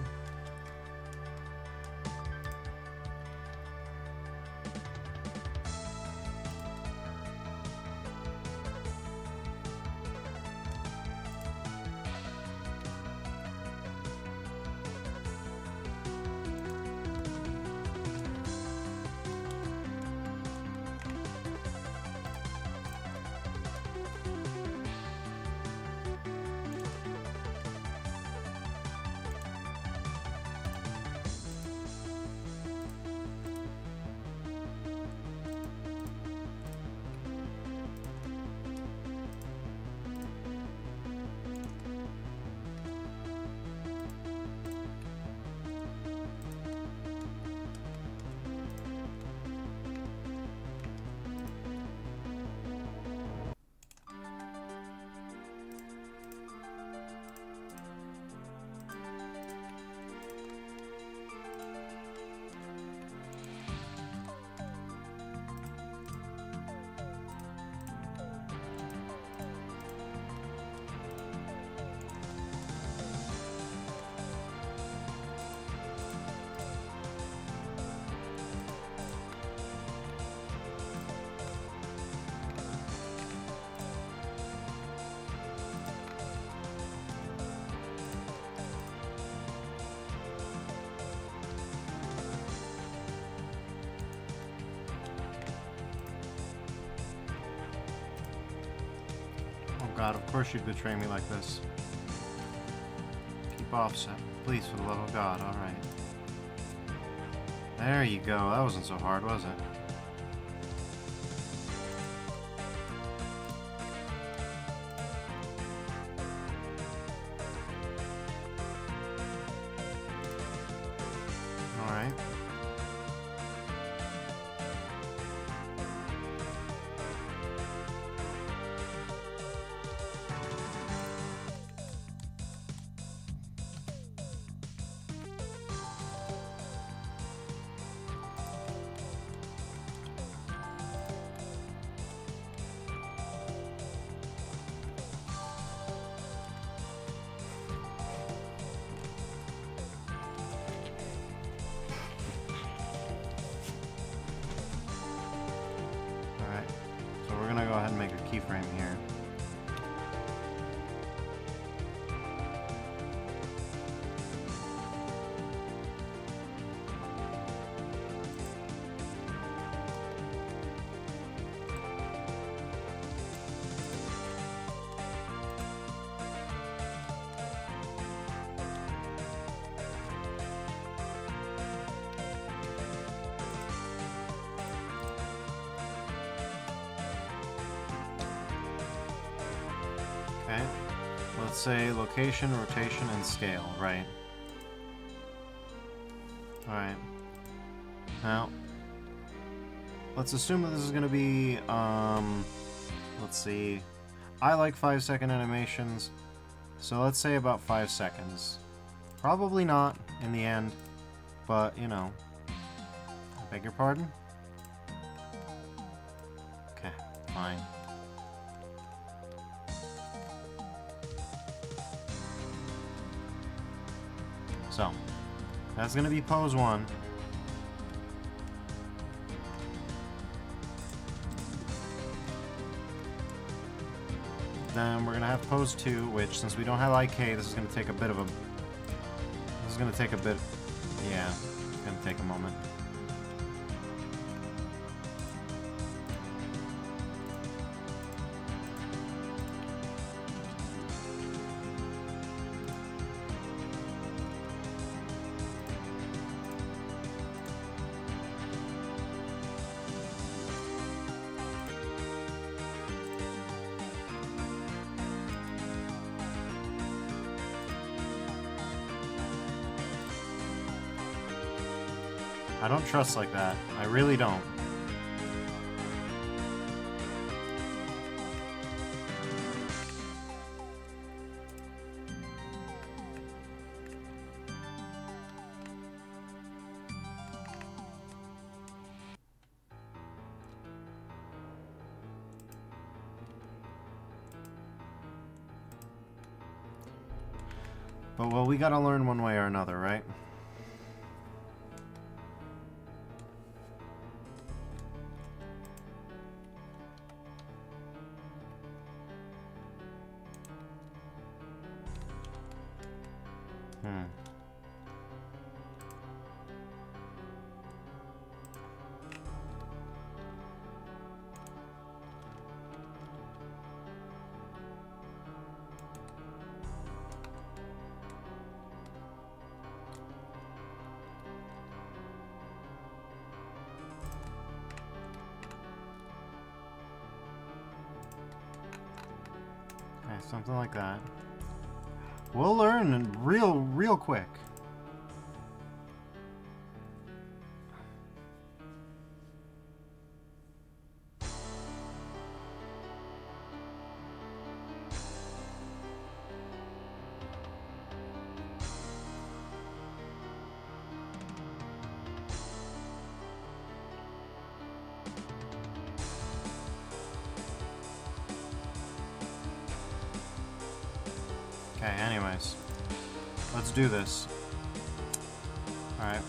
Speaker 1: God, of course you'd betray me like this. Keep offset. Please, for the love of God. Alright. There you go. That wasn't so hard, was it? Alright. We're gonna go ahead and make a keyframe here. Okay, let's say location, rotation, and scale, right? Alright. Now, let's assume that this is going to be, let's see. I like 5-second animations, so let's say about 5 seconds. Probably not in the end, but, you know. I beg your pardon? Okay, fine. So, that's going to be pose 1. Then we're going to have pose 2, which, since we don't have IK, this is going to take a bit of a... This is going to take a bit... Yeah, it's going to take a moment. I don't trust like that. I really don't. But, well, we gotta learn one way or another, right? Something like that. We'll learn real quick. Okay, anyways. Let's do this. Alright.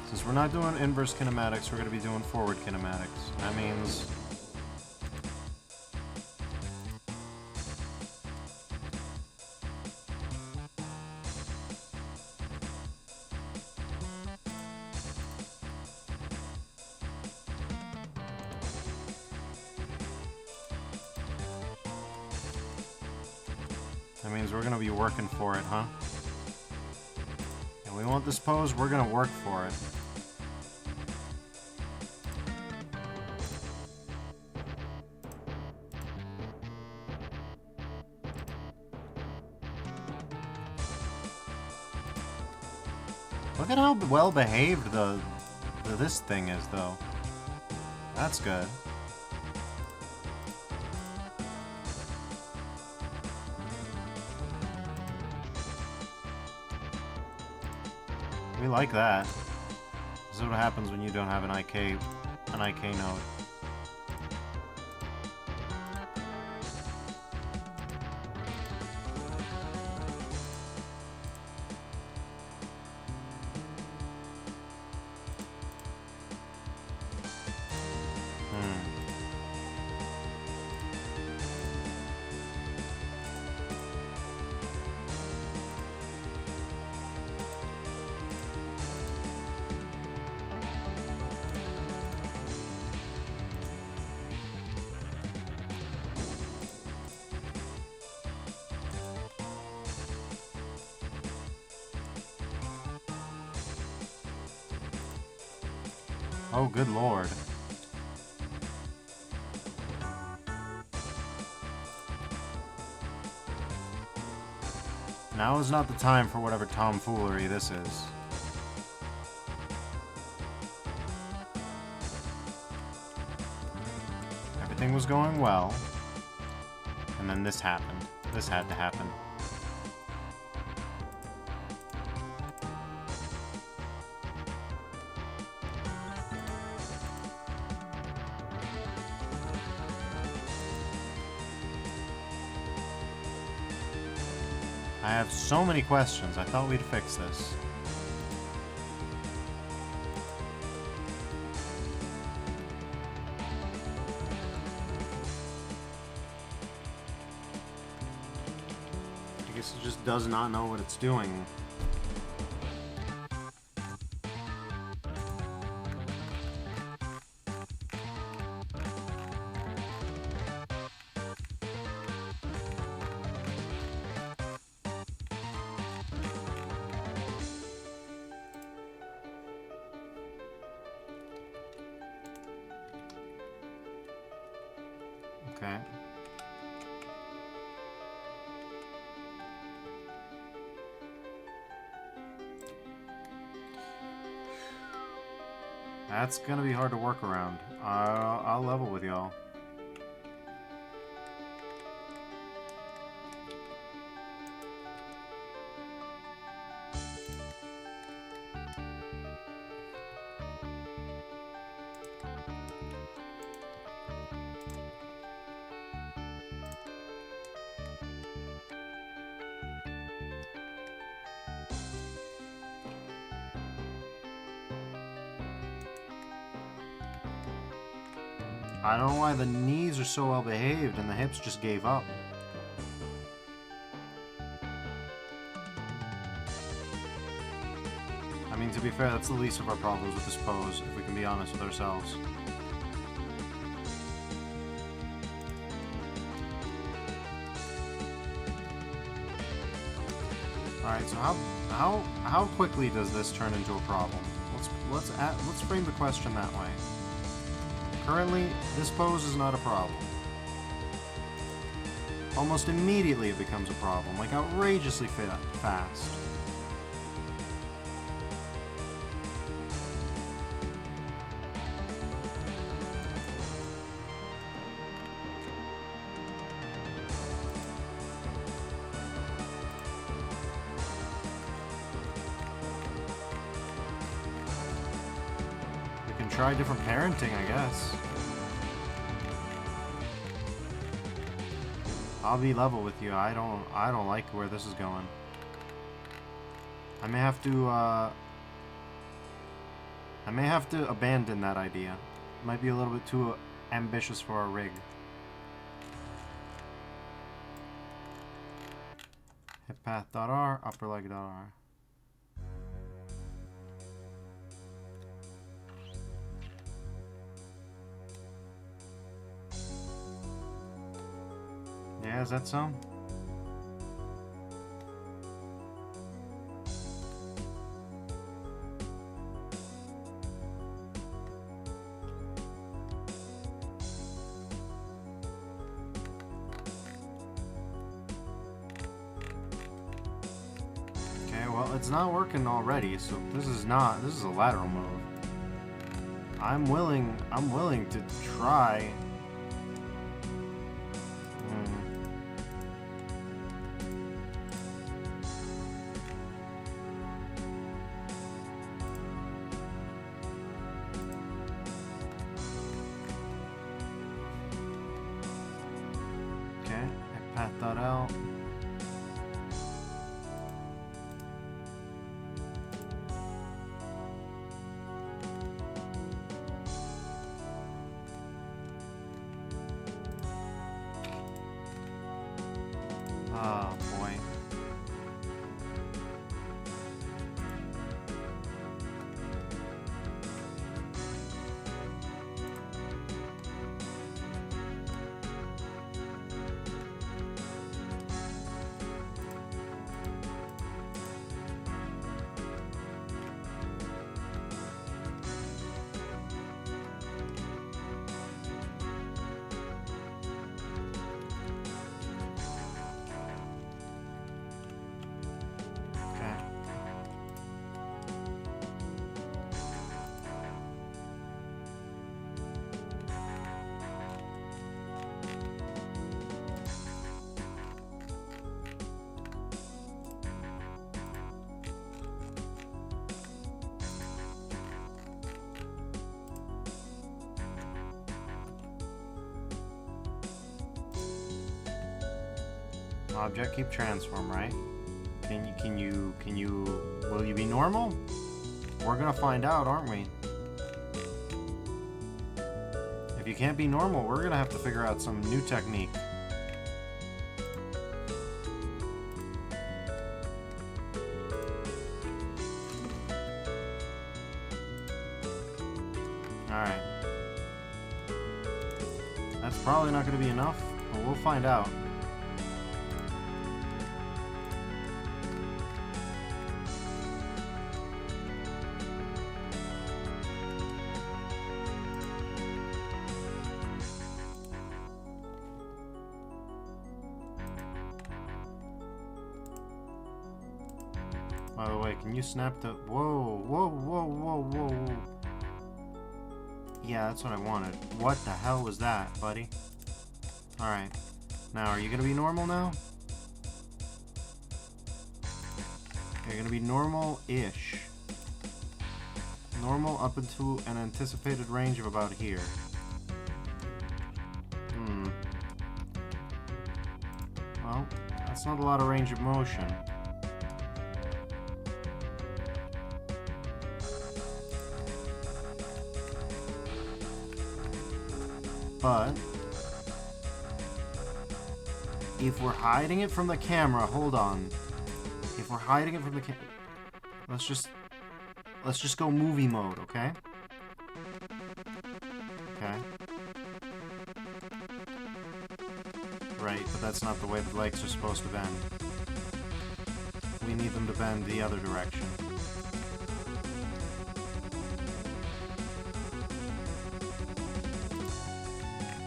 Speaker 1: Since we're not doing inverse kinematics, we're going to be doing forward kinematics. That means... That means we're gonna be working for it, huh? And we want this pose, we're gonna work for it. Look at how well behaved this thing is, though. That's good. We like that. This is what happens when you don't have an IK node. Oh, good lord. Now is not the time for whatever tomfoolery this is. Everything was going well, and then this happened. This had to happen. I have so many questions. I thought we'd fix this. I guess it just does not know what it's doing. Okay. That's gonna be hard to work around. I'll level with y'all. I don't know why the knees are so well behaved and the hips just gave up. I mean, to be fair, that's the least of our problems with this pose, if we can be honest with ourselves. Alright, so how quickly does this turn into a problem? Let's frame the question that way. Currently, this pose is not a problem. Almost immediately it becomes a problem, like outrageously fast. We can try different parenting, I guess. I'll be level with you. I don't like where this is going. I may have to abandon that idea. It might be a little bit too ambitious for our rig. Hippath.r, upper leg.r. Yeah, is that so? it's not working already, so this is a lateral move. I'm willing to try. Okay, I pat that out. Oh boy. Object keep transform, right? Can you will you be normal? We're gonna find out, aren't we? If you can't be normal, we're gonna have to figure out some new technique. Alright. That's probably not gonna be enough, but we'll find out. By the way, can you snap the... Whoa, whoa, whoa, whoa, whoa, whoa. Yeah, that's what I wanted. What the hell was that, buddy? Alright. Now, are you gonna be normal now? You're gonna be normal-ish. Normal up into an anticipated range of about here. Well, that's not a lot of range of motion. But if we're hiding it from the camera, hold on. If we're hiding it from the camera, let's just go movie mode, okay? Okay. Right, but that's not the way the legs are supposed to bend. We need them to bend the other direction.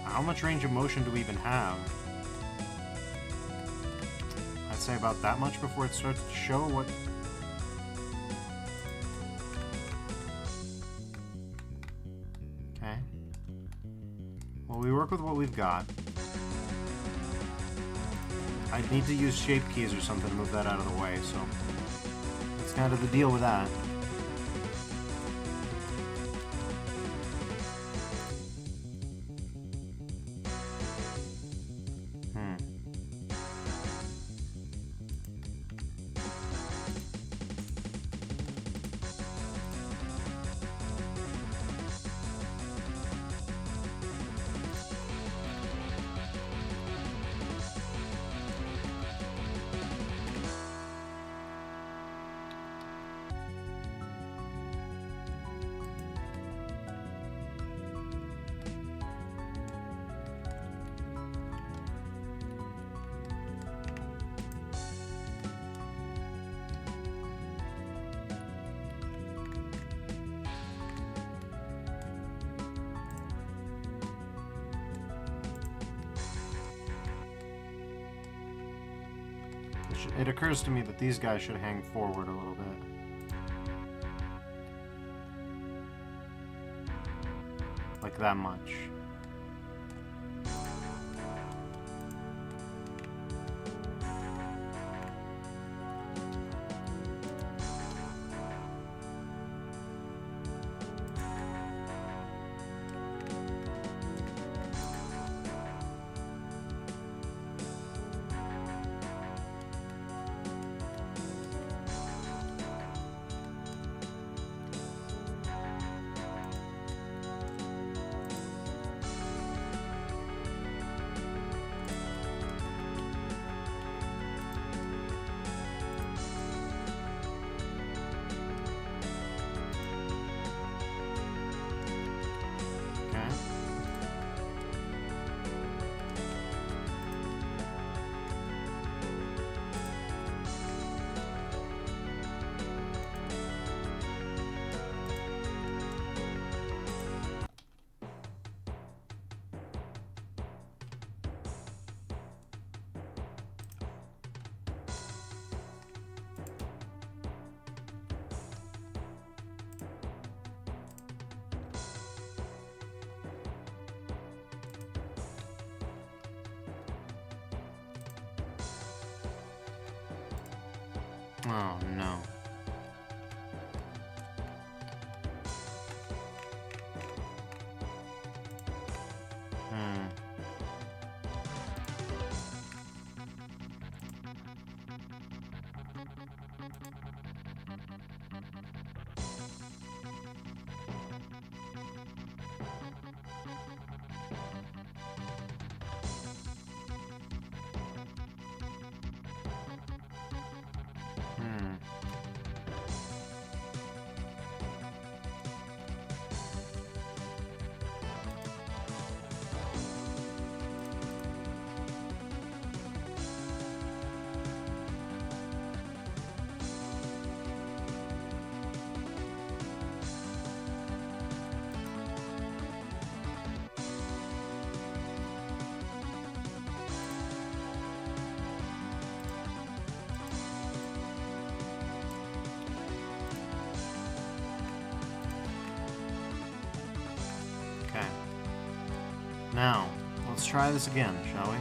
Speaker 1: How much range of motion do we even have? I'd say about that much before it starts to show what... Okay. Well, we work with what we've got. I'd need to use shape keys or something to move that out of the way, so... That's kind of the deal with that. It occurs to me that these guys should hang forward a little bit. Like that much. Oh no. Now, let's try this again, shall we?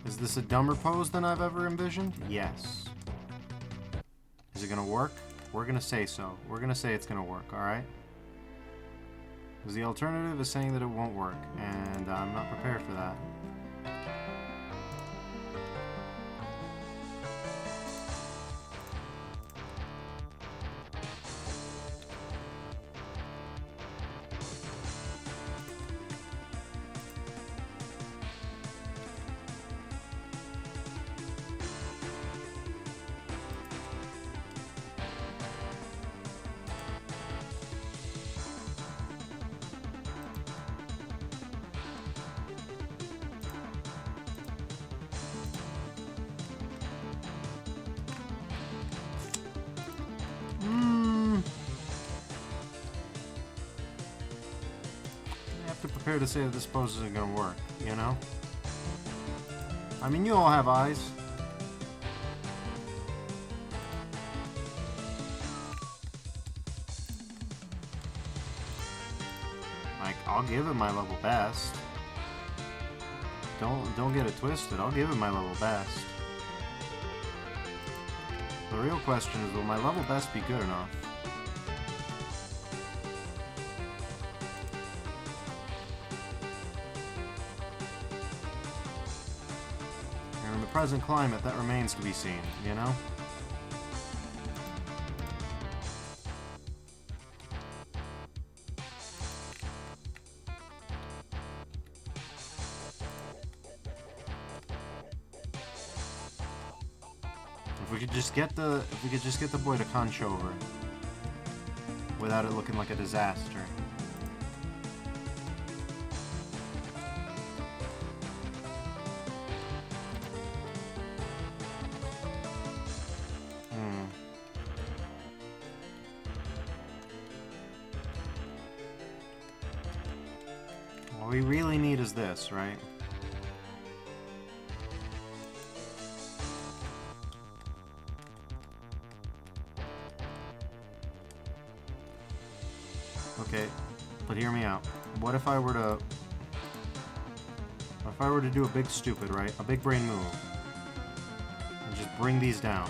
Speaker 1: Is this a dumber pose than I've ever envisioned? Yes. Is it gonna work? We're gonna say so. We're gonna say it's gonna work, alright? Because the alternative is saying that it won't work, and I'm not prepared for that. prepare to say that this pose isn't gonna work, you know? I mean, you all have eyes. Like, I'll give it my level best. Don't get it twisted. I'll give it my level best. The real question is, will my level best be good enough? And in the present climate, that remains to be seen, you know? If we could just get the boy to conch over without it looking like a disaster. What we really need is this, right? Okay, but hear me out. What if I were to do a big stupid, right? A big brain move. And just bring these down.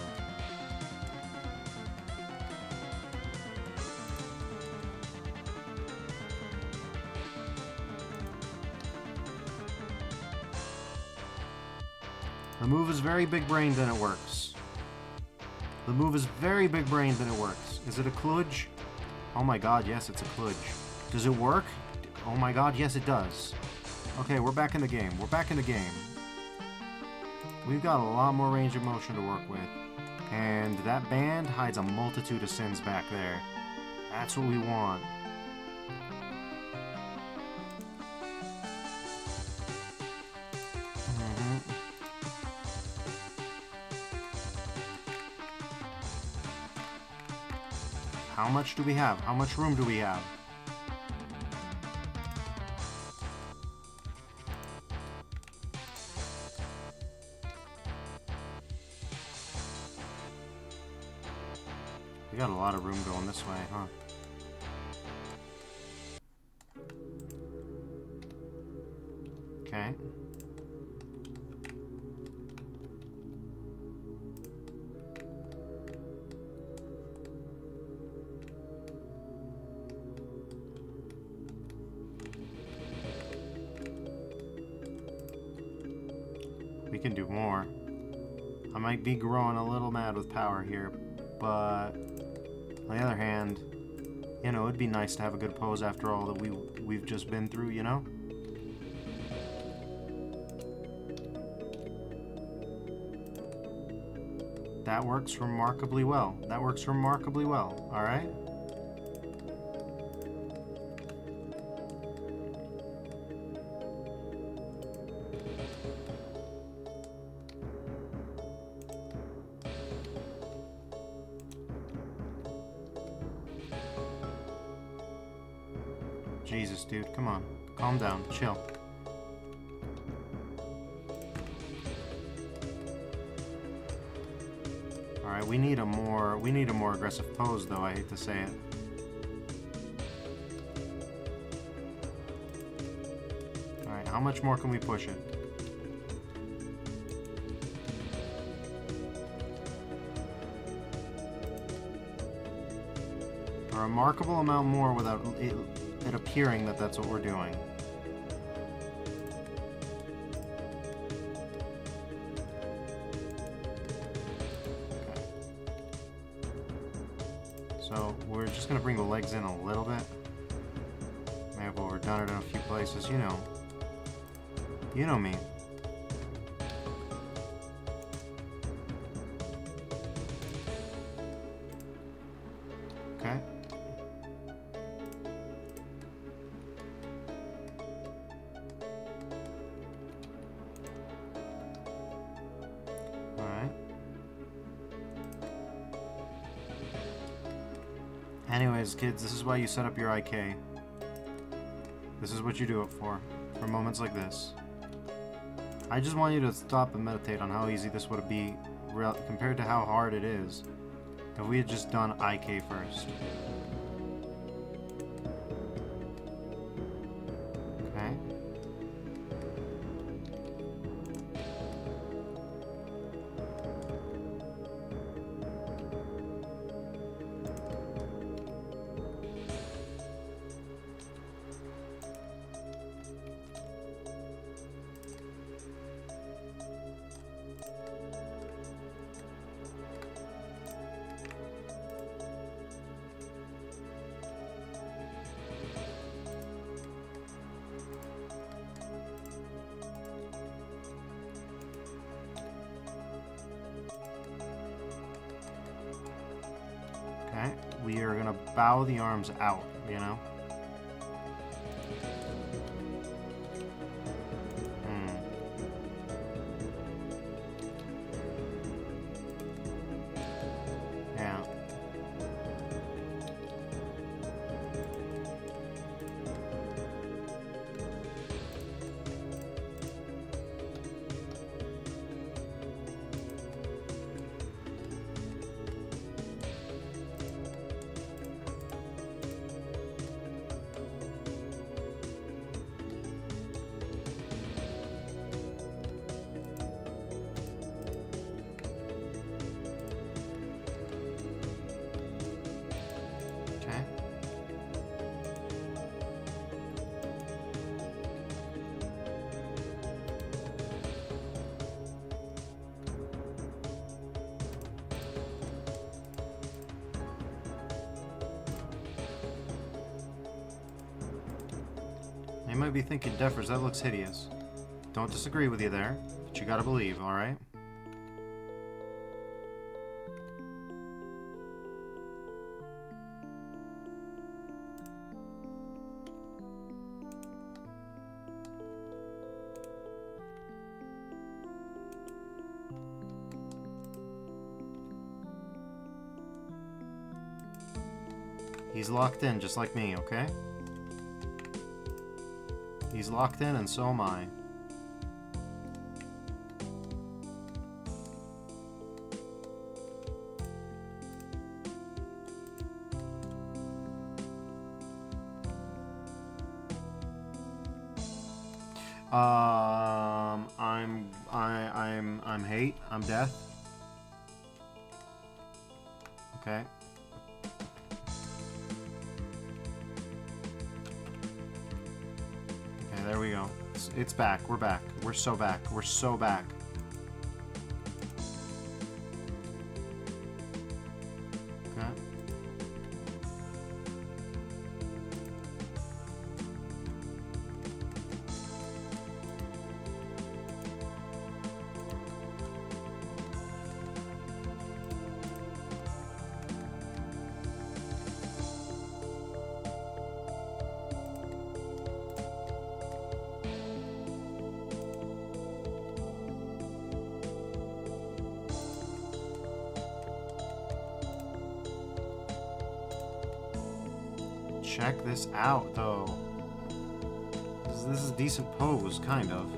Speaker 1: The move is very big-brained and it works. The move is very big-brained and it works. Is it a kludge? Oh my god, yes, it's a kludge. Does it work? Oh my god, yes, it does. Okay, we're back in the game. We're back in the game. We've got a lot more range of motion to work with. And that band hides a multitude of sins back there. That's what we want. How much do we have? How much room do we have? We got a lot of room going this way, huh? Okay. We can do more. I might be growing a little mad with power here, but on the other hand, you know, it'd be nice to have a good pose after all that we've just been through, you know? That works remarkably well. That works remarkably well, alright? Jesus, dude, come on. Calm down, chill. Alright, we need a more aggressive pose though, I hate to say it. Alright, how much more can we push it? A remarkable amount more without it appearing that that's what we're doing. Okay. So we're just gonna bring the legs in a little bit. May have overdone it in a few places, you know. You know me. Okay. Anyways, kids, this is why you set up your IK. This is what you do it for moments like this. I just want you to stop and meditate on how easy this would be compared to how hard it is if we had just done IK first. Okay. Okay, we are gonna bow the arms out, you know? Yeah. Okay. You might be thinking, Defers, that looks hideous. Don't disagree with you there, but you gotta believe, alright? He's locked in, just like me, okay? He's locked in, and so am I. I'm hate. I'm death. Okay. Okay, there we go. It's back. We're back. We're so back. We're so back. Okay. Check this out, though. This is a decent pose, kind of.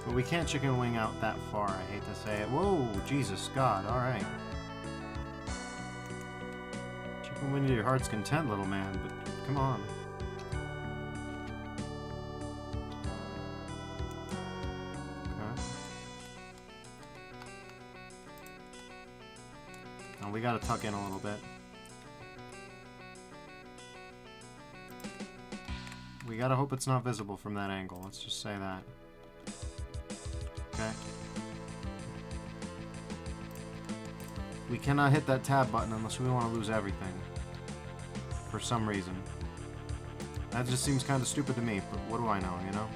Speaker 1: But we can't chicken wing out that far, I hate to say it. Whoa, Jesus, God, alright. Chicken wing to your heart's content, little man, but come on. Okay. Now we gotta tuck in a little bit. We gotta hope it's not visible from that angle, let's just say that. Okay. We cannot hit that tab button unless we want to lose everything. For some reason. That just seems kind of stupid to me, but what do I know, you know?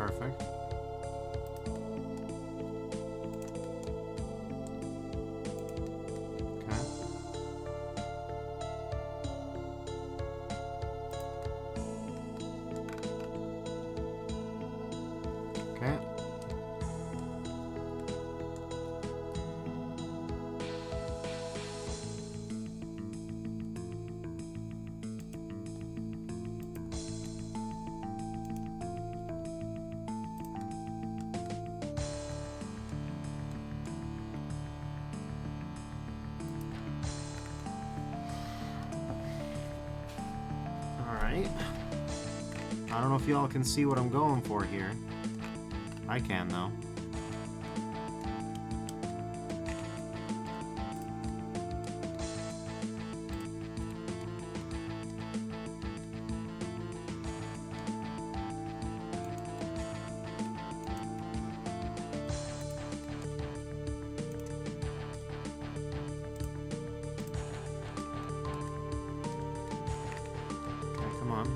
Speaker 1: Perfect. Okay. Alright. I don't know if y'all can see what I'm going for here. I can, though. Okay, come on.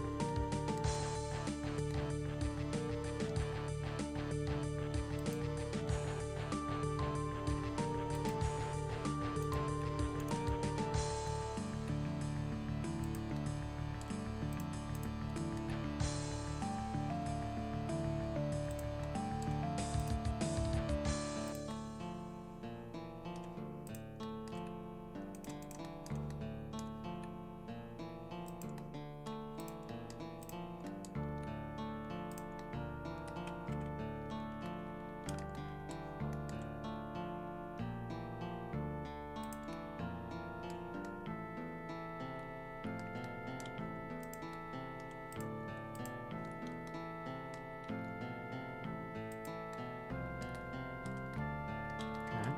Speaker 1: Okay.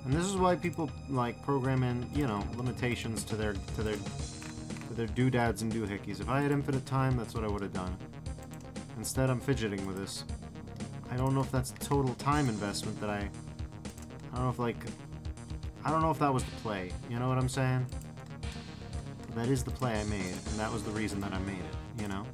Speaker 1: And this is why people like program in, you know, limitations to their doodads and doohickeys. If I had infinite time, that's what I would have done. Instead, I'm fidgeting with this. I don't know if that's total time investment that I don't know if like I don't know if that was the play. You know what I'm saying? That is the play I made, and that was the reason that I made it, you know?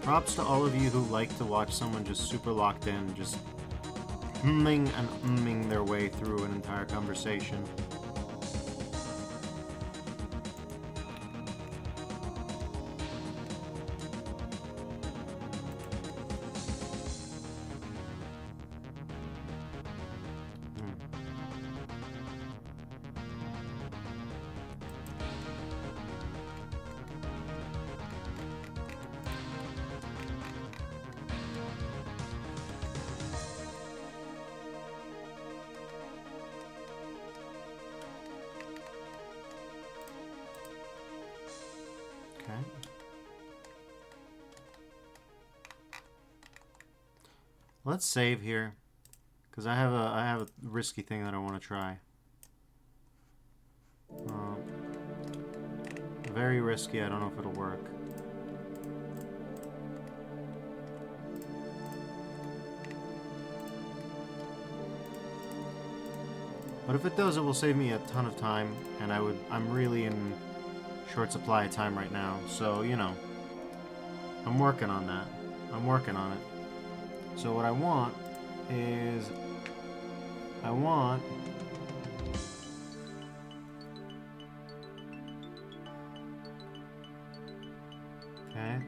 Speaker 1: Props to all of you who like to watch someone just super locked in, just umming and umming their way through an entire conversation. Let's save here, because I have a risky thing that I want to try. Very risky. I don't know if it'll work. But if it does, it will save me a ton of time, and I'm really in short supply of time right now. So, you know, I'm working on that. I'm working on it. So what I want is, okay.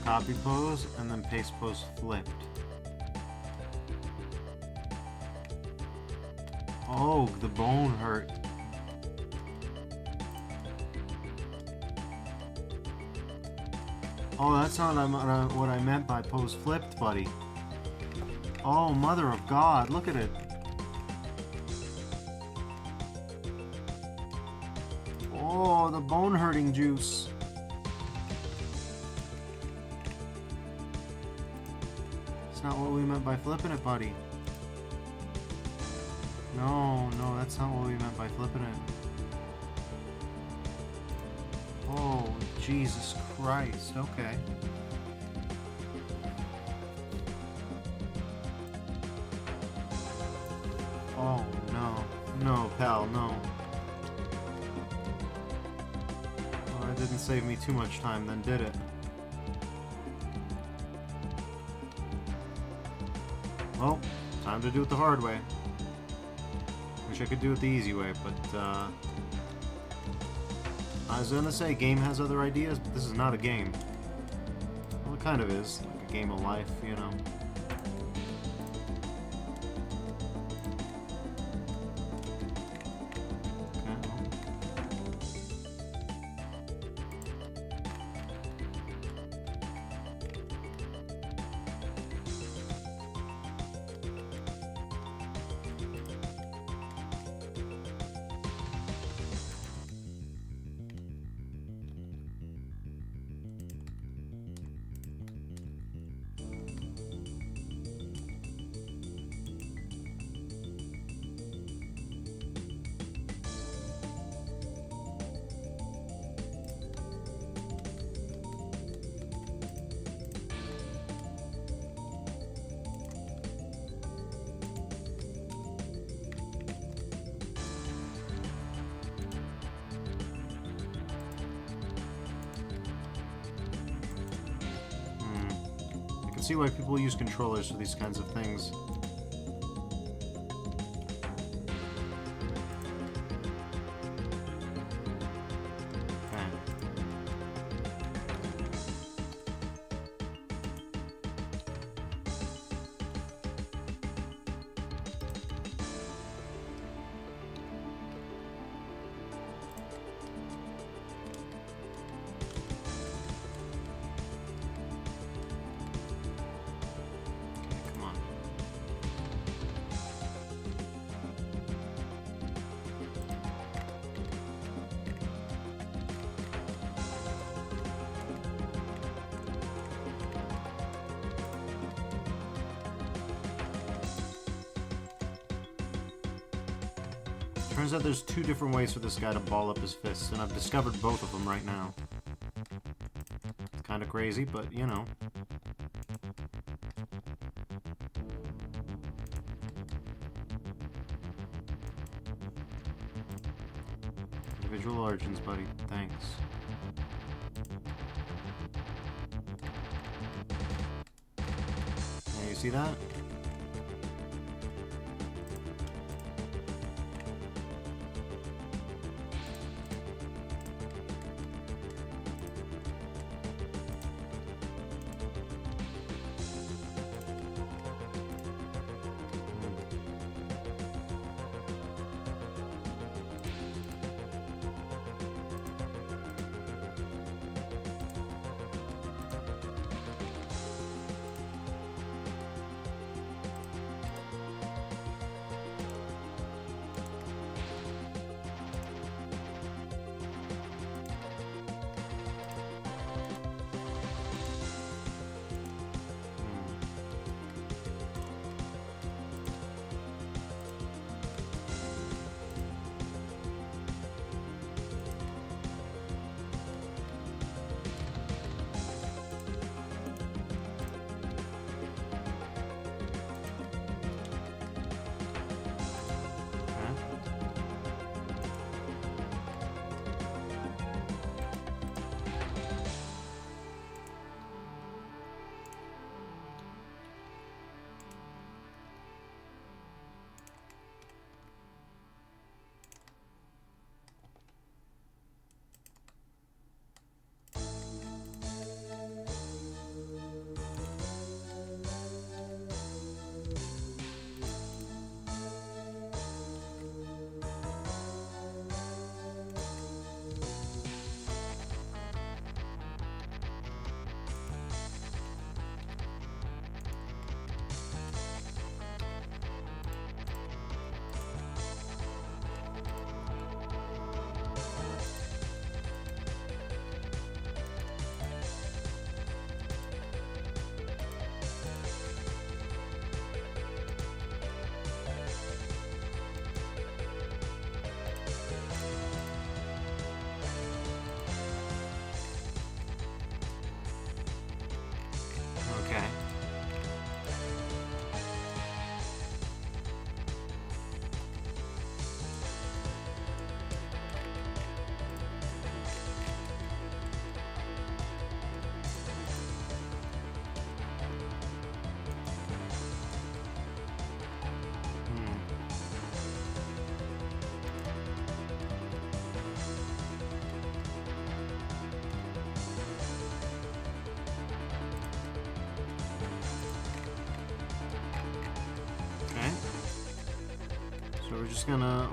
Speaker 1: Copy pose and then paste pose flipped. Oh, the bone hurt. Oh, that's not what I meant by pose flipped, buddy. Oh, mother of God, look at it. Oh, the bone hurting juice. That's not what we meant by flipping it, buddy. No, that's not what we meant by flipping it. Oh, Jesus Christ, okay. Oh, no. No, pal, no. Well, that didn't save me too much time then, did it? Well, time to do it the hard way. Wish I could do it the easy way, but, I was gonna say, game has other ideas, but this is not a game. Well, it kind of is, like a game of life, you know. See why people use controllers for these kinds of things. Turns out there's two different ways for this guy to ball up his fists, and I've discovered both of them right now. It's kind of crazy, but you know. Individual origins, buddy. Thanks. Yeah, you see that?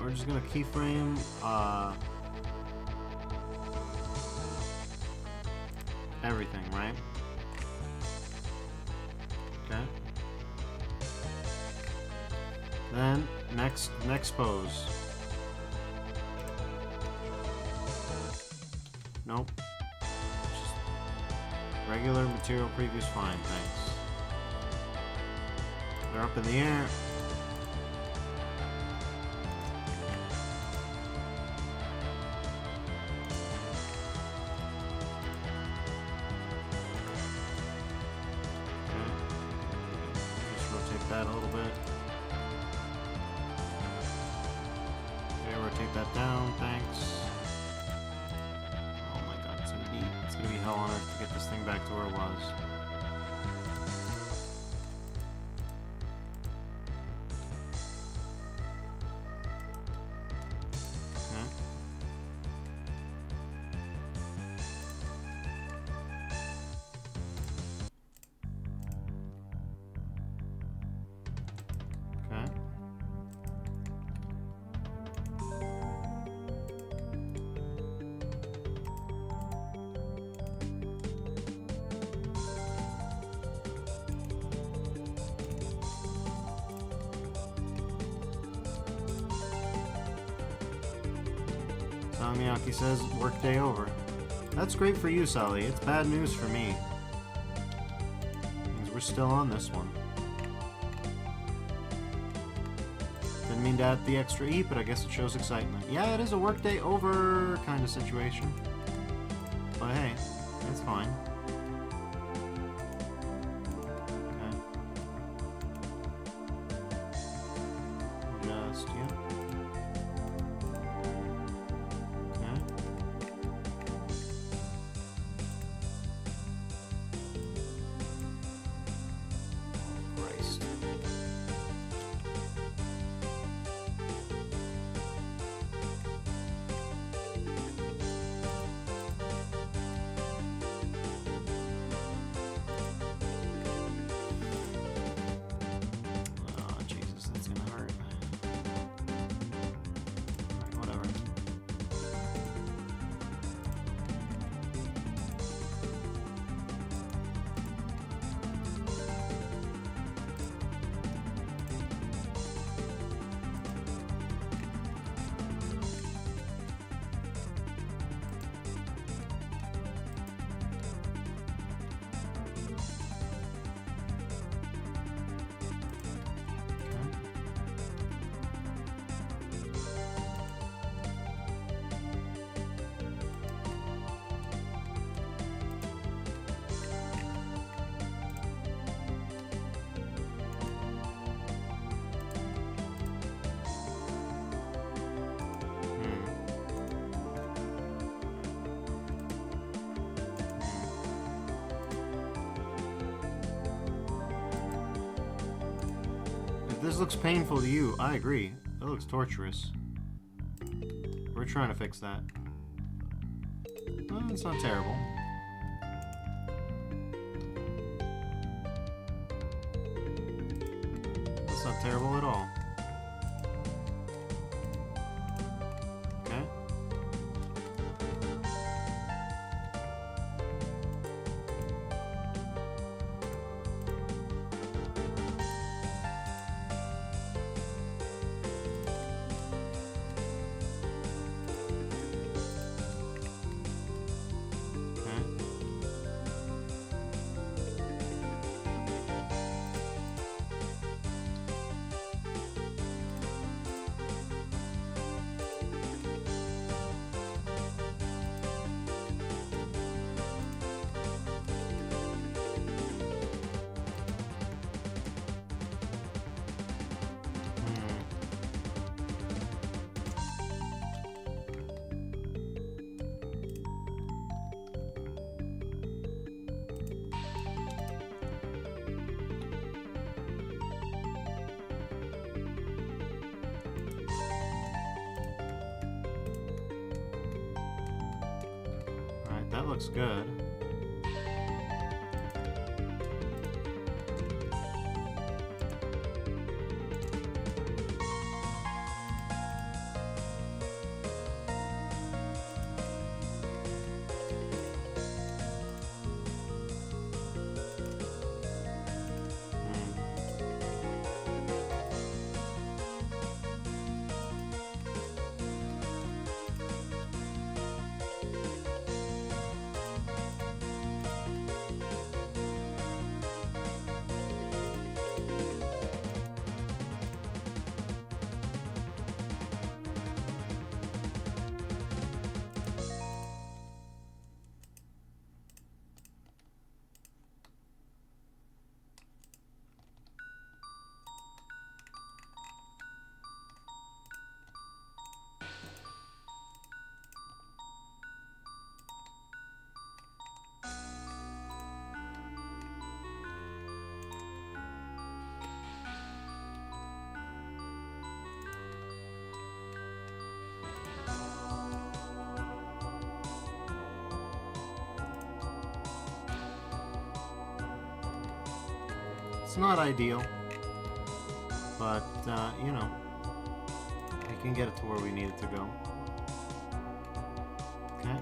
Speaker 1: We're just gonna keyframe everything, right? Okay. Then next pose. Nope. Just regular material previous fine, thanks. They're up in the air. That a little bit. Okay, rotate that down, thanks. Oh my god, it's gonna be hell on earth to get this thing back to where it was. Miyaki says, workday over. That's great for you, Sally. It's bad news for me. Means we're still on this one. The Didn't mean to add the extra E, but I guess it shows excitement. Yeah, it is a workday over kind of situation. But hey, it's fine. Okay. Just, yeah. Okay. Christ. Oh, Jesus, that's gonna hurt. Alright, whatever. If this looks painful to you, I agree. It looks torturous. We're trying to fix that. Well, it's not terrible. It's not terrible at all. Okay. Alright, that looks good. It's not ideal, but, you know, we can get it to where we need it to go. Okay.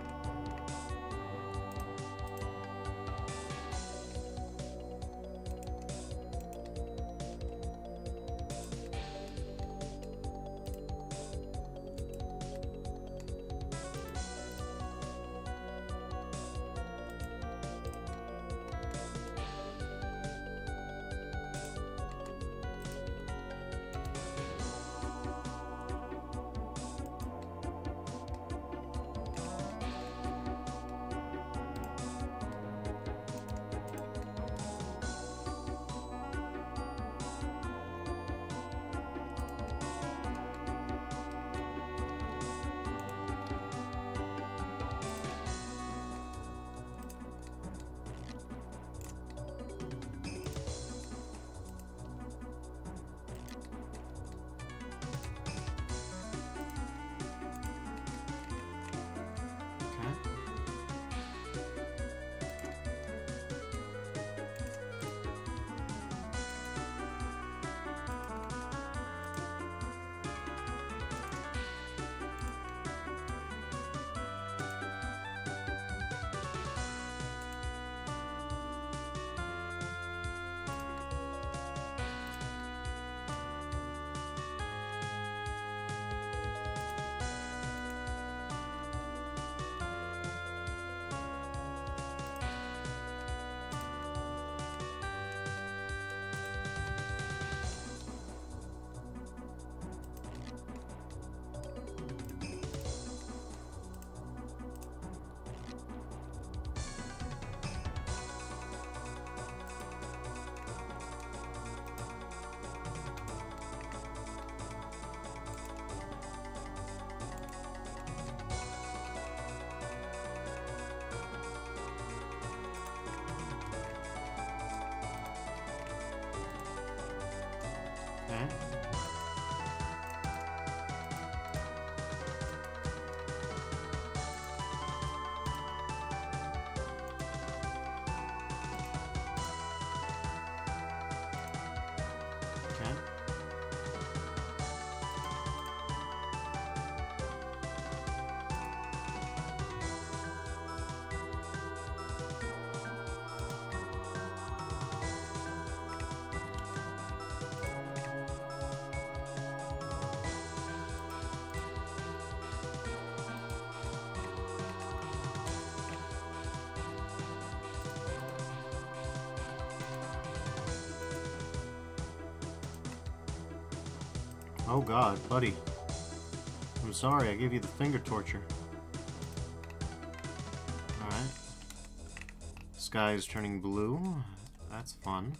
Speaker 1: Oh god, buddy. I'm sorry, I gave you the finger torture. Alright. Sky is turning blue. That's fun.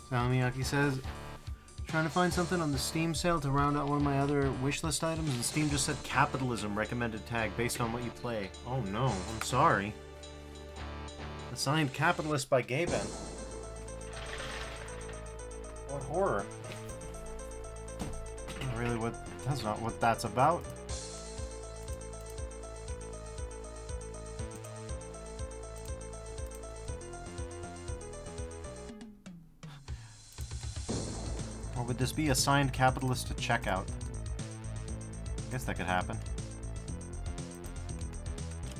Speaker 1: Salamiyaki says, trying to find something on the Steam sale to round out one of my other wishlist items, and Steam just said capitalism recommended tag based on what you play. Oh no, I'm sorry. Assigned capitalist by Gaben. What horror. Really, that's not what that's about. Or would this be assigned capitalist to checkout? I guess that could happen.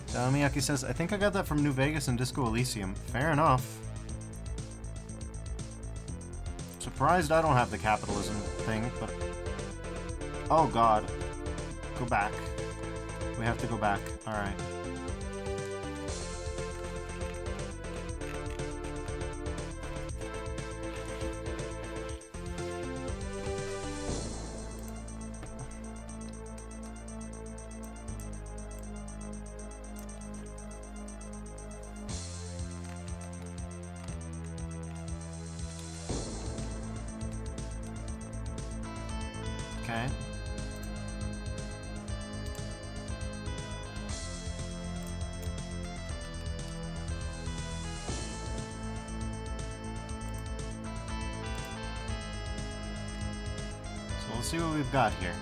Speaker 1: So Miyaki says, I think I got that from New Vegas and Disco Elysium. Fair enough. Surprised I don't have the capitalism thing, but... Oh god. Go back. We have to go back. Alright. Okay. let's see what we've got here.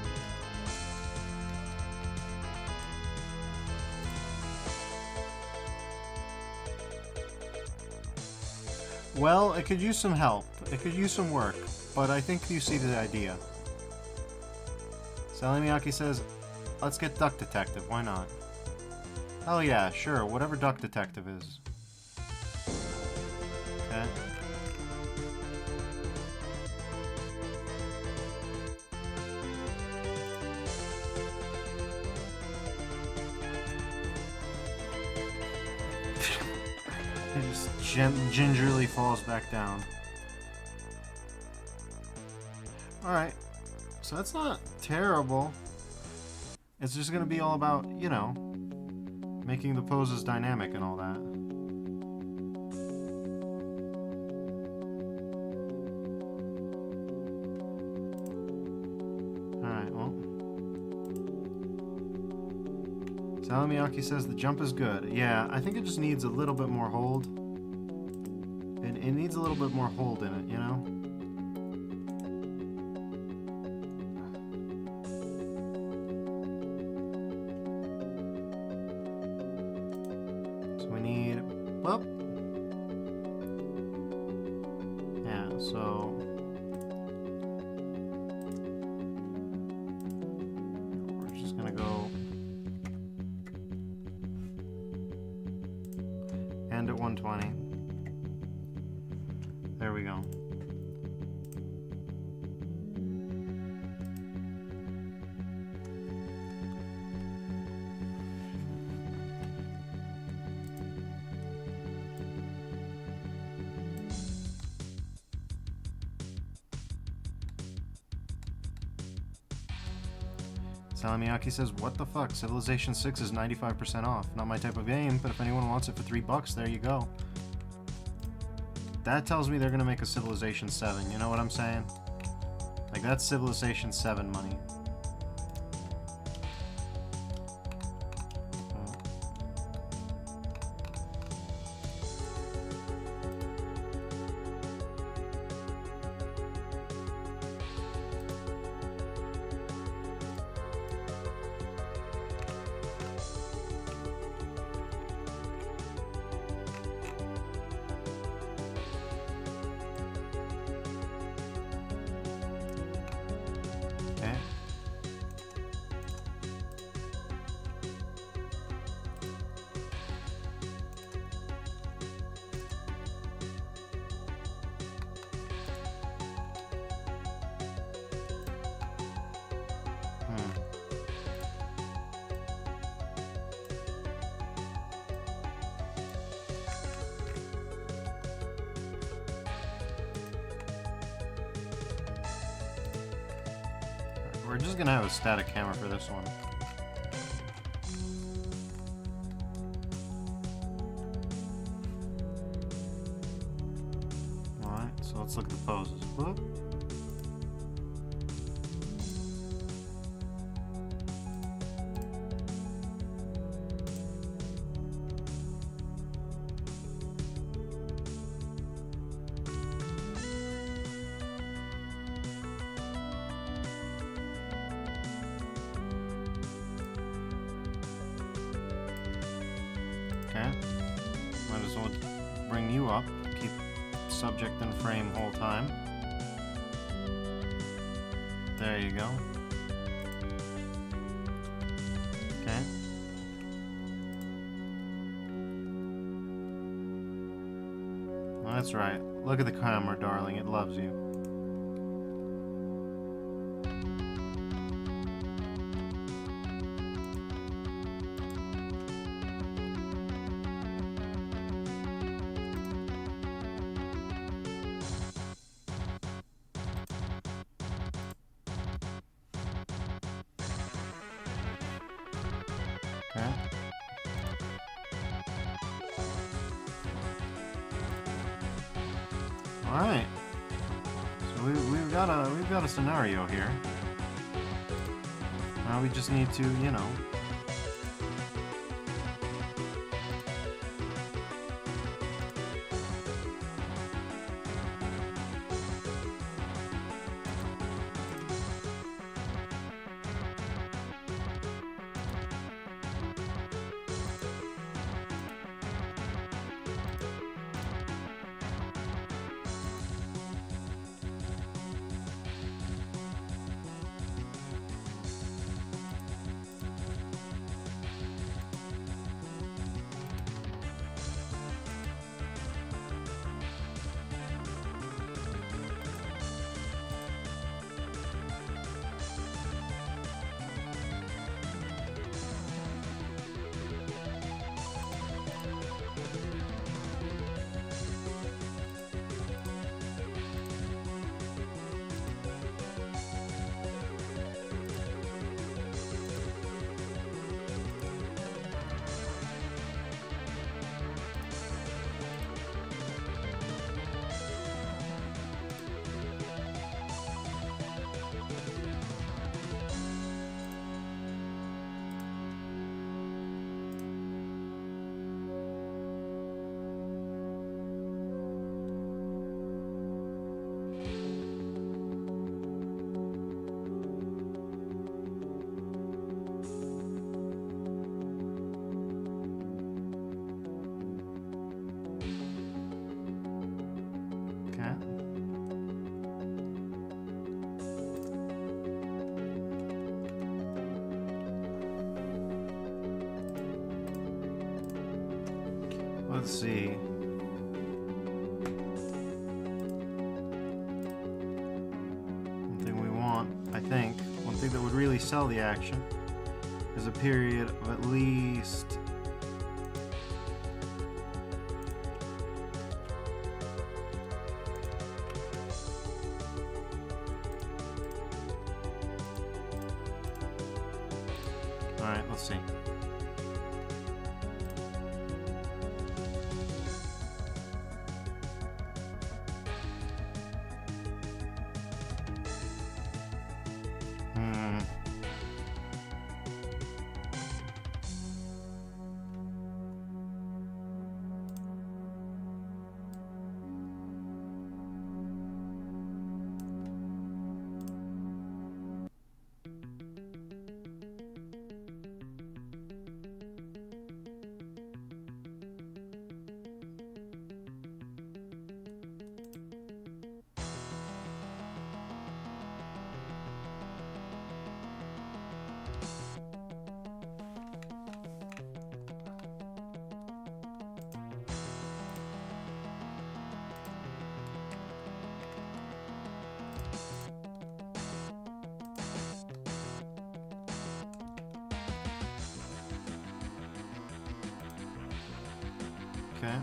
Speaker 1: Well, it could use some help. It could use some work, but I think you see the idea. Sally Miyake says, let's get Duck Detective, why not? Hell yeah, sure, whatever Duck Detective is. Okay. It just gingerly falls back down. Alright. So that's not terrible. It's just gonna be all about, you know, making the poses dynamic and all that. Alright, well. Sally Miyake says the jump is good. Yeah, I think it just needs a little bit more hold. It needs a little bit more hold in it, you know? So we need... Well... Yeah, so... We're just gonna go... End at 120. There we go. Sally Miyake says, what the fuck? Civilization 6 is 95% off. Not my type of game, but if anyone wants it for $3, there you go. That tells me they're gonna make a Civilization 7, you know what I'm saying? Like, that's Civilization 7 money. We're just gonna have a static camera for this one. Alright, so let's look at the poses. Whoop. Okay. Might as well bring you up. Keep subject in frame whole time. There you go. Okay. Well, that's right. Look at the camera, darling. It loves you. Okay. All right. So we've got a scenario here. Now we just need to, you know. Let's see. One thing we want, I think, one thing that would really sell the action is a period of at least... Alright, let's see. Okay.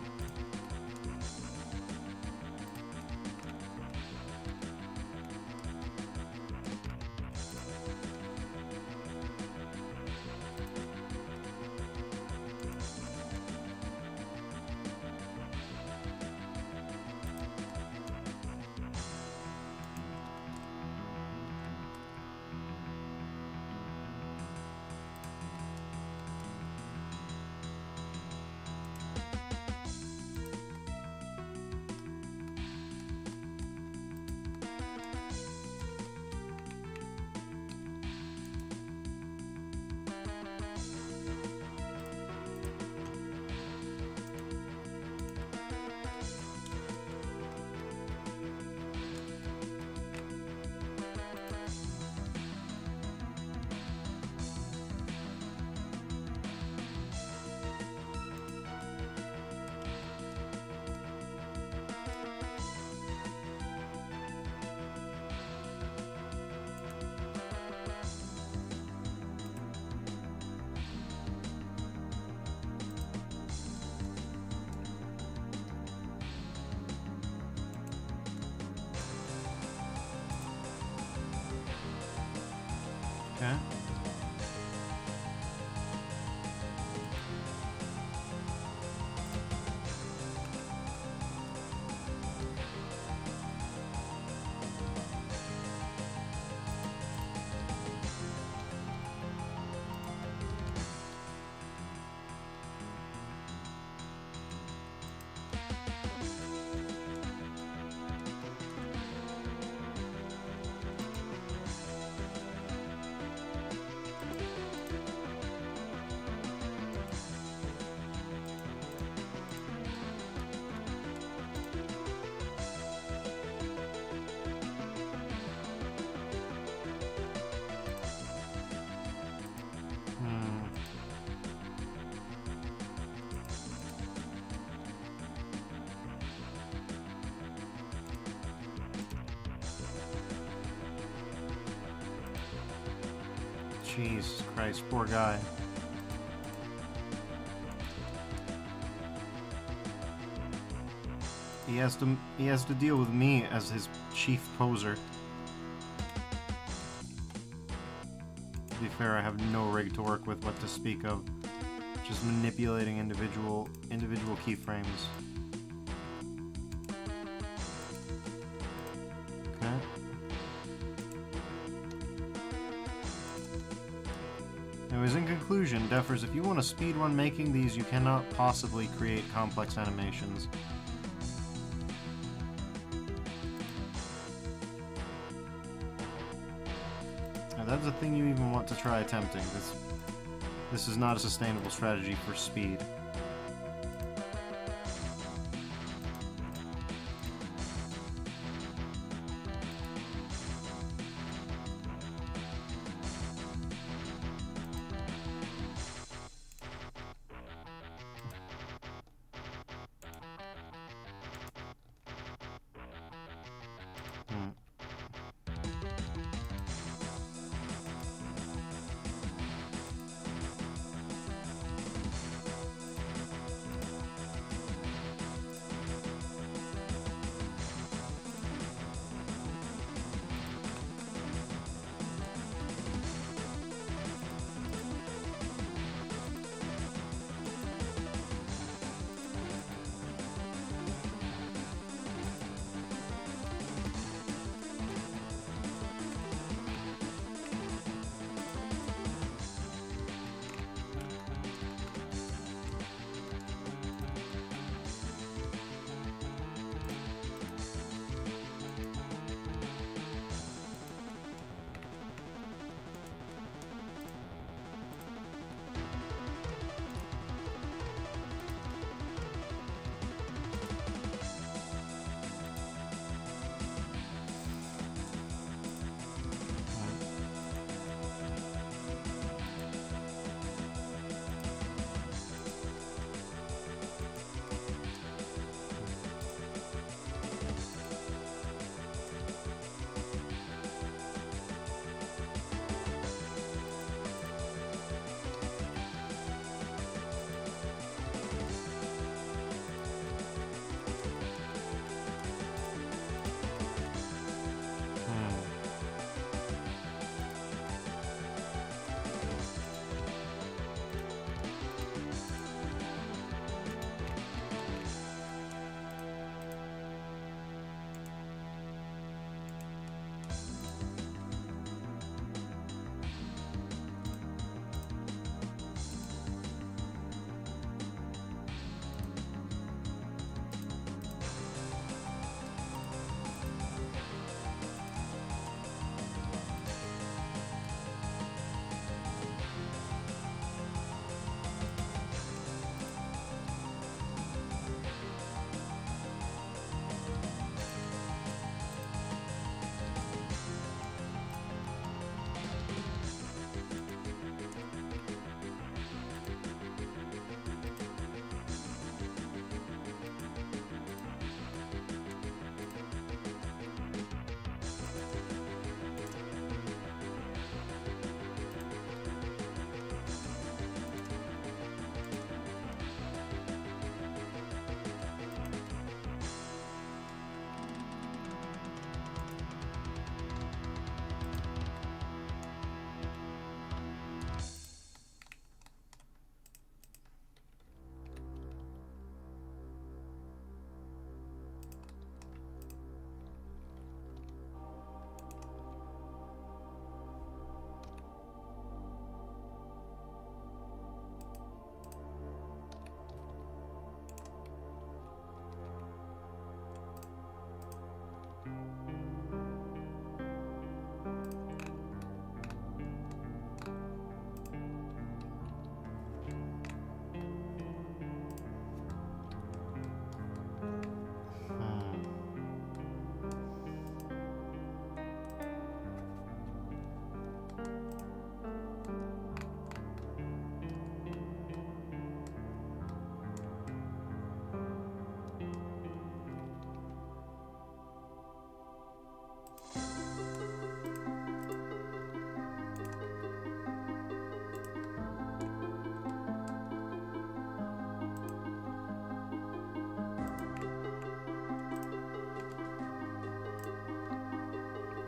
Speaker 1: Okay. Jesus Christ, poor guy. He has to deal with me as his chief poser. To be fair, I have no rig to work with what to speak of. Just manipulating individual keyframes. Okay. Anyways, in conclusion, Defers, if you want to speedrun making these, you cannot possibly create complex animations. Now, that's a thing you even want to try attempting. This is not a sustainable strategy for speed.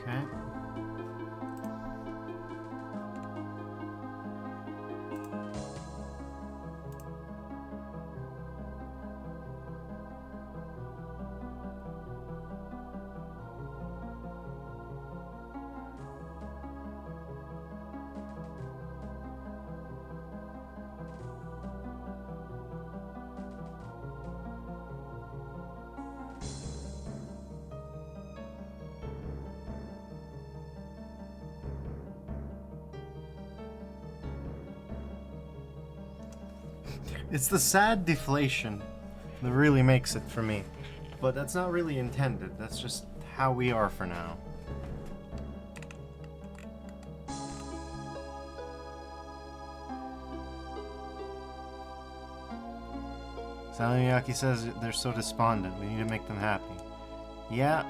Speaker 1: Okay. It's the sad deflation that really makes it for me. But that's not really intended. That's just how we are for now. Salomiyaki says they're so despondent. We need to make them happy. Yeah,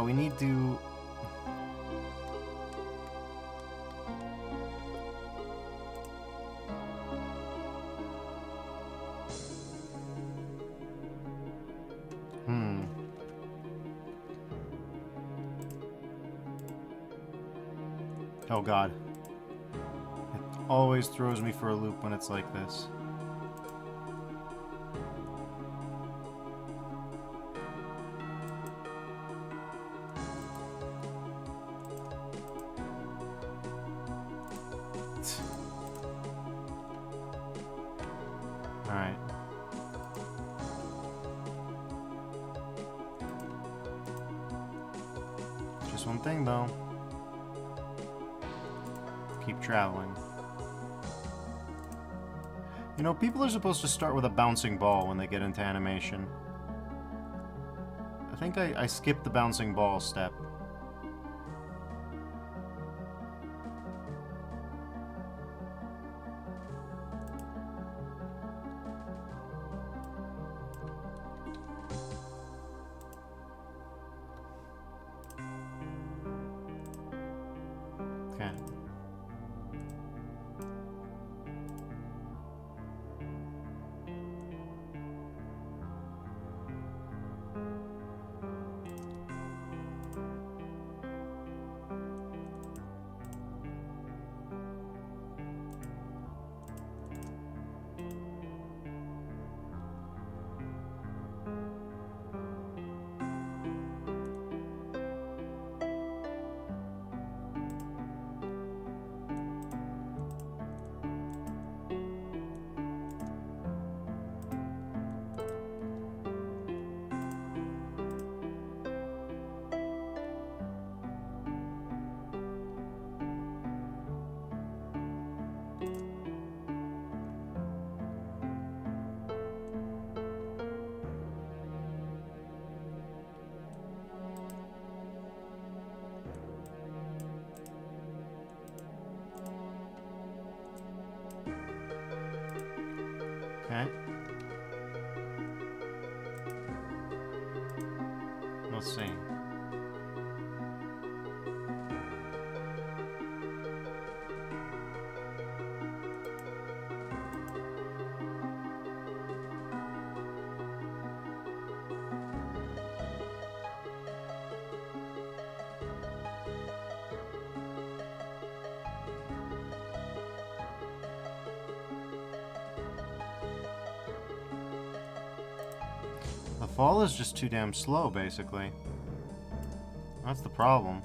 Speaker 1: we need to... Oh god. It always throws me for a loop when it's like this. Alright. Just one thing though. Keep traveling. You know, people are supposed to start with a bouncing ball when they get into animation. I think I skipped the bouncing ball step. Okay. Okay. We'll see. The fall is just too damn slow, basically. That's the problem.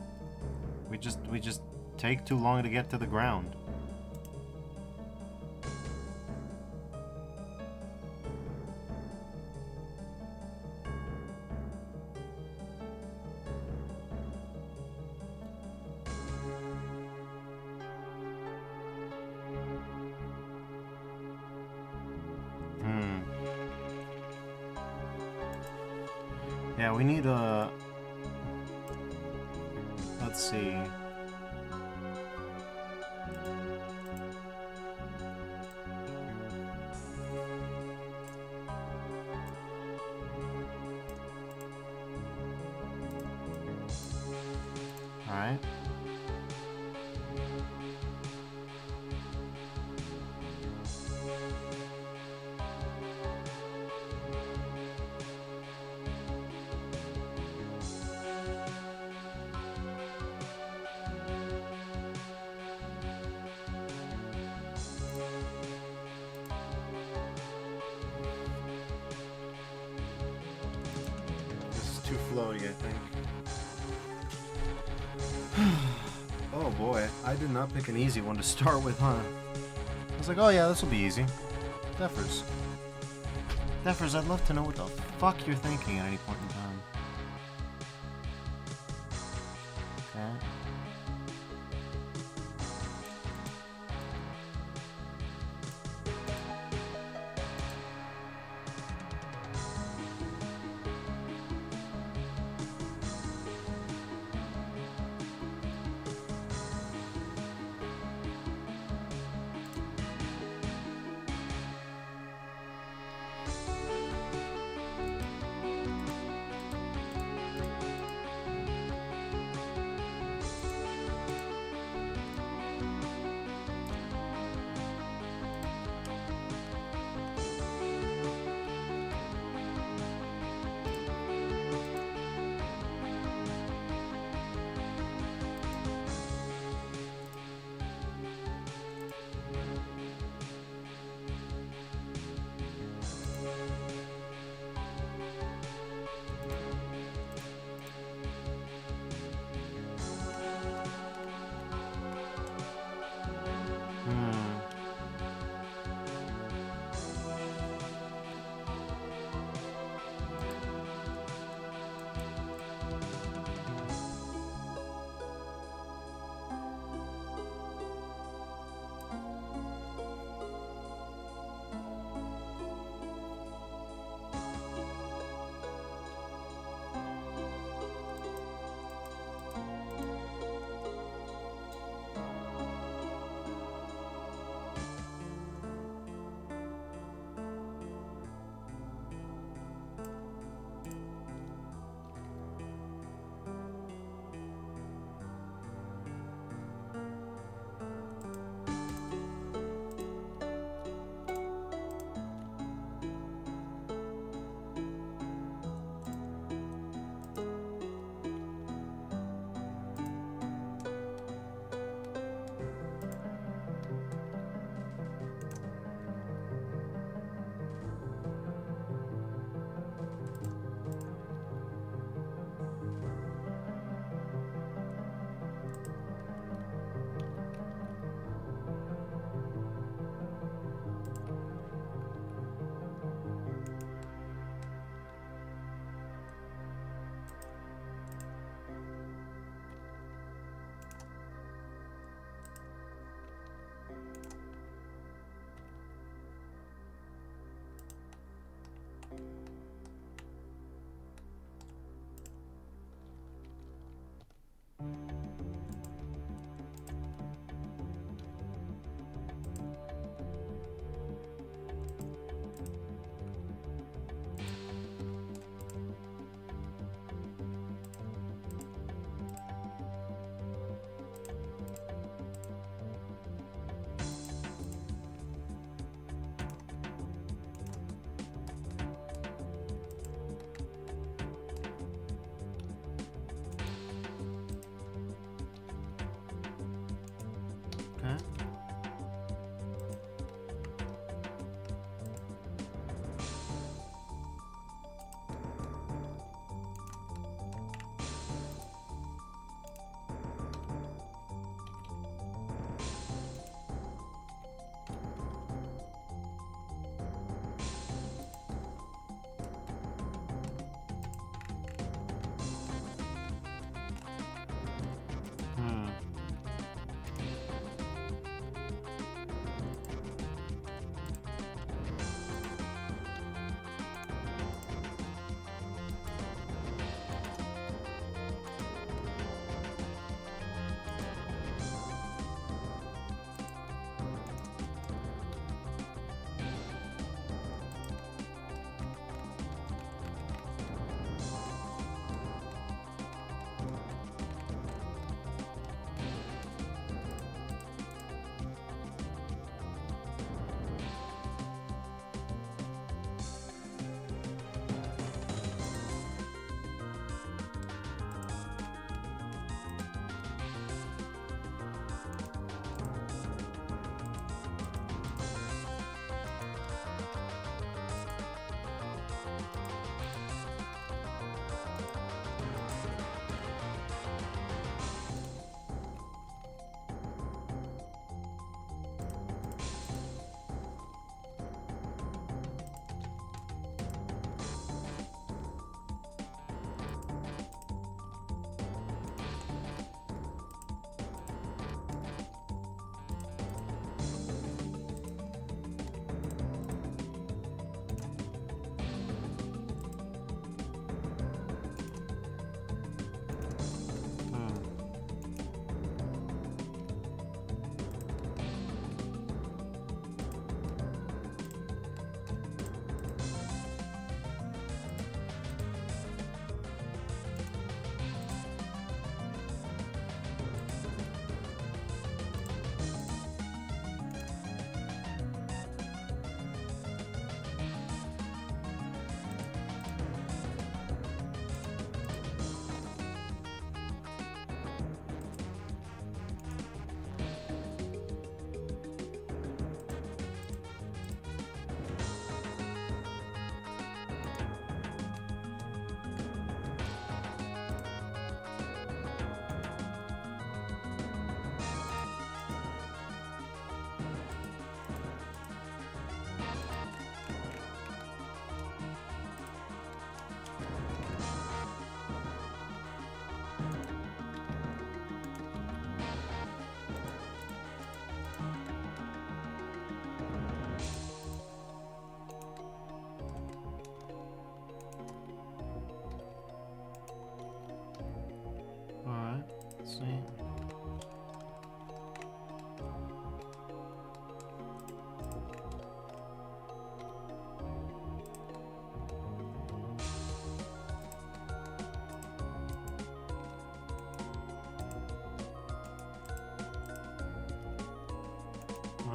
Speaker 1: We just take too long to get to the ground. Yeah, we need a... Let's see. Alright. too floaty, I think. Oh boy, I did not pick an easy one to start with, huh? I was like, oh yeah, this will be easy. Defers. Defers, I'd love to know what the fuck you're thinking at any point in time. Okay.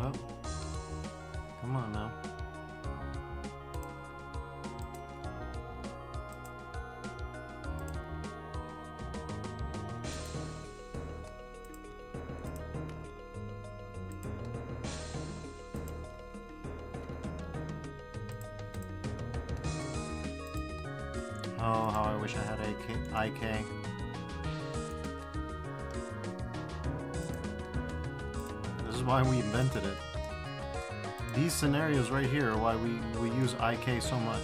Speaker 1: Oh. Come on now. Oh, how I wish I had IK. This is why we invented it. These scenarios right here are why we use IK so much.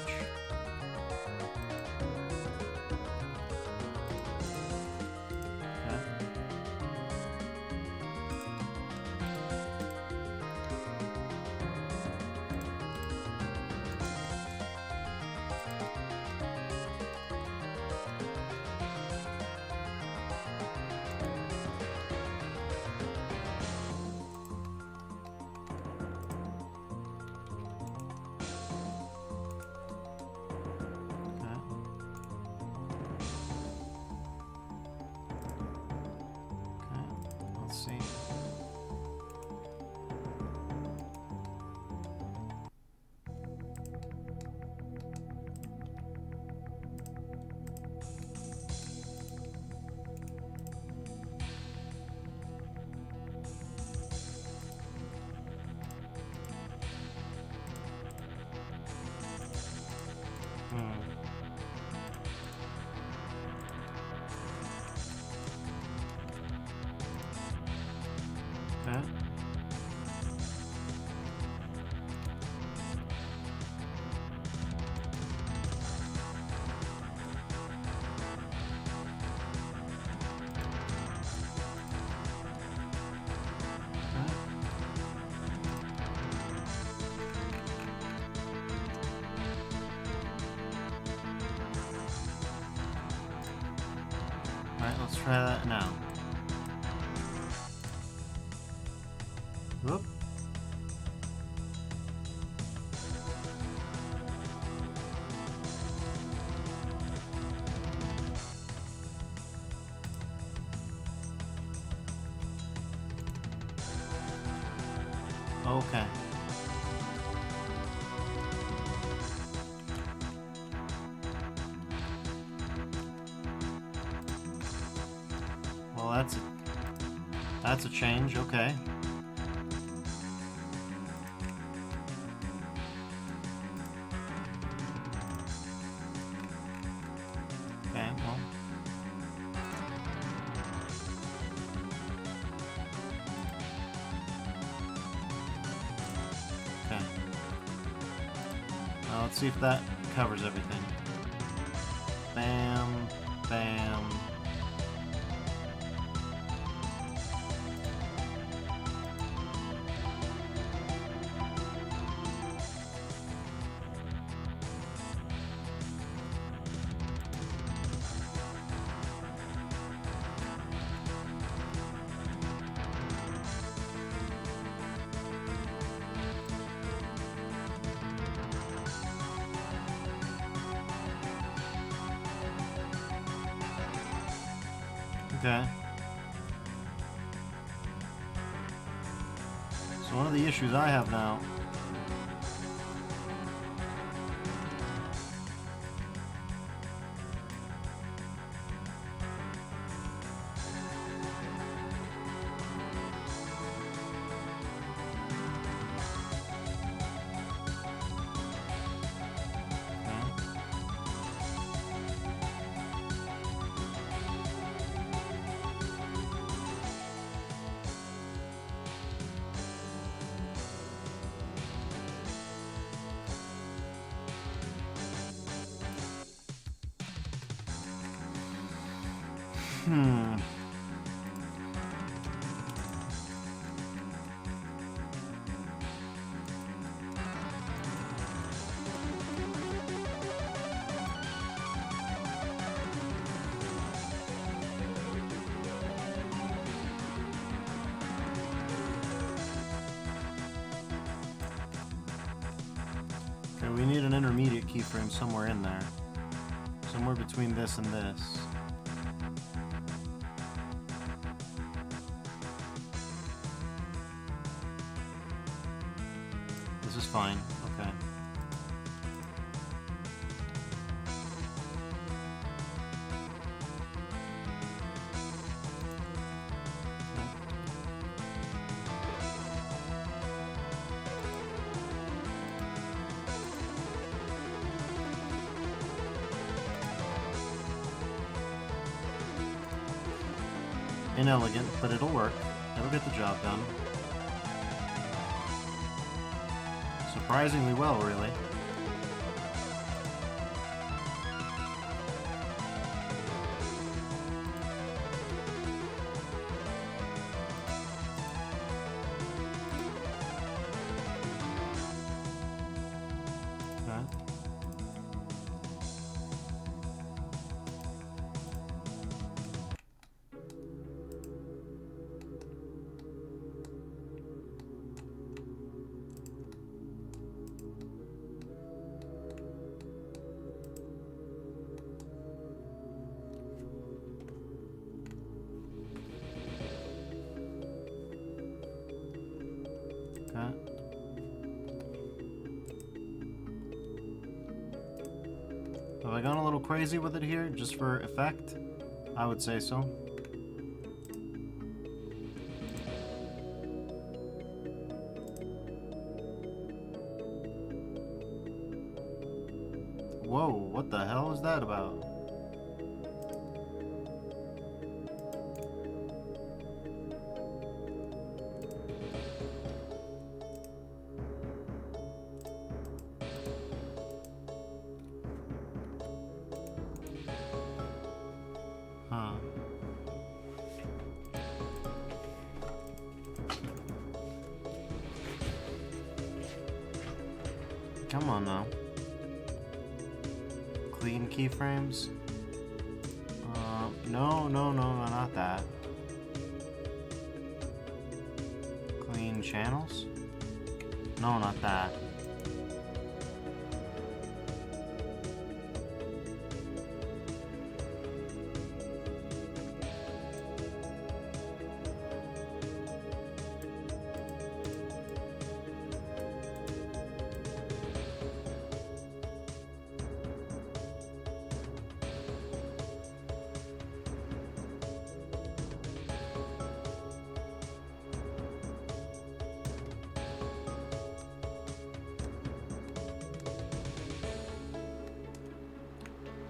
Speaker 1: Alright, let's try that now. Whoop. Okay. Well, that's a change, okay. Okay, well. Okay. Now let's see if that covers everything. Bam, bam. Okay. So one of the issues I have now we need an intermediate keyframe somewhere in there. Somewhere between this and this. fine. Okay. Inelegant, but it'll work. It'll get the job done. Surprisingly well, really. Have I gone a little crazy with it here, just for effect? I would say so. Whoa, what the hell is that about? Come on now. Clean keyframes? No, not that. Clean channels? No, not that.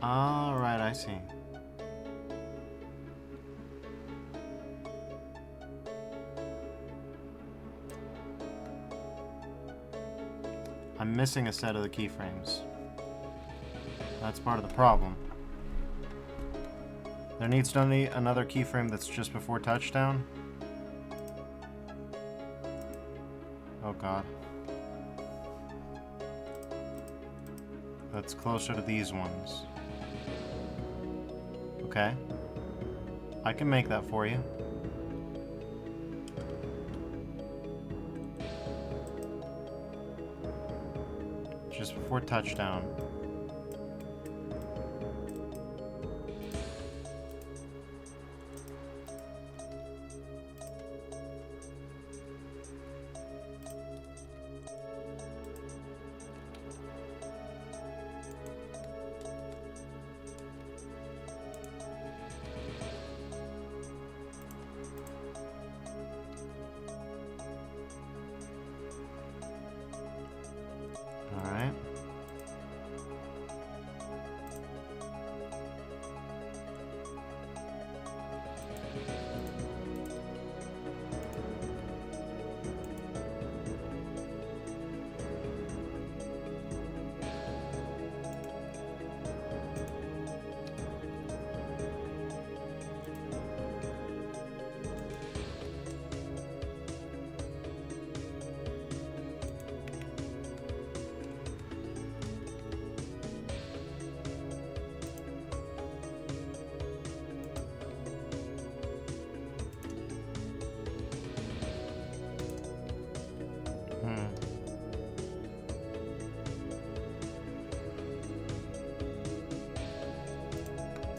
Speaker 1: Alright, I see. I'm missing a set of the keyframes. That's part of the problem. There needs to be another keyframe that's just before touchdown. Oh god. That's closer to these ones. Okay. I can make that for you. Just before touchdown. Alright.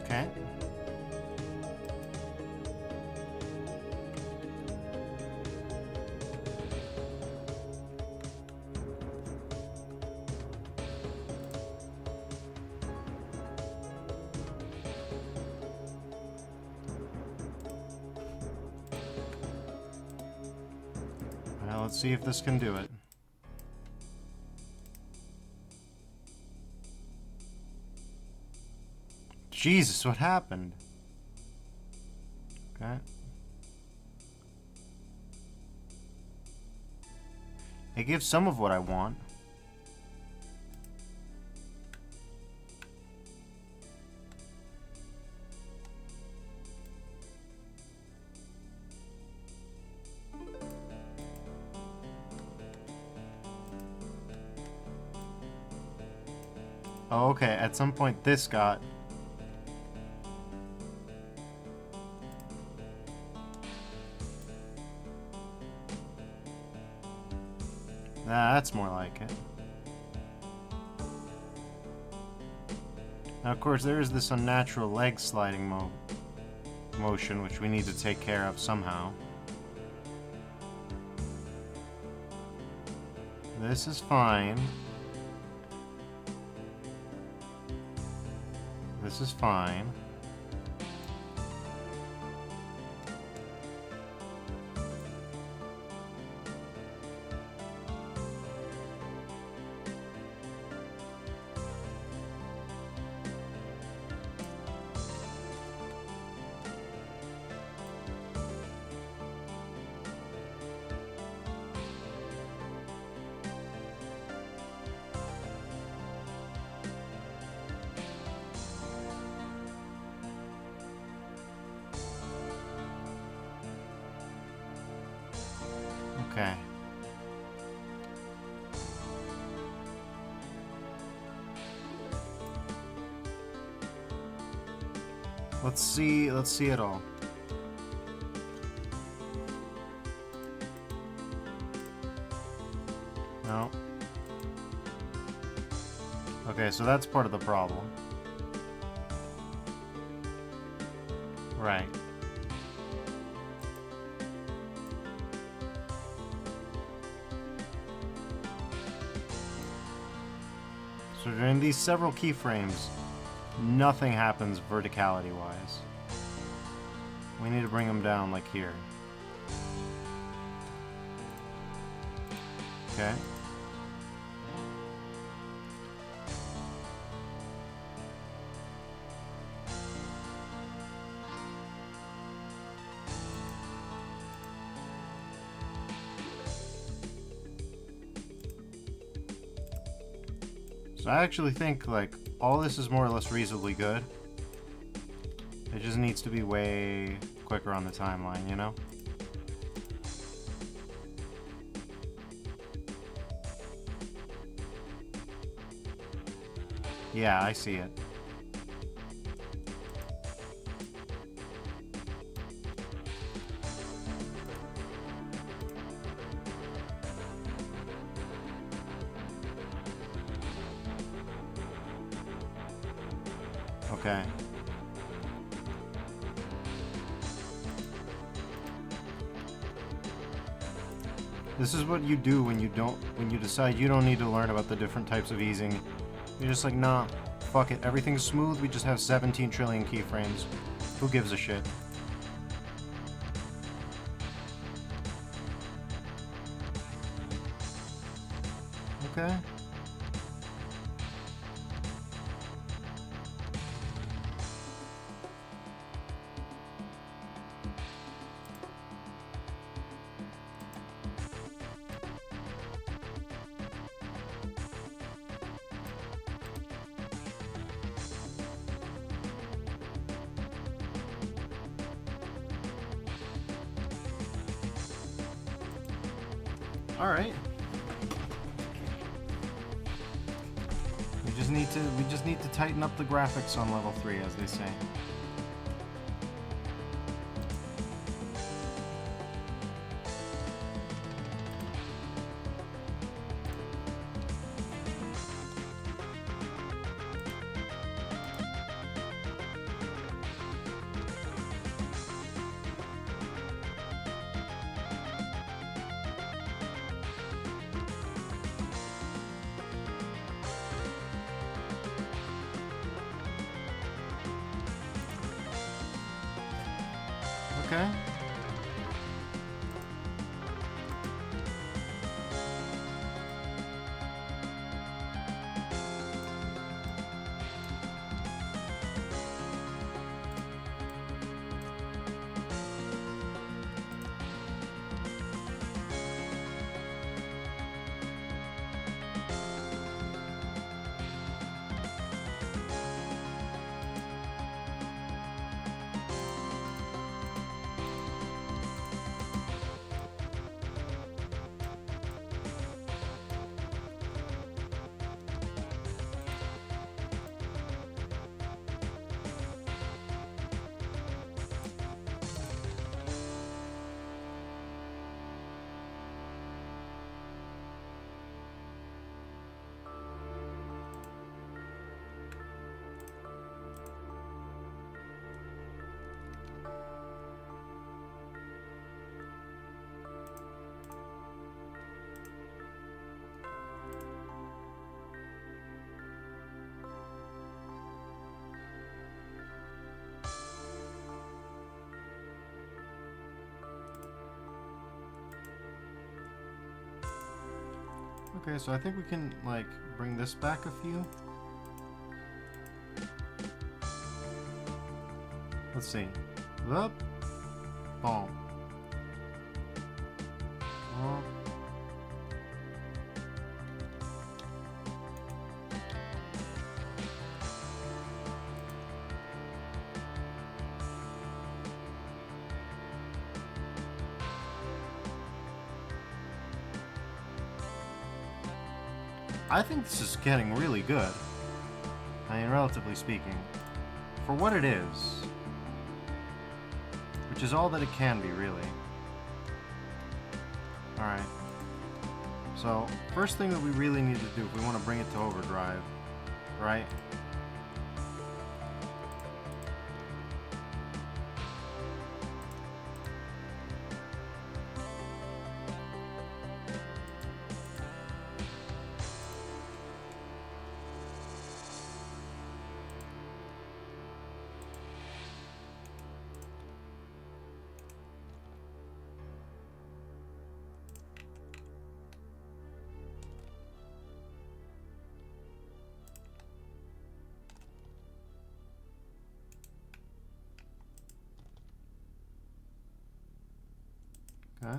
Speaker 1: Okay. let's see if this can do it. Jesus, what happened? Okay. It gives some of what I want. Oh, okay. At some point, this got... Nah, that's more like it. Now, of course, there is this unnatural leg sliding motion, which we need to take care of somehow. This is fine. This is fine. Okay. Let's see it all. No. Okay, so that's part of the problem. Right. So during these several keyframes, nothing happens verticality-wise. We need to bring them down, like here. Okay. So I actually think, like, all this is more or less reasonably good. It just needs to be way quicker on the timeline, you know? Yeah, I see it. Okay. This is what you do when you decide you don't need to learn about the different types of easing. You're just like, nah, fuck it. Everything's smooth. We just have 17 trillion keyframes. Who gives a shit? Okay. All right. We just need to tighten up the graphics on level 3, as they say. Okay. Okay, so I think we can, like, bring this back a few. Let's see. Up. Boom. Oh. I think this is getting really good. I mean, relatively speaking. For what it is. Which is all that it can be, really. Alright. So, first thing that we really need to do if we want to bring it to overdrive, right? Okay.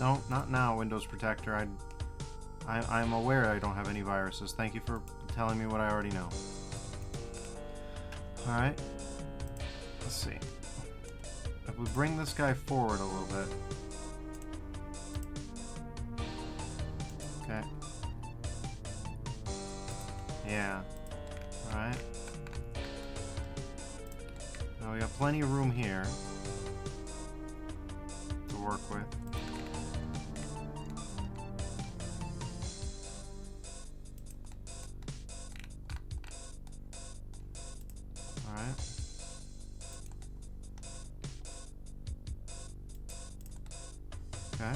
Speaker 1: No, not now, Windows Protector. I'm aware I don't have any viruses. Thank you for telling me what I already know. Alright. Let's see. If we bring this guy forward a little bit. Okay. Yeah. Alright. Now we got plenty of room here to work with. Okay.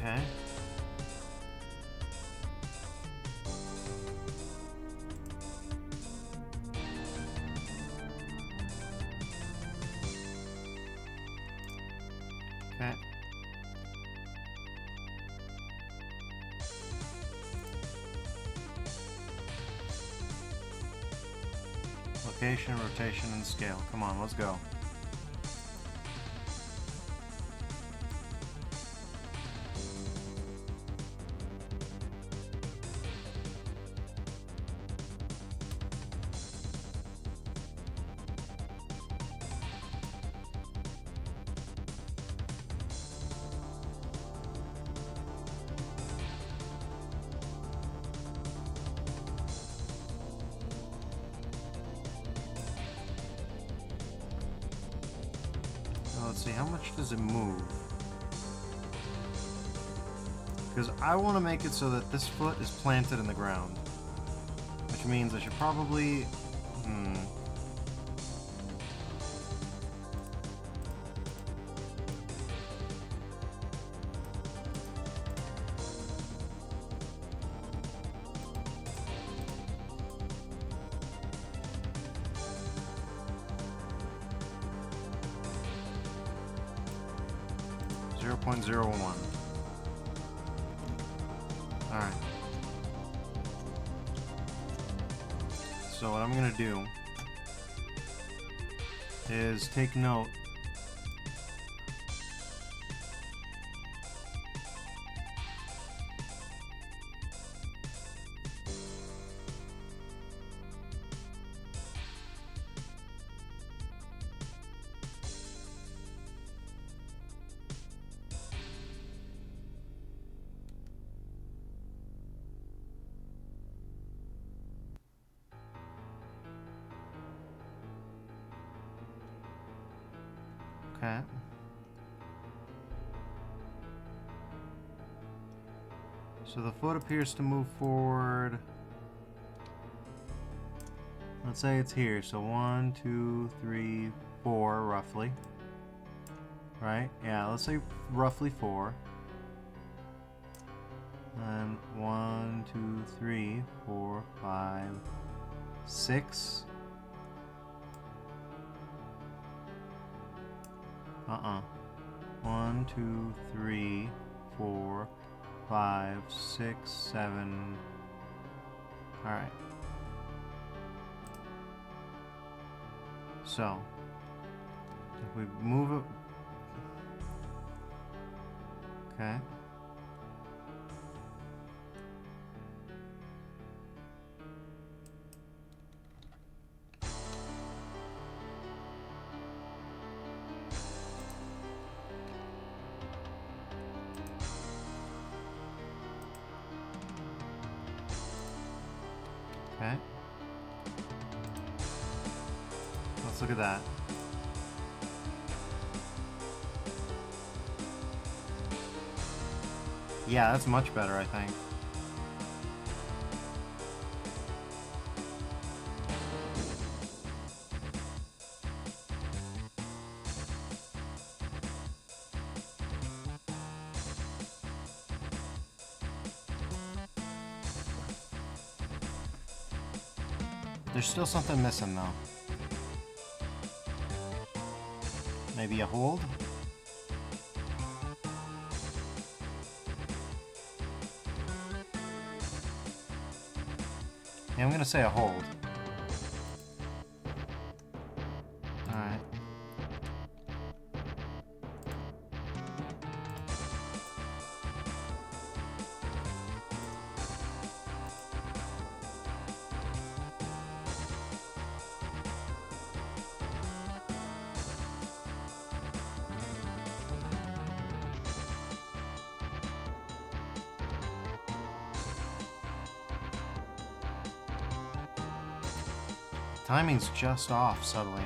Speaker 1: Okay. Okay. Location, rotation, and scale. Come on, let's go. let's see, how much does it move? Because I want to make it so that this foot is planted in the ground. Which means I should probably... 0.01. Alright. So what I'm gonna do is take note. Okay. So the foot appears to move forward. Let's say it's here. So 1, 2, 3, 4, roughly. Right? Yeah, let's say roughly 4. And 1, 2, 3, 4, 5, 6. 1, 2, 3, 4, 5, 6, 7. Alright. So, if we move it... Okay. Okay. Let's look at that. Yeah, that's much better, I think. There's still something missing, though. Maybe a hold? Yeah, I'm gonna say a hold. Alright. Timing's just off subtly.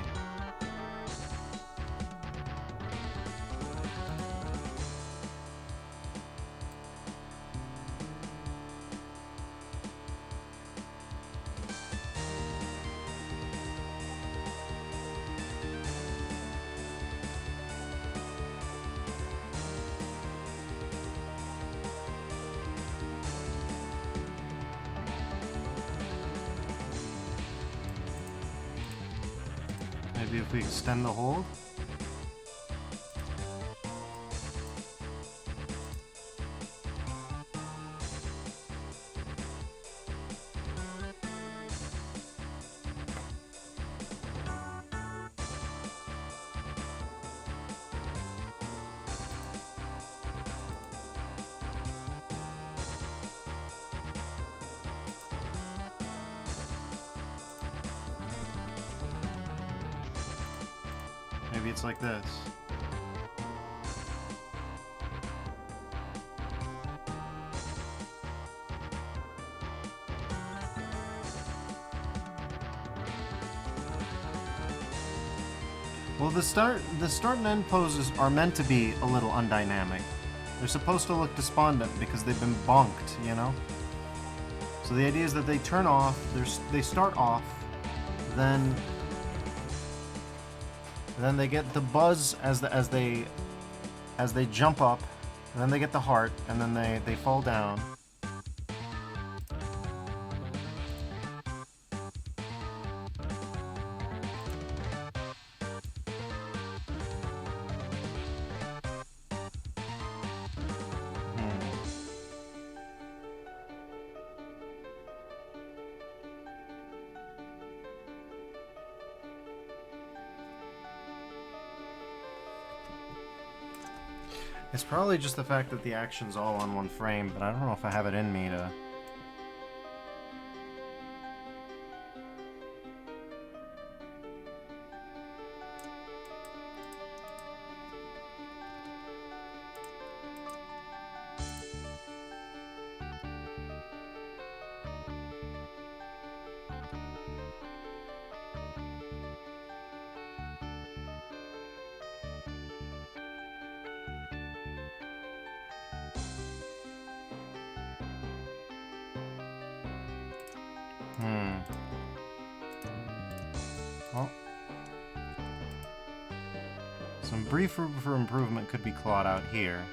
Speaker 1: Maybe if we extend the hold. Maybe it's like this. Well, the start and end poses are meant to be a little undynamic. They're supposed to look despondent because they've been bonked, you know? So the idea is that they turn off, they start off, then they get the buzz as they jump up, and then they get the heart, and then they fall down. It's probably just the fact that the action's all on one frame, but I don't know if I have it in me to... Well, some brief room for improvement could be clawed out here.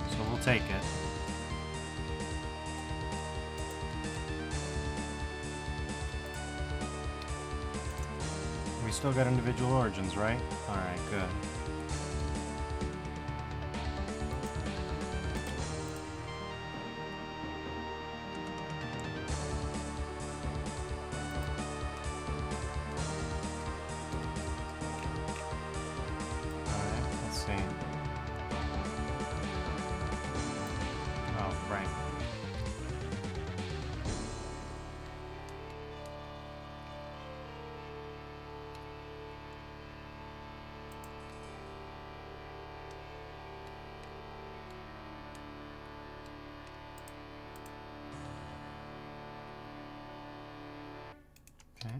Speaker 1: So we'll take it. We still got individual origins, right? Alright, good. Alright, let's see. Oh, right. Okay.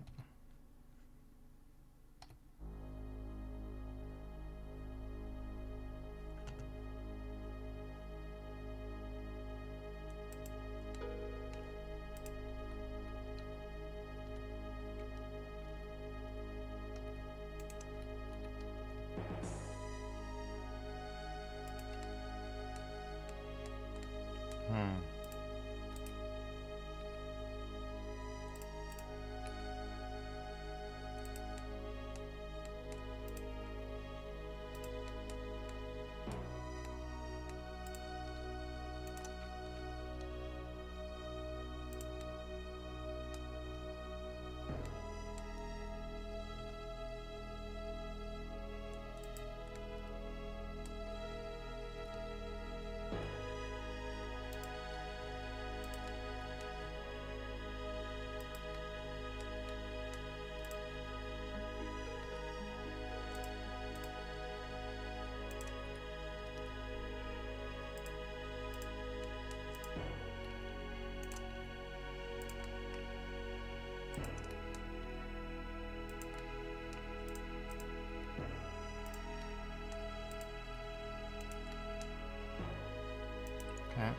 Speaker 1: Okay.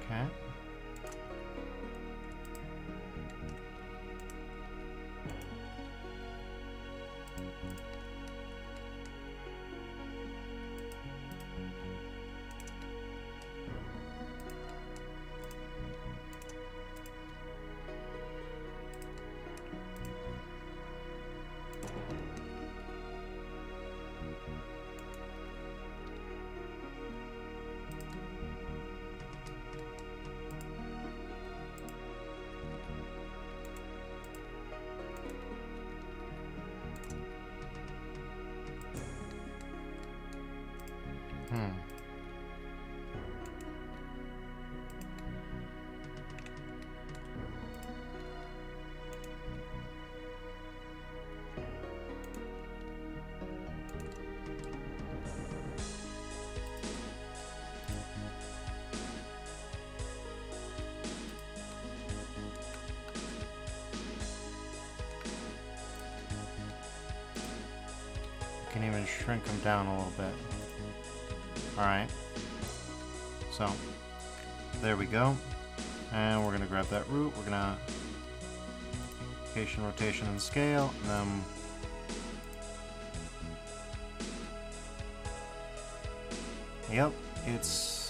Speaker 1: Okay. Hmm. Can even shrink them down a little bit. Alright. So, there we go. And we're gonna grab that root. We're gonna location, rotation, and scale. And then yep, it's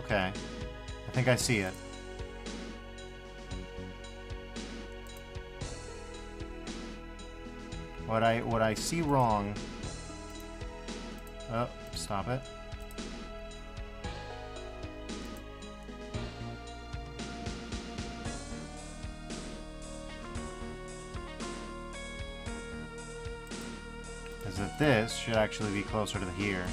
Speaker 1: okay. I think I see it. What I see wrong. Oh, stop it. Is that this should actually be closer to here.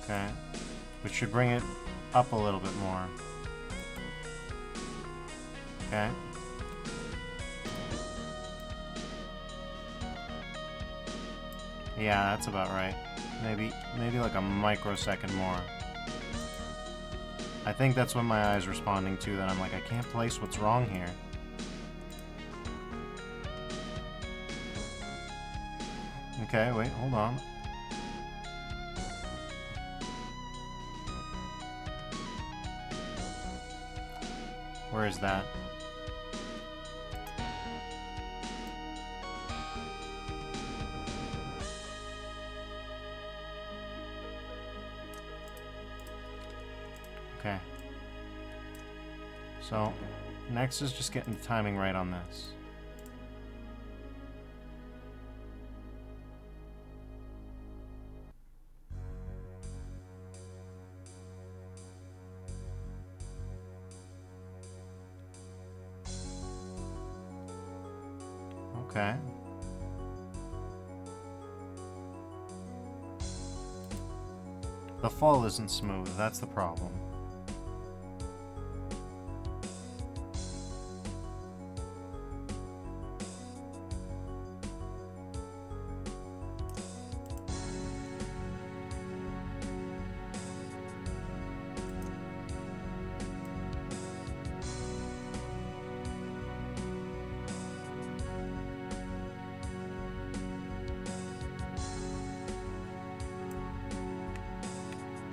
Speaker 1: Okay, which should bring it up a little bit more. Okay. Yeah, that's about right. Maybe like a microsecond more. I think that's what my eye's responding to, that I'm like, I can't place what's wrong here. Okay, wait, hold on. Where is that? Okay. So, next is just getting the timing right on this. Okay. The fall isn't smooth, that's the problem.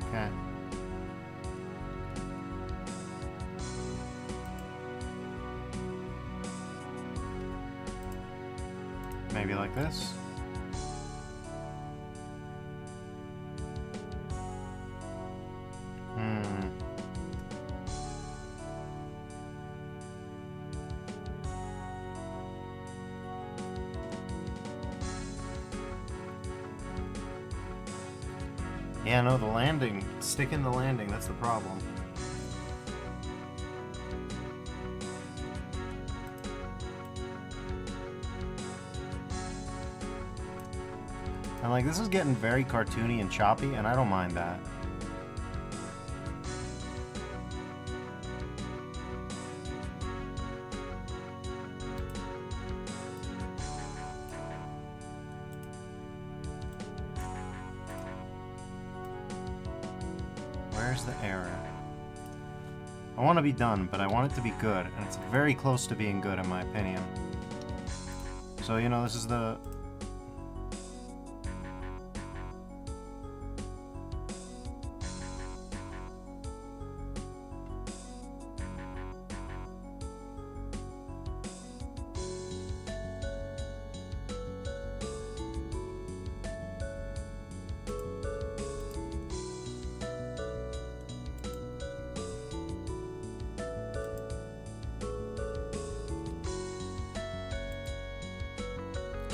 Speaker 1: Okay. Maybe like this. Yeah, no, the landing. Stick in the landing, that's the problem. And like, this is getting very cartoony and choppy, and I don't mind that. Where's the error? I want to be done, but I want it to be good, and it's very close to being good in my opinion. So, you know, this is the...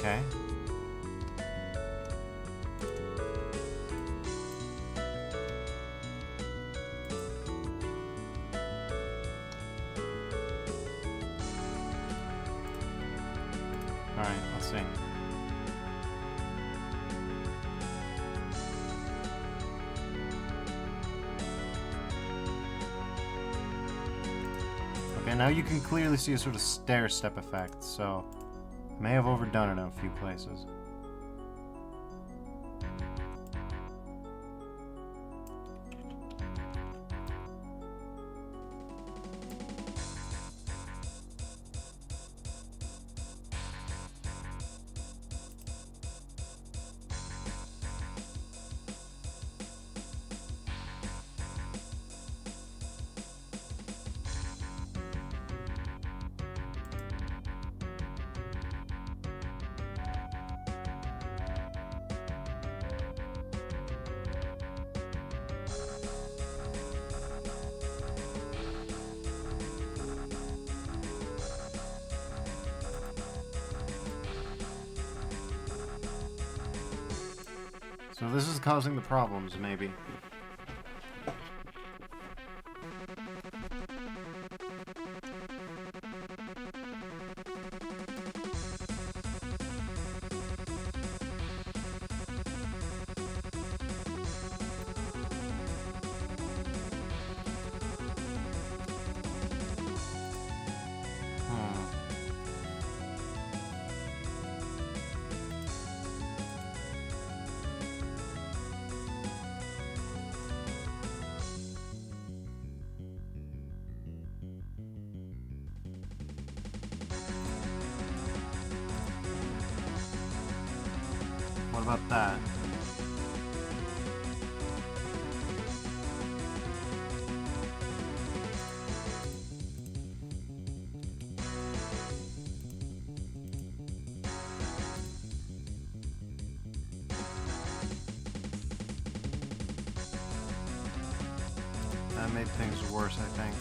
Speaker 1: Okay. Alright, let's see. Okay, now you can clearly see a sort of stair-step effect, so I may have overdone it in a few places. So this is causing the problems, maybe. What about that? That made things worse, I think.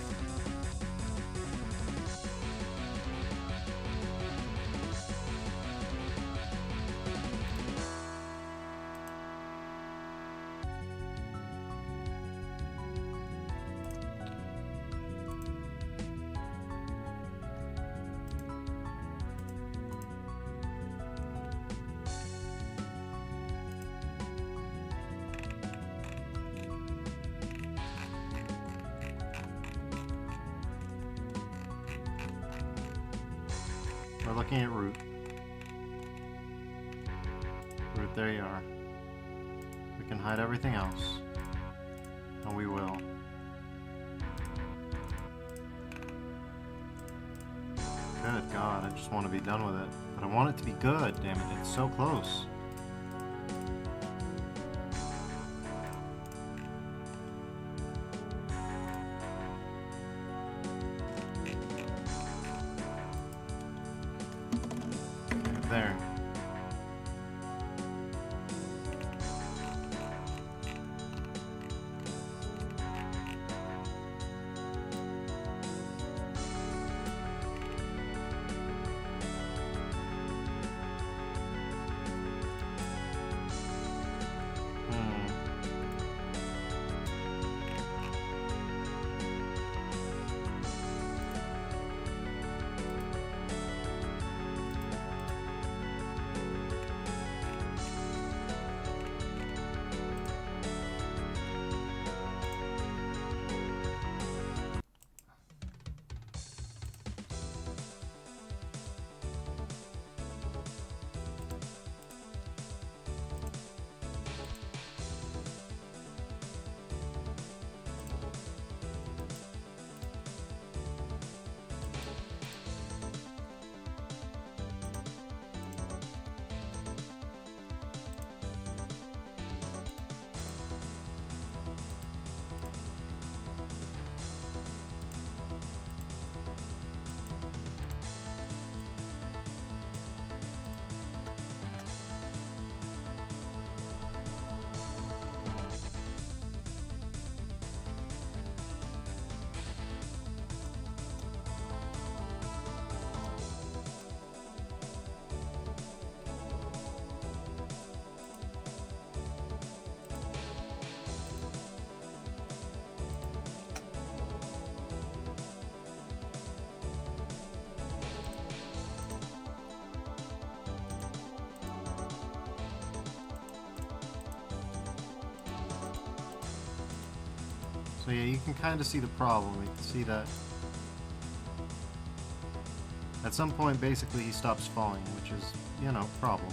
Speaker 1: We're looking at root. Root, there you are. We can hide everything else. And we will. Good God, I just want to be done with it. But I want it to be good, damn it, it's so close. There. So yeah, you can kind of see the problem. You can see that at some point, basically, he stops falling, which is, you know, a problem.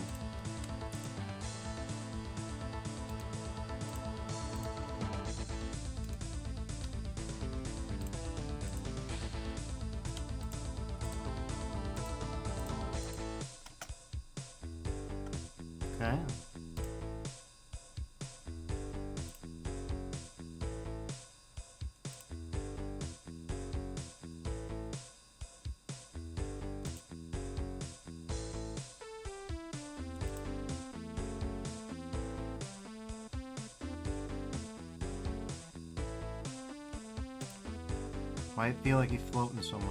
Speaker 1: Okay. Why feel like he's floating so much?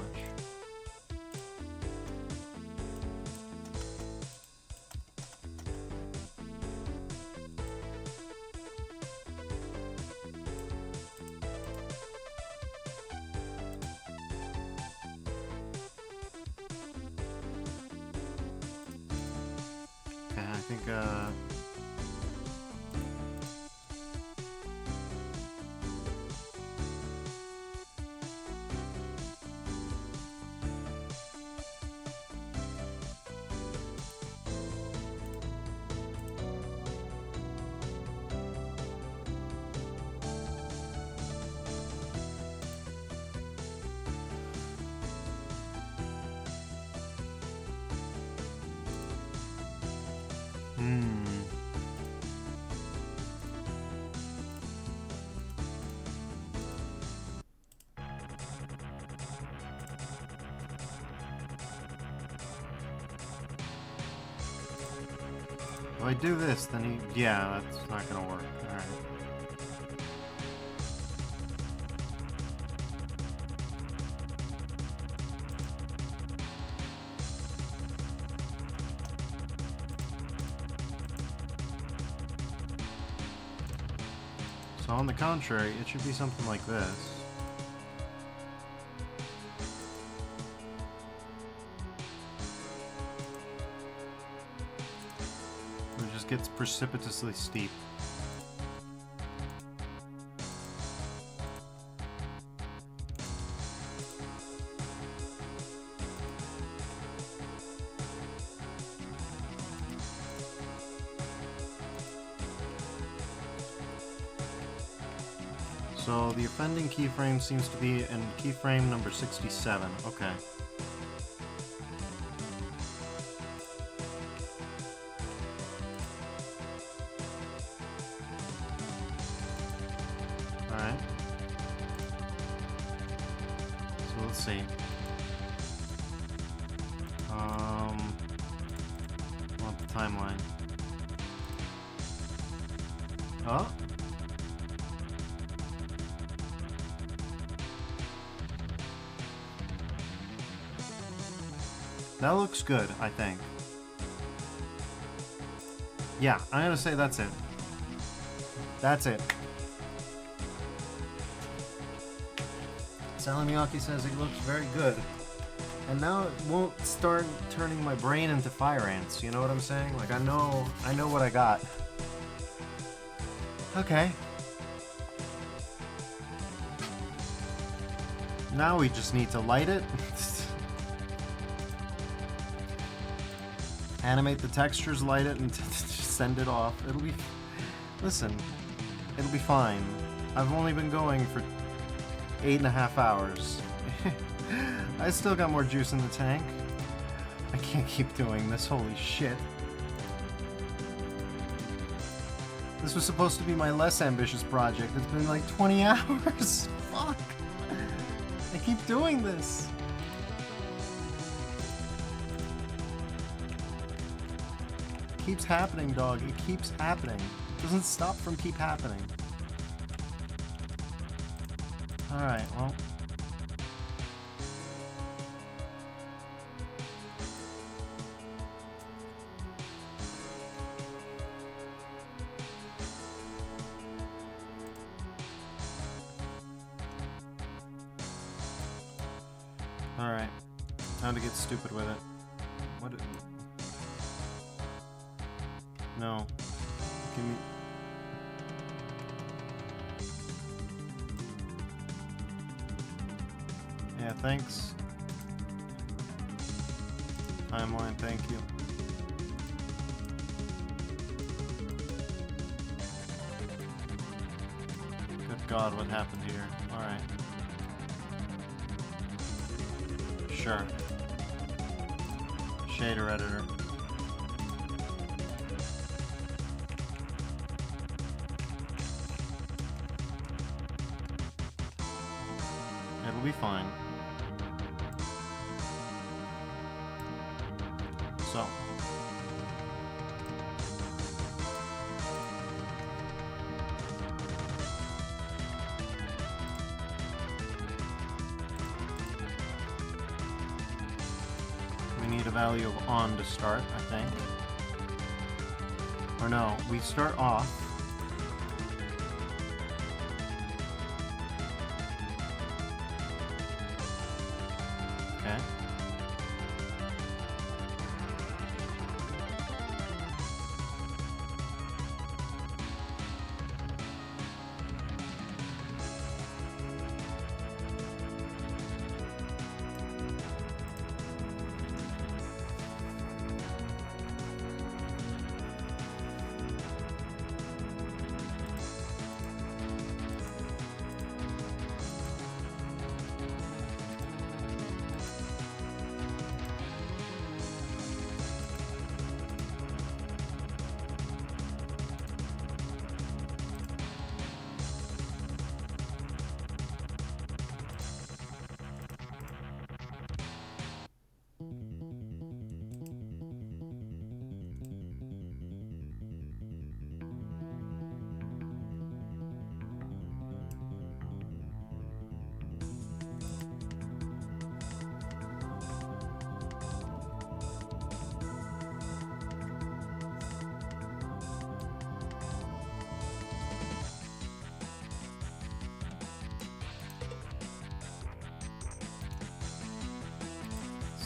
Speaker 1: Okay, I think, if I do this, then he... Yeah, that's not gonna work. Alright. So on the contrary, it should be something like this. It just gets precipitously steep. So the offending keyframe seems to be in keyframe number 67. Okay. Alright. So let's see. Want the timeline. Oh. That looks good, I think. Yeah, I'm gonna say that's it. That's it. Salamiyaki says it looks very good. And now it won't start turning my brain into fire ants, you know what I'm saying? Like, I know what I got. Okay. Now we just need to light it. Animate the textures, light it, and send it off. It'll be... Listen, it'll be fine. I've only been going for 8.5 hours. I still got more juice in the tank. I can't keep doing this, holy shit. This was supposed to be my less ambitious project. It's been like 20 hours. Fuck. I keep doing this. It keeps happening, dog. It keeps happening. It doesn't stop from keep happening. Alright, well. Alright. Time to get stupid with it. What? No. Give me... Yeah, thanks. Timeline, thank you. Good God, what happened here? Alright. Sure. Shader editor. It'll be fine. So. We need a value of on to start, I think. Or no, we start off. Okay.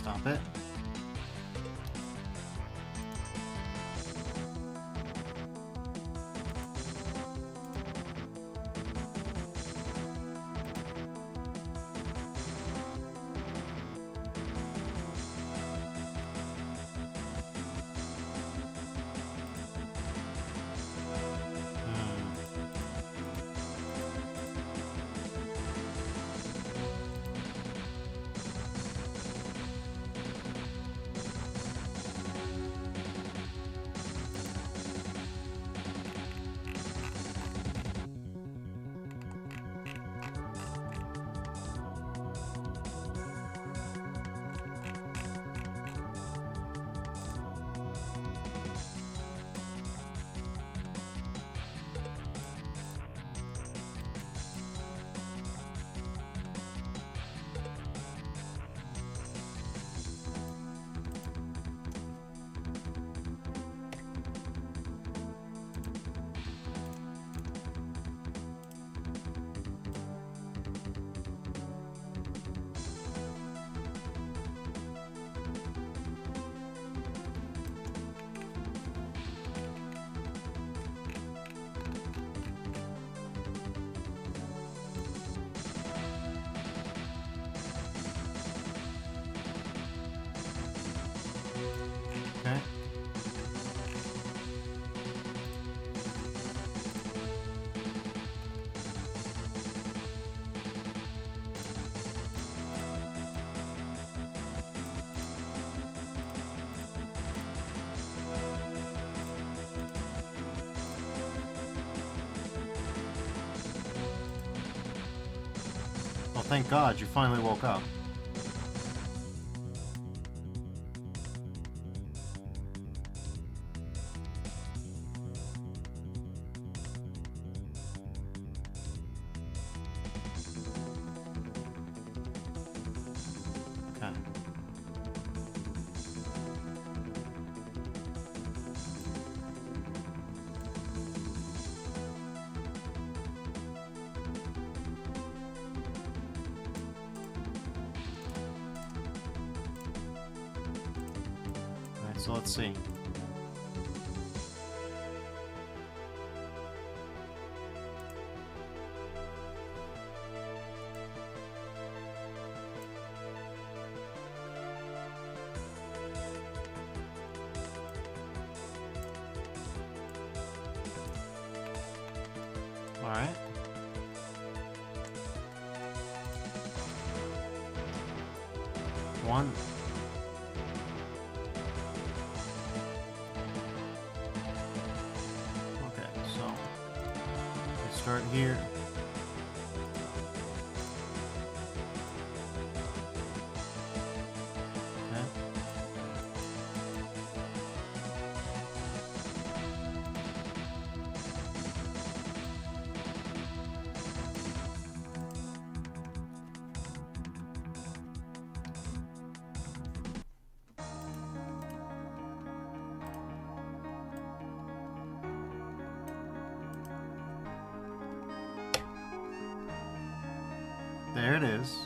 Speaker 1: Stop it. Okay. Well, thank God you finally woke up. Okay. Alright, so let's see. Alright. One. Okay, so we start here. Okay. There it is.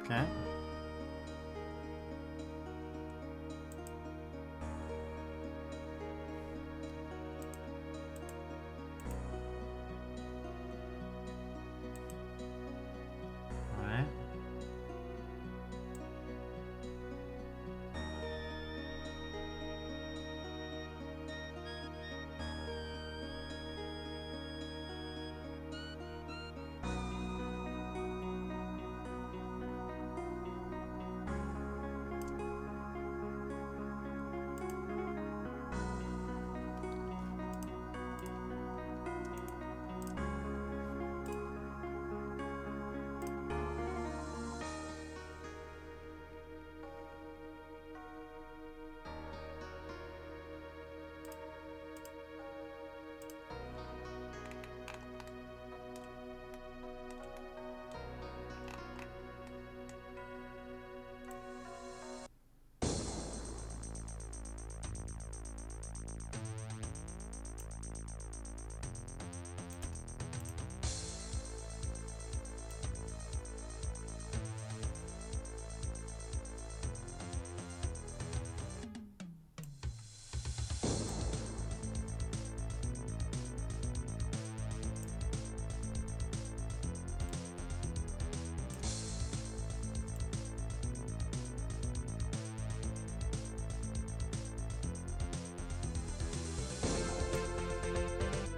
Speaker 1: Okay. Alright.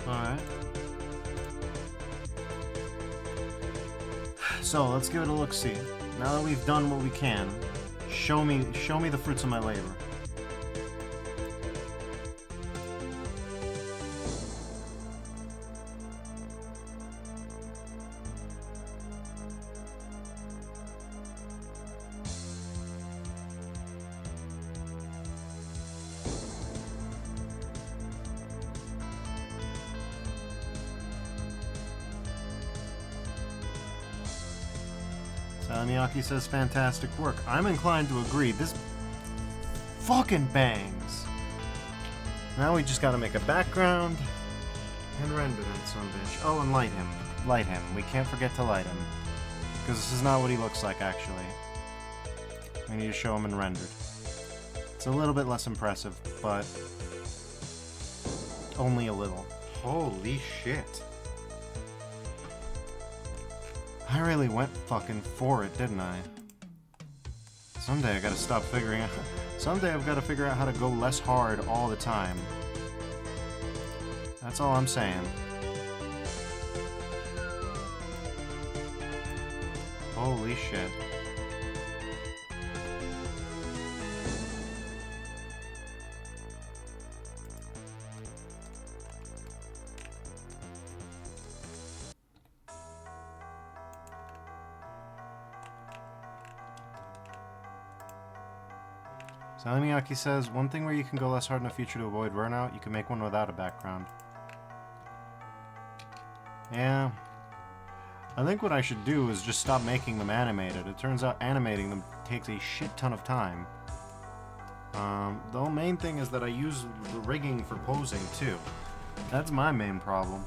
Speaker 1: Alright. So let's give it a look-see. Now that we've done what we can, show me the fruits of my labor. Miyaki says fantastic work. I'm inclined to agree. This fucking bangs. Now we just gotta make a background and render that son of a bitch. Oh, and light him. Light him. We can't forget to light him. Because this is not what he looks like, actually. We need to show him in rendered. It's a little bit less impressive, but only a little. Holy shit. I really went fucking for it, didn't I? Someday I gotta stop figuring out... Someday I've gotta figure out how to go less hard all the time. That's all I'm saying. Holy shit. Miyaki says, one thing where you can go less hard in the future to avoid burnout, you can make one without a background. Yeah. I think what I should do is just stop making them animated. It turns out animating them takes a shit ton of time. The main thing is that I use the rigging for posing, too. That's my main problem.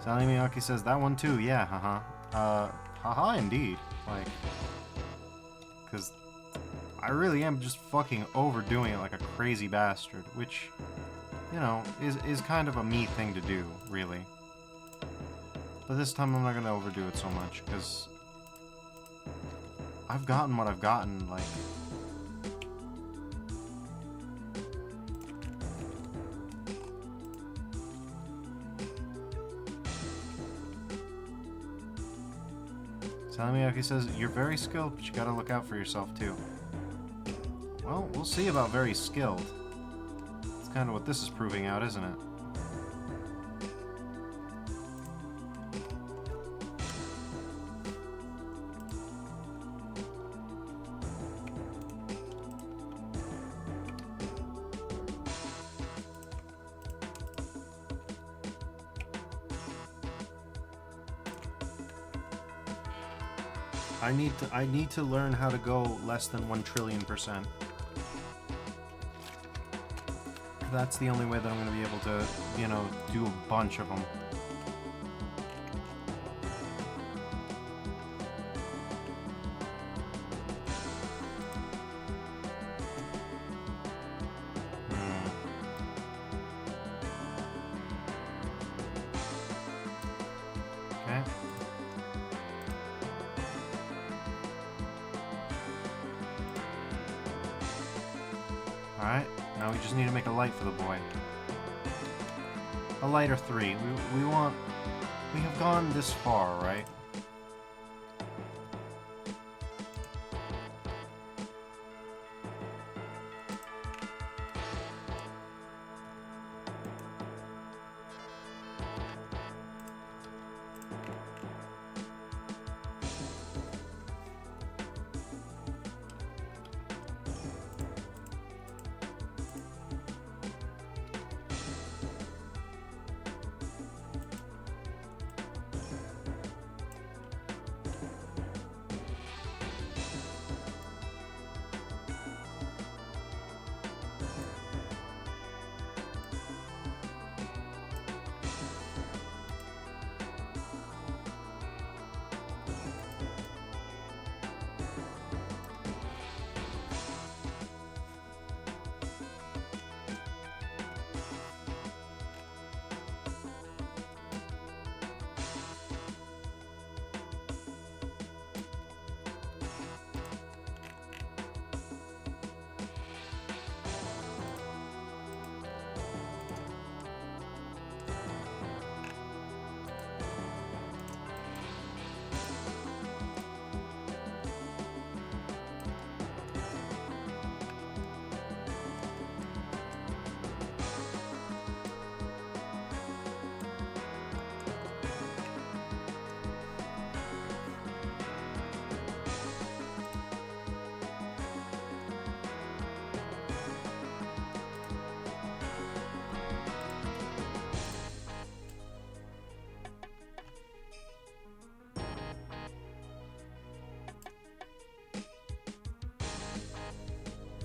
Speaker 1: Sally Miyaki says, that one too, yeah, haha. Haha indeed. Like, because I really am just fucking overdoing it like a crazy bastard, which, you know, is kind of a me thing to do, really. But this time I'm not gonna overdo it so much, because I've gotten what I've gotten, like... Salamiyaki says, you're very skilled, but you gotta look out for yourself, too. Well, we'll see about very skilled. That's kind of what this is proving out, isn't it? I need to learn how to go less than 1,000,000,000,000%. That's the only way that I'm going to be able to, you know, do a bunch of them. Okay. Alright, now we just need to make a light for the boy. A light or 3. We have gone this far, right?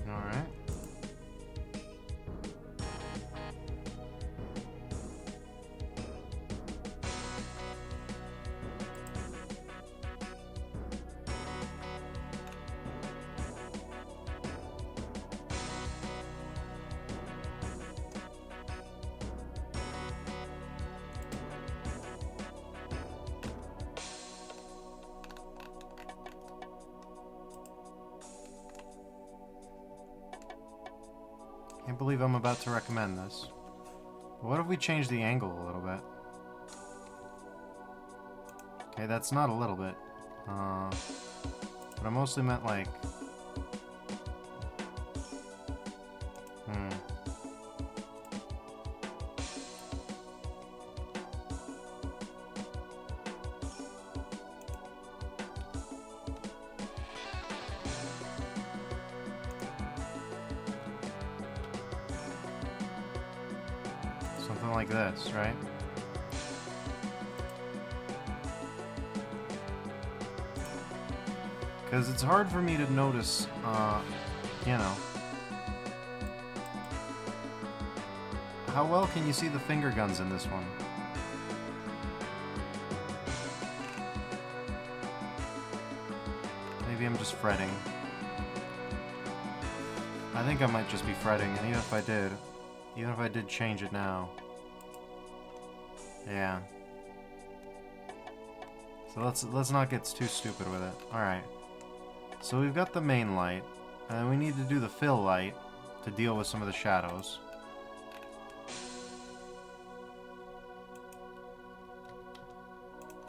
Speaker 1: Alright. Can't believe I'm about to recommend this. What if we change the angle a little bit? Okay, that's not a little bit. But I mostly meant like... something like this, right? Because it's hard for me to notice, you know. How well can you see the finger guns in this one? Maybe I'm just fretting. I think I might just be fretting, and even if I did change it now. Yeah. So let's not get too stupid with it. Alright. So we've got the main light, and we need to do the fill light to deal with some of the shadows.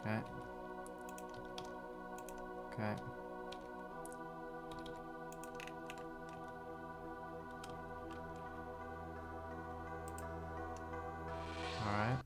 Speaker 1: Okay. Okay. Alright.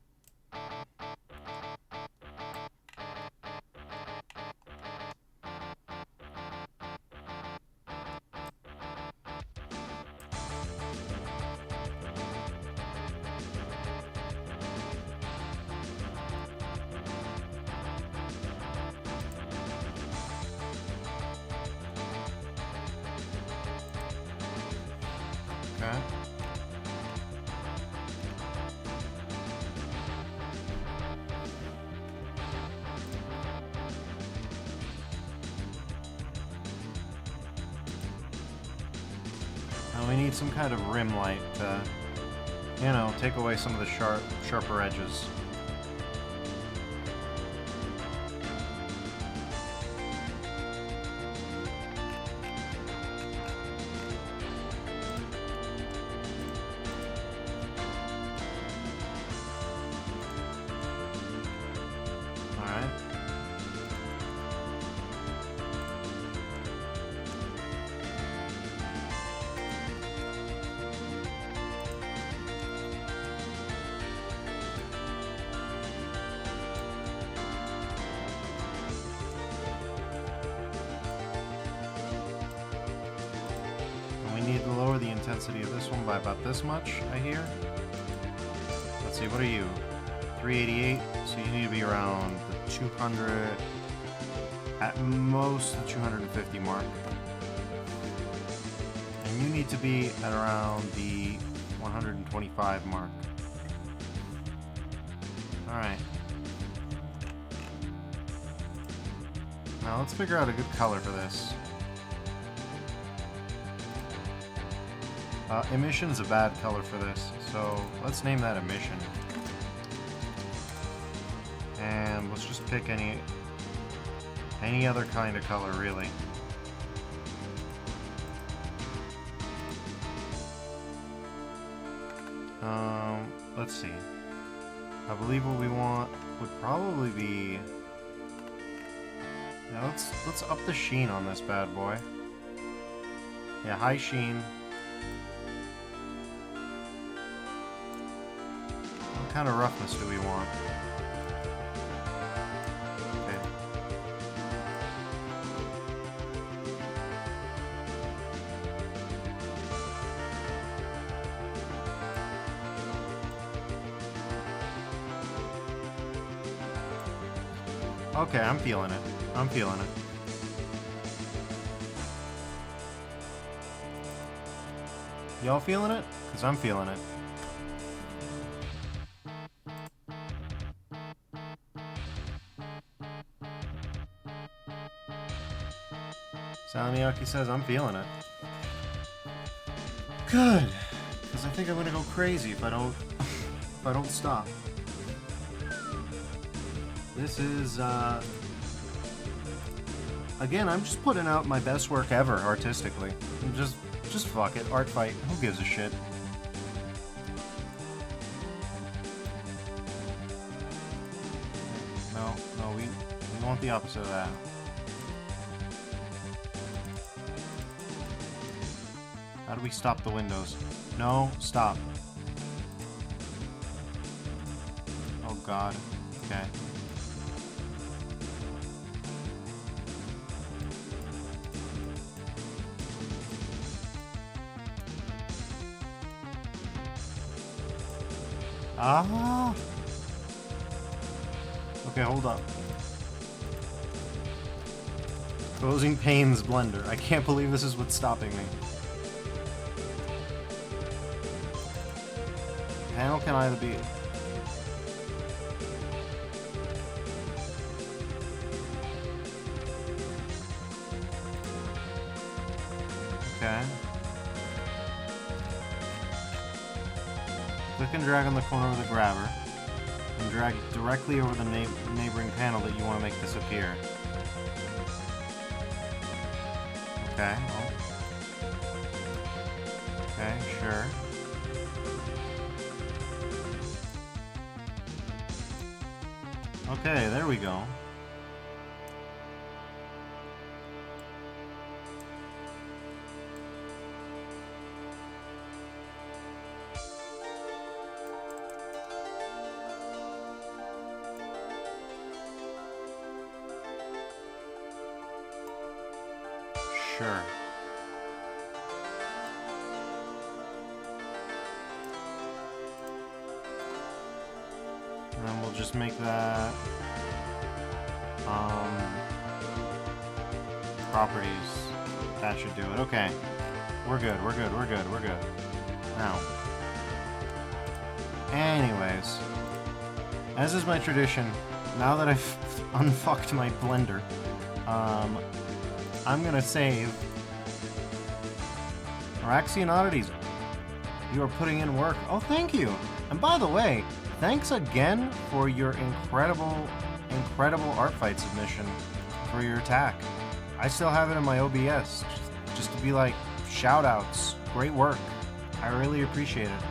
Speaker 1: Okay. Now we need some kind of rim light to, you know, take away some of the sharper edges. Need to lower the intensity of this one by about this much, I hear. Let's see, what are you? 388, so you need to be around the 200, at most the 250 mark. And you need to be at around the 125 mark. Alright. Now let's figure out a good color for this. Emission's a bad color for this, so let's name that emission. And let's just pick any other kind of color, really. Let's see. I believe what we want would probably be... Yeah, let's up the sheen on this bad boy. Yeah, high sheen. What kind of roughness do we want? Okay, I'm feeling it. I'm feeling it. Y'all feeling it? Because I'm feeling it. Salamiaki says I'm feeling it. Good. Because I think I'm going to go crazy if I don't stop. This is, again, I'm just putting out my best work ever, artistically. Just fuck it, art fight, who gives a shit? No, we want the opposite of that. How do we stop the windows? No, stop. Oh god, okay. Ah! Okay, hold up. Closing panes blender. I can't believe this is what's stopping me. Panel can either be... Okay. Click and drag on the corner of the grabber. and drag directly over the neighboring panel that you want to make this appear. Okay, well. Okay, sure. Okay, there we go. Sure. And then we'll just make that properties. That should do it. Okay. We're good, we're good, we're good, we're good. Now. Anyways. As is my tradition, now that I've unfucked my blender, I'm gonna save C.R.A.S.H Oddities. You are putting in work. Oh, thank you. And by the way, thanks again for your incredible art fight submission for your attack. I still have it in my OBS, just to be like, shout outs, great work. I really appreciate it.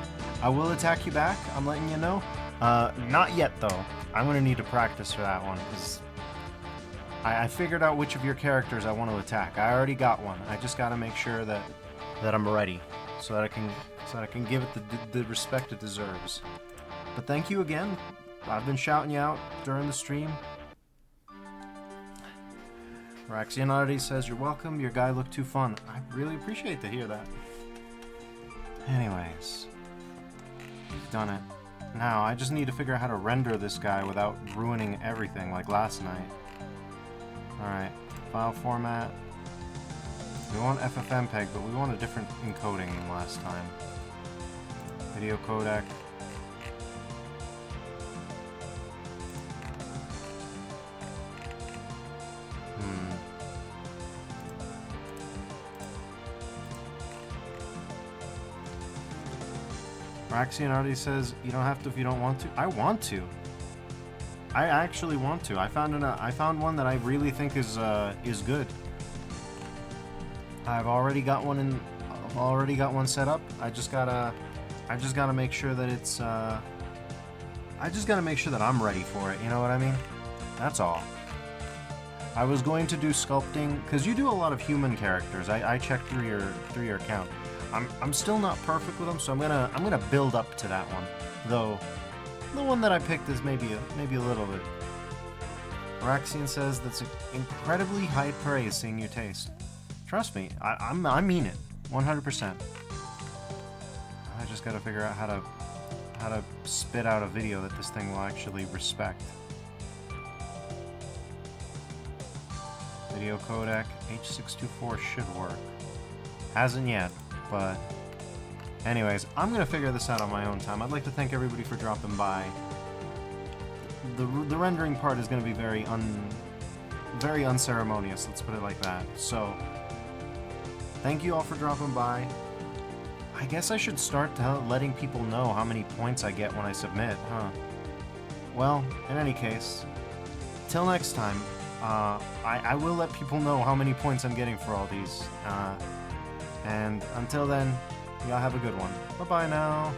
Speaker 1: I will attack you back, I'm letting you know. Not yet though. I'm gonna need to practice for that one, because I figured out which of your characters I want to attack. I already got one. I just gotta make sure that I'm ready, so that I can give it the respect it deserves. But thank you again. I've been shouting you out during the stream. C.R.A.S.H Oddity says, you're welcome, your guy looked too fun. I really appreciate to hear that. Anyways, we've done it. Now, I just need to figure out how to render this guy without ruining everything like last night. Alright, file format. We want FFmpeg, but we want a different encoding than last time. Video codec. C.R.A.S.H already says you don't have to if you don't want to. I want to. I actually want to. I found one that I really think is good. I've already got one set up. I just gotta make sure that it's I just gotta make sure that I'm ready for it. You know what I mean? That's all. I was going to do sculpting because you do a lot of human characters. I checked through your account. I'm still not perfect with them, so I'm gonna build up to that one. Though the one that I picked is maybe a little bit. Raxian says that's incredibly high praise seeing your taste. Trust me, I mean it, 100%. I just gotta figure out how to spit out a video that this thing will actually respect. Video codec H.624 should work. Hasn't yet, but anyways, I'm gonna figure this out on my own time. I'd like to thank everybody for dropping by. The rendering part is gonna be very unceremonious, let's put it like that. So, thank you all for dropping by. I guess I should start letting people know how many points I get when I submit, huh? Well, in any case, till next time, I will let people know how many points I'm getting for all these. And until then, y'all have a good one. Bye-bye now.